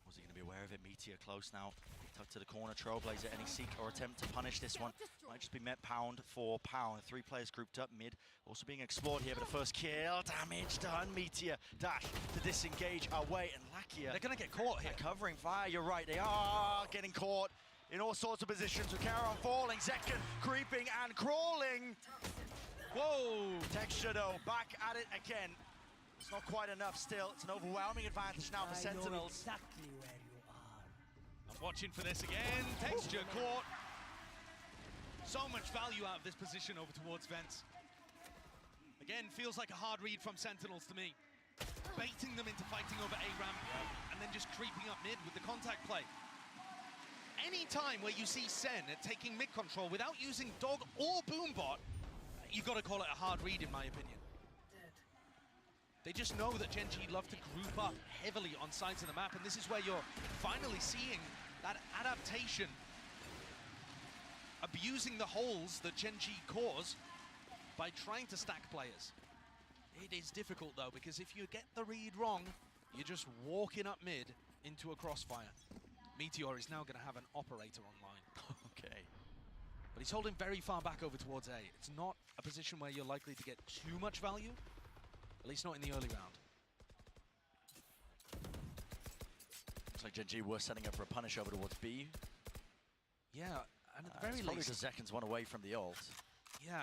Was he going to be aware of it? Meteor close now. Tucked to the corner. Trailblazer, any seek or attempt to punish this one. Might just be met pound for pound. 3 players grouped up mid. Also being explored here, but the first kill. Damage done. Meteor dash to disengage away. And Lakia. They're going to get caught here. Covering fire. You're right. They are getting caught in all sorts of positions with Caron falling. Zekken creeping and crawling. Whoa. Texture though, back at it again. It's not quite enough still. It's an overwhelming advantage now for Sentinels. Exactly where you are. I'm watching for this again. Texture caught. So much value out of this position over towards Vents. Again, feels like a hard read from Sentinels to me. Baiting them into fighting over A ramp and then just creeping up mid with the contact play. Any time where you see SEN taking mid control without using Dog or Boombot, you've got to call it a hard read in my opinion. They just know that Gen G love to group up heavily on sides of the map, and this is where you're finally seeing that adaptation, abusing the holes that Gen G cause by trying to stack players. It is difficult though, because if you get the read wrong, you're just walking up mid into a crossfire. Meteor is now going to have an operator online. Okay. But he's holding very far back over towards A. It's not a position where you're likely to get too much value, at least not in the early round. Looks like Gen G were setting up for a punish over towards B. Yeah, and at the very probably least... the Zekken's one away from the ult. Yeah,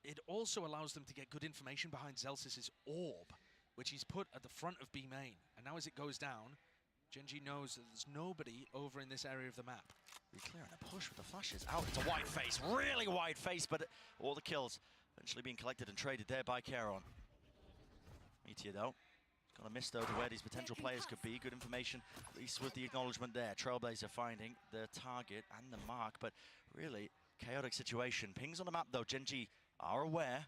it also allows them to get good information behind Zelsis' orb, which he's put at the front of B main. And now as it goes down, Gen G knows that there's nobody over in this area of the map. Reclearing a push with the flashes out. It's a wide face, really wide face, but all the kills eventually being collected and traded there by Caron. Meteor though, got a miss though to where these potential players could be. Good information, at least with the acknowledgement there. Trailblazer finding the target and the mark, but really chaotic situation. Pings on the map though, Gen G are aware.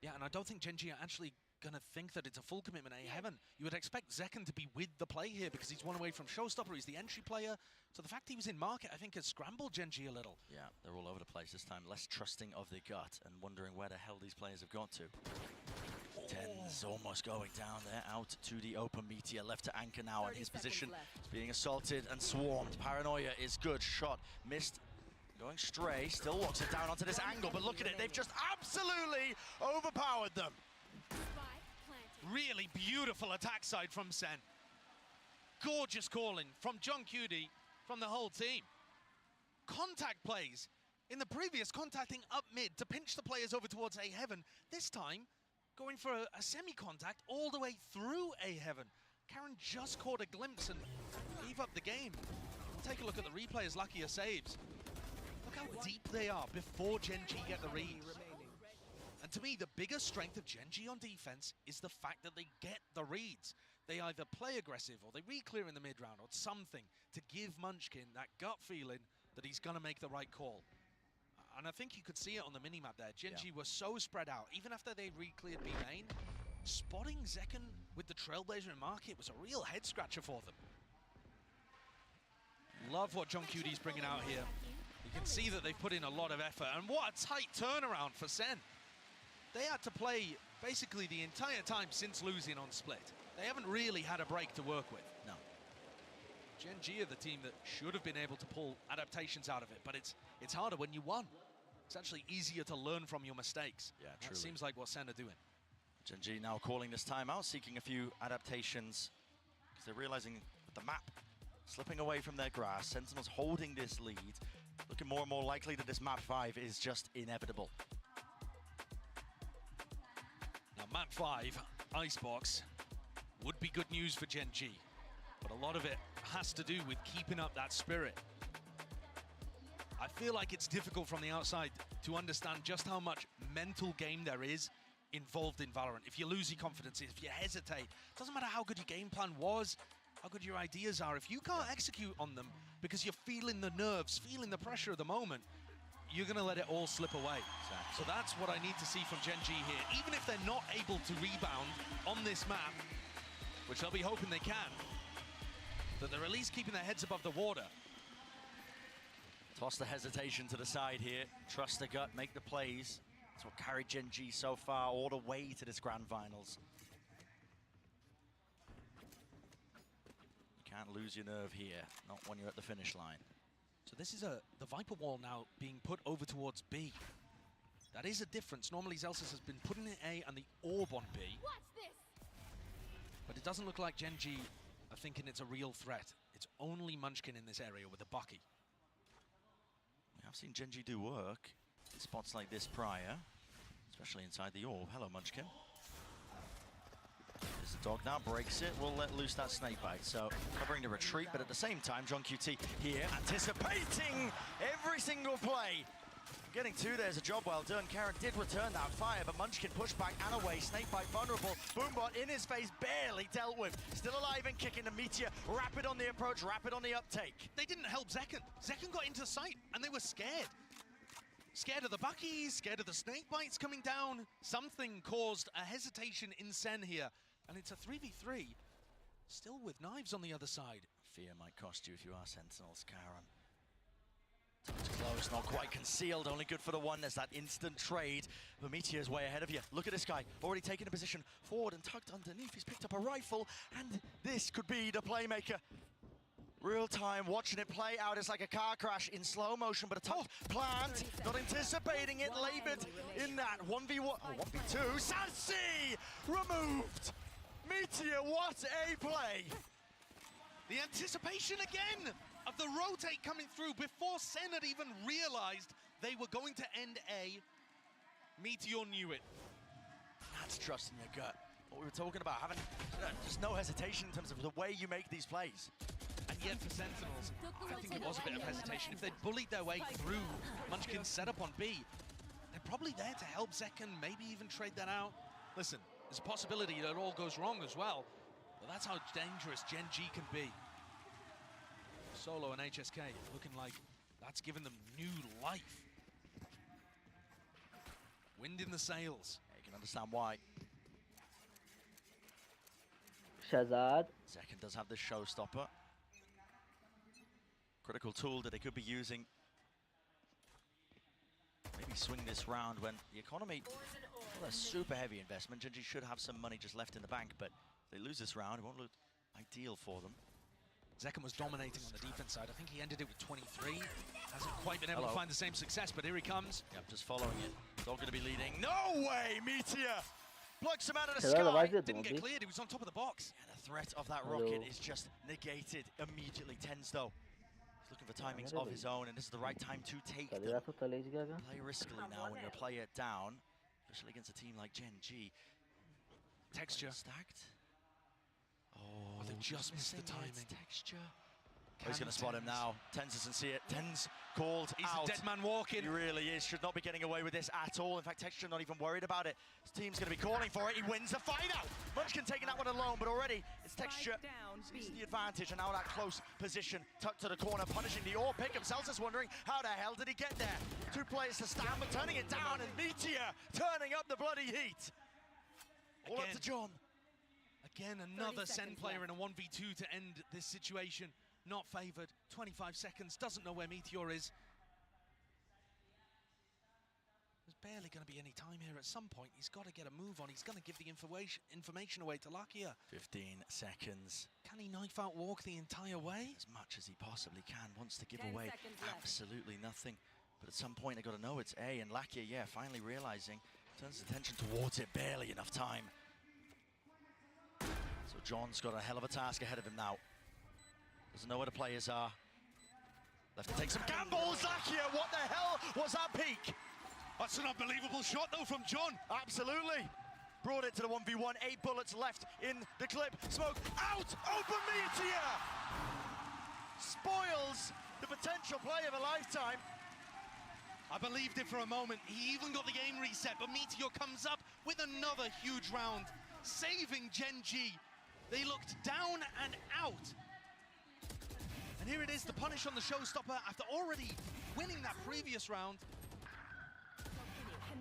Yeah, and I don't think Gen G are actually gonna think that it's a full commitment A heaven. You would expect Zekken to be with the play here because he's one away from Showstopper, he's the entry player. So the fact he was in market, I think, has scrambled Gen G a little. Yeah, they're all over the place this time, less trusting of the gut and wondering where the hell these players have got to. Ten's almost going down there, out to the open. Meteor left to anchor now, and his position is being assaulted and swarmed. Paranoia is good, shot, missed. Going stray, still walks it down onto this angle, but look at it, they've just absolutely overpowered them. Really beautiful attack side from SEN. Gorgeous calling from John Cutie, from the whole team. contact plays. In the previous, contacting up mid to pinch the players over towards A heaven. This time, going for a semi-contact all the way through A heaven. Karen just caught a glimpse and gave up the game. Take a look at the replay as Luckier saves. Look how deep they are before Gen G get the read. And to me, the biggest strength of Gen G on defense is the fact that they get the reads. They either play aggressive or they re-clear in the mid-round or something to give Munchkin that gut feeling that he's going to make the right call. And I think you could see it on the minimap there. Gen G were so spread out. Even after they re-cleared B main, spotting Zekken with the Trailblazer in market was a real head-scratcher for them. Love what John Cudy's bringing out here. You can see that they've put in a lot of effort. And what a tight turnaround for SEN. They had to play basically the entire time since losing on Split. They haven't really had a break to work with. No. Gen G are the team that should have been able to pull adaptations out of it, but it's harder when you won. It's actually easier to learn from your mistakes. Yeah, truly. That seems like what SEN are doing. Gen G now calling this timeout, seeking a few adaptations, because they're realizing that the map slipping away from their grasp. Sentinels holding this lead, looking more and more likely that this map 5 is just inevitable. Now, map 5, Icebox, would be good news for Gen G, but a lot of it has to do with keeping up that spirit. I feel like it's difficult from the outside to understand just how much mental game there is involved in Valorant. If you lose your confidence, if you hesitate, doesn't matter how good your game plan was, how good your ideas are, if you can't execute on them because you're feeling the nerves, feeling the pressure of the moment, you're going to let it all slip away. Exactly. So that's what I need to see from Gen G here. Even if they're not able to rebound on this map, which they'll be hoping they can, that they're at least keeping their heads above the water. Toss the hesitation to the side here. Trust the gut, make the plays. That's what carried Gen G so far all the way to this grand finals. You can't lose your nerve here, not when you're at the finish line. So this is the Viper wall now being put over towards B. That is a difference. Normally Zelsis has been putting in A and the orb on B. Watch this. But it doesn't look like Gen G are thinking it's a real threat. It's only Munchkin in this area with a Bucky. I've seen Gen G do work in spots like this prior, especially inside the orb. Hello, Munchkin. There's the dog now, breaks it, will let loose that snake bite. So covering the retreat, but at the same time, John QT here anticipating every single play. Getting two, there's a job well done. Karen did return that fire, but Munchkin pushed back and away. Snakebite vulnerable. Boombot in his face, barely dealt with. Still alive and kicking the Meteor. Rapid on the approach, rapid on the uptake. They didn't help Zekken. Zekken got into sight, and they were scared. Scared of the Buckies, scared of the Snakebites coming down. Something caused a hesitation in SEN here, and it's a 3v3. Still with knives on the other side. Fear might cost you if you are Sentinels, Karen. It's close, not quite concealed, only good for the one. There's that instant trade. The Meteor's way ahead of you. Look at this guy, already taking a position forward and tucked underneath. He's picked up a rifle, and this could be the playmaker. Real time, watching it play out. It's like a car crash in slow motion, but a tucked plant, not anticipating it, labored in that 1v1, oh, 1v2. Sassy removed. Meteor, what a play. The anticipation again of the rotate coming through before SEN had even realized they were going to end A. Meteor knew it. That's trusting your gut. What we were talking about, having just no hesitation in terms of the way you make these plays. And yet for Sentinels, I think it was a bit of hesitation. If they'd bullied their way through Munchkin's setup on B, they're probably there to help Zekken, maybe even trade that out. Listen, there's a possibility that it all goes wrong as well, but that's how dangerous Gen G can be. Solo and HSK looking like that's given them new life. Wind in the sails. Yeah, you can understand why. Shazad. Zekken does have the showstopper. Critical tool that they could be using. Maybe swing this round when the economy, well, a super heavy investment. Gen G should have some money just left in the bank, but if they lose this round, it won't look ideal for them. Zekken was dominating on the defense side. I think he ended it with 23. Hasn't quite been able to find the same success, but here he comes. Yep, just following it. Dog going to be leading. No way, Meteor! Plucks him out of the sky. Didn't get cleared, he was on top of the box. And the threat of that rocket is just negated immediately. Tens though. He's looking for timings of his own, and this is the right time to take them. Play riskily now when you play it down, especially against a team like Gen G. Texture. Stacked. Oh, they just missed the timing. Texture. Oh, he's going to spot him now. Tens doesn't see it. Tens called He's out. a dead man walking. He really is. Should not be getting away with this at all. In fact, Texture not even worried about it. His team's going to be calling for it. He wins the fight out. Munchkin taking that one alone, but already it's Texture sees the advantage, and now that close position, tucked to the corner, punishing the AWP pick. Himself is wondering, how the hell did he get there? 2 players to stand, but turning it down, and Meteor turning up the bloody heat. All up to John. Again, another SEN player in a 1v2 to end this situation. Not favoured. 25 seconds. Doesn't know where Meteor is. There's barely going to be any time here. At some point, he's got to get a move on. He's going to give the information away to Lakia. 15 seconds. Can he knife out walk the entire way? As much as he possibly can. Wants to give away absolutely nothing. But at some point, they've got to know it's A. And Lakia, yeah, finally realizing, turns his attention towards it. Barely enough time. So John's got a hell of a task ahead of him now. Doesn't know where the players are. Left to take some gambles. Lakia, what the hell was that peak? That's an unbelievable shot, though, from John. Absolutely. Brought it to the 1v1. 8 bullets left in the clip. Smoke out. Open Meteor. Spoils the potential play of a lifetime. I believed it for a moment. He even got the game reset, but Meteor comes up with another huge round, saving Gen G. They looked down and out. And here it is, the punish on the showstopper after already winning that previous round.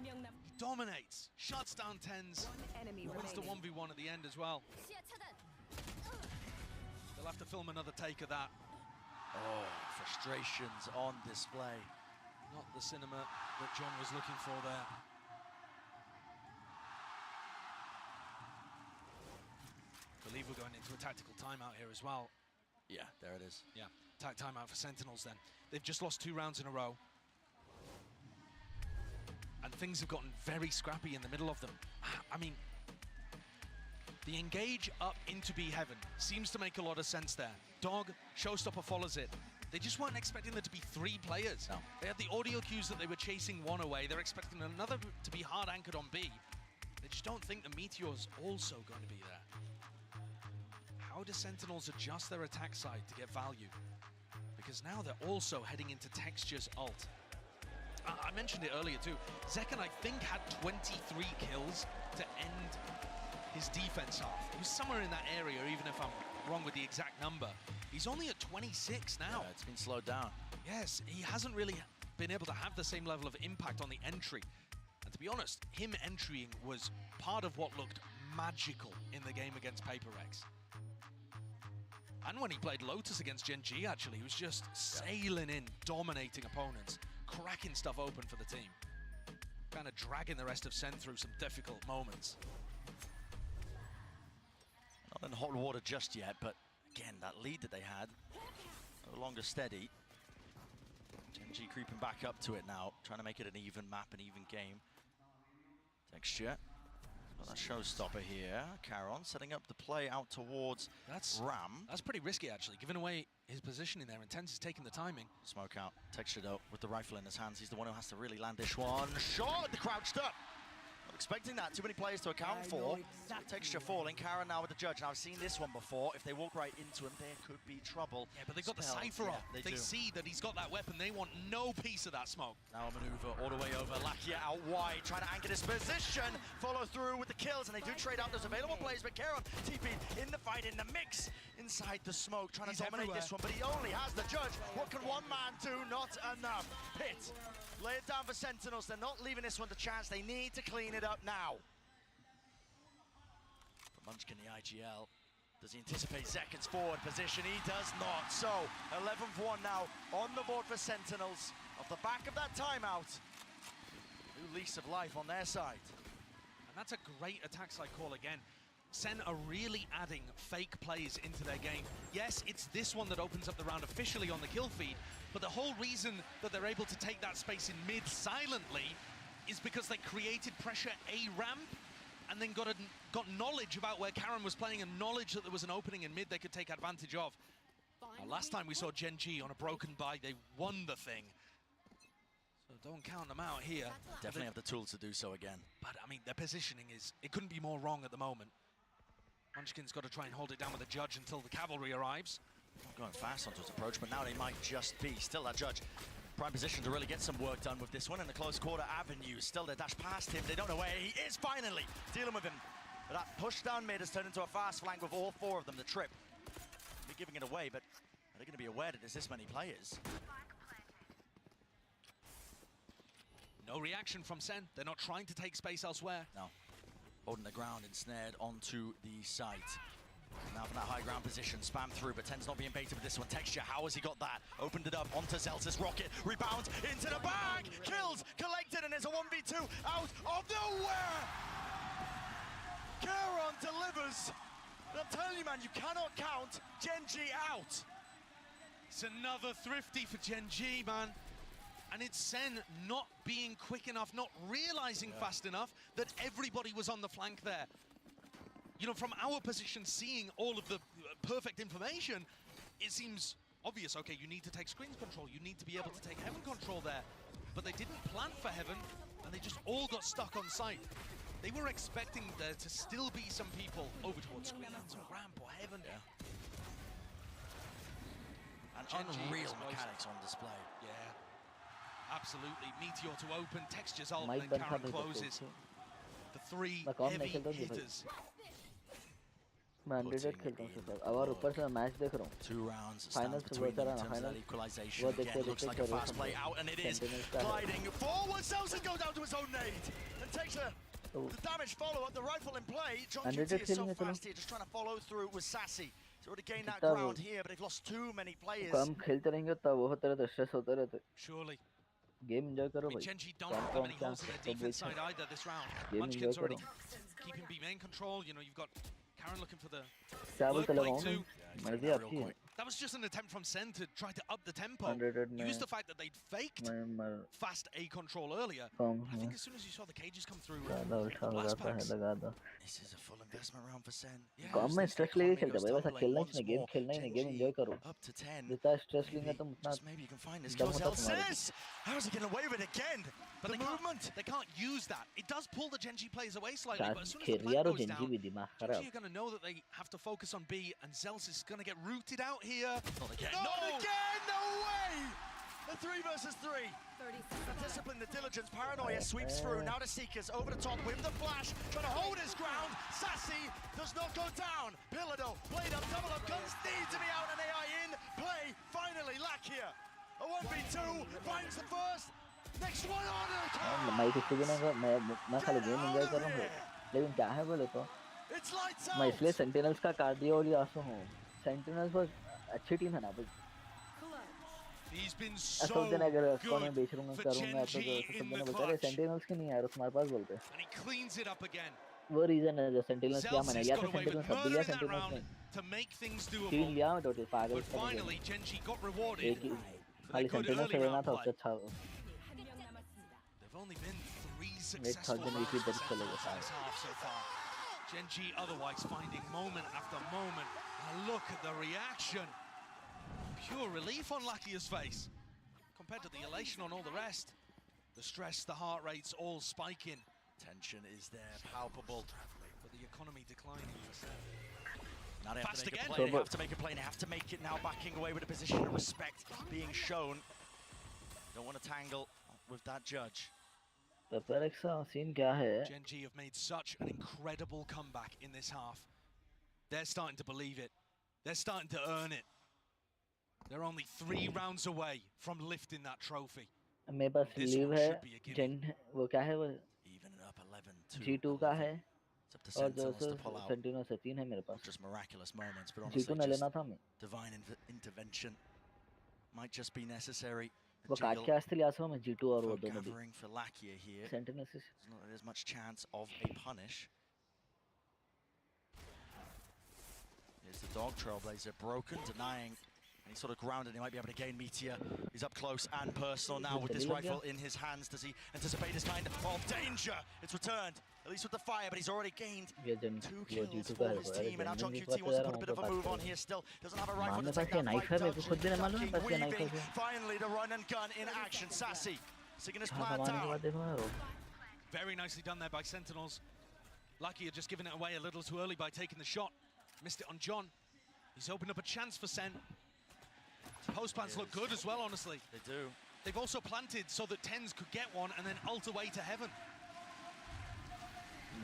He dominates, shuts down Tens, wins the 1v1 at the end as well. They'll have to film another take of that. Oh, frustrations on display. Not the cinema that John was looking for there. I believe we're going into a tactical timeout here as well. Yeah, there it is. Yeah, timeout for Sentinels then. They've just lost 2 rounds in a row. And things have gotten very scrappy in the middle of them. I mean, the engage up into B heaven seems to make a lot of sense there. Dog, showstopper follows it. They just weren't expecting there to be 3 players. No. They had the audio cues that they were chasing one away. They're expecting another to be hard anchored on B. They just don't think the Meteor's also going to be there. How do Sentinels adjust their attack side to get value? Because now they're also heading into Texture's ult. I mentioned it earlier too. Zekken, I think, had 23 kills to end his defense half. He was somewhere in that area, even if I'm wrong with the exact number. He's only at 26 now. Yeah, it's been slowed down. Yes, he hasn't really been able to have the same level of impact on the entry. And to be honest, him entering was part of what looked magical in the game against Paper Rex. And when he played Lotus against Gen G, actually, he was just sailing in, dominating opponents, cracking stuff open for the team. Kind of dragging the rest of SEN through some difficult moments. Not in hot water just yet, but again, that lead that they had, no longer steady. Gen G creeping back up to it now, trying to make it an even map, an even game. Texture. Got that showstopper here. Caron setting up the play out towards Ram. That's pretty risky, actually, giving away his positioning there. Intense is taking the timing. Smoke out. Texture, though, with the rifle in his hands. He's the one who has to really land this one. Shot! The crouched up. Not expecting that. Too many players to account for. Texture falling. Caron now with the judge. Now, I've seen this one before. If they walk right into him, there could be trouble. Yeah, but they've got the Cypher up. They see that he's got that weapon. They want no piece of that smoke. Now a maneuver all the way over. Lakia out wide, trying to anchor this position. Follow through with the kills, and they do trade out those available plays, but Caron TP in the fight, in the mix, inside the smoke, trying to dominate this one, but he only has the judge. What can one man do? Not enough. Pit. Lay it down for Sentinels. They're not leaving this one to chance. They need to clean it up now. For Munchkin, the IGL. Does he anticipate Zekken's forward position? He does not. So, 11-1 now on the board for Sentinels. Off the back of that timeout. New lease of life on their side. And that's a great attack side call again. SEN are really adding fake plays into their game. Yes, it's this one that opens up the round officially on the kill feed, but the whole reason that they're able to take that space in mid silently is because they created pressure A ramp and then got knowledge about where Caron was playing and knowledge that there was an opening in mid they could take advantage of. Last time we saw Gen G on a broken buy, they won the thing. So don't count them out here. Definitely have the tools to do so again. But, I mean, their positioning it couldn't be more wrong at the moment. Munchkin's got to try and hold it down with the judge until the cavalry arrives. Not going fast onto his approach, but now they might just be. Still that judge. Prime position to really get some work done with this one in the close quarter avenue. Still they dash past him. They don't know where he is finally. Dealing with him. But that push down mid has turned into a fast flank with all four of them. The trip. Be giving it away, but are they going to be aware that there's this many players? No reaction from SEN. They're not trying to take space elsewhere. No. Holding the ground, ensnared onto the site. Now from that high ground position, spam through, but Ten's not being baited with this one. Texture, how has he got that? Opened it up onto Zelsis, rocket, rebounds into the bag, kills, collected, and there's a 1v2 out of nowhere! Caron delivers. And I'm telling you, man, you cannot count Gen G out. It's another thrifty for Gen G, man. And it's SEN not being quick enough, not realizing fast enough that everybody was on the flank there. You know, from our position, seeing all of the perfect information, it seems obvious. Okay, you need to take screen control. You need to be able to take heaven control there. But they didn't plan for heaven, and they just all got stuck on site. They were expecting there to still be some people over towards screen, so ramp or heaven. Yeah. And unreal mechanics on display. Yeah, absolutely. Meteor to open, Texture's ult, and then Caron closes. The three heavy hitters. मैं 100 खेलता हूँ sir अब और ऊपर से मैं match देख रहा हूँ 2 rounds stand between them in terms of that equalization. Again, looks like a fast play out, and it is gliding forward. Zelsis goes down to his own nade and takes the damage follow-up. The rifle in play. John QT is so fast here, just trying to follow through with Sassy. He's already gained that ground here, but they've lost too many players. कम खेलते रहेंगे तब वो होता रहता stress होता रहता Surely. Game enjoy करो भाई Gen G don't have many holes in their defense side either this round. Munchkin's already keeping B main control. You know, you've got Caron looking for the work play too. That was just an attempt from SEN to try to up the tempo. Use the fact that they'd faked fast A control earlier. I think as soon as you saw the cages come through, the blast packs. This is a full investment round for SEN. कम में stress लेके खेलता भाई वैसा खेलना ही नहीं game खेलना ही नहीं game enjoy करो up to 10 जितना स्ट्रेस लेंगे तो उतना maybe you can find this kill. Zelsis! How's he getting away with it again? But they can't use that. It does pull the Gen G players away slightly, but as soon as the खेल plant goes down, Gen G are going to know that they have to focus on B, and Zelsis is going to get rooted out here. Not again. No! Not again! No way! The 3 versus 3. The discipline, the diligence, paranoia sweeps through. Now the Seekers over the top with the flash, trying to hold his ground. Sassy does not go down. Pillado, played up, double up, guns need to be out, and AI in play. Finally, Redgear. A 1v2 finds the first. Next one on it. मैं किसी भी ना मैं खाली game enjoy कर रहा हूँ लेकिन क्या है बोले तो मैं इसलिए सेंटिनल्स का कार्डियो और आंसू हूँ सेंटिनल्स बहुत अच्छी टीम है ना भाई He's been so good for Gen G in the clutch. Sentinels की नहीं यार तुम्हारे पास बोलते And he cleans it up again. वो रीजन है जो सेंटिनल्स क्या मैंने या तो सेंटिनल्स सब दिया सेंटिनल्स ने to make things doable. तीन लिया मैं टोटल पागल But finally Gen G got rewarded. खाली सेंटिनल्स से लेना था उससे अच्छा They've only been 3 successful halves so far. Gen G otherwise finding moment after moment. And look at the reaction. Pure relief on Redgear's face. Compared to the elation on all the rest. The stress, the heart rates all spiking. Tension is there, palpable. But the economy declining. Now they have to make a play, they have to make a play, they have to make it now, backing away with a position of respect being shown. Don't want to tangle with that judge. Gen G have made such an incredible comeback in this half. They're starting to believe it. They're starting to earn it. They're only 3 rounds away from lifting that trophy. मेरे पास leave है वो क्या है वो G2 का है और जो सेंटिनो से 3 है मेरे पास just miraculous moments, but honestly, G2 ने लेना था मैं divine intervention might just be necessary. वो काट के आस्ते लिया था मैं G2 और वो दोनों covering for Redgear here. सेंटिनो से There's much chance of a punish. Here's the dog trailblazer broken, denying any sort of ground, and he might be able to gain Meteor. He's up close and personal now with this rifle in his hands. Does he anticipate this kind of danger? It's returned. at least with the fire, but he's already gained ये 2 kills for this team, and now John QT wants to put a bit of a move on here still. Doesn't have a rifle to take that fight down. Weaving, finally the run and gun in action. Sassy, sticking his plan down. Very nicely done there by Sentinels. Lucky had just given it away a little too early by taking the shot. Missed it on John. He's opened up a chance for Sen. Post plants look good as well, honestly. They do. They've also planted so that Tens could get one and then ult away to heaven.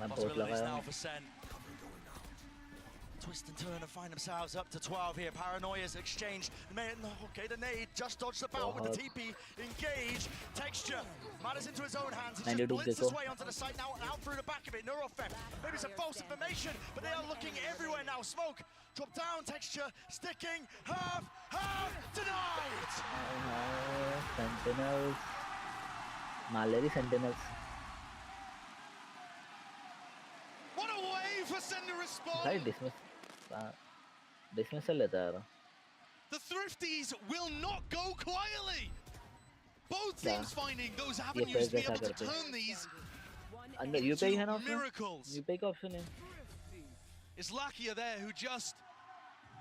Possibilities now for Sen. Twist and turn and find themselves up to 12 here. Paranoia's exchanged. Okay, the nade just dodged the bout with the TP. Engage. Texture. Matters into his own hands. He just blitzed his way onto the site now and out through the back of it. Neurofem. Maybe it's a false information, but they are looking everywhere now. Smoke. Drop down. Texture. Sticking. Half. Denied. Sentinels. Mallory Sentinels. What a way for Sen to respond. भाई dismissal लेता है. The Thrifties will not go quietly. Both teams finding those avenues to be able to turn these into miracles. UPI का option है. It's Lakia there who just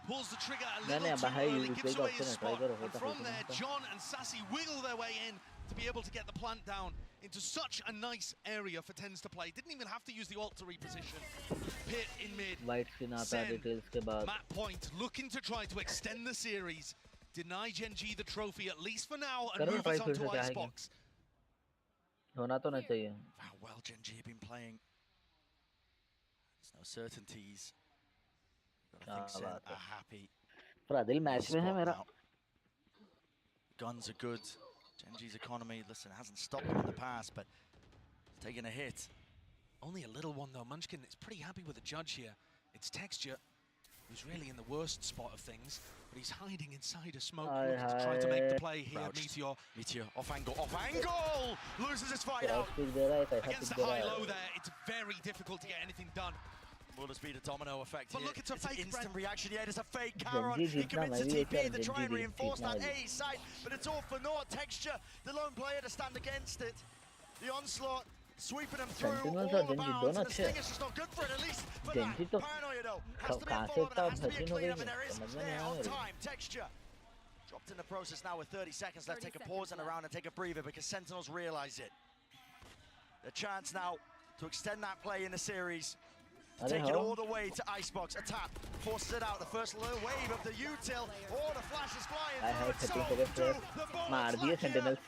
pulls the trigger a little too early, gives away his spot. And from there, John and Sassy wiggle their way in to be able to get the plant down into such a nice area for Tens to play. Didn't even have to use the ult to reposition. Pit in mid. White screen आता है details के बाद. Matt Point looking to try to extend the series. Deny Gen G the trophy, at least for now, and move us on to Icebox. होना तो नहीं चाहिए. How well Gen G have been playing. There's no certainties. But I think Sen are happy. Pradil match में है मेरा. Guns are good. Gen G's economy, listen, hasn't stopped them in the past, but it's taking a hit. Only a little one though. Munchkin is pretty happy with the judge here. It's Texture, who's really in the worst spot of things, but he's hiding inside a smoke, looking to try to make the play here. Meteor, off angle! Loses his fight out. Against the high-low there, it's very difficult to get anything done. Will this be the domino effect here? But look, it's a fake instant reaction. Yeah, there's a fake Charon. He commits a TP to try and reinforce that A side, but it's all for naught. Texture, the lone player to stand against it. The onslaught, sweeping him through all the bounds, and the Sting is just not good for it, at least for that. Paranoia though, has to be a follow-up, and it has to be a clean-up, and there is there on time. Texture dropped in the process now with 30 seconds left. Take a pause in the round and take a breather because Sentinels realize it. The chance now to extend that play in the series. Take it all the way to Icebox. A tap forces it out. The first wave of the util. Oh, the flash is flying through. So do the bullets.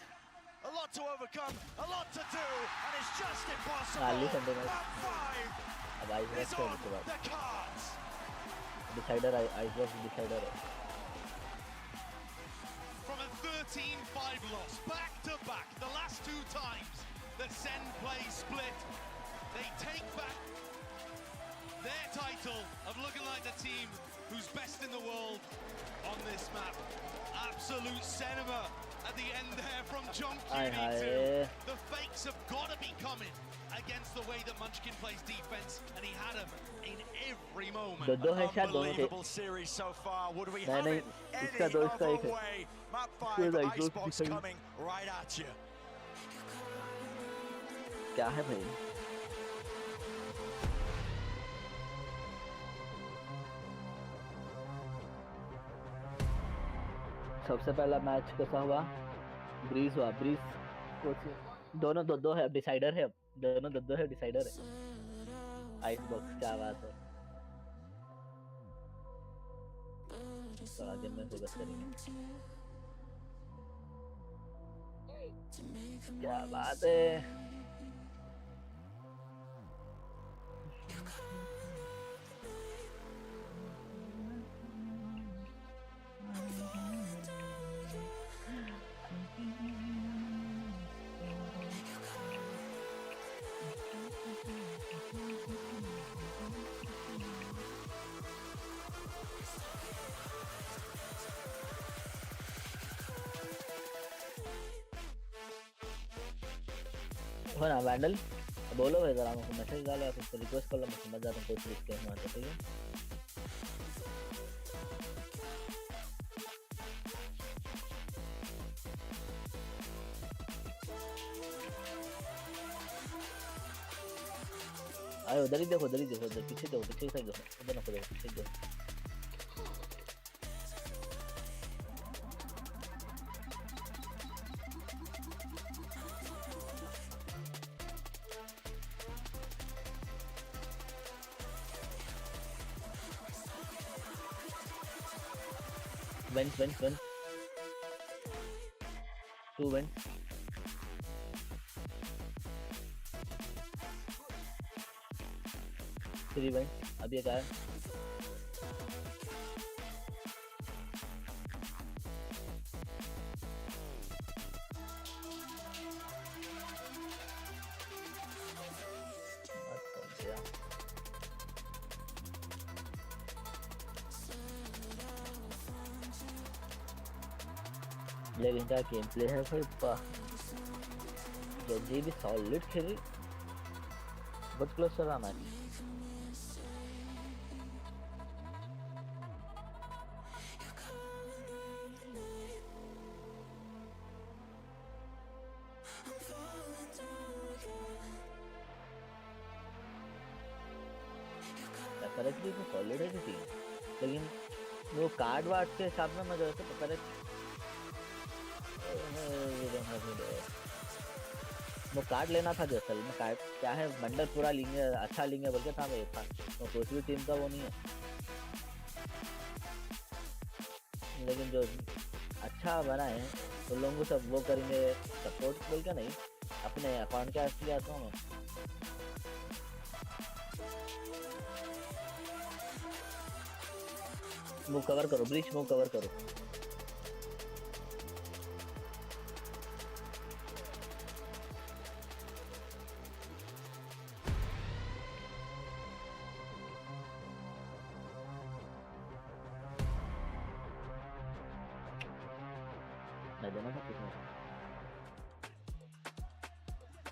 A lot to overcome, a lot to do, and it's just impossible. Map 5 is on the cards. Decider, Icebox decider. From a 13-5 loss, back to back, the last two times that Sen play split, they take back their title of looking like the team who's best in the world on this map. Absolute cinema at the end there from John QT2. The fakes have got to be coming against the way that Munchkin plays defense, and he had them in every moment. Unbelievable series so far. Would we have it any other way? Map 5, Icebox coming right at you. क्या है भाई? सबसे पहला match कैसा हुआ? Bridge हुआ. Bridge दोनों दो है, डिसाइडर है. दोनों दो है, डिसाइडर है. आइसबॉक्स क्या बात है. तो आगे में फोकस करेंगे. क्या बात है. हो ना वैंडल बोलो भाई जरा हमको मैसेज डालो या फिर रिक्वेस्ट कर लो. मैं समझ जाता हूँ कोई चीज़ क्या होना चाहिए. अरे उधर ही देखो उधर पीछे देखो पीछे की साइड देखो उधर ना देखो पीछे देखो Vent. 2 vent. 3 vent. अभी एक आया. लेकिन इनका गेम प्ले है भाई वाह जल्दी भी सॉलिड खेली बहुत क्लोज रहा मैच करेक्टली तो सॉलिड है टीम लेकिन वो कार्ड वार्ड के हिसाब में मुझे ऐसे पता है वो कार्ड लेना था जो असल में कार्ड क्या है बंडल पूरा लेंगे अच्छा लेंगे बल्कि था मेरे था तो कोई भी टीम का वो नहीं है लेकिन जो अच्छा बना है तो लोगों को सब वो करेंगे सपोर्ट बोल के नहीं अपने अकाउंट के असली आता हूँ मूव कवर करो ब्रिज मूव कवर करो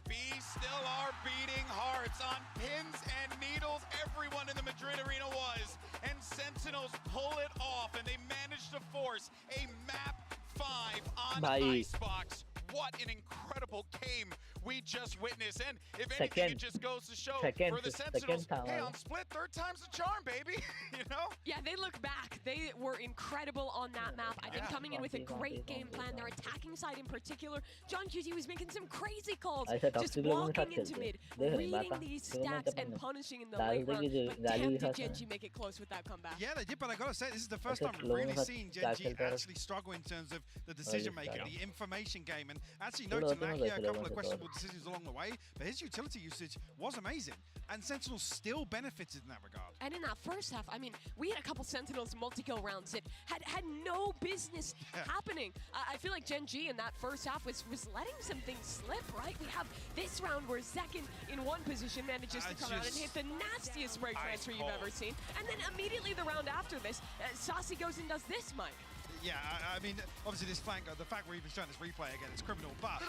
Bees still are beating hearts on pins and needles. Everyone in the Madrid arena was. And Sentinels pull it off and they managed to force a map 5 on Icebox. What an incredible game we just witnessed. And if anything, it just goes to show for the Sentinels, hey, on split, third time's the charm, baby. You know? Yeah, they look back. They were incredible on that map. I think coming in with a great game plan. Their attacking side in particular. John QT was making some crazy calls. Just walking into mid, reading these stacks and punishing in the late run. But damn, did Genji make it close with that comeback. Yeah, they did, but I gotta say, this is the first time we've really seen Genji actually struggle in terms of the decision-making, the information game. And actually, noting Naki a couple of questionable decisions along the way, but his utility usage was amazing. And Sentinels still benefited in that regard. And in that first half, I mean, we had a couple Sentinels multi-kill rounds that had no business happening. I feel like Gen G in that first half was letting some things slip, right? We have this round where Zekin in one position manages to come out and hit the nastiest break transfer you've ever seen. And then immediately the round after this, Saucy goes and does this, Mike. Yeah, I mean, obviously this flank, the fact we're even showing this replay again, it's criminal, but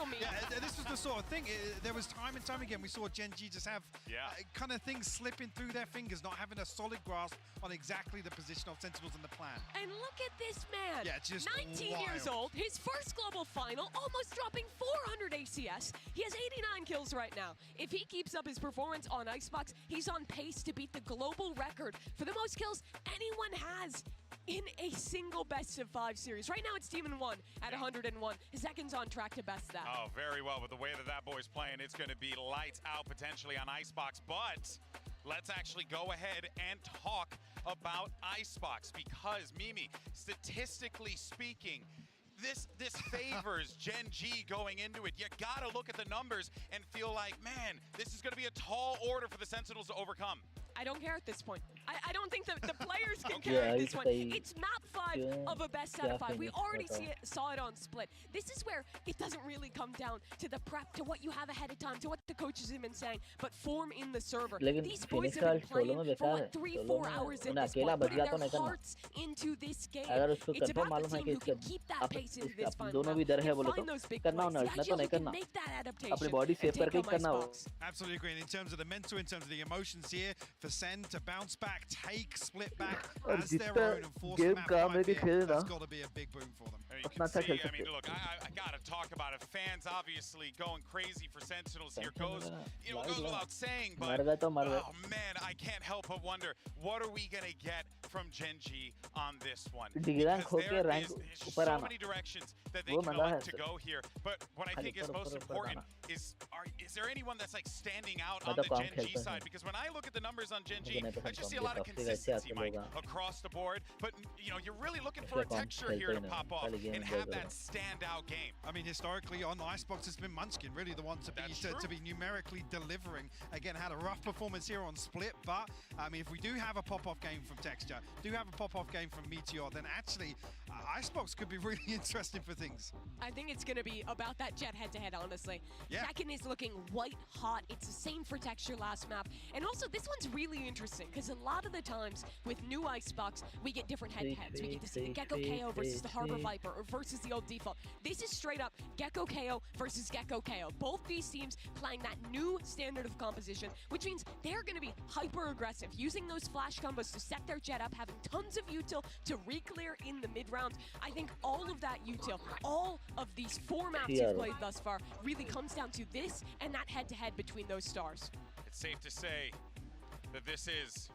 this was the sort of thing, there was time and time again we saw Gen G just have kind of things slipping through their fingers, not having a solid grasp on exactly the position of Sentinels in the plan. And look at this man, just 19 years old, his first global final, almost dropping 400 ACS. He has 89 kills right now. If he keeps up his performance on Icebox, he's on pace to beat the global record for the most kills anyone has in a single best-of-5 series. Right now, it's Team in 1 at 101. Zekin's on track to best that. Oh, very well. With the way that boy's playing, it's going to be lights out potentially on Icebox. But let's actually go ahead and talk about Icebox because, Mimi, statistically speaking, this favors Gen G going into it. You gotta look at the numbers and feel like, man, this is going to be a tall order for the Sentinels to overcome. I don't care at this point. I don't think the players can care at this point. It's map 5 of a best out of 5. We already saw it on split. This is where it doesn't really come down to the prep, to what you have ahead of time, to what the coaches have been saying, but form in the server. These boys have been playing for what, 3-4 hours at this point, putting their hearts into this game. It's about the team who can keep that pace into this final round. Find those big plays. The idea is can make that adaptation and take up Icebox. Absolutely agree. And in terms of the mental, in terms of the emotions here, for SEN to bounce back, take split back और as their जितना own and force game the map काम है कि 5 खेलना that's got to be a big boom for them. You can see, I mean, look, I got to talk about it. Fans obviously going crazy for Sentinels here. Goes without saying, but oh man, I can't help but wonder, what are we going to get from Gen.G on this one? Because there is so many directions that they can elect to go here. But what I think is most important is there anyone that's like standing out on the Gen.G side? Because when I look at the numbers on Gen.G, I just see a lot of consistency, Mike, across the board. But you know, you're really looking for a texture here to pop off and have that standout game. I mean, historically on Icebox, it's been Munchkin really the one to be numerically delivering. Again, had a rough performance here on Split, but I mean, if we do have a pop-off game from Texture, do have a pop-off game from Meteor, then actually Icebox could be really interesting for things. I think it's going to be about that Jet head-to-head, honestly. Yeah. Second is looking white hot. It's the same for Texture last map. And also, this one's really interesting, because a lot of the times with new Icebox, we get different head-to-heads. We get to see the Gecko KO versus the Harbor Viper, or versus the old default. This is straight up Gecko KO versus Gecko KO. Both these teams playing that new standard of composition, which means they're going to be hyper-aggressive, using those flash combos to set their Jet up, having tons of util to re-clear in the mid-round. I think all of that util, all of these 4 maps you've played thus far, really comes down to this and that head-to-head between those stars. It's safe to say that this is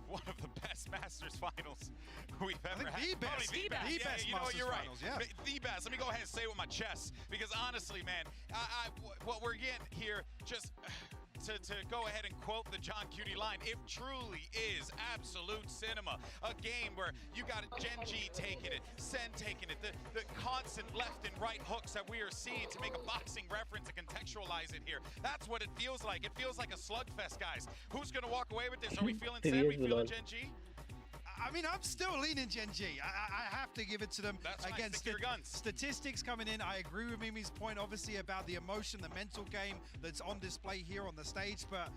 one of the best Masters finals we've ever had. The best. The best. The best you know what, you're right. Finals, yeah. The best. Let me go ahead and say it with my chest, because honestly, man, what we're getting here, just to go ahead and quote the John Cutie line, it truly is absolute cinema. A game where you got Gen.G taking it, SEN taking it, the constant left and right hooks that we are seeing to make a boxing reference and contextualize it here. That's what it feels like. It feels like a slugfest, guys. Who's going to walk away with this? Are we feeling SEN? Are we feeling Gen.G? I mean, I'm still leaning Gen.G. I have to give it to them. That's again. Stick to your guns. Statistics coming in. I agree with Mimi's point, obviously, about the emotion, the mental game that's on display here on the stage. But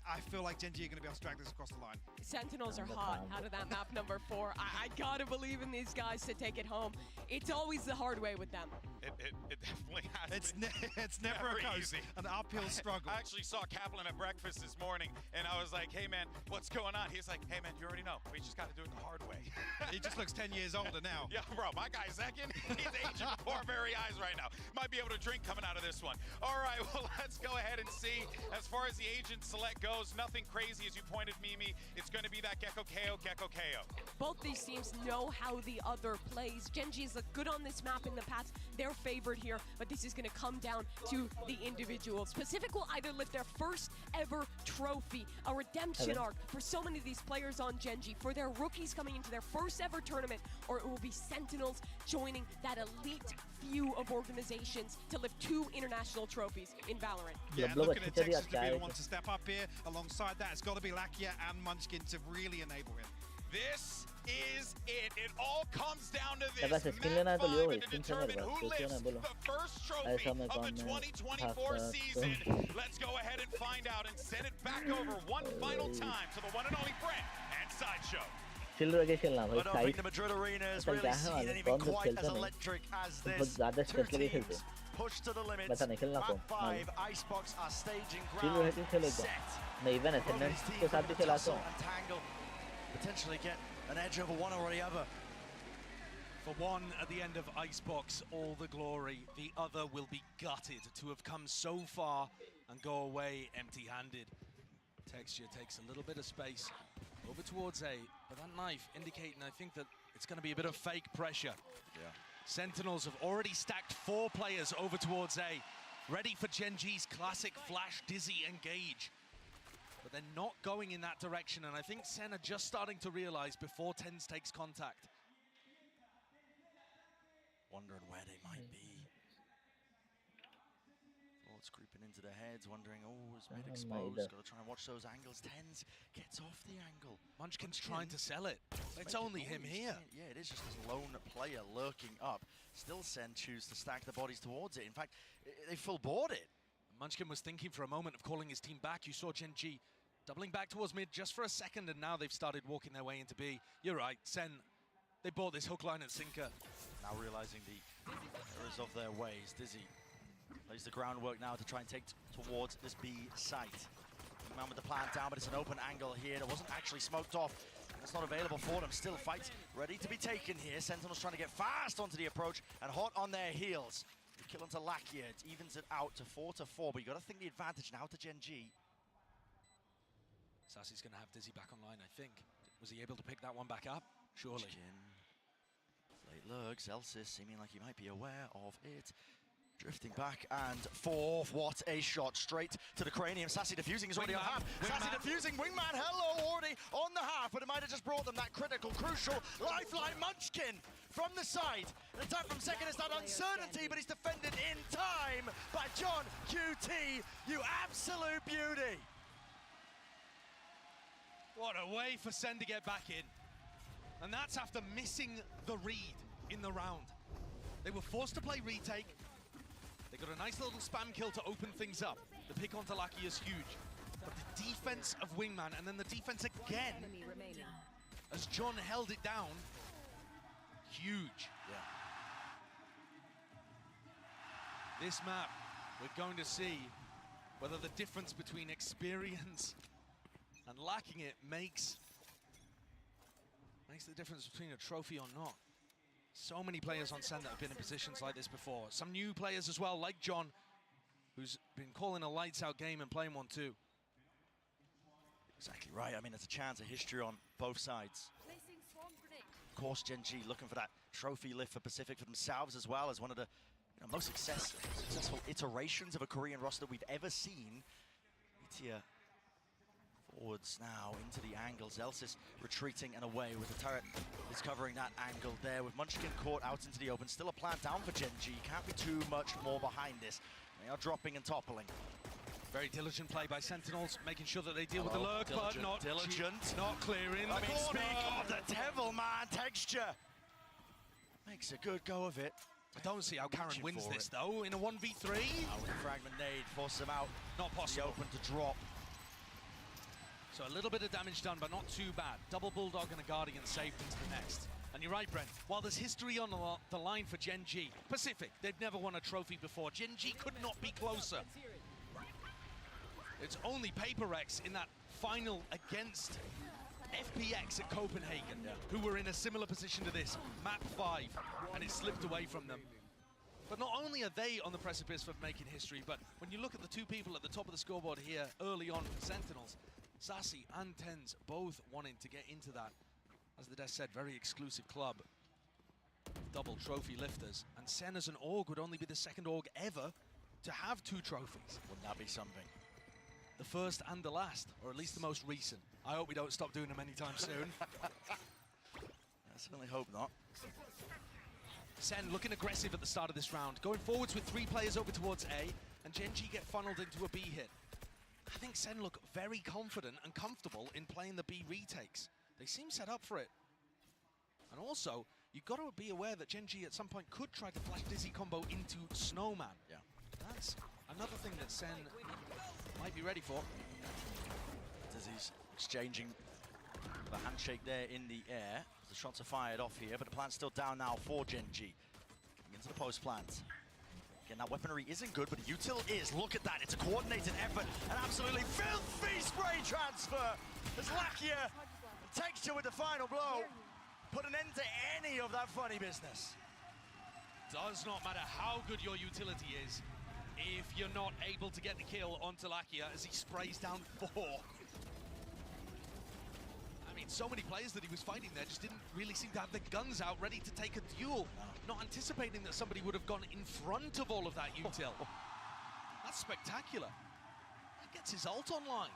I feel like Gen.G are going to be able to drag this across the line. Sentinels are hot out of that map number 4. I gotta believe in these guys to take it home. It's always the hard way with them. It definitely has. It's never easy. An uphill struggle. I actually saw Kaplan at breakfast this morning, and I was like, hey, man, what's going on? He's like, hey, man, you already know. We just got to do it the hard way. He just looks 10 years older now. Yeah, bro, my guy, Zekin, he's aging before our very eyes right now. Might be able to drink coming out of this one. All right, well, let's go ahead and see. As far as the agent select goes, nothing crazy, as you pointed, Mimi. It's going to be that Gecko KO, Gecko KO. Both these teams know how the other plays. Gen.G is good on this map in the past. They're favored here, but this is going to come down to the individuals. Pacific will either lift their first ever trophy, a redemption arc for so many of these players on Gen.G, for their rookies coming into their first ever tournament, or it will be Sentinels joining that elite few of organizations to lift 2 international trophies in Valorant. Yeah, looking at Texas to be the one to step up here. Alongside that, it's got to be Lakia and Munchkin to really enable him. This is it. It all comes down to this map 5 to determine who lifts the first trophy of the 2024 season. Let's go ahead and find out and send it back over one final time to the one and only Brent and Sideshow. I don't think the Madrid arena has really seen anything quite as electric as this. 2 teams pushed to the limits. Map 5, Icebox are staging ground set. Both these teams want to tussle and tangle, potentially get an edge over one or the other. For one, at the end of Icebox, all the glory. The other will be gutted to have come so far and go away empty-handed. Texture takes a little bit of space over towards A, but that knife indicating, I think, that it's going to be a bit of fake pressure. Yeah. Sentinels have already stacked 4 players over towards A, ready for Gen.G's classic flash dizzy engage. But they're not going in that direction, and I think SEN are just starting to realize before TenZ takes contact. Wondering where they might be. Thoughts creeping into their heads, wondering, oh, is mid exposed? Got to try and watch those angles. TenZ gets off the angle. Munchkin's trying to sell it. It's only him here. Yeah, it is just this lone player lurking up. Still SEN choose to stack the bodies towards it. In fact, they full board it. Munchkin was thinking for a moment of calling his team back. You saw Gen.G doubling back towards mid just for a second, and now they've started walking their way into B. You're right, SEN, they bought this hook, line, and sinker. Now realizing the errors of their ways, Dizzy lays the groundwork now to try and take towards this B site. Man with the plant down, but it's an open angle here. It wasn't actually smoked off. It's not available for them. Still fight ready to be taken here. Sentinels trying to get fast onto the approach and hot on their heels. The kill onto Lakia. It evens it out to 4-4, but you got to think the advantage now to Gen G. Sassy's going to have Dizzy back online, I think. Was he able to pick that one back up? Surely. Late lurks. Elsis seeming like he might be aware of it. Drifting back and forth. What a shot. Straight to the cranium. Sassy defusing is already on half. Sassy defusing. Wingman, hello, already on the half, but it might have just brought them that critical, crucial lifeline. Munchkin from the side. An attack from second is that uncertainty, but he's defended in time by John QT. You absolute beauty. What a way for Sen to get back in. And that's after missing the read in the round. They were forced to play retake. They got a nice little spam kill to open things up. The pick onto Lakia is huge. But the defense of Wingman, and then the defense again, as John held it down, huge. Yeah. This map, we're going to see whether the difference between experience and lacking it makes the difference between a trophy or not. So many players on Sen that have been in positions like this before. Some new players as well, like John, who's been calling a lights-out game and playing one too. Exactly right. I mean, there's a chance of history on both sides. Of course, Gen G looking for that trophy lift for Pacific for themselves as well as one of the most successful iterations of a Korean roster we've ever seen. Itia forwards now into the angles. Elsis retreating and away with the turret is covering that angle there with Munchkin caught out into the open. Still a plant down for Gen G. Can't be too much more behind this. They are dropping and toppling. Very diligent play by Sentinels, making sure that they deal with the lurk, but not clearing the corner. Speak of the devil man texture. Makes a good go of it. I don't see how Karen wins this though in a 1v3. With a fragment nade, force them out. Not possible. Open to drop. So a little bit of damage done, but not too bad. Double Bulldog and a Guardian saved into the next. And you're right, Brent. While there's history on the line for Gen G, Pacific, they've never won a trophy before. Gen G could not be closer. It's only PaperX in that final against FPX at Copenhagen, who were in a similar position to this, map 5, and it slipped away from them. But not only are they on the precipice of making history, but when you look at the two people at the top of the scoreboard here early on for Sentinels, Sassy and Tens both wanting to get into that, as the Desk said, very exclusive club. Double trophy lifters. And Sen as an org would only be the second org ever to have 2 trophies. Wouldn't that be something? The first and the last, or at least the most recent. I hope we don't stop doing them anytime soon. I certainly hope not. Sen looking aggressive at the start of this round, going forwards with 3 players over towards A, and Gen G get funneled into a B hit. I think Sen look very confident and comfortable in playing the B retakes. They seem set up for it. And also, you've got to be aware that Gen G at some point could try to flash Dizzy combo into Snowman. Yeah. That's another thing that Sen might be ready for. Dizzy's exchanging the handshake there in the air. The shots are fired off here, but the plant's still down now for Gen G. Coming into the post plant. Again, that weaponry isn't good, but the util is. Look at that. It's a coordinated effort. An absolutely filthy spray transfer. As Lakia, the texture with the final blow, put an end to any of that funny business. Does not matter how good your utility is, if you're not able to get the kill onto Lakia as he sprays down 4. I mean, so many players that he was fighting there just didn't really seem to have the guns out ready to take a duel. Not anticipating that somebody would have gone in front of all of that util. That's spectacular. That gets his ult online.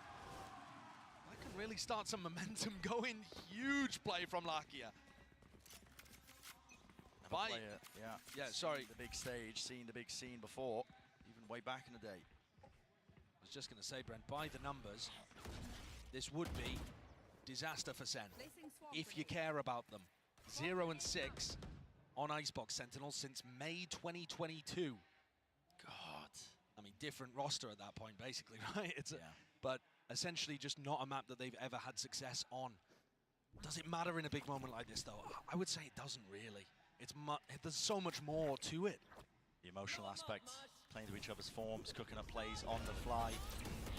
That can really start some momentum going. Huge play from Lakia. Sorry. The big stage, seen the big scene before, even way back in the day. I was just going to say, Brent, by the numbers, this would be disaster for Sen, if you care about them. 0-6 on Icebox Sentinels since May 2022. God. I mean, different roster at that point, basically, right? But essentially just not a map that they've ever had success on. Does it matter in a big moment like this, though? I would say it doesn't really. There's so much more to it. The emotional aspect, playing to each other's forms, cooking up plays on the fly.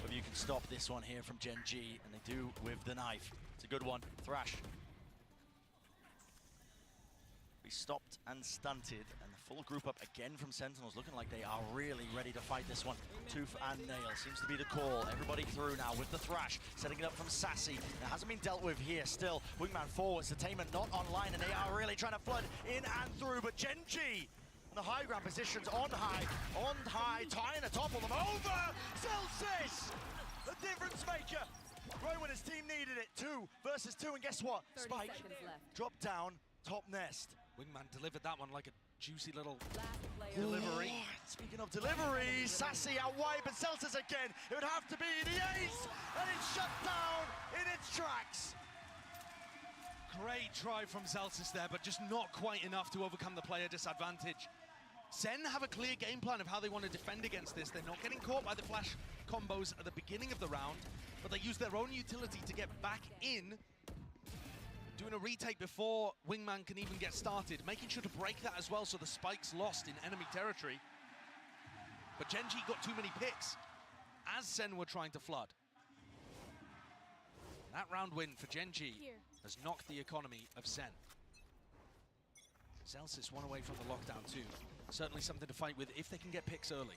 Whether you can stop this one here from Gen G, and they do with the knife. It's a good one. Thrash. Be stopped and stunted, and the full group up again from Sentinels, looking like they are really ready to fight this one. Tooth and nail seems to be the call. Everybody through now with the Thrash, setting it up from Sassy. It hasn't been dealt with here still. Wingman forwards, Entertainment not online, and they are really trying to flood in and through, but Gen G on the high ground positions, on high, tying to topple them over. Celsius, the difference maker. Right when his team needed it, 2 versus 2, and guess what? Spike, drop down, top nest. Wingman delivered that one like a juicy little delivery. Speaking of deliveries, Sassy out wide, but Celsius again. It would have to be the ace, and it's shut down in its tracks. Great try from Celsius there, but just not quite enough to overcome the player disadvantage. SEN have a clear game plan of how they want to defend against this. They're not getting caught by the flash combos at the beginning of the round, but they use their own utility to get back in, doing a retake before Wingman can even get started, making sure to break that as well so the spike's lost in enemy territory. But Gen G got too many picks as SEN were trying to flood. That round win for Gen G has knocked the economy of SEN. Celsius one away from the lockdown too. Certainly something to fight with if they can get picks early.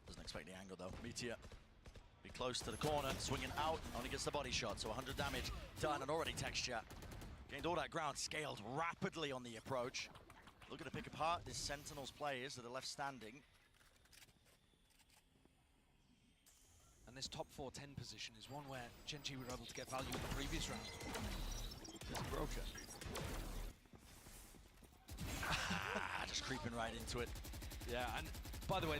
Doesn't expect the angle though. Meteor be close to the corner, swinging out, only gets the body shot, so 100 damage done, and already Texture gained all that ground, scaled rapidly on the approach. Looking to pick apart this Sentinels players that are left standing. And this top 4-10 position is one where Gen G were able to get value in the previous round. There's a broker. Just creeping right into it. Yeah, and by the way,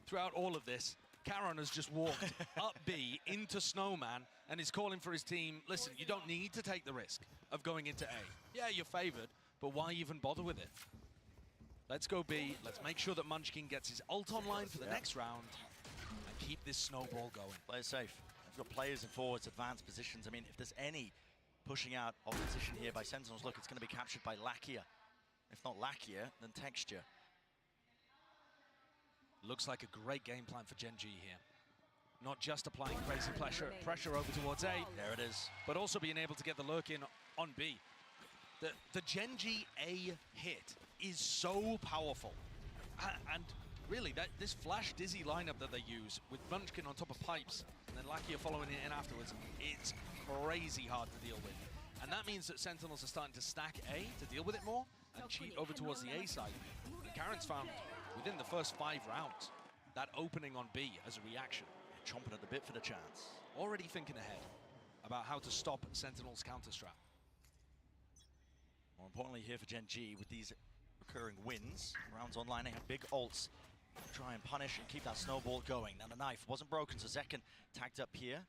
throughout all of this, Caron has just walked up B into Snowman and is calling for his team, listen, you don't need to take the risk of going into A. Yeah, you're favored, but why even bother with it? Let's go B, let's make sure that Munchkin gets his ult online for the next round and keep this snowball going. Play it safe. We've got players in forwards, advanced positions. I mean, if there's any pushing out of position here by Sentinels, look, it's going to be captured by Lakia. If not Lakia, then Texture. Looks like a great game plan for Gen G here. Not just applying crazy pressure over towards A. There it is. But also being able to get the lurk in on B. The Gen G A hit is so powerful. And really, this Flash Dizzy lineup that they use with Munchkin on top of pipes and then Lakia following it in afterwards, it's crazy hard to deal with. And that means that Sentinels are starting to stack A to deal with it more and cheat over towards the A side. And Karen's found within the first 5 rounds that opening on B as a reaction. Chomping at the bit for the chance. Already thinking ahead about how to stop Sentinel's counter-strat. More importantly here for Gen G, with these recurring wins, rounds online, they have big ults to try and punish and keep that snowball going. Now the knife wasn't broken, so Zekken tagged up here.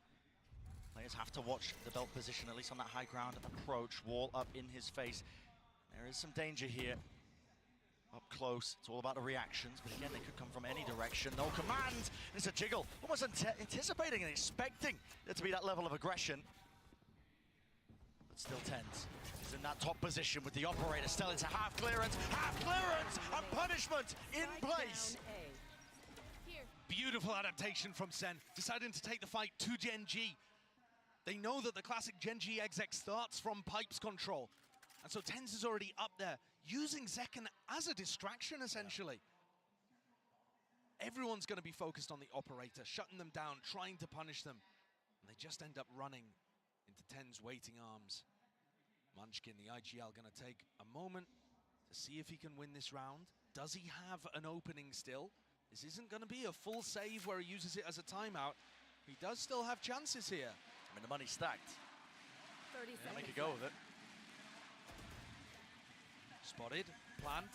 Players have to watch the belt position, at least on that high ground approach. Wall up in his face. There is some danger here. Up close, it's all about the reactions, but again, they could come from any direction. No command, it's a jiggle. Almost anticipating and expecting there to be that level of aggression. But still tense. He's in that top position with the operator. Still, it's a half clearance, and punishment in place. Beautiful adaptation from SEN, deciding to take the fight to Gen G. They know that the classic Gen G exec starts from pipes control. And so Tenz is already up there, using Zekken as a distraction, essentially. Everyone's going to be focused on the operator, shutting them down, trying to punish them. And they just end up running into Ten's waiting arms. Munchkin, the IGL, going to take a moment to see if he can win this round. Does he have an opening still? This isn't going to be a full save where he uses it as a timeout. He does still have chances here. I mean, the money's stacked. 30 seconds. Make a go of it. Spotted, plant,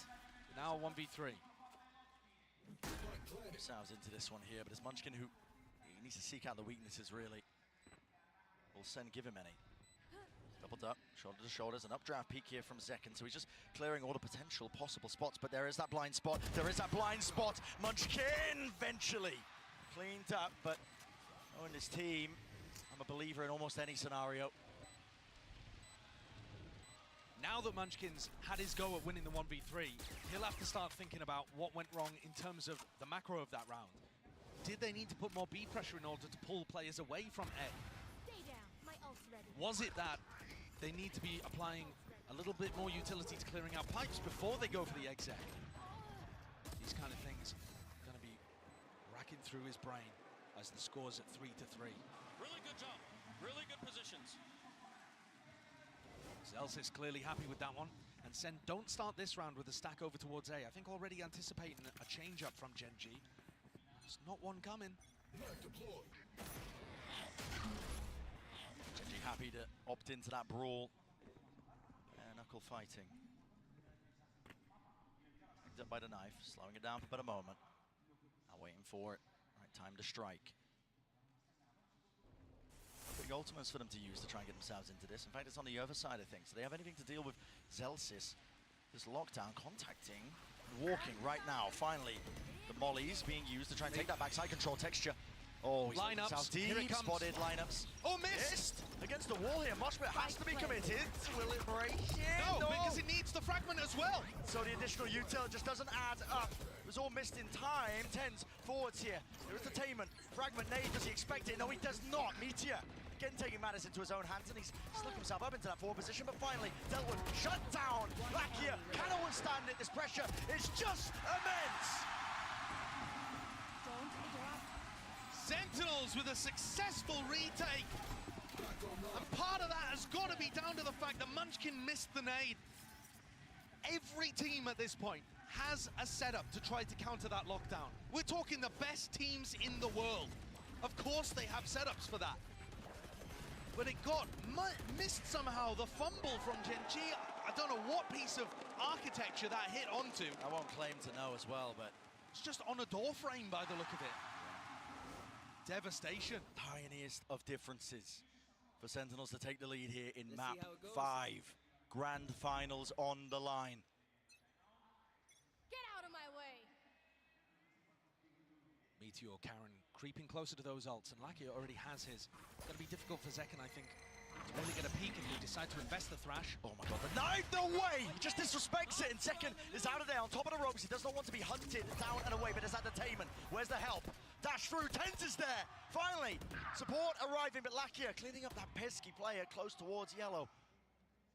now 1v3. Sounds into this one here, but it's Munchkin who he needs to seek out the weaknesses, really. Will SEN give him any? Doubled up, shoulder to shoulders, an updraft peek here from Zekken, so he's just clearing all the potential possible spots, but there is that blind spot, Munchkin eventually cleaned up, but knowing this team, I'm a believer in almost any scenario. Now that Munchkin's had his go at winning the 1v3, he'll have to start thinking about what went wrong in terms of the macro of that round. did they need to put more B pressure in order to pull players away from A? Stay down. My ult's ready. Was it that they need to be applying a little bit more utility to clearing out pipes before they go for the exec? These kind of things are going to be racking through his brain as the score's at 3-3. Really good job. Really good positions. Zelsis clearly happy with that one. And SEN don't start this round with a stack over towards A. I think already anticipating a change up from Gen G. There's not one coming. Gen G happy to opt into that brawl. Knuckle fighting. Picked up by the knife, slowing it down for but a moment. Now waiting for it. Right time to strike. Big ultimates for them to use to try and get themselves into this. In fact, it's on the other side of things. Do they have anything to deal with Zelsis? This lockdown contacting, walking right now. Finally, the mollies being used to try and take that backside control texture. Oh, he's lineups. deep, Here it comes. spotted lineups. Oh, missed! Against the wall here. Moshpit has to be committed. Will it break? No, because it needs the fragment as well. So the additional util just doesn't add up. It was all missed in time. Tens forwards here. There is the Taman. Fragment nade. Does he expect it? No, he does not. Meteor again taking matters into his own hands, and he's snuck himself up into that forward position, but finally dealt with. Shut down. Back here. Cannot withstand it. This pressure is just immense. Sentinels with a successful retake. And part of that has got to be down to the fact that Munchkin missed the nade. Every team at this point has a setup to try to counter that lockdown. We're talking the best teams in the world. Of course they have setups for that. But it got missed somehow, the fumble from Gen G. I don't know what piece of architecture that hit onto. I won't claim to know as well, but it's just on a door frame by the look of it. Devastation. Tiniest of differences for Sentinels to take the lead here in map 5. Grand finals on the line. Get out of my way. Meteor, Karen creeping closer to those ults, and Lakia already has his. It's going to be difficult for Zekken, I think, to really get a peek if they decide to invest the Thrash. Oh my god, the knife, no way! He just disrespects it, and Zekken is out of there on top of the ropes. He does not want to be hunted down and away, but is that detainment? Where's the help? Dash through, Tens is there! Finally, support arriving, but Lakia cleaning up that pesky player close towards yellow.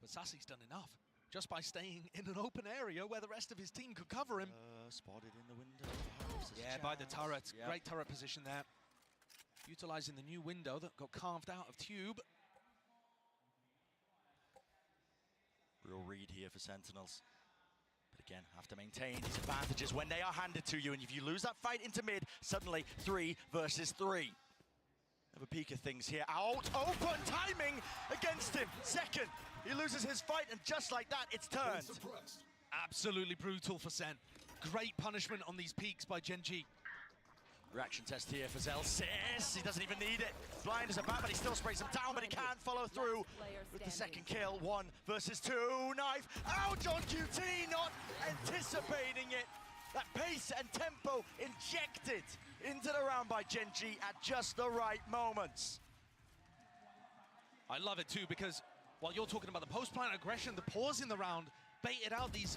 But Sassy's done enough, just by staying in an open area where the rest of his team could cover him. Spotted in the window. Yeah, by the turret. Yep. Great turret position there. Utilizing the new window that got carved out of Tube. Real read here for Sentinels. But again, have to maintain these advantages when they are handed to you. And if you lose that fight into mid, suddenly 3 versus 3. Have a peek of things here. Out, open, timing against him. Second, he loses his fight, and just like that, it's turned. Absolutely brutal for SEN. Great punishment on these peaks by Gen G. Reaction test here for Zelsis. He doesn't even need it. Blind as a bat, but he still sprays him down, but he can't follow through with the second kill. 1 versus 2. Knife. Ouch on QT, not anticipating it. That pace and tempo injected into the round by Gen G at just the right moments. I love it too, because while you're talking about the post-plant aggression, the pause in the round baited out these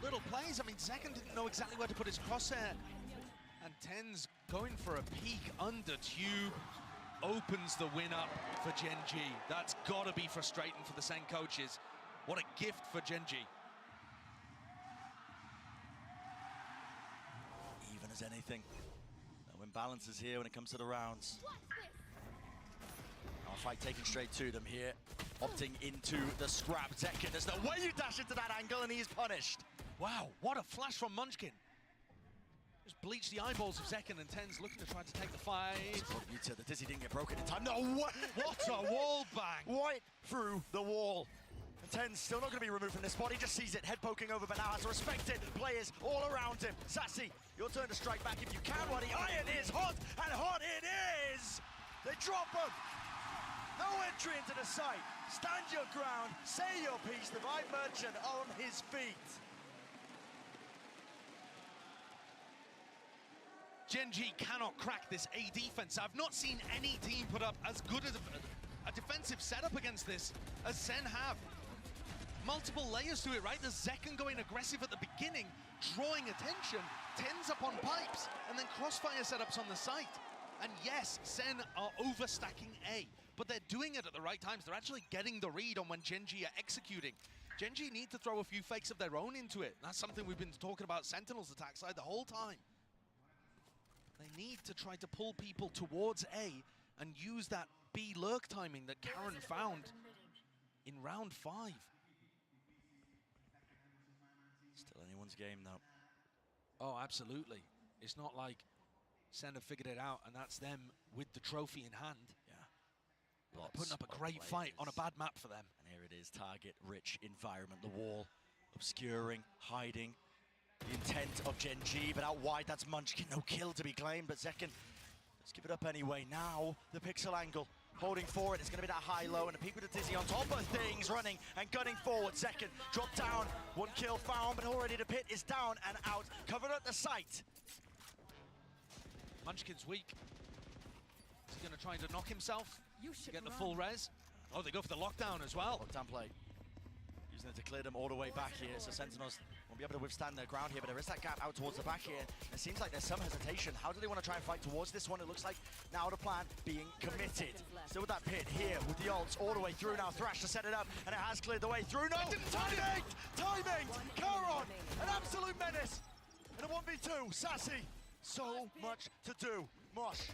little plays. I mean, Zekken didn't know exactly where to put his crosshair. And Tens going for a peek under Tube opens the win up for Gen G. That's got to be frustrating for the SEN coaches. What a gift for Gen G. Even as anything. No imbalances here when it comes to the rounds. Now a fight taken straight to them here. Opting into the scrap. Zekken, there's no way you dash into that angle, and he is punished. Wow, what a flash from Munchkin. Just bleach the eyeballs of Zekken, and Tens looking to try to take the fight. The dizzy didn't get broken in time. No way! What a wall bang! Right through the wall. And Tens still not going to be removed from this spot. He just sees it, head poking over, but now has to respect it. Players all around him. Sassy, your turn to strike back if you can. While the iron is hot, and hot it is! They drop him! No entry into the site. Stand your ground, say your piece. Divine Merchant on his feet. Gen G cannot crack this A defense. I've not seen any team put up as good as a defensive setup against this as SEN have. multiple layers to it, right? There's Zekken going aggressive at the beginning, drawing attention, tens up on pipes, and then crossfire setups on the site. And yes, SEN are overstacking A, but they're doing it at the right times. They're actually getting the read on when Gen G are executing. Gen G need to throw a few fakes of their own into it. That's something we've been talking about Sentinel's attack side the whole time. They need to try to pull people towards A and use that B lurk timing that Karen found in round 5. Still anyone's game, though. Oh, absolutely. It's not like SEN have figured it out and that's them with the trophy in hand. Yeah. They're putting up a great fight on a bad map for them. And here it is, target-rich environment. The wall obscuring, hiding the intent of Gen G, but out wide, that's Munchkin. No kill to be claimed, but Zekken, let's give it up anyway. Now, the pixel angle. Holding forward, it's going to be that high-low, and a peek with the Dizzy on top of things, running and gunning forward. Zekken, drop down, 1 kill found, but already the pit is down and out, covered at the site. Munchkin's weak. Is he going to try to knock himself to get the full res? Oh, they go for the lockdown as well. Lockdown play. Using it to clear them all the way back here, so Sentinels won't be able to withstand their ground here, but there is that gap out towards the back here. And it seems like there's some hesitation. How do they want to try and fight towards this one? It looks like now the plan being committed. Still with that pit here, with the ults all the way through now. Thrash to set it up, and it has cleared the way through. No! Timing! Timing! Caron! An absolute menace! And a 1v2, Sassy. So much to do. Mosh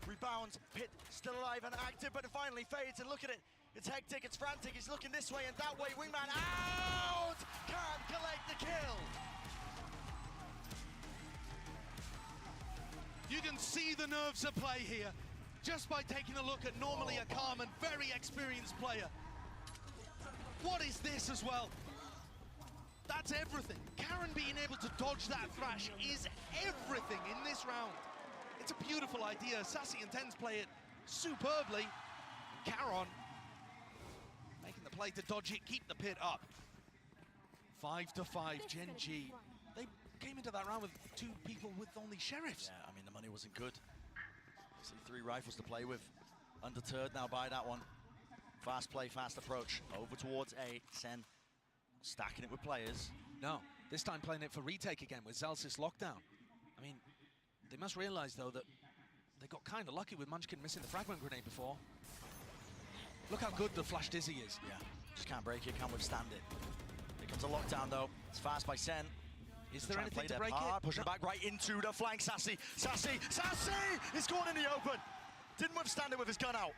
rebounds, Pit still alive and active, but it finally fades, and look at it. It's hectic, it's frantic, he's looking this way and that way. Wingman out! Can't collect the kill! You can see the nerves at play here, just by taking a look at normally a calm and very experienced player. What is this as well? That's everything. Karen being able to dodge that Thrash is everything in this round. It's a beautiful idea. Sassy and Tens play it superbly. Karen making the play to dodge it, keep the pit up. 5-5, Gen G. They came into that round with 2 people with only sheriffs. Yeah, I mean, the money wasn't good. See 3 rifles to play with. Undeterred now by that one. Fast play, fast approach. Over towards A. SEN stacking it with players. No, this time playing it for retake again with Zelsys lockdown. I mean, they must realize, though, that they got kind of lucky with Munchkin missing the fragment grenade before. Look how good the Flash Dizzy is. Yeah, just can't break it, can't withstand it. Here comes a lockdown, though. It's fast by SEN. Is there anything to break it? Pushing back right into the flank. Sassy! Sassy! Sassy! He's caught in the open. Didn't withstand it with his gun out.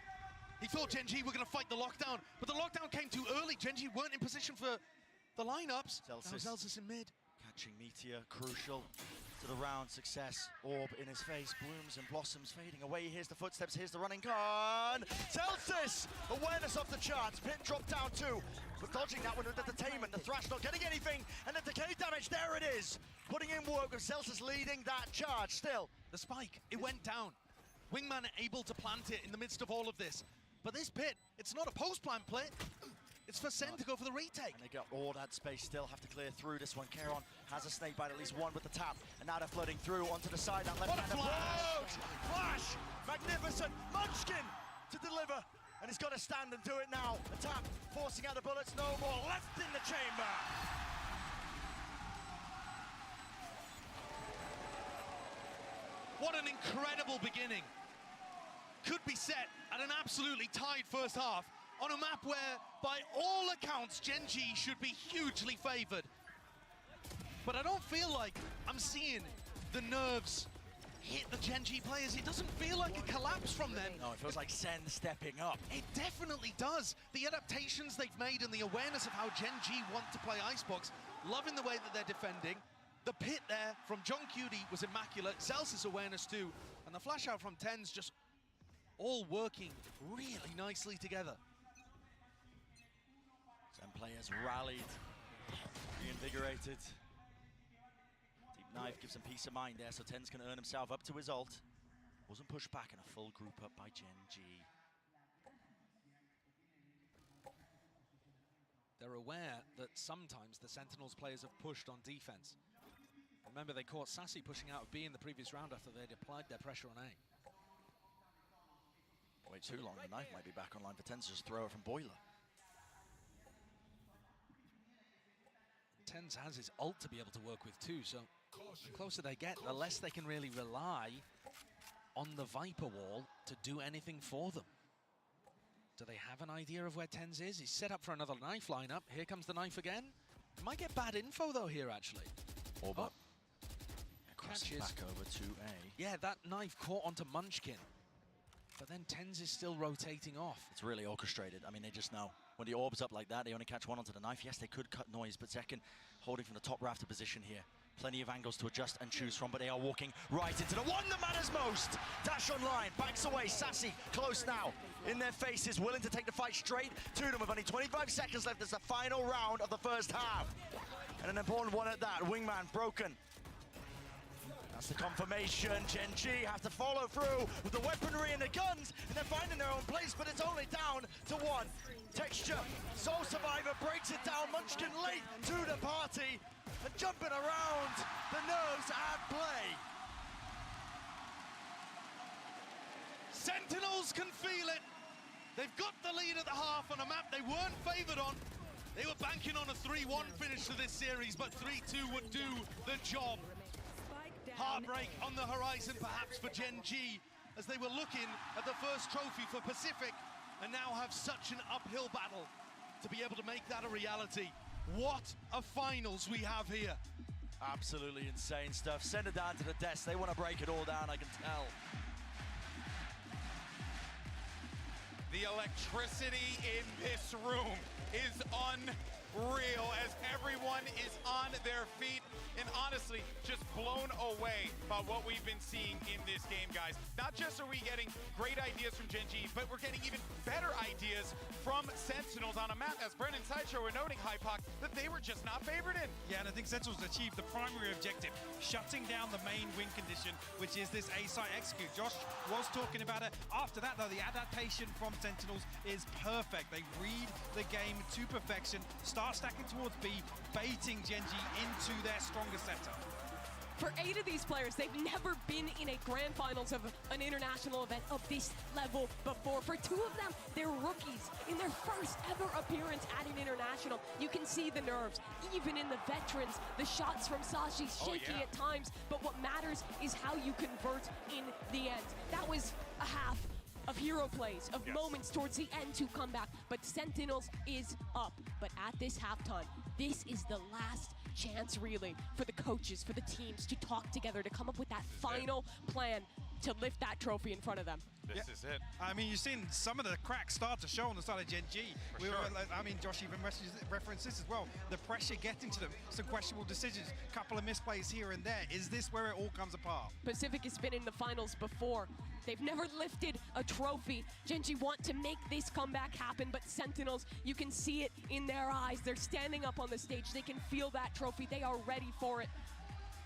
He thought Gen G were going to fight the lockdown, but the lockdown came too early. Gen G weren't in position for the lineups. Zelsys in mid. Catching Meteor, crucial to the round. Success. Orb in his face, blooms and blossoms fading away. Here's the footsteps, here's the running con. Zelsys! Awareness off the charts. Pit dropped down too. But dodging that one with the detainment. The Thrash not getting anything. And the decay damage, there it is. Putting in work with Zelsys leading that charge still. The spike, it went down. Wingman able to plant it in the midst of all of this. But this pit, it's not a post-plant play. It's for SEN to go for the retake. And they got all that space, still have to clear through this one. Caron has a snake bite, at least one with the tap. And now they're flooding through onto the side. That left hand approach! Flash! Magnificent! Munchkin to deliver. And he's got to stand and do it now. The tap forcing out the bullets, no more. Left in the chamber. What an incredible beginning. Could be set at an absolutely tied first half on a map where, by all accounts, Gen G should be hugely favored. But I don't feel like I'm seeing the nerves hit the Gen G players. It doesn't feel like a collapse from them. No, it feels like SEN stepping up. It definitely does. The adaptations they've made and the awareness of how Gen G want to play Icebox, loving the way that they're defending. The pit there from John Cutie was immaculate. Zelsys awareness too. And the flash out from Tens just all working really nicely together. Some players rallied, reinvigorated. Deep knife gives him peace of mind there, so Tens can earn himself up to his ult. Wasn't pushed back, and a full group up by Gen G. They're aware that sometimes the Sentinels players have pushed on defense. Remember, they caught Sassy pushing out of B in the previous round after they'd applied their pressure on A. Wait too long, the knife might be back online for Tens to just throw it from Boiler. Tens has his ult to be able to work with too, so the closer they get, the less they can really rely on the Viper wall to do anything for them. Do they have an idea of where Tens is? He's set up for another knife lineup. Here comes the knife again. Might get bad info though here, actually. Orba. Catches. Back over to A. Yeah, that knife caught onto Munchkin. But then Tens is still rotating off. It's really orchestrated. I mean, they just know. When the orb's up like that, they only catch one onto the knife. Yes, they could cut noise, but second, holding from the top rafter position here. Plenty of angles to adjust and choose from, but they are walking right into the one that matters most. Dash online, backs away, Sassy, close now. In their faces, willing to take the fight straight to them with only 25 seconds left as the final round of the first half. And an important one at that, Wingman broken. That's the confirmation. Gen G have to follow through with the weaponry and the guns, and they're finding their own place, but it's only down to one. Texture, Soul Survivor breaks it down. Munchkin late to the party, and jumping around, the nerves at play. Sentinels can feel it. They've got the lead at the half on a map they weren't favored on. They were banking on a 3-1 finish to this series, but 3-2 would do the job. Heartbreak on the horizon perhaps for Gen G as they were looking at the first trophy for Pacific and now have such an uphill battle to be able to make that a reality. What a finals we have here. Absolutely insane stuff. Send it down to the desk. They want to break it all down, I can tell. The electricity in this room is unreal as everyone is on their feet and honestly just blown away by what we've been seeing in this game, guys. Not just are we getting great ideas from Gen G, but we're getting even better ideas from Sentinels on a map, as Brennan Sideshow were noting, Hypoc, that they were just not favored in. Yeah, and I think Sentinels achieved the primary objective, shutting down the main win condition, which is this A-site execute. Josh was talking about it. After that, though, the adaptation from Sentinels is perfect. They read the game to perfection, start stacking towards B, baiting Gen G into their stronger setup. For 8 of these players, they've never been in a grand finals of an international event of this level before. For 2 of them, they're rookies in their first ever appearance at an international. You can see the nerves, even in the veterans. The shots from Sashi shaky at times, but what matters is how you convert in the end. That was a half of hero plays, of moments towards the end to come back, but Sentinels is up. But at this halftime, this is the last chance really for the coaches, for the teams to talk together, to come up with that final plan to lift that trophy in front of them. This is it. I mean, you've seen some of the cracks start to show on the side of Gen G. I mean, Josh even referenced this as well. The pressure getting to them, some questionable decisions, couple of misplays here and there. Is this where it all comes apart? Pacific has been in the finals before. They've never lifted a trophy. Gen G want to make this comeback happen, but Sentinels, you can see it in their eyes. They're standing up on the stage. They can feel that trophy. They are ready for it.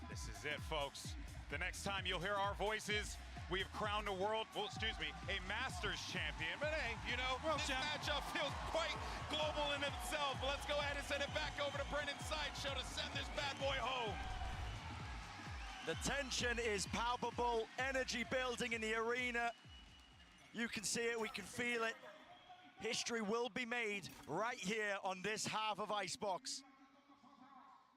This is it, folks. The next time you'll hear our voices, we have crowned a a Masters champion. But hey, you know, this matchup feels quite global in itself. But let's go ahead and send it back over to Brennan Sideshow to send this bad boy home. The tension is palpable, energy building in the arena. You can see it, we can feel it. History will be made right here on this half of Icebox.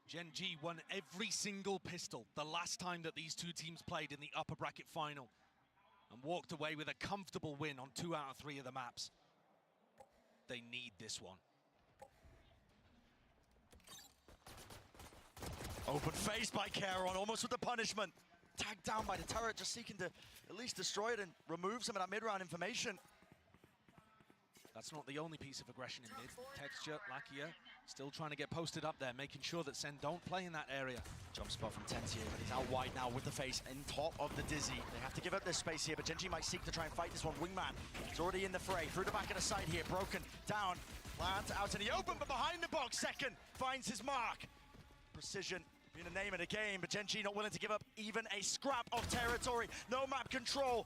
Gen G won every single pistol the last time that these 2 teams played in the upper bracket final and walked away with a comfortable win on 2 out of 3 of the maps. They need this one. Open face by Caron, almost with the punishment. Tagged down by the turret, just seeking to at least destroy it and remove some of that mid-round information. That's not the only piece of aggression in mid. Texture, Lakia, still trying to get posted up there, making sure that Sen don't play in that area. Jump spot from Tensier, but he's out wide now with the face in top of the Dizzy. They have to give up this space here, but Gen G might seek to try and fight this one. Wingman is already in the fray, through the back of the side here, broken down. Plant out in the open, but behind the box, second finds his mark. Precision being the name of the game, but Gen G not willing to give up even a scrap of territory. No map control,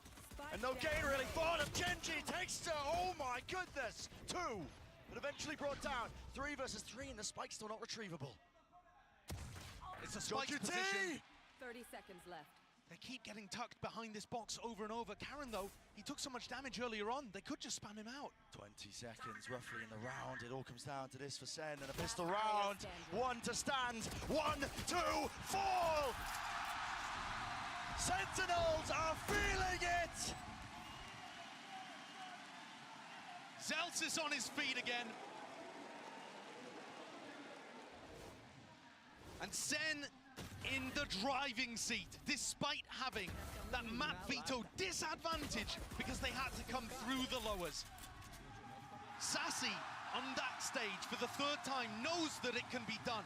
and no gain really for them. Gen G takes to, oh my goodness, 2, but eventually brought down. 3 versus 3, and the spike's still not retrievable. It's a spike position. 30 seconds left. They keep getting tucked behind this box over and over. Karen, though, he took so much damage earlier on, they could just spam him out. 20 seconds roughly in the round. It all comes down to this for SEN, and a pistol round. 1 to stand, 1, 2, fall! Sentinels are feeling it! Zelsis on his feet again. And SEN in the driving seat, despite having that map veto disadvantage because they had to come through the lowers. Sassy on that stage for the 3rd time knows that it can be done.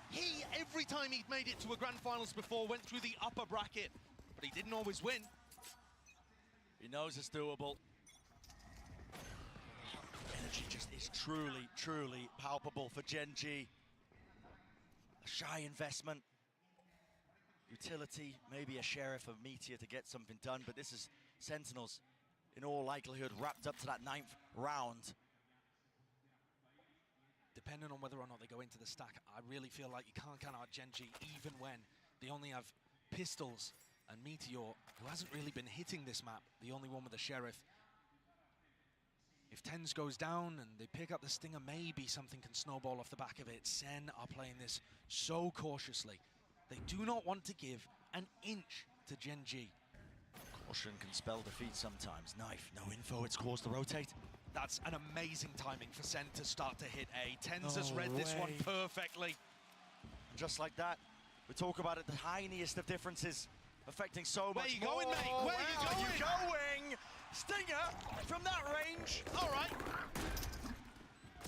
He, every time he'd made it to a grand finals before, went through the upper bracket, but he didn't always win. He knows it's doable. Energy just is truly, truly palpable for Gen G. A shy investment. Utility, maybe a sheriff of Meteor to get something done, but this is Sentinels, in all likelihood, wrapped up to that 9th round. Depending on whether or not they go into the stack, I really feel like you can't count out Gen G even when they only have pistols and Meteor, who hasn't really been hitting this map, the only one with the sheriff. If TenZ goes down and they pick up the Stinger, maybe something can snowball off the back of it. SEN are playing this so cautiously. They do not want to give an inch to Gen G. Caution can spell defeat sometimes. Knife, no info, it's caused to rotate. That's an amazing timing for SEN to start to hit A. TenZ has read this one perfectly. Just like that, we talk about it, the tiniest of differences affecting so much more. Where you going, mate? Where are you going? Stinger from that range. All right.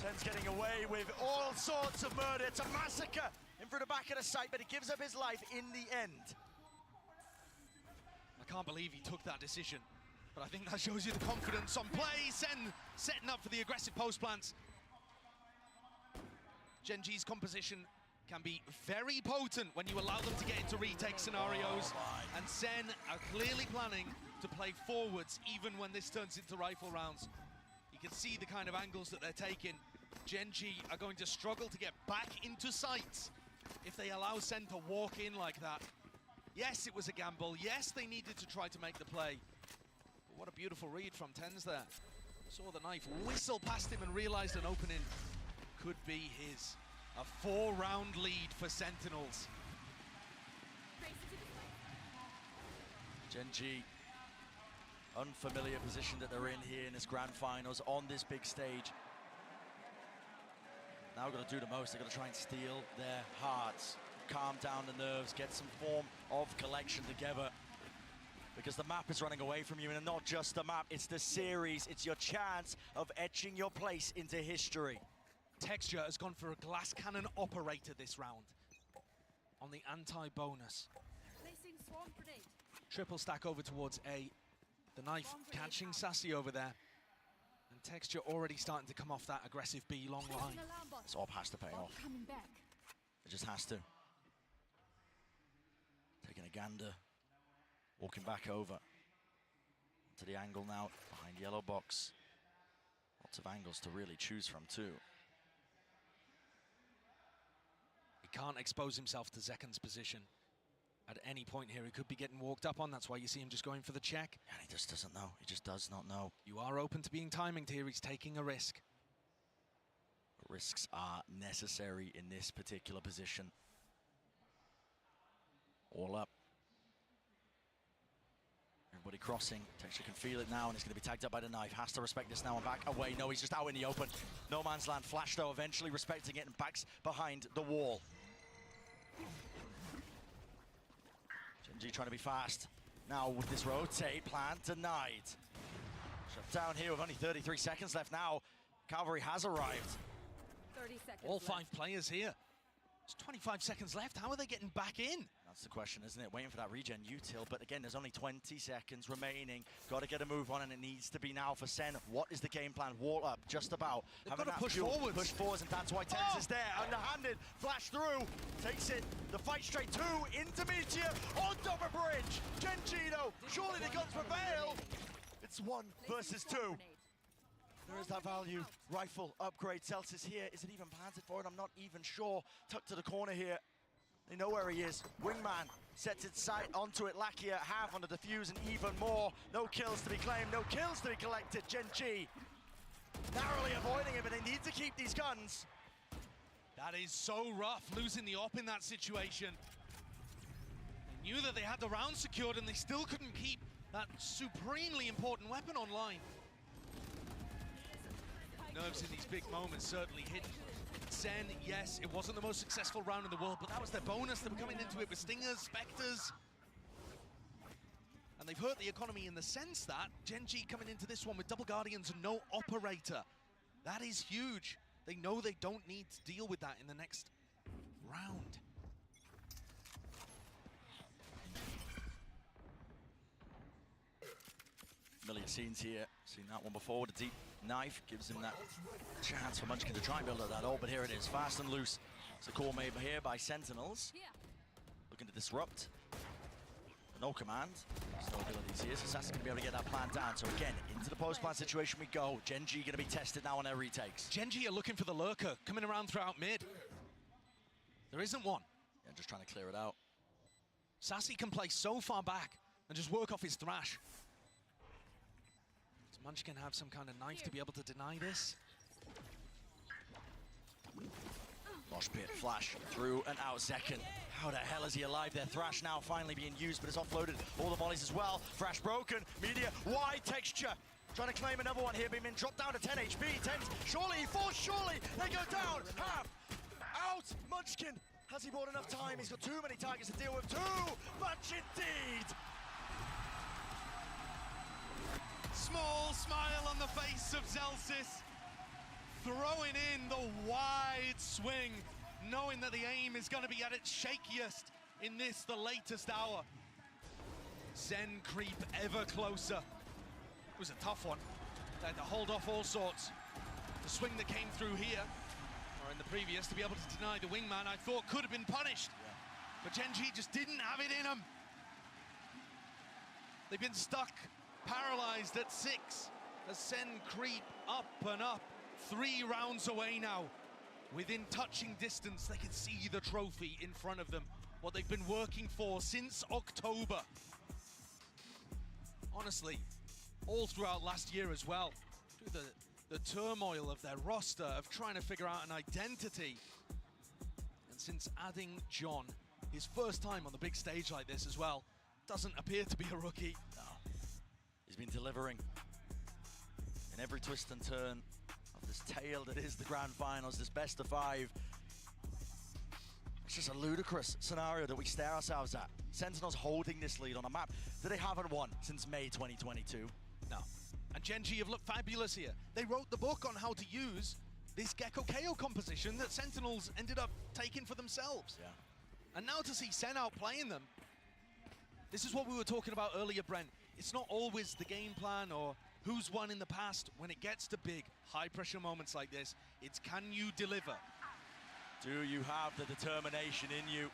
TenZ getting away with all sorts of murder. It's a massacre in front of the back of the site, but he gives up his life in the end. I can't believe he took that decision, but I think that shows you the confidence on play. SEN setting up for the aggressive post plants. Gen G's composition can be very potent when you allow them to get into retake scenarios, and SEN are clearly planning to play forwards even when this turns into rifle rounds. You can see the kind of angles that they're taking. Gen G are going to struggle to get back into sights if they allow SEN to walk in like that. Yes, it was a gamble. Yes, they needed to try to make the play. But what a beautiful read from TenZ there. Saw the knife whistle past him and realized an opening could be his. A 4-round lead for Sentinels. Gen G, unfamiliar position that they're in here in this grand finals on this big stage. Now we've got to do the most. They've got to try and steal their hearts, calm down the nerves, get some form of collection together. Because the map is running away from you, and not just the map, it's the series. It's your chance of etching your place into history. Texture has gone for a glass cannon operator this round on the anti-bonus. Triple stack over towards A. The knife catching Sassy over there. And Texture already starting to come off that aggressive B long line. This op has to pay off. It just has to. Taking a gander. Walking back over. To the angle now, behind yellow box. Lots of angles to really choose from too. He can't expose himself to Zekan's position. At any point here, he could be getting walked up on. That's why you see him just going for the check. And he just doesn't know. He just does not know. You are open to being timinged here. He's taking a risk. Risks are necessary in this particular position. All up. Everybody crossing. Texture can feel it now, and he's going to be tagged up by the knife. Has to respect this now and back away. No, he's just out in the open. No man's land. Flash, though, eventually respecting it and backs behind the wall. Gen G trying to be fast. Now with this rotate plan denied. Shut down here with only 33 seconds left now. Cavalry has arrived. 30 seconds All 5 players here. There's 25 seconds left. How are they getting back in? That's the question, isn't it? Waiting for that regen util, but again, there's only 20 seconds remaining. Got to get a move on, and it needs to be now for SEN. What is the game plan? Wall up, just about. They've got to push forwards. Push forwards, and that's why TenZ is there. Underhanded, flash through, takes it. The fight straight to into Meteor, on top of bridge. Gengino, surely the guns prevail. It's 1 versus 2. There is that value. Rifle upgrade. Celsius here. Is it even planted for it? I'm not even sure. Tucked to the corner here. They know where he is. Wingman sets its sight onto it. Lakia half on the defuse and even more. No kills to be claimed, no kills to be collected. Gen.G narrowly avoiding it, but they need to keep these guns. That is so rough, losing the op in that situation. They knew that they had the round secured and they still couldn't keep that supremely important weapon online. Nerves in these big moments certainly hit. SEN, yes, it wasn't the most successful round in the world, but that was their bonus. They were coming into it with Stingers, Spectres. And they've hurt the economy in the sense that Gen.G coming into this one with double Guardians and no Operator. That is huge. They know they don't need to deal with that in the next round. Familiar scenes here. Seen that one before. The deep knife gives him that chance for Munchkin to try and build up that ult, but here it is, fast and loose. It's a call made here by Sentinels. Looking to disrupt. No command. No abilities here, so Sass's going to be able to get that plan down. So again, into the post-plan situation we go. Gen.G going to be tested now on their retakes. Gen.G are looking for the lurker, coming around throughout mid. There isn't one. Yeah, just trying to clear it out. Sassy can play so far back and just work off his thrash. Does Munchkin have some kind of knife to be able to deny this? Mosh pit, flash, through and out second. How the hell is he alive there? Thrash now finally being used, but it's offloaded. All the volleys as well. Thrash broken. Media, wide texture. Trying to claim another one here. Being dropped down to 10 HP. 10, surely he falls, surely they go down. Half, out. Munchkin, has he bought enough time? He's got too many targets to deal with. Too much indeed. Small smile on the face of Zelsis. Throwing in the wide swing, knowing that the aim is going to be at its shakiest in this, the latest hour. SEN creep ever closer. It was a tough one. They had to hold off all sorts. The swing that came through here, or in the previous, to be able to deny the wingman, I thought could have been punished. But Gen.G just didn't have it in them. They've been stuck, paralyzed at 6, as SEN creep up and up. 3 rounds away now. Within touching distance, they can see the trophy in front of them. What they've been working for since October. Honestly, all throughout last year as well. Through the turmoil of their roster, of trying to figure out an identity. And since adding John, his first time on the big stage like this as well, doesn't appear to be a rookie. No. He's been delivering in every twist and turn. This tale that is the grand finals, this best of 5. It's just a ludicrous scenario that we stare ourselves at. Sentinels holding this lead on a map that they haven't won since May 2022. No. And Gen.G have looked fabulous here. They wrote the book on how to use this Gecko KO composition that Sentinels ended up taking for themselves. Yeah. And now to see SEN outplaying them, this is what we were talking about earlier, Brent. It's not always the game plan or who's won in the past. When it gets to big, high-pressure moments like this, it's can you deliver? Do you have the determination in you?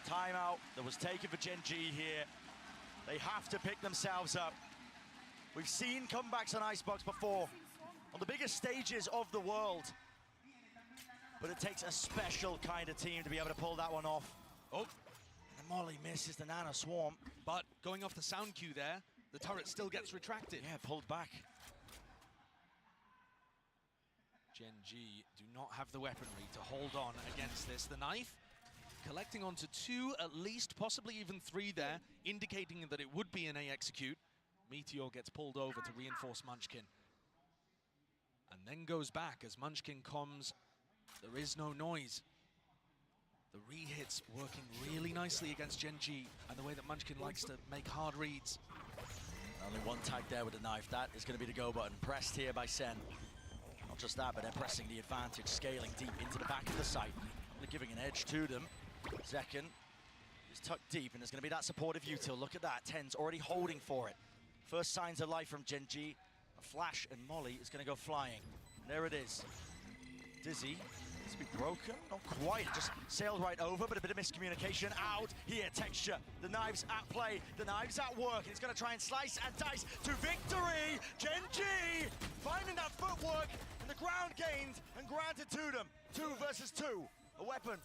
Timeout that was taken for Gen.G here. They have to pick themselves up. We've seen comebacks on Icebox before, on the biggest stages of the world. But it takes a special kind of team to be able to pull that one off. Oh, and Molly misses the Nano Swarm. But going off the sound cue there, the turret still gets retracted. Yeah, pulled back. Gen.G do not have the weaponry to hold on against this. The knife collecting onto 2, at least, possibly even 3 there, indicating that it would be an A execute. Meteor gets pulled over to reinforce Munchkin. And then goes back as Munchkin comes. There is no noise. The re-hits working really nicely against Gen.G and the way that Munchkin likes to make hard reads. Only one tag there with the knife. That is going to be the go button. Pressed here by SEN. Not just that, but they're pressing the advantage, scaling deep into the back of the site. They're giving an edge to them. Second is tucked deep, and there's going to be that supportive util. Look at that. 10's already holding for it. First signs of life from Gen.G. A flash, and Molly is going to go flying. And there it is. Dizzy. It's been broken, not quite, just sailed right over, but a bit of miscommunication out here. Texture, the knife's at play, the knife's at work, and it's going to try and slice and dice to victory. Gen.G finding that footwork, and the ground gained and granted to them. 2 versus 2, a weapon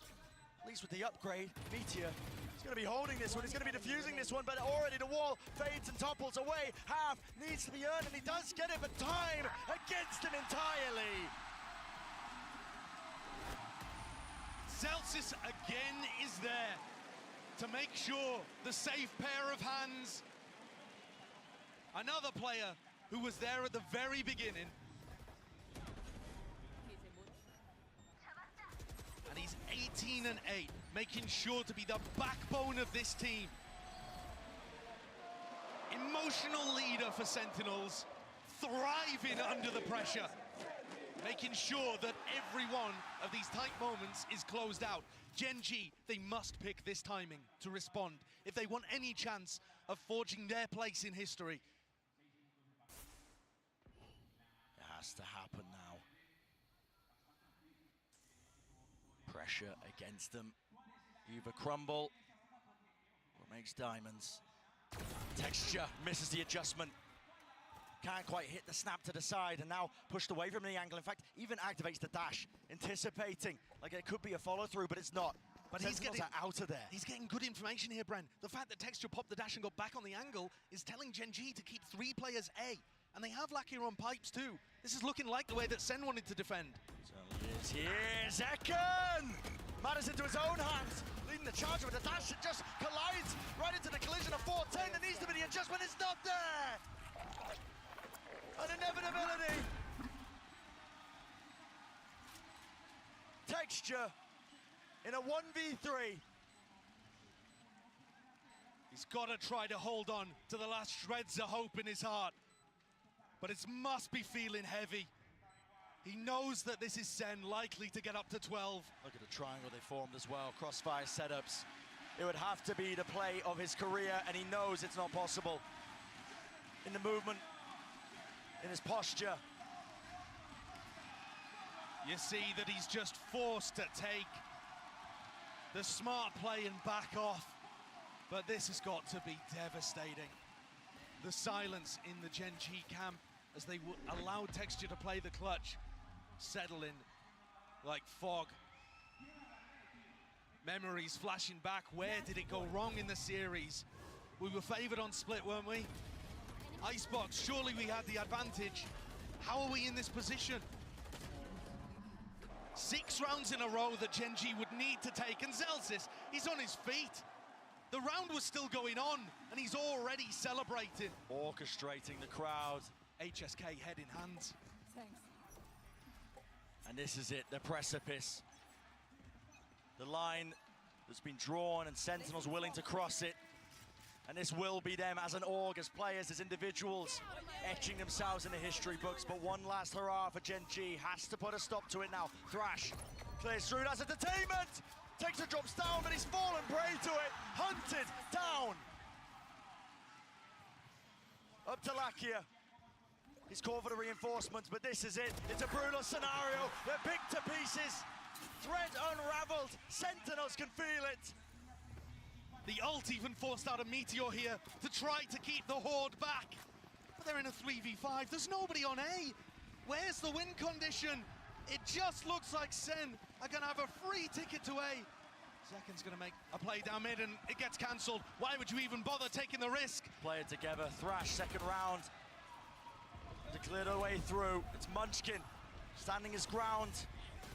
At least with the upgrade, Meteor is going to be holding this one. He's going to be defusing this one, but already the wall fades and topples away. Half needs to be earned, and he does get it, but time against him entirely. Celsius again is there to make sure the safe pair of hands. Another player who was there at the very beginning. And he's 18-8, making sure to be the backbone of this team. Emotional leader for Sentinels, thriving under the pressure, making sure that every one of these tight moments is closed out. Gen G, they must pick this timing to respond if they want any chance of forging their place in history. It has to happen now. Pressure against them. Either crumble or makes diamonds. Texture misses the adjustment. Can't quite hit the snap to the side, and now pushed away from the angle. In fact, even activates the dash, anticipating like it could be a follow-through, but it's not. But he's getting out of there. He's getting good information here, Bren. The fact that Texture popped the dash and got back on the angle is telling Gen G to keep 3 players A. And they have Lackier on pipes too. This is looking like the way that SEN wanted to defend. Certainly is. Here's Ekan! Matters into his own hands, leading the charge with a dash. It just collides right into the collision of 410. There needs to be the adjustment. It's not there! An inevitability. Texture in a 1v3. He's got to try to hold on to the last shreds of hope in his heart. But it must be feeling heavy. He knows that this is SEN, likely to get up to 12. Look at the triangle they formed as well, crossfire setups. It would have to be the play of his career, and he knows it's not possible. In the movement, in his posture. You see that he's just forced to take the smart play and back off. But this has got to be devastating. The silence in the Gen G camp as they allowed Texture to play the clutch, settle in like fog. Memories flashing back. Where did it go wrong in the series? We were favored on split, weren't we? Icebox, surely we had the advantage. How are we in this position? 6 rounds in a row that Gen G would need to take, and Celsius, he's on his feet. The round was still going on, and he's already celebrating. Orchestrating the crowd. HSK head in hand. Thanks. And this is it, the precipice. The line that's been drawn, and Sentinels willing to cross it. And this will be them as an org, as players, as individuals, etching themselves in the history books. But one last hurrah for Gen G. Has to put a stop to it now. Thrash clears through, that's entertainment! Takes a drops down, but he's fallen prey to it. Hunted down. Up to Lackier. He's called for the reinforcements, but this is it. It's a brutal scenario. They're picked to pieces. Thread unraveled. Sentinels can feel it. The ult even forced out a Meteor here to try to keep the Horde back. But they're in a 3v5. There's nobody on A. Where's the win condition? It just looks like SEN are going to have a free ticket to A. Zekin's going to make a play down mid, and it gets cancelled. Why would you even bother taking the risk? Play it together. Thrash, second round. To clear the way through. It's Munchkin standing his ground.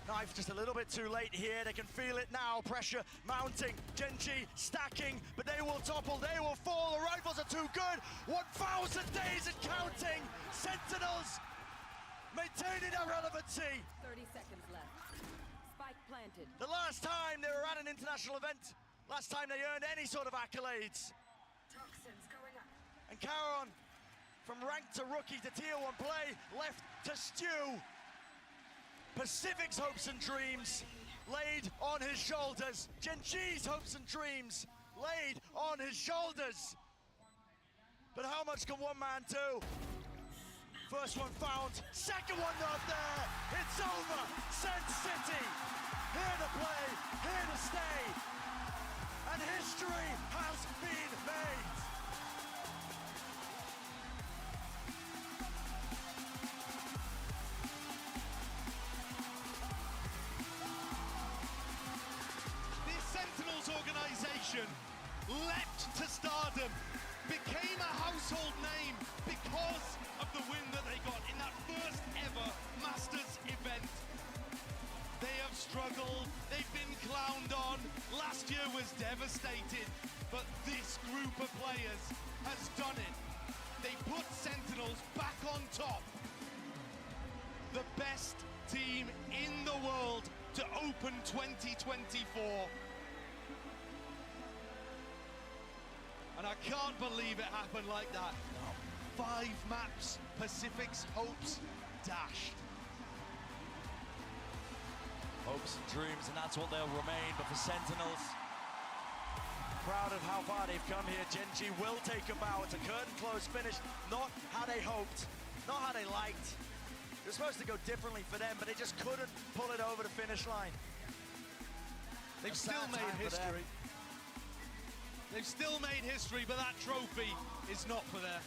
Knife just a little bit too late here. They can feel it now. Pressure mounting. Gen G stacking, but they will topple. They will fall. The rifles are too good. 1,000 days and counting. Sentinels maintaining their relevancy. 30 seconds left. Spike planted. The last time they were at an international event, last time they earned any sort of accolades. Toxins going up. And Caron, from rank to rookie to tier 1 play, left to stew. Pacific's hopes and dreams laid on his shoulders. Gen G's hopes and dreams laid on his shoulders. But how much can one man do? First one found, second one not there. It's over. Sen City, here to play, here to stay. And history has been made. This leapt to stardom, became a household name because of the win that they got in that first ever Masters event. They have struggled, they've been clowned on, last year was devastating, but this group of players has done it. They put Sentinels back on top. The best team in the world to open 2024. And I can't believe it happened like that. 5 maps, Pacific's hopes dashed. Hopes and dreams, and that's what they'll remain. But for Sentinels, proud of how far they've come here. Gen G will take a bow. It's a curtain-closed finish, not how they hoped, not how they liked. It was supposed to go differently for them, but they just couldn't pull it over the finish line. They've still made history. They've still made history, but that trophy is not for them.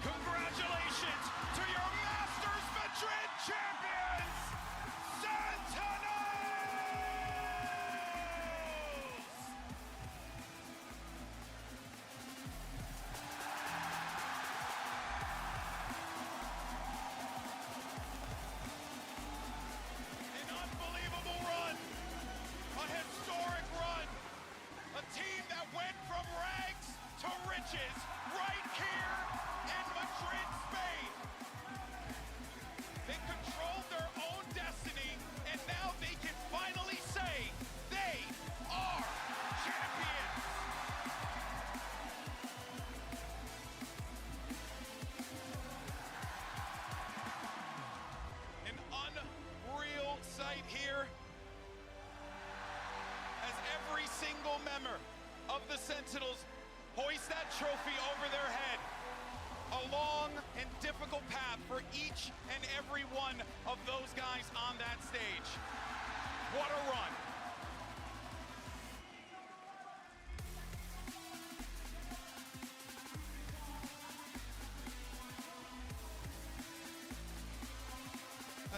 Congratulations to your Masters Madrid champions, Sentinels! An unbelievable run, a historic run, a team that went from rags to riches right here in Madrid, Spain. They controlled their own destiny, and now they can finally say they are champions. An unreal sight here as every single member of the Sentinels hoist that trophy over their head. A long and difficult path for each and every one of those guys on that stage. What a run.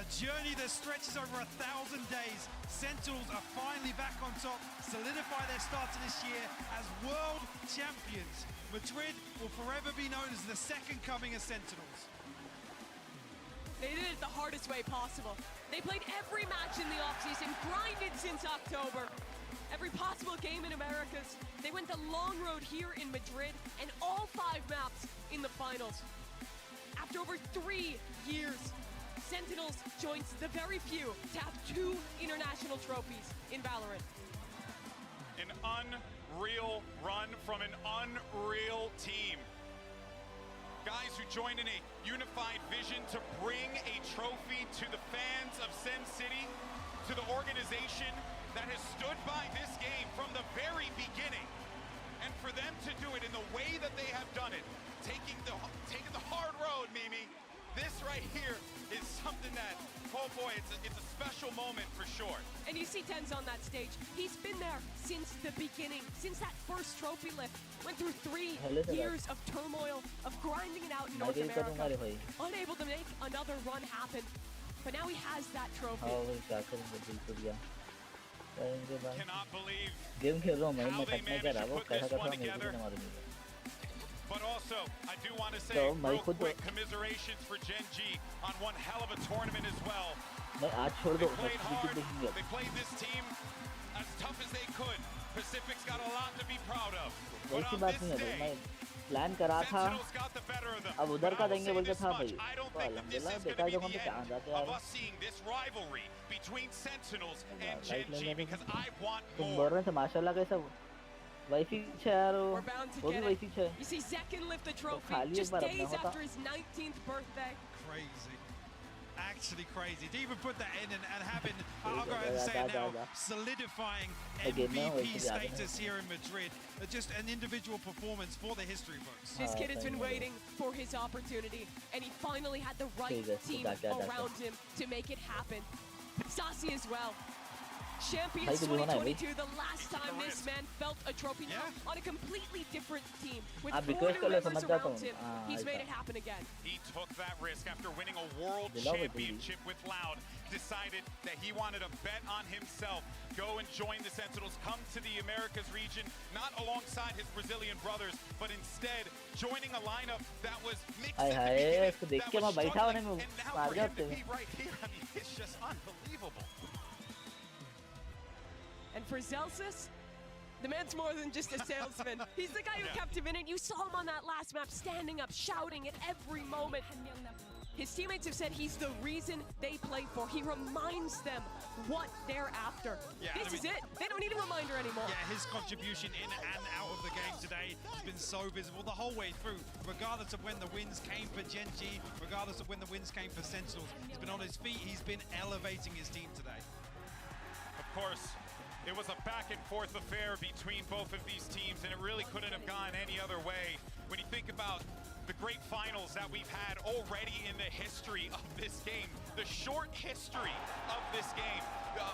A journey that stretches over 1,000 days. Sentinels are finally back on top, solidify their start to this year as world champions. Madrid will forever be known as the second coming of Sentinels. They did it the hardest way possible. They played every match in the offseason, grinded since October. Every possible game in Americas. They went the long road here in Madrid and all 5 maps in the finals. After over 3 years, Sentinels joins the very few to have 2 international trophies in Valorant. An unreal run from an unreal team. Guys who joined in a unified vision to bring a trophy to the fans of Sen City, to the organization that has stood by this game from the very beginning. And for them to do it in the way that they have done it, taking the hard road, Mimi, this right here is something that, oh boy, it's a special moment for sure. And you see Tenz on that stage. He's been there since the beginning, since that first trophy lift. Went through 3 years of turmoil, of grinding it out in North America. Unable to make another run happen. But now he has that trophy. Cannot believe game खेल रहा हूँ मैं they टकने कर रहा वो कैसा कर रहा मेरे को नहीं मालूम है But also, I do want to say real quick commiserations for Gen G on one hell of a tournament as well. मैं आज छोड़ दो They played hard. They played this team as tough as they could. Pacific's got a lot to be proud of. But वैसी on बात this नहीं है day, मैं plan करा था Sentinels got the better of them. अब उधर का देंगे बोल के था भाई I don't तो think that this अल्हम्दुलिल्लाह is देखा going to जब be हम the कहाँ end जाते of यार us seeing this rivalry between Sentinels and Gen G because I want तुम more. बोल रहे थे माशाल्लाह कैसा वाईफी छे यार We're bound to वो भी get वाईफी it. छे You see, Zekin lift the trophy खाली एक just बार days अपना होता। after his 19th birthday. Crazy. Actually crazy. To even put that in and having, I'll go ahead and say it now, solidifying MVP status here in Madrid. Just an individual performance for the history books. This kid has been waiting for his opportunity, and he finally had the right team around him to make it happen. Sassy as well. Champions 2022, the last time this man felt a trophy on a completely different team. With 4 new members around him, he's made it happen again. He took that risk after winning a world championship with Loud, decided that he wanted to bet on himself, go and join the Sentinels, come to the Americas region, not alongside his Brazilian brothers, but instead joining a lineup that was mixed in the beginning, that was struggling, and now for him to be right here, I mean, it's just unbelievable. And for Zelsis, the man's more than just a salesman. He's the guy who kept him in it. You saw him on that last map, standing up, shouting at every moment. His teammates have said he's the reason they play for. He reminds them what they're after. This is it. They don't need a reminder anymore. Yeah, his contribution in and out of the game today has been so visible the whole way through. Regardless of when the wins came for Genji, regardless of when the wins came for Sentinels, he's been on his feet. He's been elevating his team today. Of course, it was a back and forth affair between both of these teams, and it really couldn't have gone any other way. When you think about the great finals that we've had already in the history of this game, the short history of this game,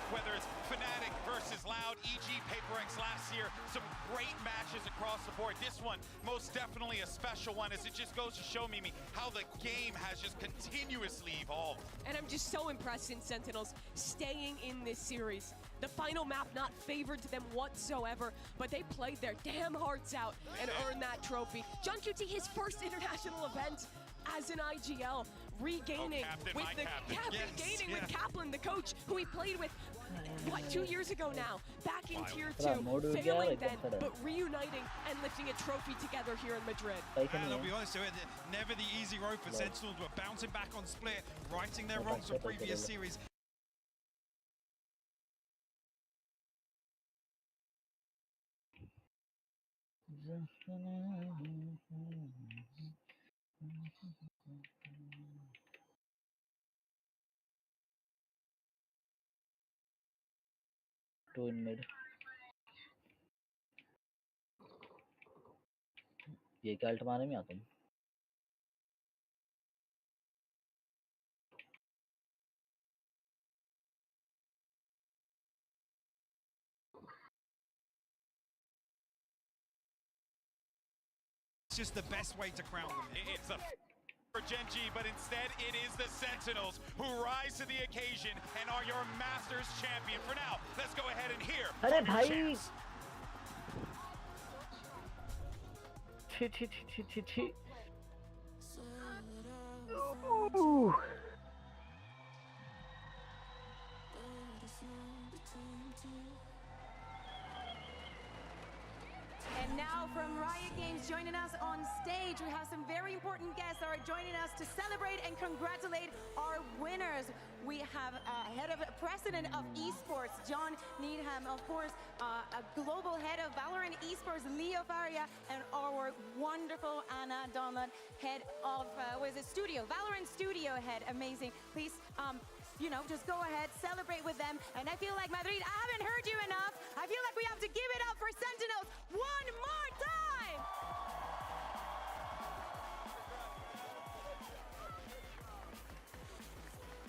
whether it's Fnatic versus Loud, EG, PaperX last year, some great matches across the board. This one, most definitely a special one, as it just goes to show me how the game has just continuously evolved. And I'm just so impressed in Sentinels staying in this series. The final map not favored to them whatsoever, but they played their damn hearts out and earned that trophy. John QT, his first international event as an IGL, regaining with the gaining with Kaplan, the coach who he played with, what, 2 years ago now, back in Tier 2, failing then, but reuniting and lifting a trophy together here in Madrid. And I'll be honest, never the easy road for Sentinels, but bouncing back on Split, righting their wrongs from previous series. Two in mid. ये क्या alt मारने में आता हूँ? It's just the best way to crown them. It's a for Genji, but instead it is the Sentinels who rise to the occasion and are your Masters champion. For now, let's go ahead and hear अरे from your भाई! champs. छी. And now from Riot Games, joining us on stage, we have some very important guests that are joining us to celebrate and congratulate our winners. We have head of president of esports, John Needham, of course, a global head of Valorant esports, Leo Faria, and our wonderful Anna Donlan, head of Valorant studio head. Amazing. Please, you know, just go ahead, celebrate with them. And I feel like, Madrid, I haven't heard you enough. I feel like we have to give it up for Sentinels one more time.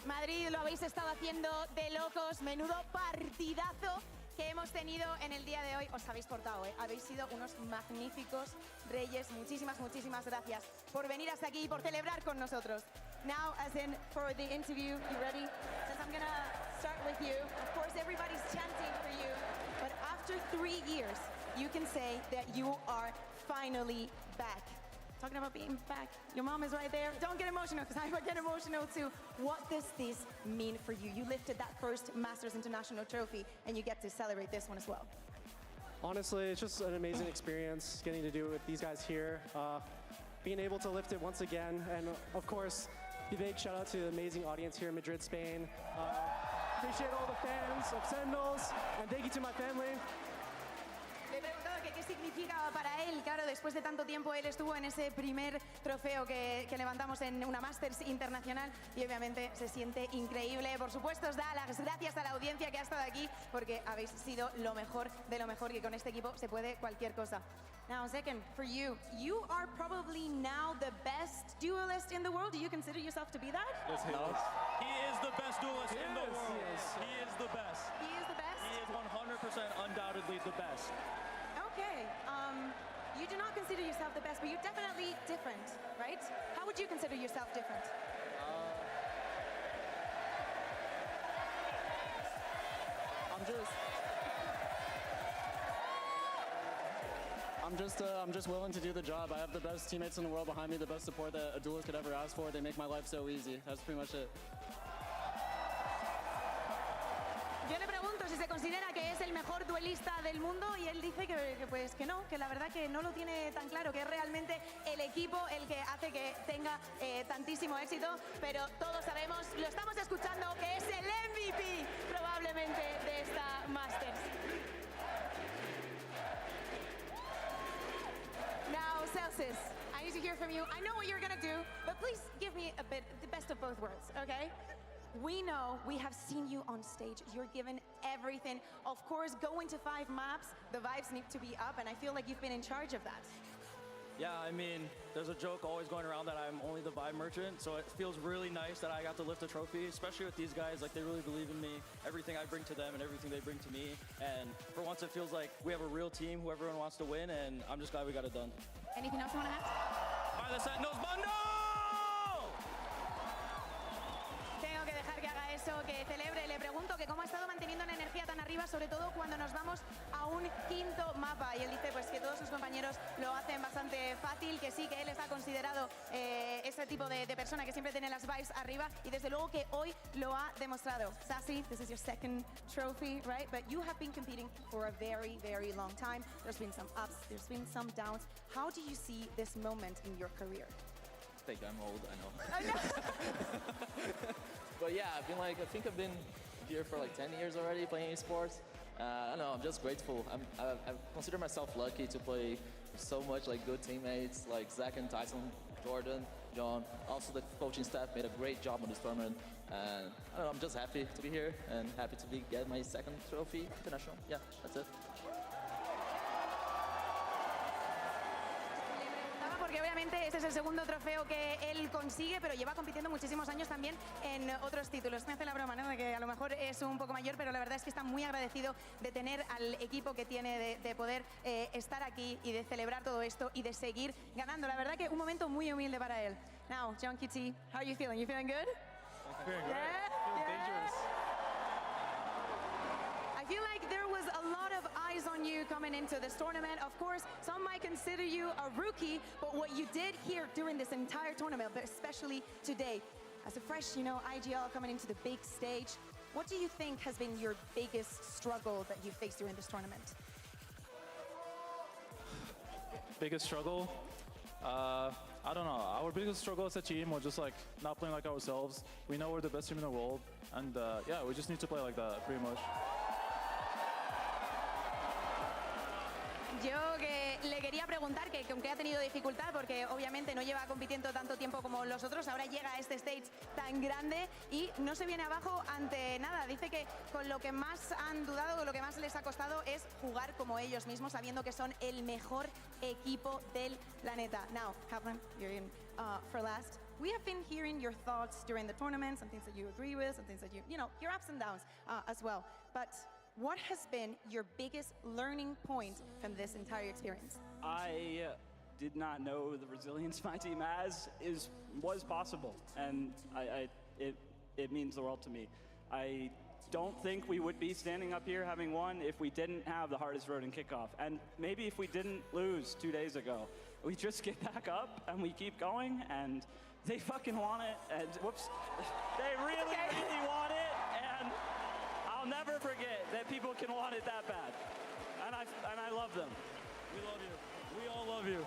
Madrid, lo habéis estado haciendo de locos. Menudo partidazo que hemos tenido en el día de hoy. Os habéis portado, ¿eh? Habéis sido unos magníficos reyes. Muchísimas gracias por venir hasta aquí y por celebrar con nosotros. Now, as in for the interview, you ready? Since I'm gonna start with you. Of course, everybody's chanting for you. But after 3 years, you can say that you are finally back. Talking about being back, your mom is right there. Don't get emotional, because I would get emotional too. What does this mean for you? You lifted that first Masters International trophy, and you get to celebrate this one as well. Honestly, it's just an amazing experience getting to do it with these guys here. Being able to lift it once again, and of course, a big shout out to the amazing audience here in Madrid, Spain. Appreciate all the fans of Sentinels, and thank you to my family. Le he preguntado que qué significa para él. Claro, después de tanto tiempo él estuvo en ese primer trofeo que levantamos en una Masters internacional y obviamente se siente increíble. Por supuesto, os da las gracias a la audiencia que ha estado aquí porque habéis sido lo mejor de lo mejor, que con este equipo se puede cualquier cosa. Now, second, for you, you are probably now the best duelist in the world. Do you consider yourself to be that? Yes, he is. He is the best duelist in the world. He is the best. He is the best? He is 100% undoubtedly the best. Okay. You do not consider yourself the best, but you're definitely different, right? How would you consider yourself different? I'm just willing to do the job. I have the best teammates in the world behind me, the best support that a duelist could ever ask for. They make my life so easy. That's pretty much it. Yo le pregunto si se considera que es el mejor duelista del mundo y él dice que no, que la verdad que no lo tiene tan claro, que es realmente el equipo el que hace que tenga tantísimo éxito, pero todos sabemos, lo estamos escuchando, que es el MVP probablemente de esta Masters. Now, Celsius, I need to hear from you. I know what you're gonna do, but please give me a bit, the best of both worlds, okay? We know, we have seen you on stage. You're given everything. Of course, going to 5 maps, the vibes need to be up, and I feel like you've been in charge of that. Yeah, I mean, there's a joke always going around that I'm only the vibe merchant, so it feels really nice that I got to lift a trophy, especially with these guys. Like, they really believe in me, everything I bring to them and everything they bring to me. And for once, it feels like we have a real team who everyone wants to win, and I'm just glad we got it done. Anything else you want to add? All right, the Sentinels, Mundo! Tengo que dejar que haga eso, que celebre. Le pregunto que cómo ha estado manteniendo la energía tan arriba, sobre todo cuando nos vamos a un quinto mapa. Y él dice pues que todos sus compañeros lo hacen bastante fácil, que sí, que él está considerado ese tipo de persona que siempre tiene las vibes arriba y desde luego que hoy lo ha demostrado. Sassy, this is your second trophy, right? But you have been competing for a very, very long time. There's been some ups, there's been some downs. How do you see this moment in your career? I think I'm old, I know. But yeah, I think I've been here for like 10 years already playing esports. I don't know, I'm just grateful. I consider myself lucky to play with so much like good teammates like Zach and Tyson, Jordan, John. Also the coaching staff made a great job on this tournament. And I don't know, I'm just happy to be here and happy to get my second trophy international. Yeah, that's it. Porque obviamente este es el segundo trofeo que él consigue, pero lleva compitiendo muchísimos años también en otros títulos. Me hace la broma, ¿no? De que a lo mejor es un poco mayor, pero la verdad es que está muy agradecido de tener al equipo que tiene, de poder estar aquí y de celebrar todo esto y de seguir ganando. La verdad que un momento muy humilde para él. Now, John QT, how are you feeling? You feeling good? Feeling great. Feeling dangerous. I feel like there was a lot of eyes on you coming into this tournament. Of course, some might consider you a rookie, but what you did here during this entire tournament, but especially today, as a fresh, IGL coming into the big stage, what do you think has been your biggest struggle that you faced during this tournament? Biggest struggle? I don't know. Our biggest struggle as a team was just like not playing like ourselves. We know we're the best team in the world, and yeah, we just need to play like that, pretty much. Yo que le quería preguntar que aunque ha tenido dificultad porque obviamente no lleva compitiendo tanto tiempo como los otros, ahora llega a este stage tan grande y no se viene abajo ante nada. Dice que con lo que más han dudado, con lo que más les ha costado es jugar como ellos mismos, sabiendo que son el mejor equipo del planeta. Now, Kaplan, you're in for last. We have been hearing your thoughts during the tournament, some things that you agree with, some things that your ups and downs as well. But what has been your biggest learning point from this entire experience? I did not know the resilience my team was possible, and it means the world to me. I don't think we would be standing up here having won if we didn't have the hardest road in kickoff, and maybe if we didn't lose 2 days ago. We just get back up and we keep going, and they fucking want it, and whoops, they really, really want it, and I'll never forget that people can want it that bad. And I love them. We love you. We all love you.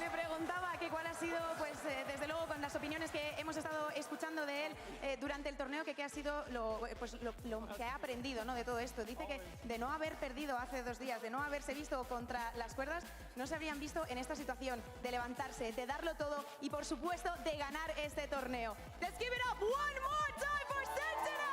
Le preguntaba que cuál ha sido, pues desde luego con las opiniones que hemos estado escuchando de él durante el torneo, que qué ha sido lo que ha aprendido, ¿no?, de todo esto. Dice que de no haber perdido hace 2 días, de no haberse visto contra las cuerdas, no se habrían visto en esta situación de levantarse, de darlo todo y por supuesto de ganar este torneo. Let's give it up one more time for Sentinels!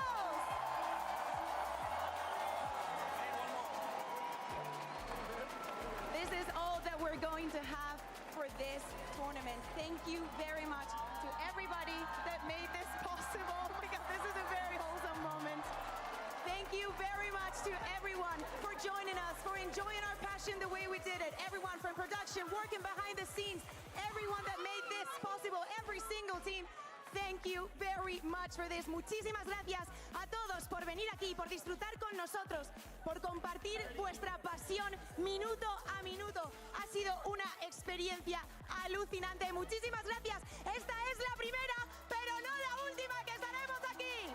This is all that we're going to have for this tournament. Thank you very much to everybody that made this possible, because this is a very wholesome moment. Thank you very much to everyone for joining us, for enjoying our passion the way we did it. Everyone from production, working behind the scenes, everyone that made this possible, every single team. Thank you very much for this. Muchísimas gracias a todos por venir aquí, por disfrutar con nosotros, por compartir vuestra pasión minuto a minuto. Ha sido una experiencia alucinante. Muchísimas gracias. Esta es la primera, pero no la última que estaremos aquí.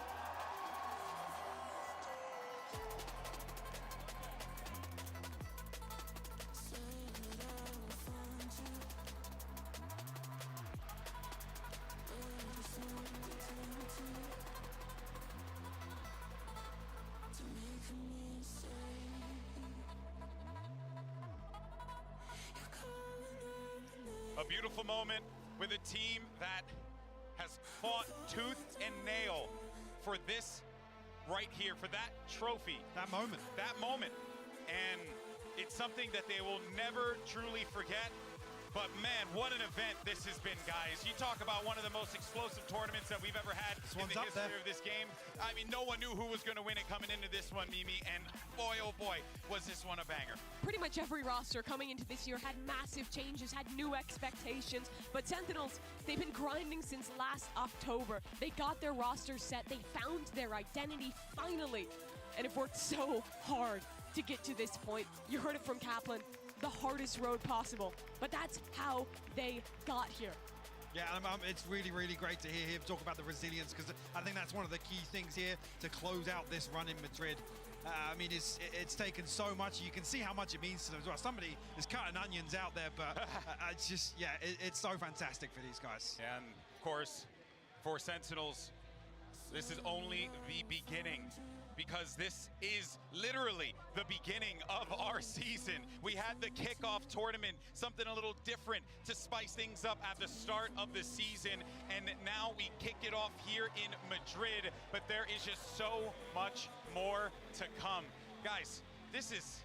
A beautiful moment with a team that has fought tooth and nail for this right here, for that trophy. That moment. That moment. And it's something that they will never truly forget. But man, what an event this has been, guys. You talk about one of the most explosive tournaments that we've ever had in the history of this game. I mean, no one knew who was going to win it coming into this one, Mimi, and boy, oh boy, was this one a banger. Pretty much every roster coming into this year had massive changes, had new expectations, but Sentinels, they've been grinding since last October. They got their roster set, they found their identity finally, and have worked so hard to get to this point. You heard it from Kaplan. The hardest road possible, but that's how they got here. Yeah, it's really, really great to hear him talk about the resilience, because I think that's one of the key things here to close out this run in Madrid. I mean, it's taken so much. You can see how much it means to them as well. Somebody is cutting onions out there, but it's just, yeah, it's so fantastic for these guys. And of course, for Sentinels, this is only the beginning, because this is literally the beginning of our season. We had the kickoff tournament, something a little different to spice things up at the start of the season, and now we kick it off here in Madrid, but there is just so much more to come. Guys, this is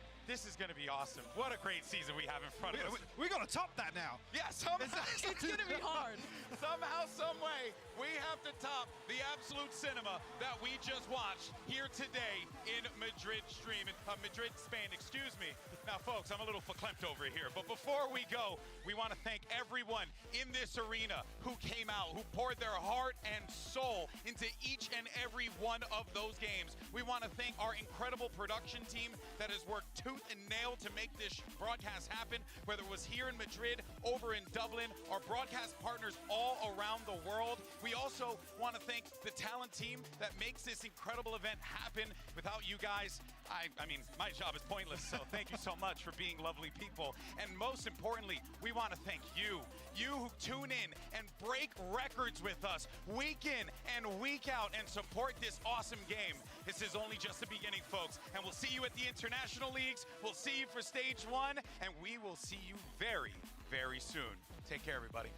going to be awesome. What a great season we have in front of us. We got to top that now. Yeah, somehow. It's going to be hard. Somehow, some way, we have to top the absolute cinema that we just watched here today in Madrid, Spain, excuse me. Now, folks, I'm a little verklempt over here, but before we go, we want to thank everyone in this arena who came out, who poured their heart and soul into each and every one of those games. We want to thank our incredible production team that has worked tooth and nail to make this broadcast happen, whether it was here in Madrid, over in Dublin, our broadcast partners all around the world. We also want to thank the talent team that makes this incredible event happen. Without you guys, I mean, my job is pointless, so thank you so much for being lovely people. And most importantly, we want to thank you who tune in and break records with us week in and week out and support this awesome game. This is only just the beginning, folks, and we'll see you at the international leagues. We'll see you for stage 1, and we will see you very, very soon. Take care, everybody.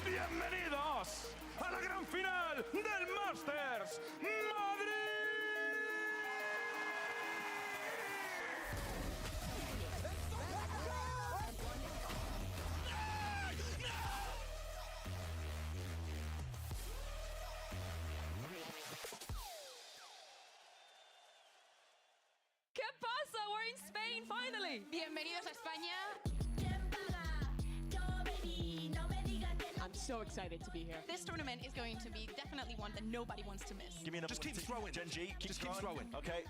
Bienvenidos a la gran final del Masters Madrid. ¿Qué pasa? We're in Spain finally. Bienvenidos a España. ¿Quién paga? Yo bebí, no so excited to be here. This tournament is going to be definitely one that nobody wants to miss. Give me another. Just keep throwing. Gen G, Just keep throwing. Okay.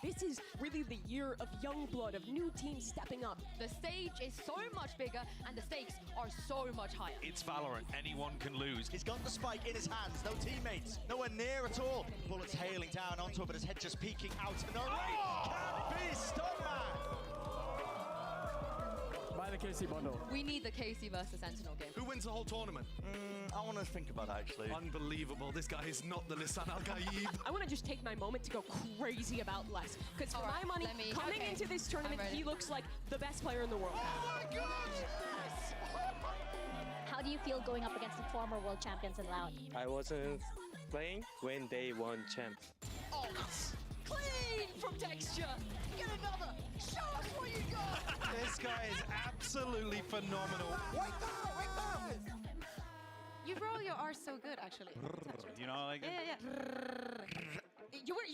This is really the year of young blood, of new teams stepping up. The stage is so much bigger and the stakes are so much higher. It's Valorant. Anyone can lose. He's got the spike in his hands. No teammates. Nowhere near at all. Bullets hailing down onto him, but his head just peeking out. And can't be stopped, man. Buy the KC bundle. We need the KC versus Sentinel game. Who wins the whole tournament? I want to think about that, actually. Unbelievable. This guy is not the Lisan Al-Gaib. I want to just take my moment to go crazy about Les. Because for my money, coming into this tournament, he looks like the best player in the world. Oh my gosh! How do you feel going up against the former world champions in Loud? I wasn't playing when they won champ. Oh, clean from Texture. Get another. Show us what you got. This guy is absolutely phenomenal. You roll your R so good, actually. You know, like Yeah.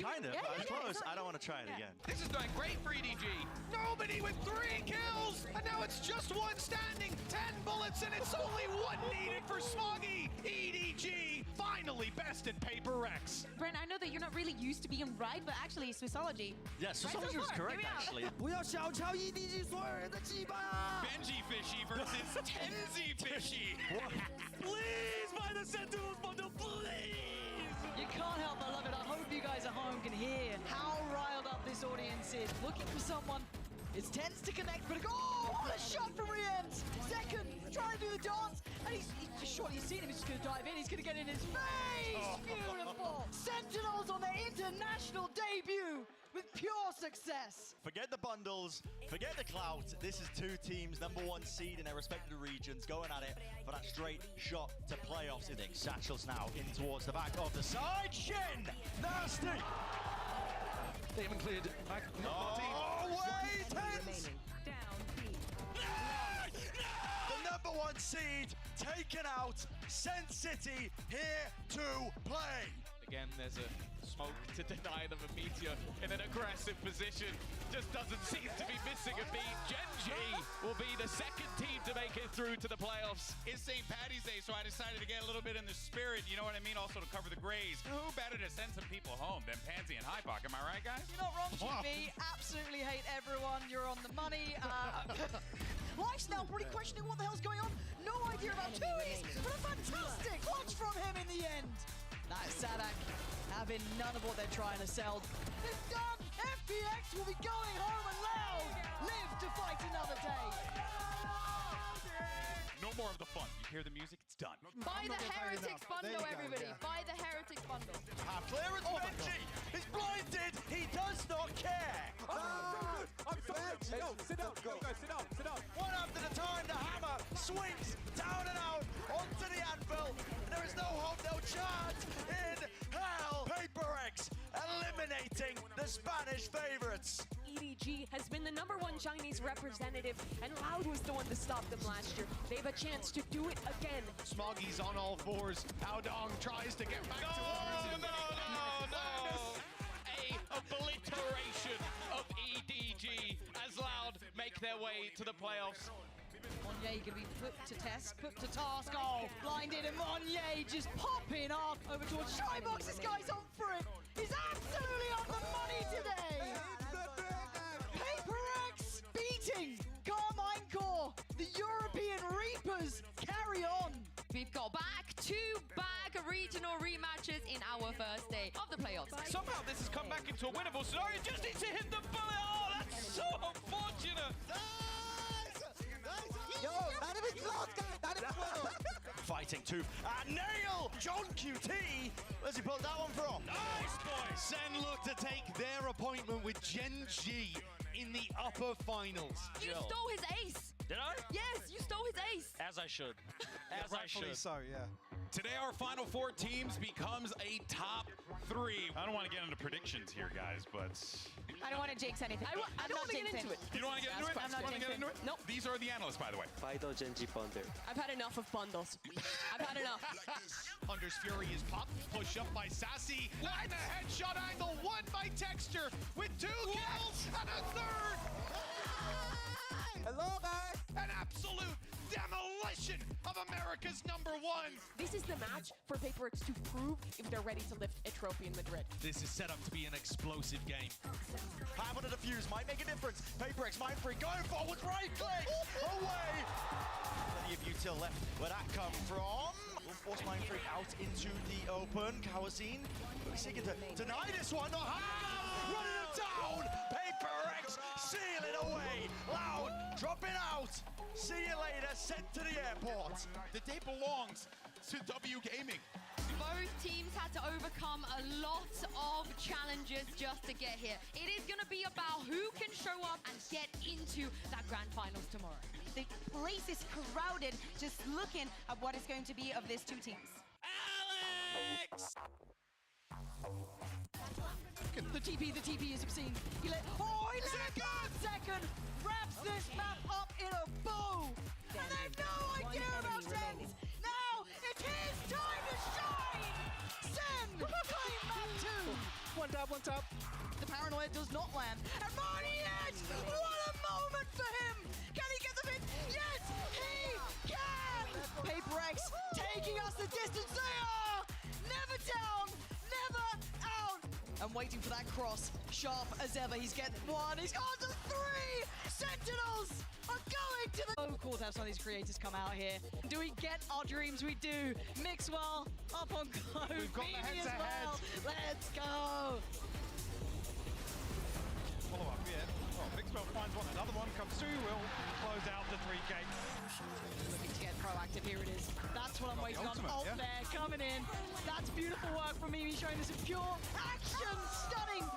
Kind of. Yeah, I was close. sorry. I don't want to try it again. This is doing great for EDG. Nobody with 3 kills, and now it's just one standing. 10 bullets, and it's only one needed for Smoggy. EDG finally bested Paper Rex. Brent, I know that you're not really used to being right, but actually, Swissology. Yes, right Swissology so was far. correct, Here we are. actually. Benji Fishy versus Tenzi Fishy. Please buy the Sentinels bundle, please! You can't help but love it. I hope you guys at home can hear how riled up this audience is. Looking for someone. It's Tens to connect, but oh, what a shot from Rienz! Second, trying to do the dance, and he's surely you've seen him, he's just gonna dive in, he's gonna get in his face! Beautiful! Sentinels on their international debut with pure success! Forget the bundles, forget the clout. This is 2 teams, #1 seed in their respective regions, going at it for that straight shot to playoffs. I think Satchel's now in towards the back of the side. Shin! Nasty! They haven't cleared back. Oh, wait! Tense! The #1 seed taken out. Sen City here to play. Again, there's a smoke to deny them a meteor in an aggressive position. Just doesn't seem to be missing a beat. Gen G will be the second team to make it through to the playoffs. It's St. Paddy's Day, so I decided to get a little bit in the spirit, you know what I mean? Also to cover the grays. Who better to send some people home than Pansy and Hypock, am I right, guys? You're not wrong, GB. Absolutely hate everyone. You're on the money. Life's now pretty questioning what the hell's going on. No idea about Tui's, but a fantastic clutch from him in the end. That Sadak having none of what they're trying to sell. It's done. FPX will be going home and Loud live to fight another day. No more of the fun. You hear the music, it's done. Buy the Heretics bundle, everybody. Buy the Heretics bundle. Half clearance, Benji! He's blinded! He does not care! I'm sorry. No, sit down. Go, guys, sit down, sit down. One after the time, the hammer swings down and out onto the anvil. There is no hope, no chance in hell. Paper X eliminating the Spanish favorites. EDG has been the #1 Chinese representative, and Loud was the one to stop them last year. They have a chance to do it again. Smoggy's on all fours. Aodong tries to get back to orders. No. A obliteration of EDG as Loud make their way to the playoffs. Monye gonna be put to test, put to task. Oh, blinded, and Monye just popping off over towards Shybox. This guy's on for it. He's absolutely on the money today. Paper X beating Carmine Core. The European Reapers carry on. We've got back-to-back regional rematches in our first day of the playoffs. Somehow this has come back into a winnable scenario. Just needs to hit the bullet. Oh, that's so unfortunate. Fighting tooth. Nail! John QT! Where's he pulled that one from? Nice, boys! Sen look to take their appointment with Gen G in the upper finals. You stole his ace. Did I? Yes, you stole his ace. As I should. As I should. So, yeah. Today, our final 4 teams becomes a top 3. I don't want to get into predictions here, guys, but... I don't want to jinx anything. I don't want to get into it. You don't want to get into it? I'm not jinxing. Nope. These are the analysts, by the way. Fido Genji bundle. I've had enough of bundles. I've had enough. Hunter's Fury is popped. Push up by Sassy. And a headshot angle. 1 by Texture with 2 kills and a third. Hello, guys. An absolute demolition demolition of America's #1. This is the match for PaperX to prove if they're ready to lift a trophy in Madrid. This is set up to be an explosive game. Ham on a defuse might make a difference. PaperX mind free, going forward, right click, away. Plenty of util left. Where that come from? Will force mind free out into the open. Kawazine really seeking to deny this one. No, Ham running it down. PaperX seal it away. Loud dropping out. See you later. Sent to the airport. The day belongs to W Gaming. Both teams had to overcome a lot of challenges just to get here. It is going to be about who can show up and get into that grand finals tomorrow. The place is crowded, just looking at what is going to be of these two teams. Alex! The TP is obscene. He let second wraps this map up in a bow. And they have no idea about SEN. Now it is time to shine. SEN claim map 2. One tap. The paranoia does not land. And Marniet, what a moment for him. Can he get the pin? Yes, he can. PaperX taking us the distance they are. Never down, never out. And waiting for that cross. Sharp as ever. He's getting one. He's got the 3. Sentinels are going to the... So cool to have some of these creators come out here. Do we get our dreams? We do. Mixwell up on Glow. We've got the Phoebe as head-to-head. well. Let's go. Follow up, yeah. Well, Mixwell finds one. Another one comes through. Will close out the 3K. Looking to get proactive. Here it is. That's what I'm waiting ultimate, on. Ult yeah. there, coming in. That's beautiful work from Mimi, showing us a pure action. Stunning.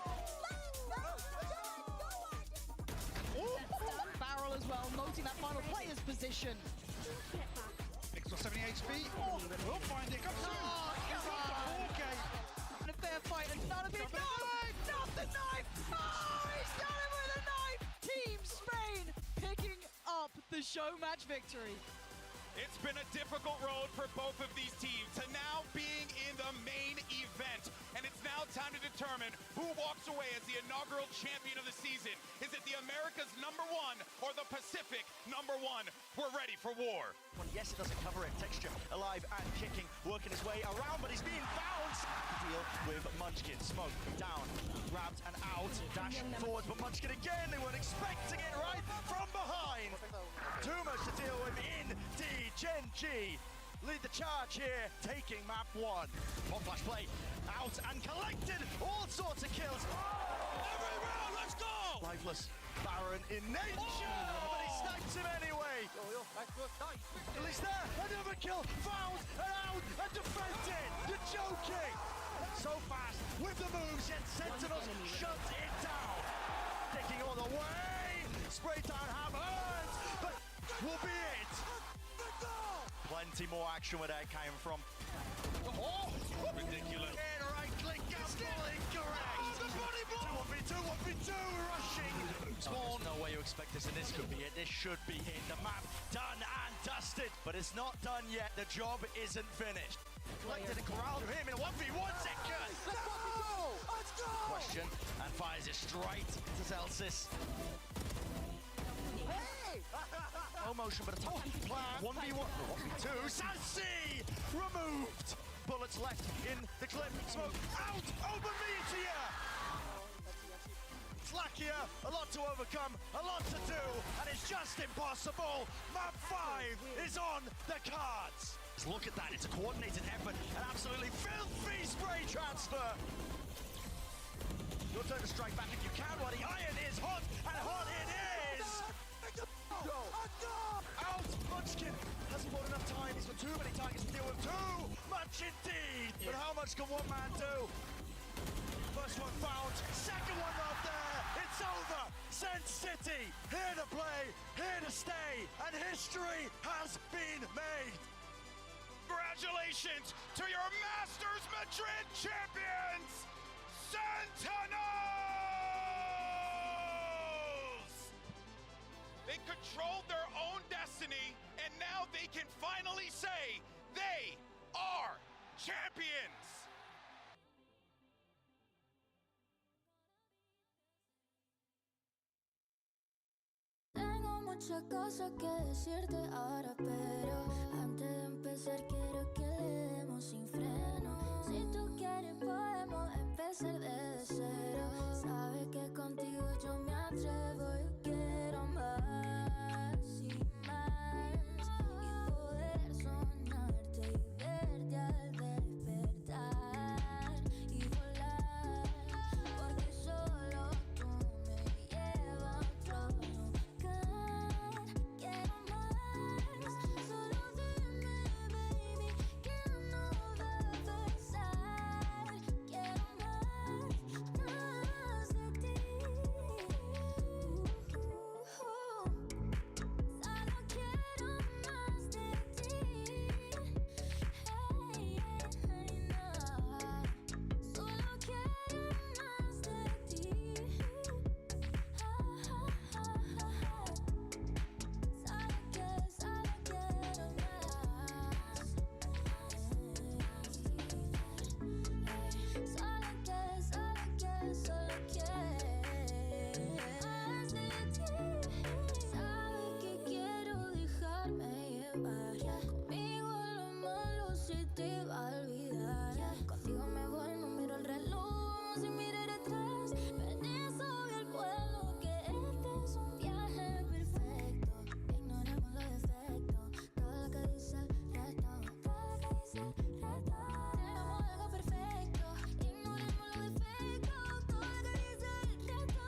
Barrel as well, noting that final player's position. Mixwell 70 HP. Oh, we'll find it. Comes through. Come on. 4K. And a fair fight, and not a big knife! Not the knife! Oh, he's done it with a knife! Team Spain picking up the show match victory. It's been a difficult road for both of these teams to now being in the main event. And it's now time to determine who walks away as the inaugural champion of the season. Is it the America's #1 or the Pacific #1? We're ready for war. Well, yes, it doesn't cover it. Texture alive and kicking, working his way around, but he's being bounced. Deal with Munchkin. Smoke down, grabbed and out. Dash forwards, but Munchkin again. They weren't expecting it right from behind. Too much to deal with indeed. Gen G lead the charge here, taking map 1. Hot flash play out and collected. All sorts of kills. Every round, let's go! Lifeless Baron in nature, but he snipes him anyway. At least there, another kill, found and out and defended. You're joking. So fast with the moves, yet Sentinels shut it down. Taking all the way. Spray down hammers, but will be it. Plenty more action where that came from. Oh, ridiculous. And right click, gamble incorrect. 2-1v2, 1v2, rushing. Spawn. No way you expect this, and this could be it. This should be it. The map done and dusted, but it's not done yet. The job isn't finished. Collected and corralled him in 1v1 second. Let's go! Question, and fires it straight to Celsius. No motion, but a top plan. 1v1, 1v2. Sassy removed. Bullets left in the clip. Smoke out. Open meteor. Slackier, a lot to overcome, a lot to do, and it's just impossible. Map 5 is on the cards. Look at that. It's a coordinated effort. An absolutely filthy spray transfer. Your turn to strike back if you can. While the iron is hot, and hot it is. Out! Munchkin hasn't got enough time. He's got too many targets to deal with. Too much indeed. But how much can one man do? First one found. Second one not there. It's over. Sen City here to play, here to stay, and history has been made. Congratulations to your Masters Madrid champions, Sentinels! They controlled their own destiny, and now they can finally say they are champions! Tengo muchas cosas que decirte ahora, pero antes de empezar quiero que le demos sin freno. Si tú quieres podemos empezar desde cero. Sabes que contigo yo me atrevo, yo quiero más y más. Y poder soñarte y verte al despertar y volar, porque solo tú me llevas a otro lugar. Quiero más, solo dime, baby, que no va a pasar. Quiero más de ti. Solo quiero más de ti. Hey, hey, no. Solo quiero más de ti. Sabes que quiero dejarme llevar. Conmigo lo malo se te va a olvidar. Contigo me voy, no miro el reloj, sin mirar atrás. Permiso y el vuelo, que este es un viaje perfecto. Ignoremos los defectos, todo lo que dice el resto, todo lo que dice el resto. Tenemos algo perfecto, ignoremos los defectos, todo lo que dice el resto.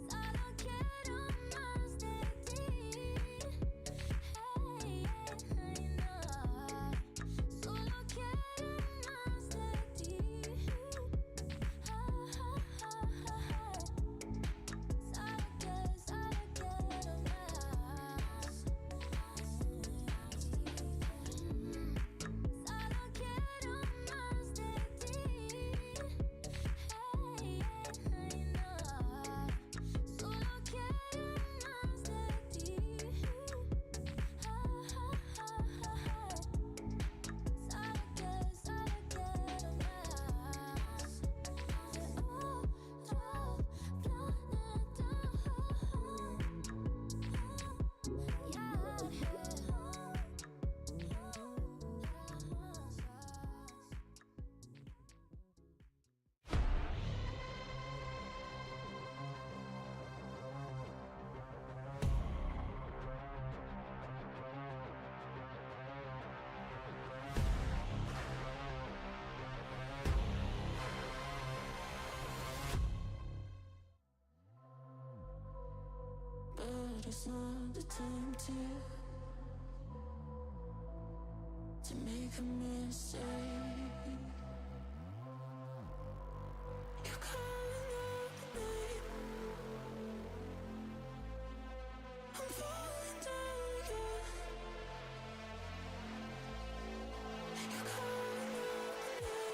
Solo quiero más de ti. Hey, hey, no. Solo quiero más de ti. Solo quiero más. Solo quiero más de ti. Hey, hey, no. Solo quiero más de ti. But it's not the time to make a mistake. You're calling out the name. I'm falling down again. You're calling out the name.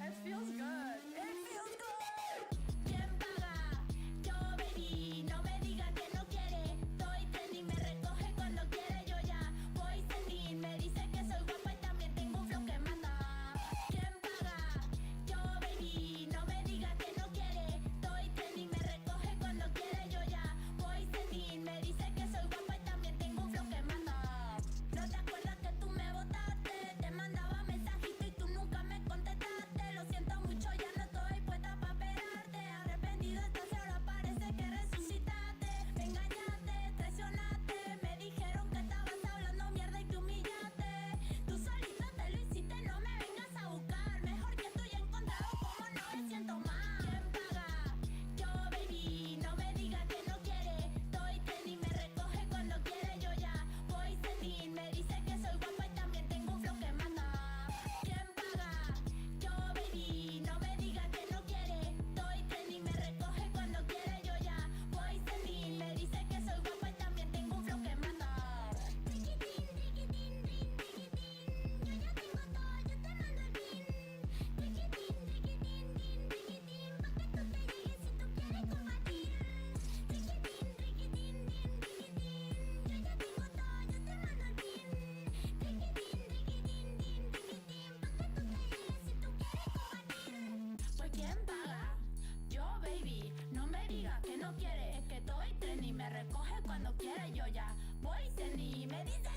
It feels good. It feels good. ¿Quién paga? Yo, baby, no me diga que no quiere. Doy trending, me recoge cuando quiere. Yo ya voy sending. Me dice que soy guapa y también tengo un flow que mata. ¿Quién paga? Yo, baby, no me diga que no quiere. Doy trending, me recoge cuando quiere. Yo ya voy sending. Me dice que soy guapa y también tengo un flow que mata. ¿No te acuerdas que tú me botaste? Te mandaba mensajito y tú nunca me contestaste. Lo siento mucho, ya no estoy puesta pa' esperarte. Arrepentido estás y ahora parece que resucitaste. Me engañaste, traicionaste. Me dijeron que estabas hablando mierda y que humillaste. Tú solito te lo hiciste, no me vengas a buscar. Mejor que estoy encontrado como 900 más. ¿Quién paga? Yo, baby, no me diga que no quiere. Doy trending, me recoge cuando quiere. Yo ya voy sending. Me dice que soy guapa y también tengo un flow que mata. ¿Quién paga? Yo, baby, no me diga que no quiere. Doy trending, me recoge cuando quiere. Yo ya voy sending. Me dice que soy guapa y también tengo un flow que mata. Tiquitín, tiquitín, tin, tiquitín. Yo ya tengo todo, yo te mando el pin. Tiquitín, tiquitín, tin, tiquitín. Pa' que tú te llegues si tú quieres combatir. Tiquitín, tiquitín, tin, tiquitín. Yo ya tengo todo, yo te mando el pin. Tiquitín, tiquitín, tin, tiquitín. Pa' que tú te llegues si tú quieres combatir. Pues ¿quién paga? Yo, baby, no me digas que no quiere. Es que doy trending, me recoge cuando quiere. Yo ya voy sending. Me dice